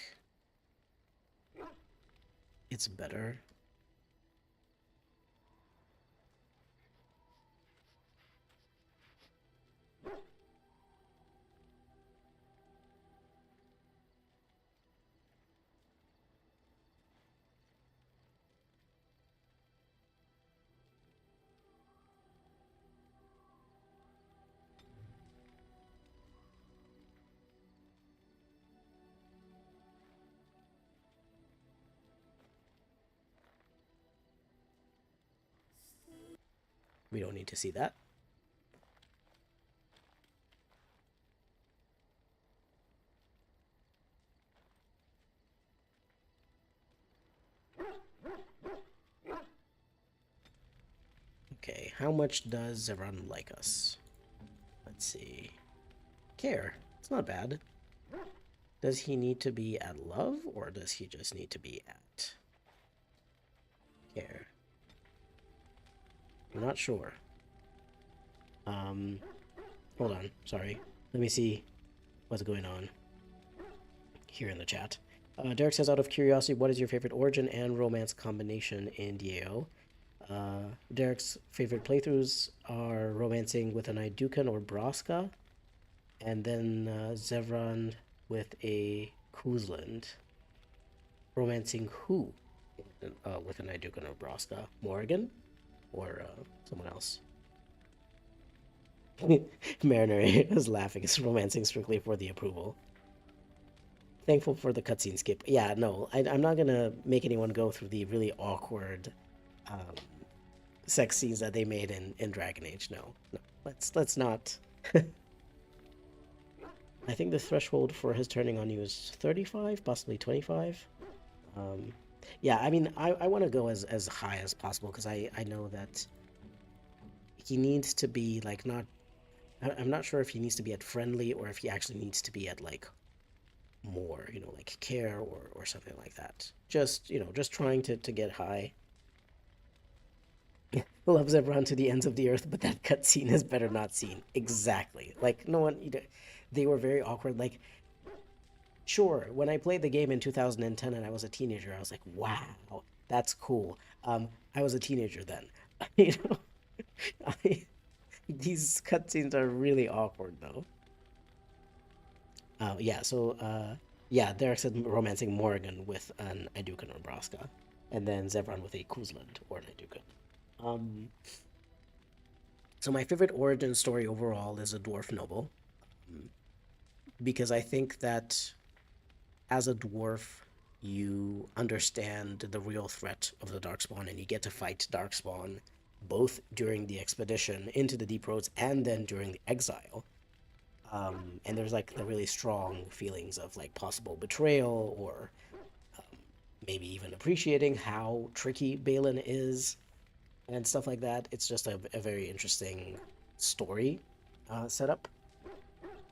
it's better. We don't need to see that. Okay, how much does Zevran like us? Let's see. Care. It's not bad. Does he need to be at love, or does he just need to be at care? I'm not sure. Hold on. Sorry. Let me see what's going on here in the chat. Derek says, out of curiosity, what is your favorite origin and romance combination in DAO? Derek's favorite playthroughs are romancing with an Idukan or Braska, and then Zevran with a Kuzland. Romancing who? With an Idukan or Braska? Morrigan? Or someone else? Mariner is laughing. It's romancing strictly for the approval. Thankful for the cutscene skip. Yeah, no, I'm not gonna make anyone go through the really awkward sex scenes that they made in Dragon Age. No, no, let's not. I think the threshold for his turning on you is 35, possibly 25. Yeah, I mean, I want to go as high as possible because I know that he needs to be like not. I'm not sure if he needs to be at friendly or if he actually needs to be at like more, you know, like care or something like that. Just, you know, just trying to get high. Loves everyone to the ends of the earth, but that cutscene is better not seen. Exactly. Like, no one, you know, they were very awkward. Like, sure, when I played the game in 2010 and I was a teenager, I was like, wow, that's cool. I was a teenager then. You know, I, these cutscenes are really awkward though. Yeah, so yeah, Derek said romancing Morrigan with an Idukan or Braska, and then Zevran with a Kuzland or an Idukan. Um, so my favorite origin story overall is a dwarf noble, because I think that as a dwarf, you understand the real threat of the Darkspawn, and you get to fight Darkspawn both during the expedition into the Deep Roads and then during the exile. And there's like the really strong feelings of like possible betrayal or maybe even appreciating how tricky Balin is and stuff like that. It's just a very interesting story setup.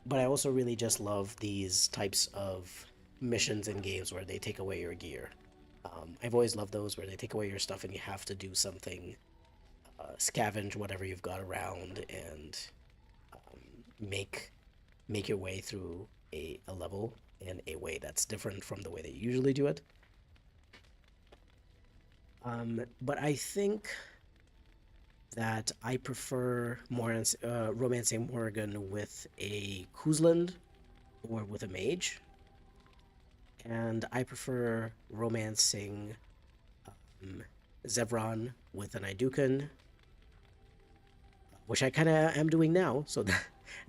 But I also really just love these types of missions in games where they take away your gear. I've always loved those where they take away your stuff and you have to do something, scavenge whatever you've got around and make your way through a level in a way that's different from the way they usually do it. But I think that I prefer more romancing Morrigan with a Kuzland or with a mage, and I prefer romancing Zevran with an Idukan, which I kind of am doing now, so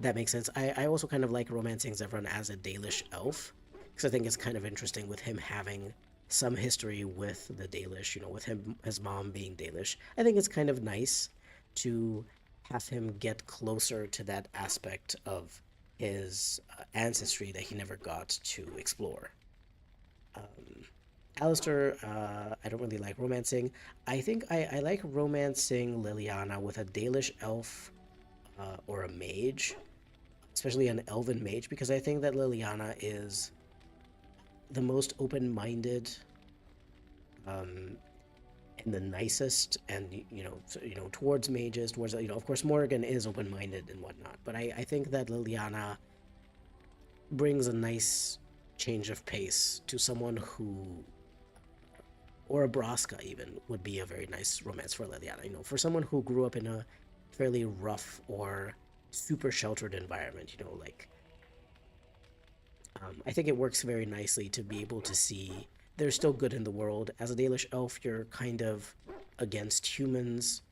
that makes sense. I also kind of like romancing Zevran as a Dalish elf, because I think it's kind of interesting with him having some history with the Dalish, you know, with him, his mom being Dalish. I think it's kind of nice to have him get closer to that aspect of his ancestry that he never got to explore. Alistair, I don't really like romancing. I think I like romancing Liliana with a Dalish elf or a mage, especially an elven mage, because I think that Liliana is the most open-minded um, and the nicest, and towards mages, towards of course Morrigan is open-minded and whatnot, but I think that Liliana brings a nice change of pace to someone who, or a Braska even, would be a very nice romance for Liliana. For someone who grew up in a fairly rough or super sheltered environment, like I think it works very nicely to be able to see there's still good in the world. As a Dalish elf, you're kind of against humans,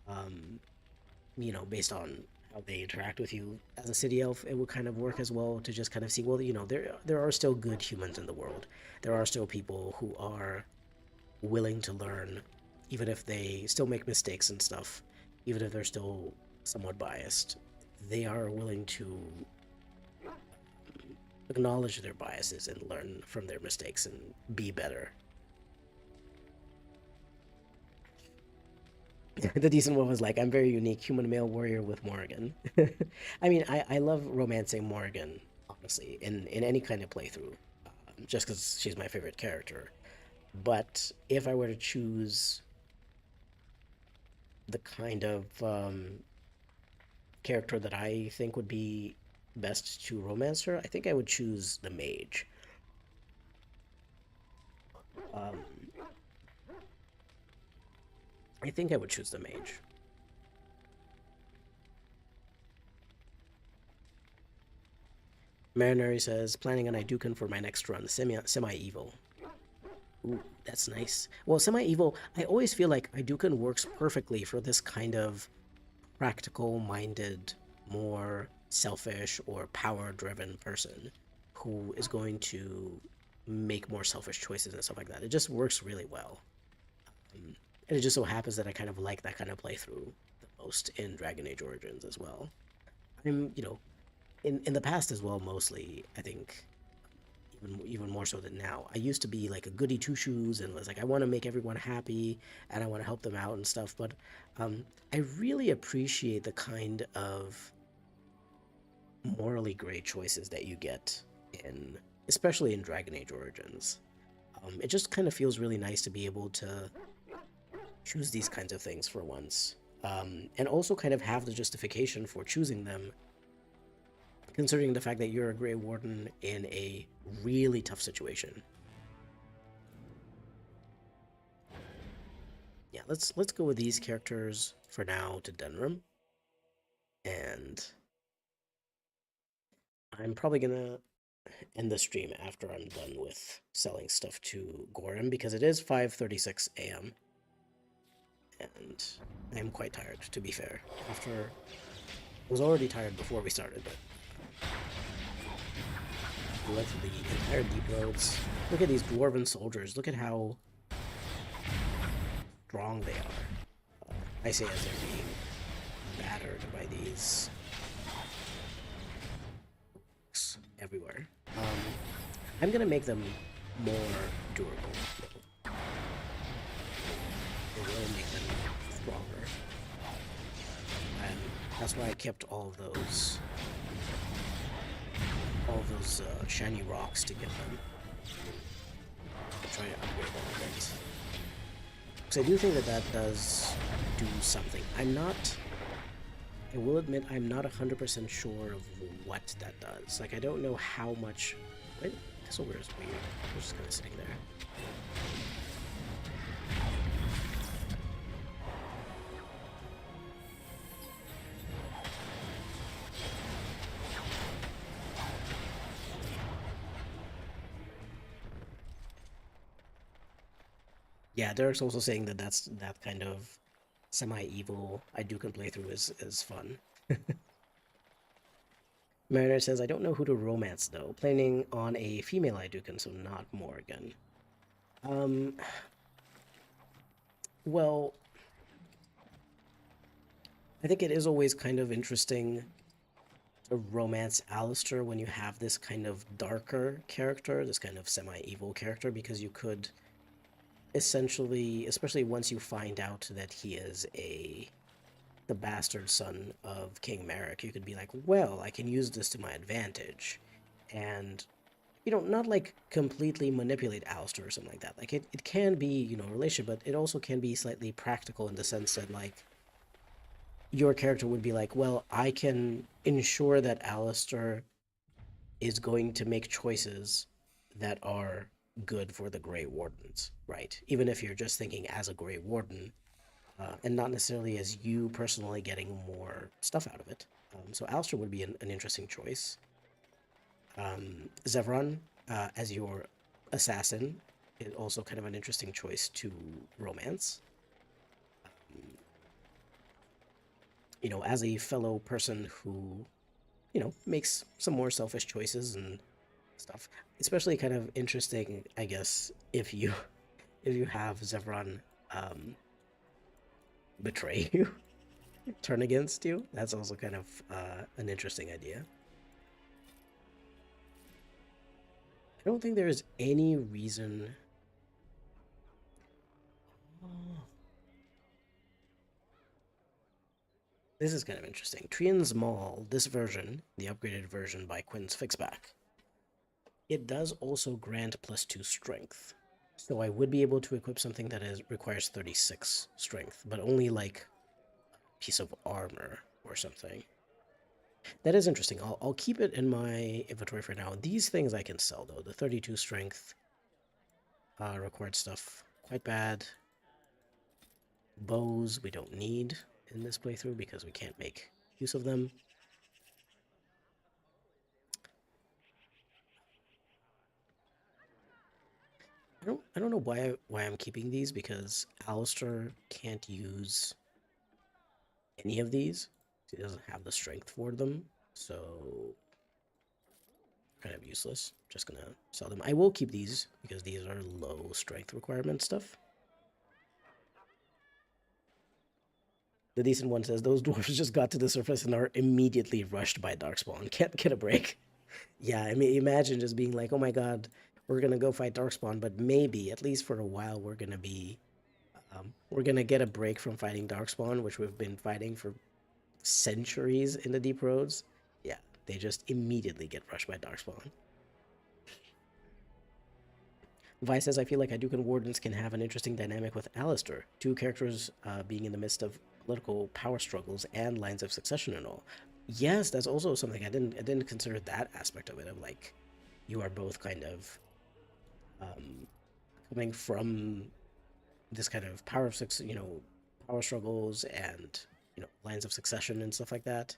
um, based on how they interact with you. As a city elf, it would kind of work as well to just kind of see, well, there are still good humans in the world. There are still people who are willing to learn, even if they still make mistakes and stuff, even if they're still somewhat biased. They are willing to acknowledge their biases and learn from their mistakes and be better. The decent one was like, I'm very unique, human male warrior with Morrigan. I mean, I love romancing Morrigan, honestly, in any kind of playthrough, just because she's my favorite character. But if I were to choose the kind of character that I think would be best to romance her, I think I would choose the mage. Um, I think I would choose the mage. Marinary says, planning on Idukan for my next run, semi-evil. Ooh, that's nice. Well, semi-evil, I always feel like Idukan works perfectly for this kind of practical-minded, more selfish or power-driven person who is going to make more selfish choices and stuff like that. It just works really well. And it just so happens that I kind of like that kind of playthrough the most in Dragon Age Origins as well. I'm, in the past as well, mostly, I think, even more so than now. I used to be like a goody two shoes and was like, I want to make everyone happy and I want to help them out and stuff. But I really appreciate the kind of morally great choices that you get in, especially in Dragon Age Origins. It just kind of feels really nice to be able to choose these kinds of things for once, and also kind of have the justification for choosing them, considering the fact that you're a Grey Warden in a really tough situation. Yeah, let's go with these characters for now to Dunram, and I'm probably gonna end the stream after I'm done with selling stuff to Gorham, because it is 5:36 a.m. and I am quite tired, to be fair. I was already tired before we started, but we went through the entire deep roads. Look at these dwarven soldiers. Look at how strong they are. I say as they're being battered by these everywhere. I'm gonna make them more durable. It will make them stronger. And that's why I kept all those shiny rocks to give them. I'll try to upgrade them a bit. Because I do think that does do something. I will admit, I'm not 100% sure of what that does. Like, I don't know how much... Wait, this over is weird. I'm just kind of sitting there. Yeah, Derek's also saying that that kind of semi-evil Idukan playthrough is fun. Mariner says, I don't know who to romance, though. Planning on a female Idukan, so not Morrigan. Well, I think it is always kind of interesting romance Alistair when you have this kind of darker character, this kind of semi-evil character, because you could essentially, especially once you find out that he is the bastard son of King Merrick, you could be like, well, I can use this to my advantage. And, not like completely manipulate Alistair or something like that. Like, it can be, a relationship, but it also can be slightly practical in the sense that, like, your character would be like, well, I can ensure that Alistair is going to make choices that are good for the Grey Wardens, right? Even if you're just thinking as a Grey Warden, and not necessarily as you personally getting more stuff out of it. So Alistair would be an interesting choice. Zevran, as your assassin, is also kind of an interesting choice to romance. As a fellow person who, makes some more selfish choices and stuff. Especially kind of interesting, I guess, if you if you have Zevran betray you, turn against you. That's also kind of an interesting idea. I don't think there is any reason. Oh. This is kind of interesting. Trian's Maul, this version, the upgraded version by Qwynn's Fixpack, it does also grant +2 strength. So I would be able to equip something that requires 36 strength, but only like a piece of armor or something. That is interesting. I'll keep it in my inventory for now. These things I can sell, though. The 32 strength required stuff, quite bad. Bows we don't need in this playthrough because we can't make use of them. I don't know why I'm keeping these, because Alistair can't use any of these. He doesn't have the strength for them, so kind of useless. Just gonna sell them. I will keep these because these are low strength requirement stuff. The decent one says those dwarves just got to the surface and are immediately rushed by darkspawn. Can't get a break. Yeah, I mean, imagine just being like, oh my god, we're gonna go fight darkspawn, but maybe at least for a while we're gonna get a break from fighting darkspawn, which we've been fighting for centuries in the deep roads. Yeah, they just immediately get rushed by darkspawn. Vi says, I feel like Hadouken Wardens can have an interesting dynamic with Alistair. Two characters being in the midst of political power struggles and lines of succession and all. Yes, that's also something I didn't consider that aspect of it. Of like, you are both kind of coming from this kind of power struggles and lines of succession and stuff like that.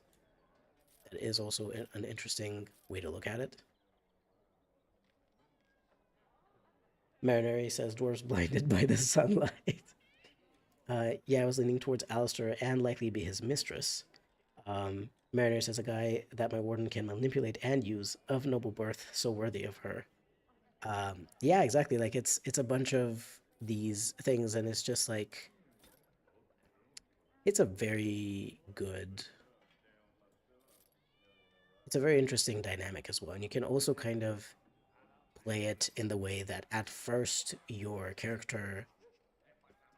That is also an interesting way to look at it. Marinari says dwarves blinded by the sunlight. Yeah, I was leaning towards Alistair and likely be his mistress. Marinari says a guy that my warden can manipulate and use, of noble birth, so worthy of her. Yeah, exactly. Like it's a bunch of these things, and it's just like it's a very good. It's a very interesting dynamic as well, and you can also kind of play it in the way that at first your character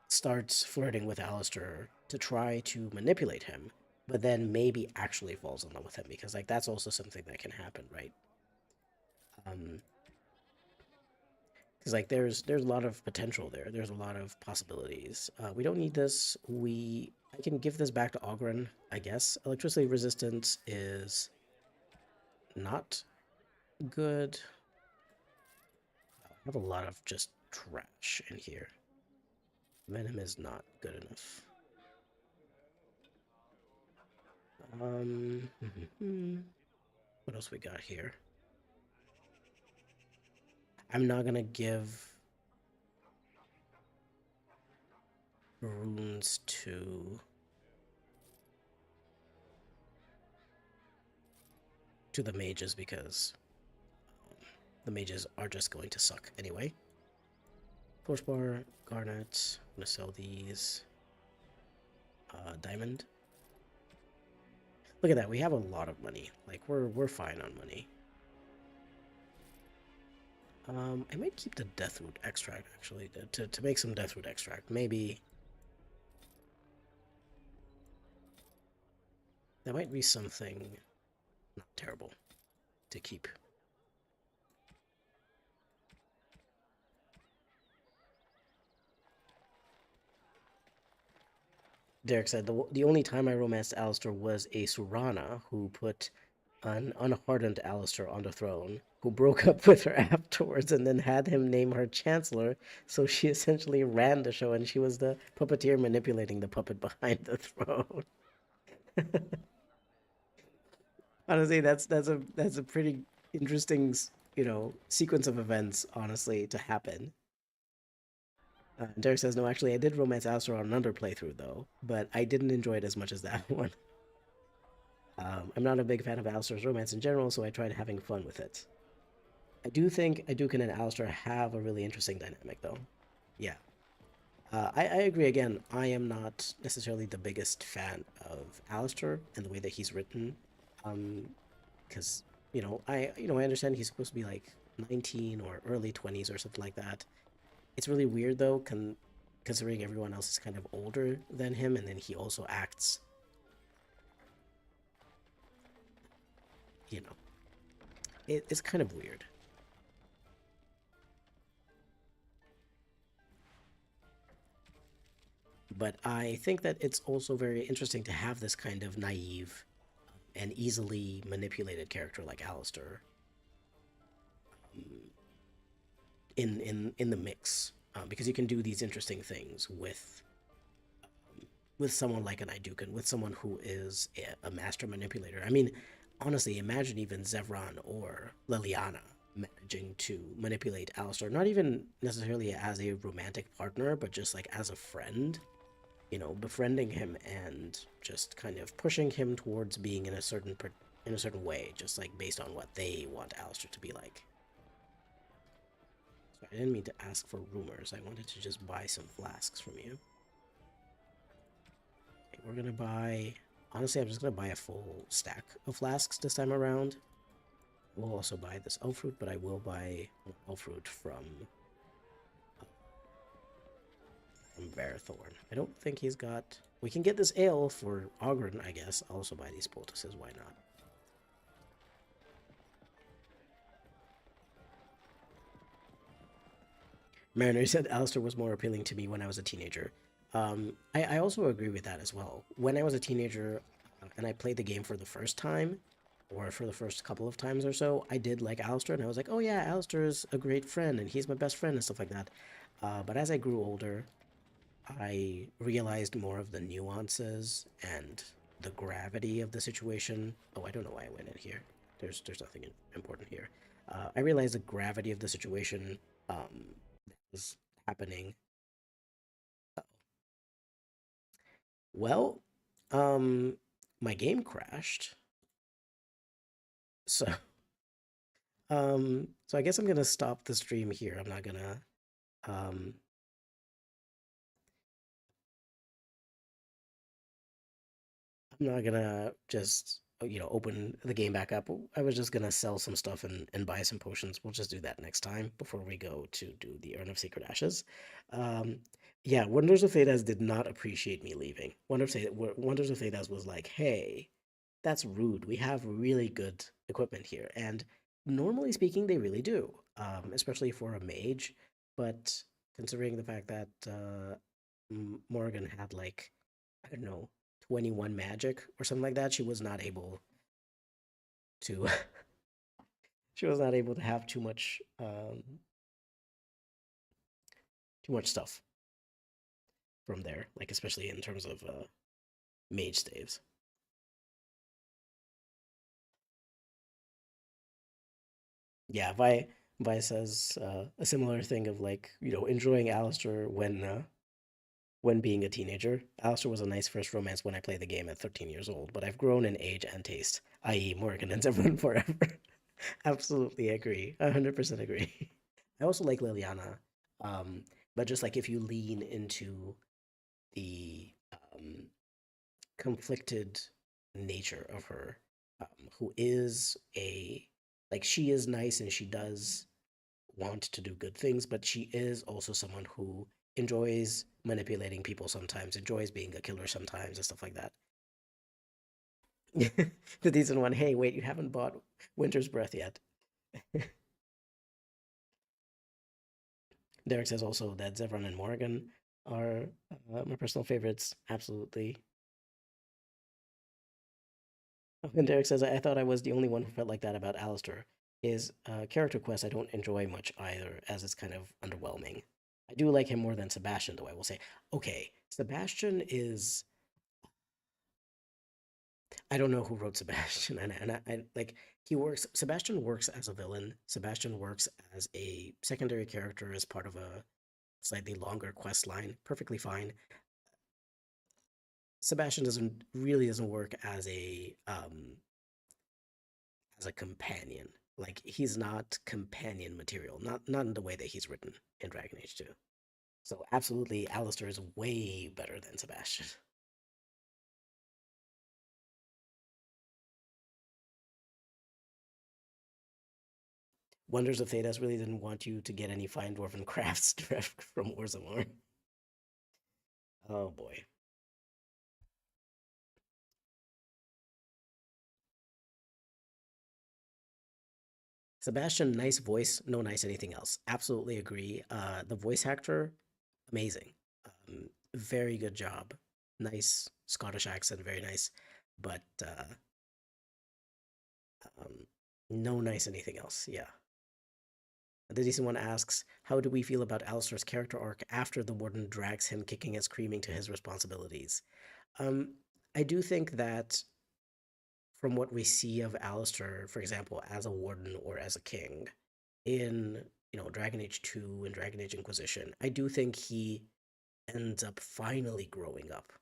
starts flirting with Alistair to try to manipulate him, but then maybe actually falls in love with him, because like that's also something that can happen, right? Because like there's a lot of potential there. There's a lot of possibilities. We don't need this. I can give this back to Ogren, I guess. Electricity resistance is not good. I have a lot of just trash in here. Venom is not good enough. What else we got here? I'm not gonna give runes to the mages because the mages are just going to suck anyway. Torch bar, garnet. I'm gonna sell these. Diamond. Look at that. We have a lot of money. Like we're fine on money. I might keep the deathroot extract actually to make some deathroot extract. Maybe that might be something not terrible to keep. Derek said the only time I romanced Alistair was a Surana who put an unhardened Alistair on the throne, who broke up with her afterwards and then had him name her Chancellor, so she essentially ran the show and she was the puppeteer manipulating the puppet behind the throne. Honestly, that's a pretty interesting, sequence of events, honestly, to happen. Derek says, no, actually, I did Romance Alistair on another playthrough, though, but I didn't enjoy it as much as that one. I'm not a big fan of Alistair's romance in general, so I tried having fun with it. I do think Adukin and Alistair have a really interesting dynamic, though. Yeah. I agree again. I am not necessarily the biggest fan of Alistair and the way that he's written. Because, I understand he's supposed to be like 19 or early 20s or something like that. It's really weird, though, considering everyone else is kind of older than him, and then he also acts, you know, it's kind of weird. But I think that it's also very interesting to have this kind of naive and easily manipulated character like Alistair in the mix, because you can do these interesting things with someone like an Idukan, with someone who is a master manipulator. I mean, honestly, imagine even Zevran or Liliana managing to manipulate Alistair, not even necessarily as a romantic partner, but just like as a friend, befriending him and just kind of pushing him towards being in a certain way, just like based on what they want Alistair to be like. So I didn't mean to ask for rumors. I wanted to just buy some flasks from you. Okay, we're gonna buy. Honestly, I'm just gonna buy a full stack of flasks this time around. We'll also buy this elf fruit, but I will buy elf fruit from Varathorn. I don't think he's got. We can get this ale for Ogren, I guess. I'll also buy these poultices. Why not? Mariner said Alistair was more appealing to me when I was a teenager. I also agree with that as well. When I was a teenager and I played the game for the first time, or for the first couple of times or so, I did like Alistair, and I was like, oh yeah, Alistair's a great friend, and he's my best friend, and stuff like that. But as I grew older, I realized more of the nuances and the gravity of the situation. Oh, I don't know why I went in here. There's nothing important here. I realized the gravity of the situation that was happening. Well, my game crashed, so so I guess I'm gonna stop the stream here. Um, I'm not gonna just open the game back up. I was just gonna sell some stuff and buy some potions. We'll just do that next time before we go to do the Urn of Sacred Ashes. Um, yeah, Wonders of Thedas did not appreciate me leaving. Wonders of Thedas was like, "Hey, that's rude. We have really good equipment here," and normally speaking, they really do, especially for a mage. But considering the fact that Morgan had like I don't know 21 magic or something like that, she was not able to she was not able to have too much stuff from there, like especially in terms of mage staves. Yeah, Vi says a similar thing of like enjoying Alistair when being a teenager. Alistair was a nice first romance when I played the game at 13 years old, but I've grown in age and taste, i.e., Morgan and everyone forever. Absolutely agree. 100% agree. I also like Liliana, um, but just like if you lean into the conflicted nature of her, who is a like she is nice and she does want to do good things, but she is also someone who enjoys manipulating people sometimes, enjoys being a killer sometimes, and stuff like that. The decent one, hey, wait, you haven't bought Winter's Breath yet. Derek says also that Zevran and Morgan are my personal favorites. Absolutely. And Derek says, I thought I was the only one who felt like that about Alistair. His character quest I don't enjoy much either, as it's kind of underwhelming. I do like him more than Sebastian, though, I will say. Okay, Sebastian is. I don't know who wrote Sebastian, and like he works. Sebastian works as a villain. Sebastian works as a secondary character as part of a slightly longer quest line. Perfectly fine. Sebastian doesn't work as a companion. Like he's not companion material, not in the way that he's written in Dragon Age 2. So absolutely, Alistair is way better than Sebastian. Wonders of Thedas really didn't want you to get any fine dwarven crafts direct from Orzammar. Oh boy. Sebastian, nice voice, no nice anything else. Absolutely agree. The voice actor, amazing. Very good job. Nice Scottish accent, very nice. But um, no nice anything else. Yeah. The decent one asks, how do we feel about Alistair's character arc after the warden drags him kicking and screaming to his responsibilities? Um, I do think that from what we see of Alistair, for example, as a warden or as a king in Dragon Age 2 and Dragon Age Inquisition, I do think he ends up finally growing up.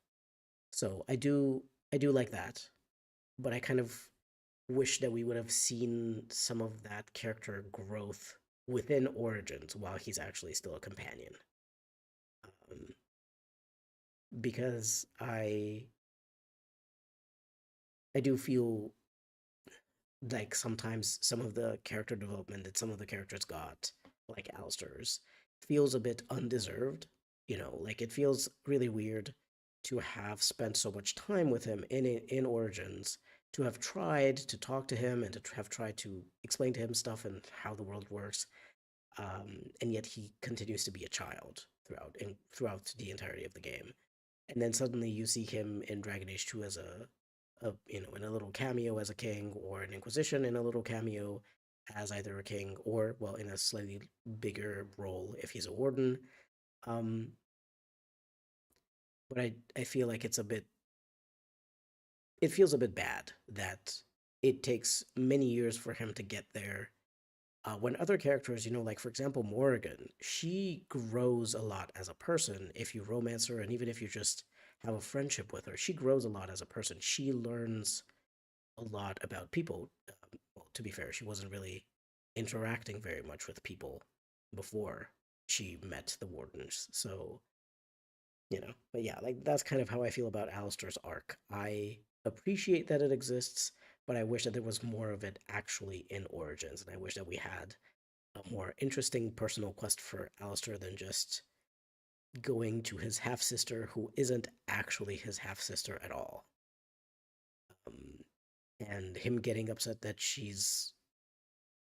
So I do like that, but I kind of wish that we would have seen some of that character growth within Origins while he's actually still a companion. Um, because I do feel like sometimes some of the character development that some of the characters got, like Alistair's, feels a bit undeserved. Like it feels really weird to have spent so much time with him in Origins, to have tried to talk to him and to have tried to explain to him stuff and how the world works, and yet he continues to be a child throughout the entirety of the game. And then suddenly you see him in Dragon Age 2 as in a little cameo as a king, or an Inquisition in a little cameo as either a king or, well, in a slightly bigger role if he's a warden. Um, but I feel like it feels a bit bad that it takes many years for him to get there. When other characters, like for example, Morrigan, she grows a lot as a person if you romance her, and even if you just have a friendship with her, she grows a lot as a person. She learns a lot about people. Well, to be fair, she wasn't really interacting very much with people before she met the Wardens. So, but yeah, like that's kind of how I feel about Alistair's arc. I appreciate that it exists, but I wish that there was more of it actually in Origins, and I wish that we had a more interesting personal quest for Alistair than just going to his half sister, who isn't actually his half sister at all. Um, and him getting upset that she's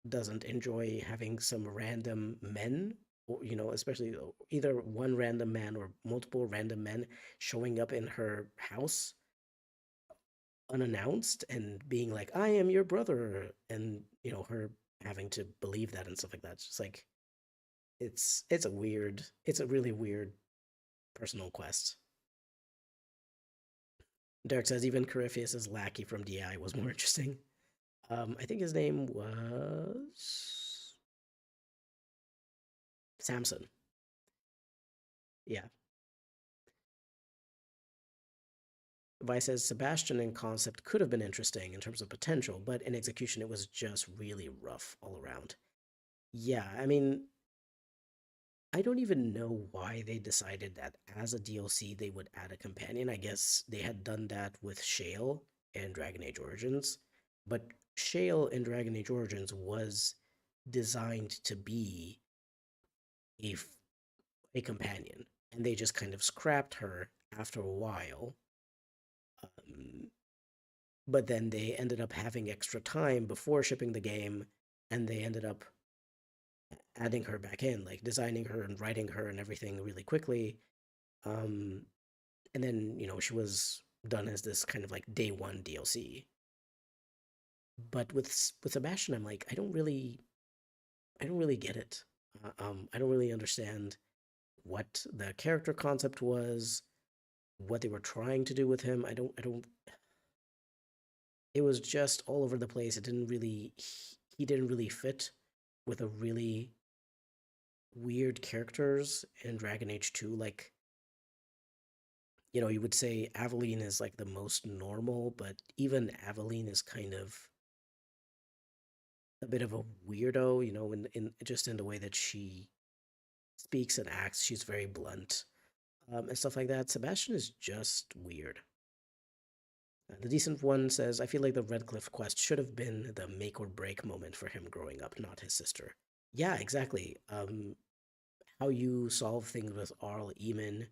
doesn't enjoy having some random men, or especially either one random man or multiple random men showing up in her house unannounced and being like, I am your brother, and her having to believe that and stuff like that. It's just like it's a really weird personal quest. Derek says even Corypheus's lackey from DI was more interesting. I think his name was Samson. Yeah. Vice says Sebastian in concept could have been interesting in terms of potential, but in execution it was just really rough all around. Yeah, I mean, I don't even know why they decided that as a DLC they would add a companion. I guess they had done that with Shale, in Dragon Age Origins, but Shale in Dragon Age Origins was designed to be a a companion, and they just kind of scrapped her after a while. Um, but then they ended up having extra time before shipping the game, and they ended up adding her back in, like designing her and writing her and everything really quickly. Um, and then she was done as this kind of like day one DLC. But with Sebastian, I'm like, I don't really get it. I don't really understand what the character concept was, what they were trying to do with him. I don't. It was just all over the place. It didn't really. He didn't really fit with a really weird characters in Dragon Age 2. Like, you would say Aveline is like the most normal, but even Aveline is kind of a bit of a weirdo, in just in the way that she speaks and acts. She's very blunt, and stuff like that. Sebastian is just weird. The decent one says, I feel like the Redcliffe quest should have been the make or break moment for him growing up, not his sister. Yeah, exactly. How you solve things with Arl Eamon,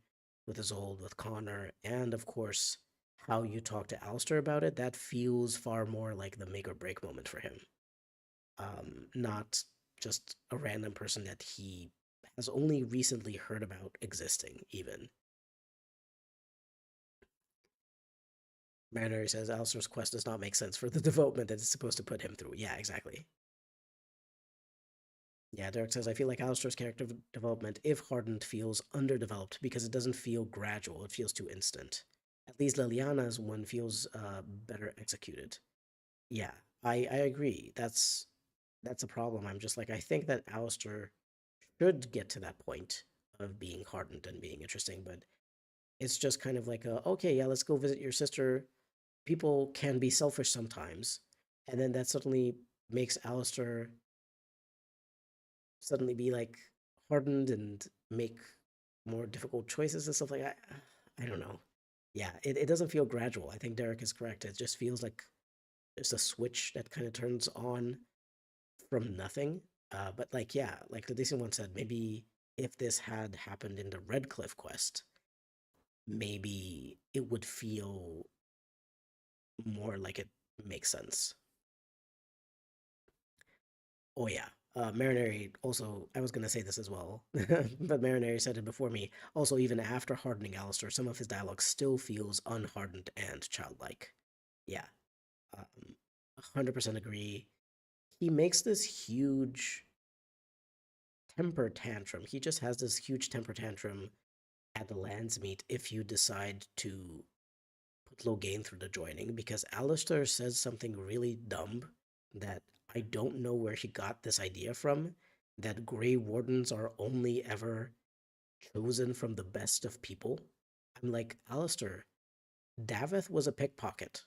with Isolde, with Connor, and of course, how you talk to Alistair about it, that feels far more like the make or break moment for him. Not just a random person that he has only recently heard about existing, even. Mariner says Alistair's quest does not make sense for the development that it's supposed to put him through. Yeah, exactly. Yeah, Derek says, I feel like Alistair's character development, if hardened, feels underdeveloped because it doesn't feel gradual. It feels too instant. At least Liliana's one feels better executed. Yeah, I agree. That's a problem. I'm just like, I think that Alistair should get to that point of being hardened and being interesting, but it's just kind of like, okay, yeah, let's go visit your sister. People can be selfish sometimes, and then that suddenly makes Alistair suddenly be like hardened and make more difficult choices and stuff like that. I don't know. Yeah, it doesn't feel gradual. I think Derek is correct. It just feels like it's a switch that kind of turns on from nothing. But like, yeah, like the decent one said, maybe if this had happened in the Redcliffe quest, maybe it would feel more like it makes sense. Oh yeah. Marinari also, I was going to say this as well, but Marinari said it before me. Also, even after hardening Alistair, some of his dialogue still feels unhardened and childlike. Yeah, 100% agree. He makes this huge temper tantrum. He just has this huge temper tantrum at the Lands meet if you decide to put Loghain through the joining, because Alistair says something really dumb that I don't know where he got this idea from, that Grey Wardens are only ever chosen from the best of people. I'm like, Alistair, Daveth was a pickpocket.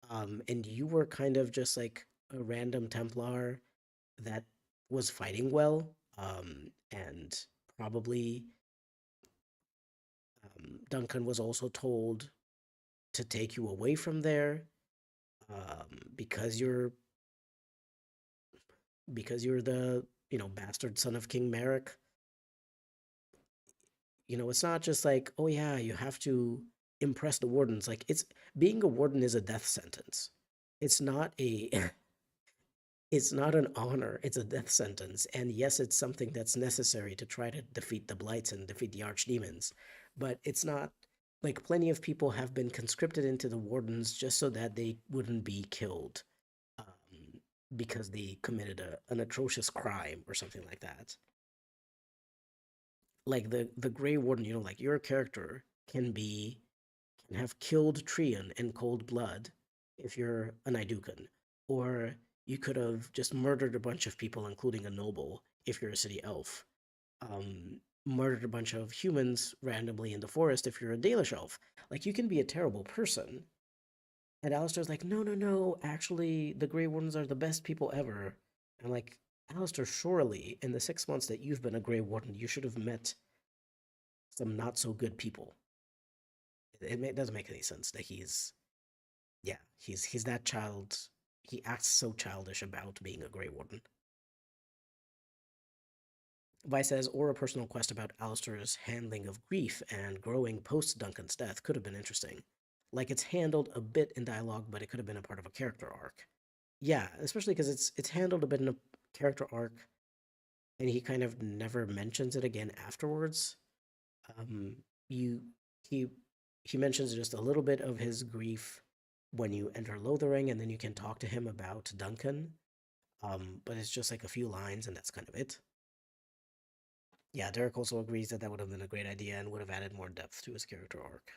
And you were kind of just like a random Templar that was fighting well, and probably Duncan was also told to take you away from there, because you're the bastard son of King Merrick. It's not just like, oh yeah, you have to impress the wardens. Like, it's being a warden is a death sentence. It's not a it's not an honor, it's a death sentence. And yes, it's something that's necessary to try to defeat the blights and defeat the archdemons, but it's not like plenty of people have been conscripted into the wardens just so that they wouldn't be killed, because they committed an atrocious crime or something like that. Like the Grey Warden, like your character can have killed Trian in cold blood if you're an Idukan, or you could have just murdered a bunch of people, including a noble, if you're a city elf. Murdered a bunch of humans randomly in the forest if you're a Dalish elf. Like, you can be a terrible person. And Alistair's like, no, no, no, actually, the Grey Wardens are the best people ever. And like, Alistair, surely in the 6 months that you've been a Grey Warden, you should have met some not so good people. It doesn't make any sense that he's Yeah, he's that child. He acts so childish about being a Grey Warden. Vi says, or a personal quest about Alistair's handling of grief and growing post Duncan's death could have been interesting. Like it's handled a bit in dialogue, but it could have been a part of a character arc. Yeah, especially because it's handled a bit in a character arc, and he kind of never mentions it again afterwards. Um, you he he mentions just a little bit of his grief when you enter Lothering, and then you can talk to him about Duncan. But it's just like a few lines, and that's kind of it. Yeah, Derek also agrees that that would have been a great idea and would have added more depth to his character arc.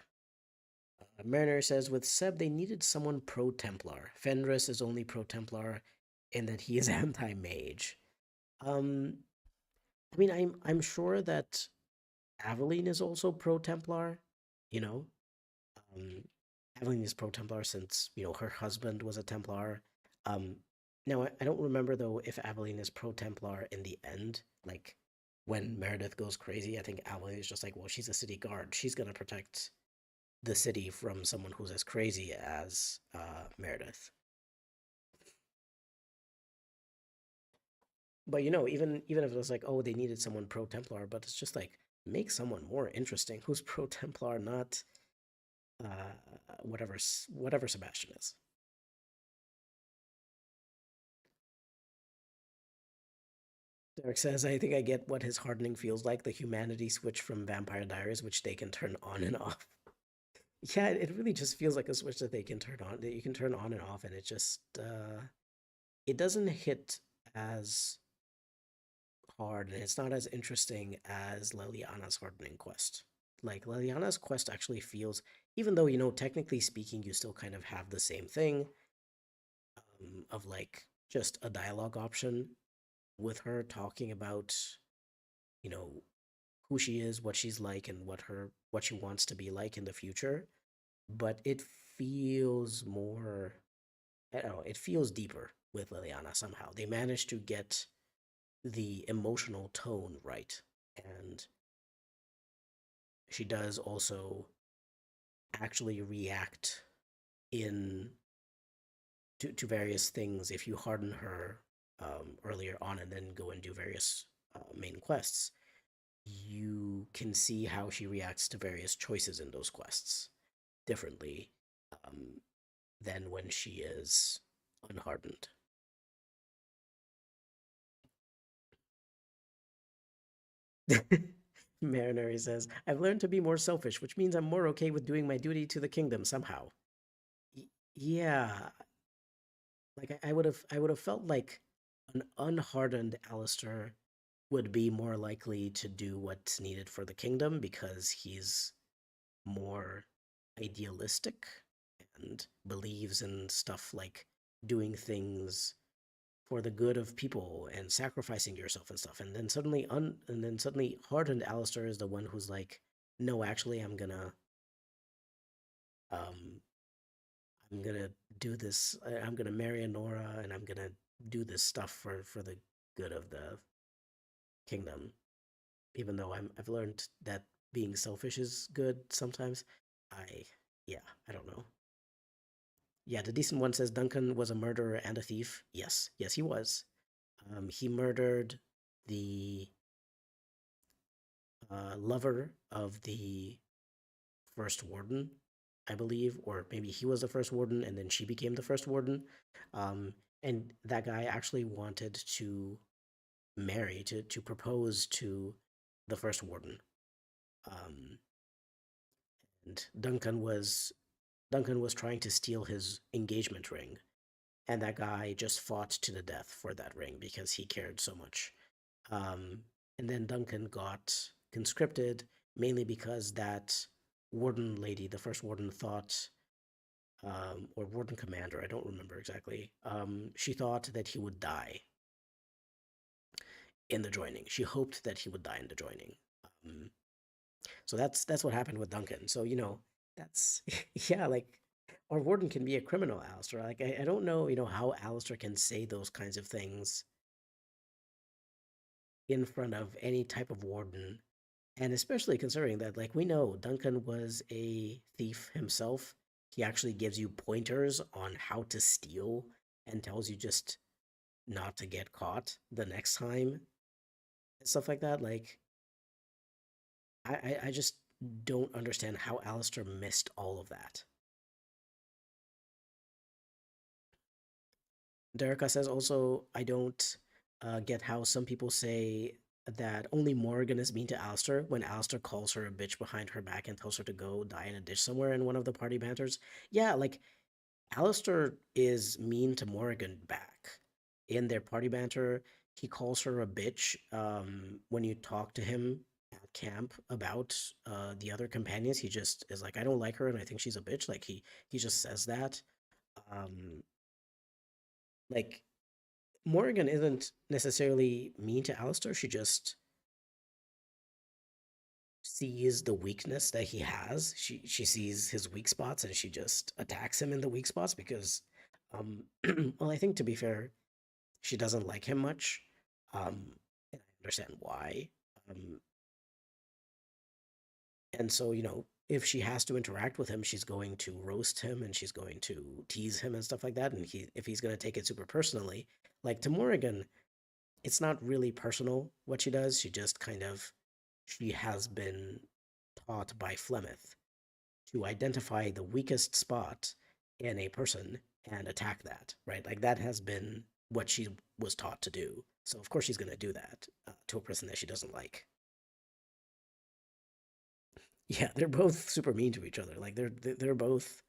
Mariner says with Seb, they needed someone pro Templar. Fenris is only pro Templar in that he is anti mage. Um, I mean, I'm sure that Aveline is also pro Templar. You know, um, Aveline is pro Templar since her husband was a Templar. Um, Now I don't remember though if Aveline is pro Templar in the end, like when Meredith goes crazy. I think Aveline is just like, well, she's a city guard. She's gonna protect the city from someone who's as crazy as Meredith. But even if it was like, oh, they needed someone pro Templar, but it's just like make someone more interesting who's pro Templar, not whatever Sebastian is. Derek says, I think I get what his hardening feels like, the humanity switch from Vampire Diaries, which they can turn on and off. Yeah, it really just feels like a switch that they can turn on, that you can turn on and off, and it just, it doesn't hit as hard, and it's not as interesting as Liliana's hardening quest. Like, Liliana's quest actually feels, even though, technically speaking, you still kind of have the same thing of like just a dialogue option with her talking about, you know, who she is, what she's like, and what she wants to be like in the future. But it feels more, I don't know, it feels deeper with Liliana somehow. They managed to get the emotional tone right. And she does also actually react in to various things if you harden her earlier on and then go and do various main quests. You can see how she reacts to various choices in those quests differently um, than when she is unhardened. Marinary says, I've learned to be more selfish, which means I'm more okay with doing my duty to the kingdom somehow. Yeah, like I would have felt like an unhardened Alistair would be more likely to do what's needed for the kingdom because he's more idealistic and believes in stuff like doing things for the good of people and sacrificing yourself and stuff. And then suddenly hardened Alistair is the one who's like, no, actually um I'm gonna do this. I'm gonna marry Nora and I'm gonna do this stuff for the good of the kingdom. Even though I've learned that being selfish is good sometimes. I Yeah, I don't know. Yeah, the decent one says Duncan was a murderer and a thief. Yes, yes, he was. He murdered the lover of the first warden, I believe, or maybe he was the first warden and then she became the first warden. Um, and that guy actually wanted to marry, to propose to the first warden. Um, and Duncan was trying to steal his engagement ring, and that guy just fought to the death for that ring because he cared so much. Um, and then Duncan got conscripted mainly because that warden lady, the first warden, thought, or warden commander, I don't remember exactly. She thought that he would die in the joining. She hoped that he would die in the joining. Um, so that's what happened with Duncan. So that's yeah, like our warden can be a criminal, Alistair. Like I don't know, how Alistair can say those kinds of things in front of any type of warden. And especially considering that, like, we know Duncan was a thief himself. he actually gives you pointers on how to steal and tells you just not to get caught the next time and stuff like that. Like, I just don't understand how Alistair missed all of that. Derica says also, I don't get how some people say that only Morrigan is mean to Alistair when Alistair calls her a bitch behind her back and tells her to go die in a ditch somewhere in one of the party banters. Yeah, like Alistair is mean to Morrigan back. In their party banter, he calls her a bitch when you talk to him at camp about the other companions. He just is like, I don't like her and I think she's a bitch. Like he just says that. Um, like Morrigan isn't necessarily mean to Alistair. She just sees the weakness that he has. She sees his weak spots and she just attacks him in the weak spots because um well, I think to be fair, she doesn't like him much. And I understand why. Um and so, if she has to interact with him, she's going to roast him and she's going to tease him and stuff like that. And if he's going to take it super personally, like to Morrigan, it's not really personal what she does. She has been taught by Flemeth to identify the weakest spot in a person and attack that, right? Like that has been what she was taught to do. So of course she's going to do that to a person that she doesn't like. Yeah, they're both super mean to each other. Like they're both,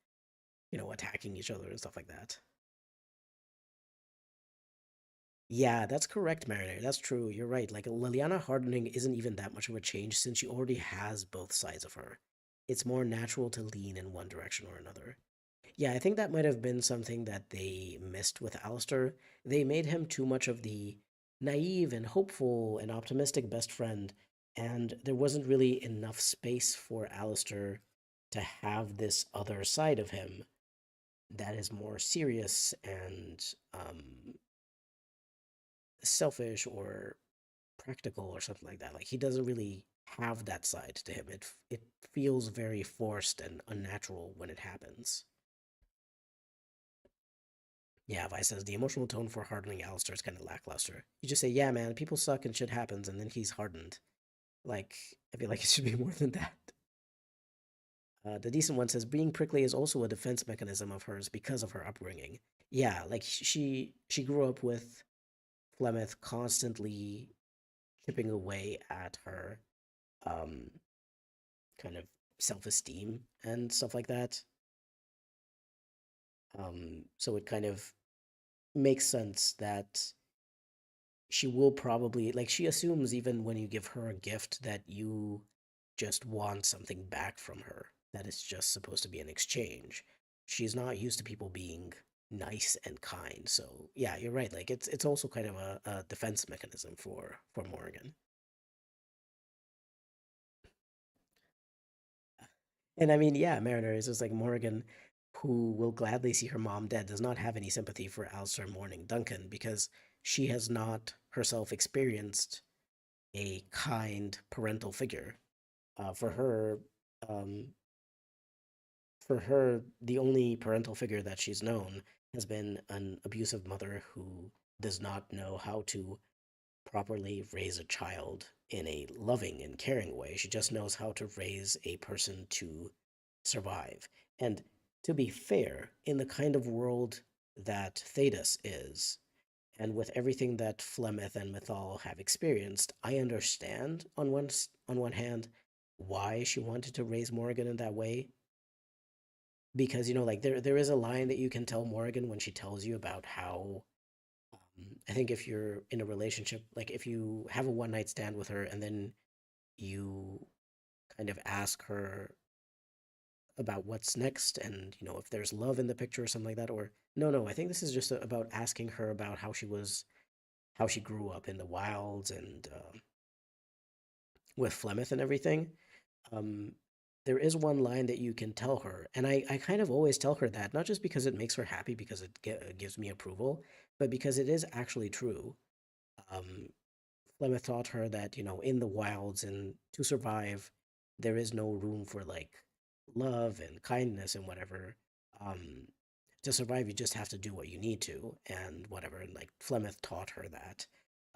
attacking each other and stuff like that. Yeah, that's correct, Mariner. That's true. You're right. Like Liliana hardening isn't even that much of a change since she already has both sides of her. It's more natural to lean in one direction or another. Yeah, I think that might have been something that they missed with Alistair. They made him too much of the naive and hopeful and optimistic best friend, and there wasn't really enough space for Alistair to have this other side of him that is more serious and selfish or practical or something like that. Like he doesn't really have that side to him. It feels very forced and unnatural when it happens. Yeah, Vi says the emotional tone for hardening Alistair is kind of lackluster. You just say, "Yeah, man, people suck and shit happens," and then he's hardened. Like I feel like it should be more than that. The decent one says being prickly is also a defense mechanism of hers because of her upbringing. Yeah, like she grew up with Flemeth constantly chipping away at her um kind of self-esteem and stuff like that. So it kind of makes sense that she will probably like she assumes even when you give her a gift that you just want something back from her, that it's just supposed to be an exchange. She's not used to people being nice and kind. So yeah, you're right. Like it's also kind of a defense mechanism for Morgan. And I mean, yeah, Mariner is just like Morgan, who will gladly see her mom dead, does not have any sympathy for Alistair mourning Duncan because she has not herself experienced a kind parental figure. For her, um, the only parental figure that she's known has been an abusive mother who does not know how to properly raise a child in a loving and caring way. She just knows how to raise a person to survive. And to be fair, in the kind of world that Thedas is, and with everything that Flemeth and Mythal have experienced, I understand on one hand why she wanted to raise Morrigan in that way. Because like there is a line that you can tell Morrigan when she tells you about how I think if you're in a relationship, like if you have a one night stand with her and then you kind of ask her about what's next and if there's love in the picture or something like that, or no, I think this is just about asking her about how she grew up in the wilds and with Flemeth and everything. Um, there is one line that you can tell her, and I kind of always tell her that, not just because it makes her happy because gives me approval, but because it is actually true. Um, Flemeth taught her that, in the wilds and to survive, there is no room for like love and kindness and whatever. Um, to survive, you just have to do what you need to, and whatever. And like Flemeth taught her that.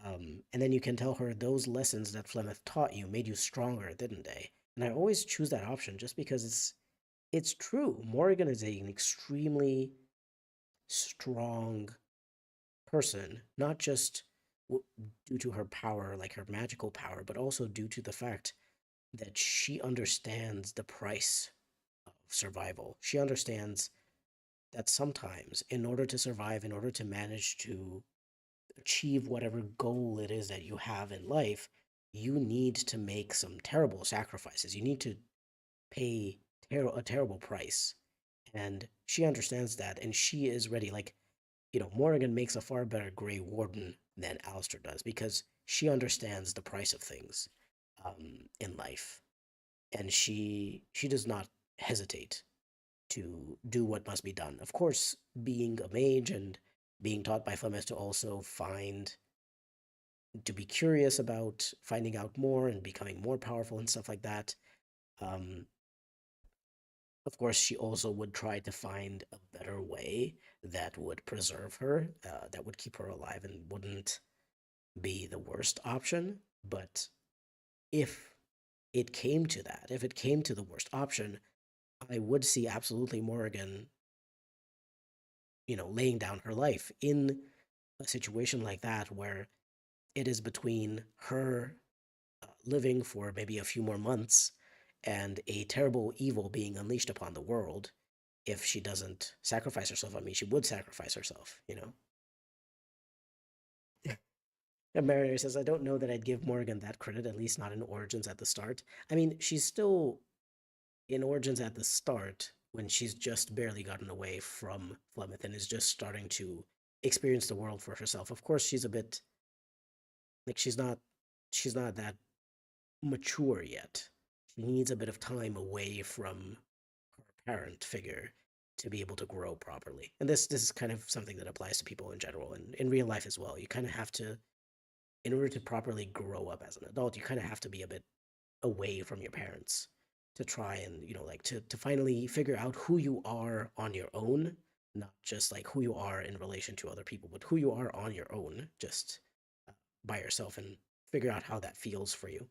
And then you can tell her those lessons that Flemeth taught you made you stronger, didn't they? And I always choose that option just because it's true. Morrigan is an extremely strong person, not just due to her power, like her magical power, but also due to the fact that she understands the price of survival. She understands that sometimes, in order to survive, in order to manage to achieve whatever goal it is that you have in life, you need to make some terrible sacrifices. You need to pay a terrible price. And she understands that, and she is ready. Like, Morrigan makes a far better Grey Warden than Alistair does because she understands the price of things in life, and she does not hesitate to do what must be done. Of course, being a mage and being taught by Flemeth to also to be curious about finding out more and becoming more powerful and stuff like that. Um, of course, she also would try to find a better way that would preserve her, that would keep her alive and wouldn't be the worst option. But if it came to that, if it came to the worst option, I would see absolutely Morrigan, laying down her life in a situation like that where it is between her living for maybe a few more months and a terrible evil being unleashed upon the world if she doesn't sacrifice herself. I mean, she would sacrifice herself. And Mariner says, I don't know that I'd give Morgan that credit, at least not in Origins at the start. I mean, she's still in Origins at the start when she's just barely gotten away from Flemeth and is just starting to experience the world for herself. Of course, she's a bit like she's not that mature yet. She needs a bit of time away from her parent figure to be able to grow properly. And this is kind of something that applies to people in general and in real life as well. You kind of have to, in order to properly grow up as an adult, you kind of have to be a bit away from your parents to try and, like to finally figure out who you are on your own, not just like who you are in relation to other people, but who you are on your own, just by yourself, and figure out how that feels for you.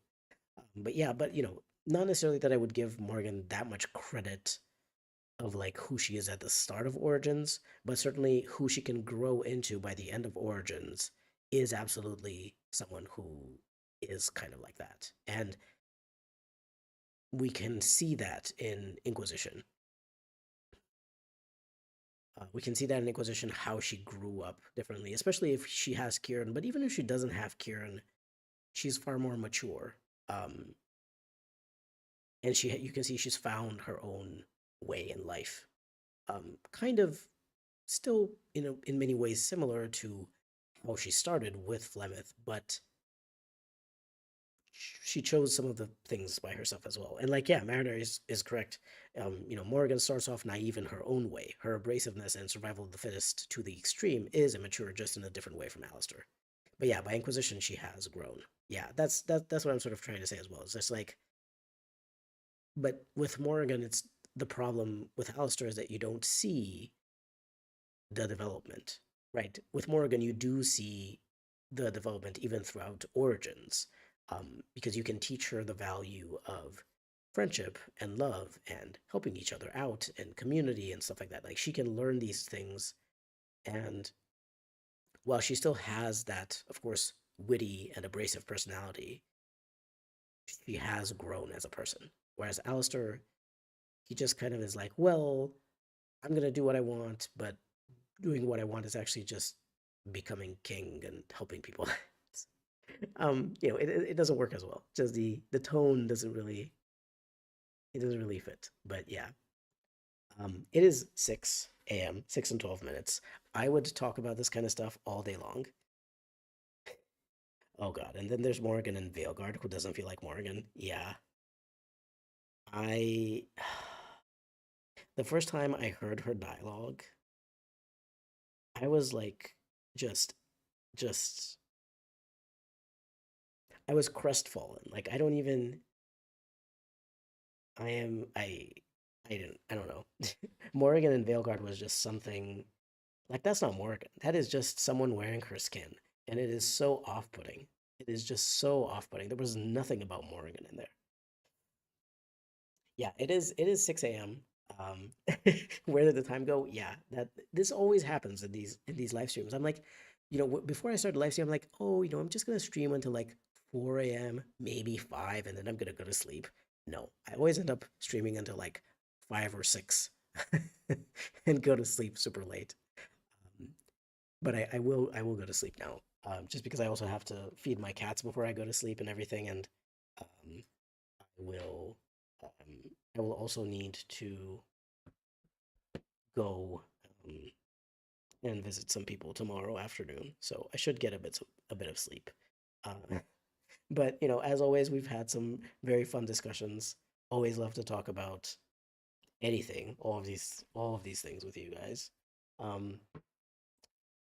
But yeah, but not necessarily that I would give Morgan that much credit of like who she is at the start of Origins, but certainly who she can grow into by the end of Origins is absolutely someone who is kind of like that. And we can see that in Inquisition. We can see that in Inquisition how she grew up differently, especially if she has Kieran. But even if she doesn't have Kieran, she's far more mature. Um, and you can see she's found her own way in life. Kind of still in many ways similar to how she started with Flemeth, but she chose some of the things by herself as well. And like, yeah, Mariner is correct. Morrigan starts off naive in her own way. Her abrasiveness and survival of the fittest to the extreme is immature, just in a different way from Alistair. But yeah, by Inquisition, she has grown. Yeah, that's what I'm sort of trying to say as well. It's just like, but with Morrigan, it's the problem with Alistair is that you don't see the development, right? With Morrigan, you do see the development even throughout Origins, because you can teach her the value of friendship and love and helping each other out and community and stuff like that. Like she can learn these things, and while she still has that, of course, witty and abrasive personality, she has grown as a person. Whereas Alistair, he just kind of is like, well, I'm gonna do what I want, but doing what I want is actually just becoming king and helping people. It doesn't work as well. Just the tone doesn't really fit. But yeah, it is 6 a.m., 6 and 12 minutes. I would talk about this kind of stuff all day long. Oh god, and then there's Morgan and Veilguard, who doesn't feel like Morgan. Yeah, I. The first time I heard her dialogue, I was like, just, just, I was crestfallen. Like I don't even. I am. I don't know. Morrigan and Veilguard was just something like that's not Morrigan. That is just someone wearing her skin, and it is so off-putting. It is just so off-putting. There was nothing about Morrigan in there. Yeah, it is 6 a.m. Um, where did the time go? Yeah, that this always happens in these live streams. I'm like, before I started live stream, I'm like, oh, I'm just gonna stream until like 4 a.m., maybe 5, and then I'm gonna go to sleep. No, I always end up streaming until like 5 or 6, and go to sleep super late. Um, but I will go to sleep now, just because I also have to feed my cats before I go to sleep and everything, and um, will I will also need to go and visit some people tomorrow afternoon, so I should get a bit of sleep. Uh, but as always, we've had some very fun discussions. Always love to talk about anything, all of these things with you guys.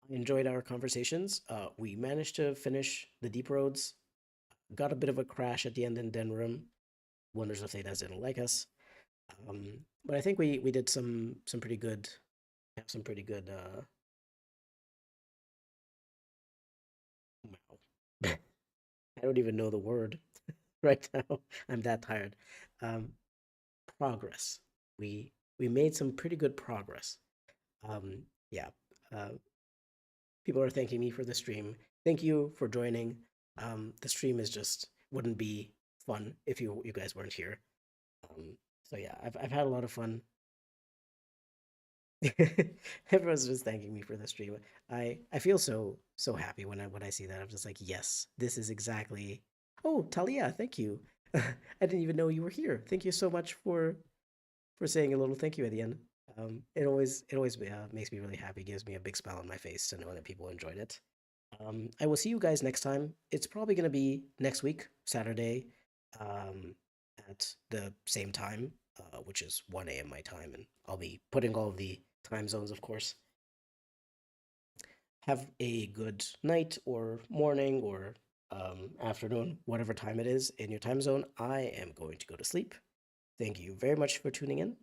I enjoyed our conversations. We managed to finish the deep roads. Got a bit of a crash at the end in Denrim. Wonders if they didn't like us. But I think we did some pretty good, have some pretty good. Wow. I don't even know the word right now. I'm that tired. Um, Progress. We made some pretty good progress. Yeah. Uh, People are thanking me for the stream. Thank you for joining. The stream is just wouldn't be fun if you guys weren't here. So yeah, I've had a lot of fun. Everyone's just thanking me for the stream. I feel so happy when I see that. I'm just like, yes, this is exactly. Oh, Talia, thank you. I didn't even know you were here. Thank you so much for saying a little thank you at the end. It always makes me really happy. Gives me a big smile on my face to know that people enjoyed it. I will see you guys next time. It's probably gonna be next week, Saturday, um, at the same time, which is 1 a.m. my time, and I'll be putting all of the time zones, of course. Have a good night or morning or afternoon, whatever time it is in your time zone. I am going to go to sleep. Thank you very much for tuning in,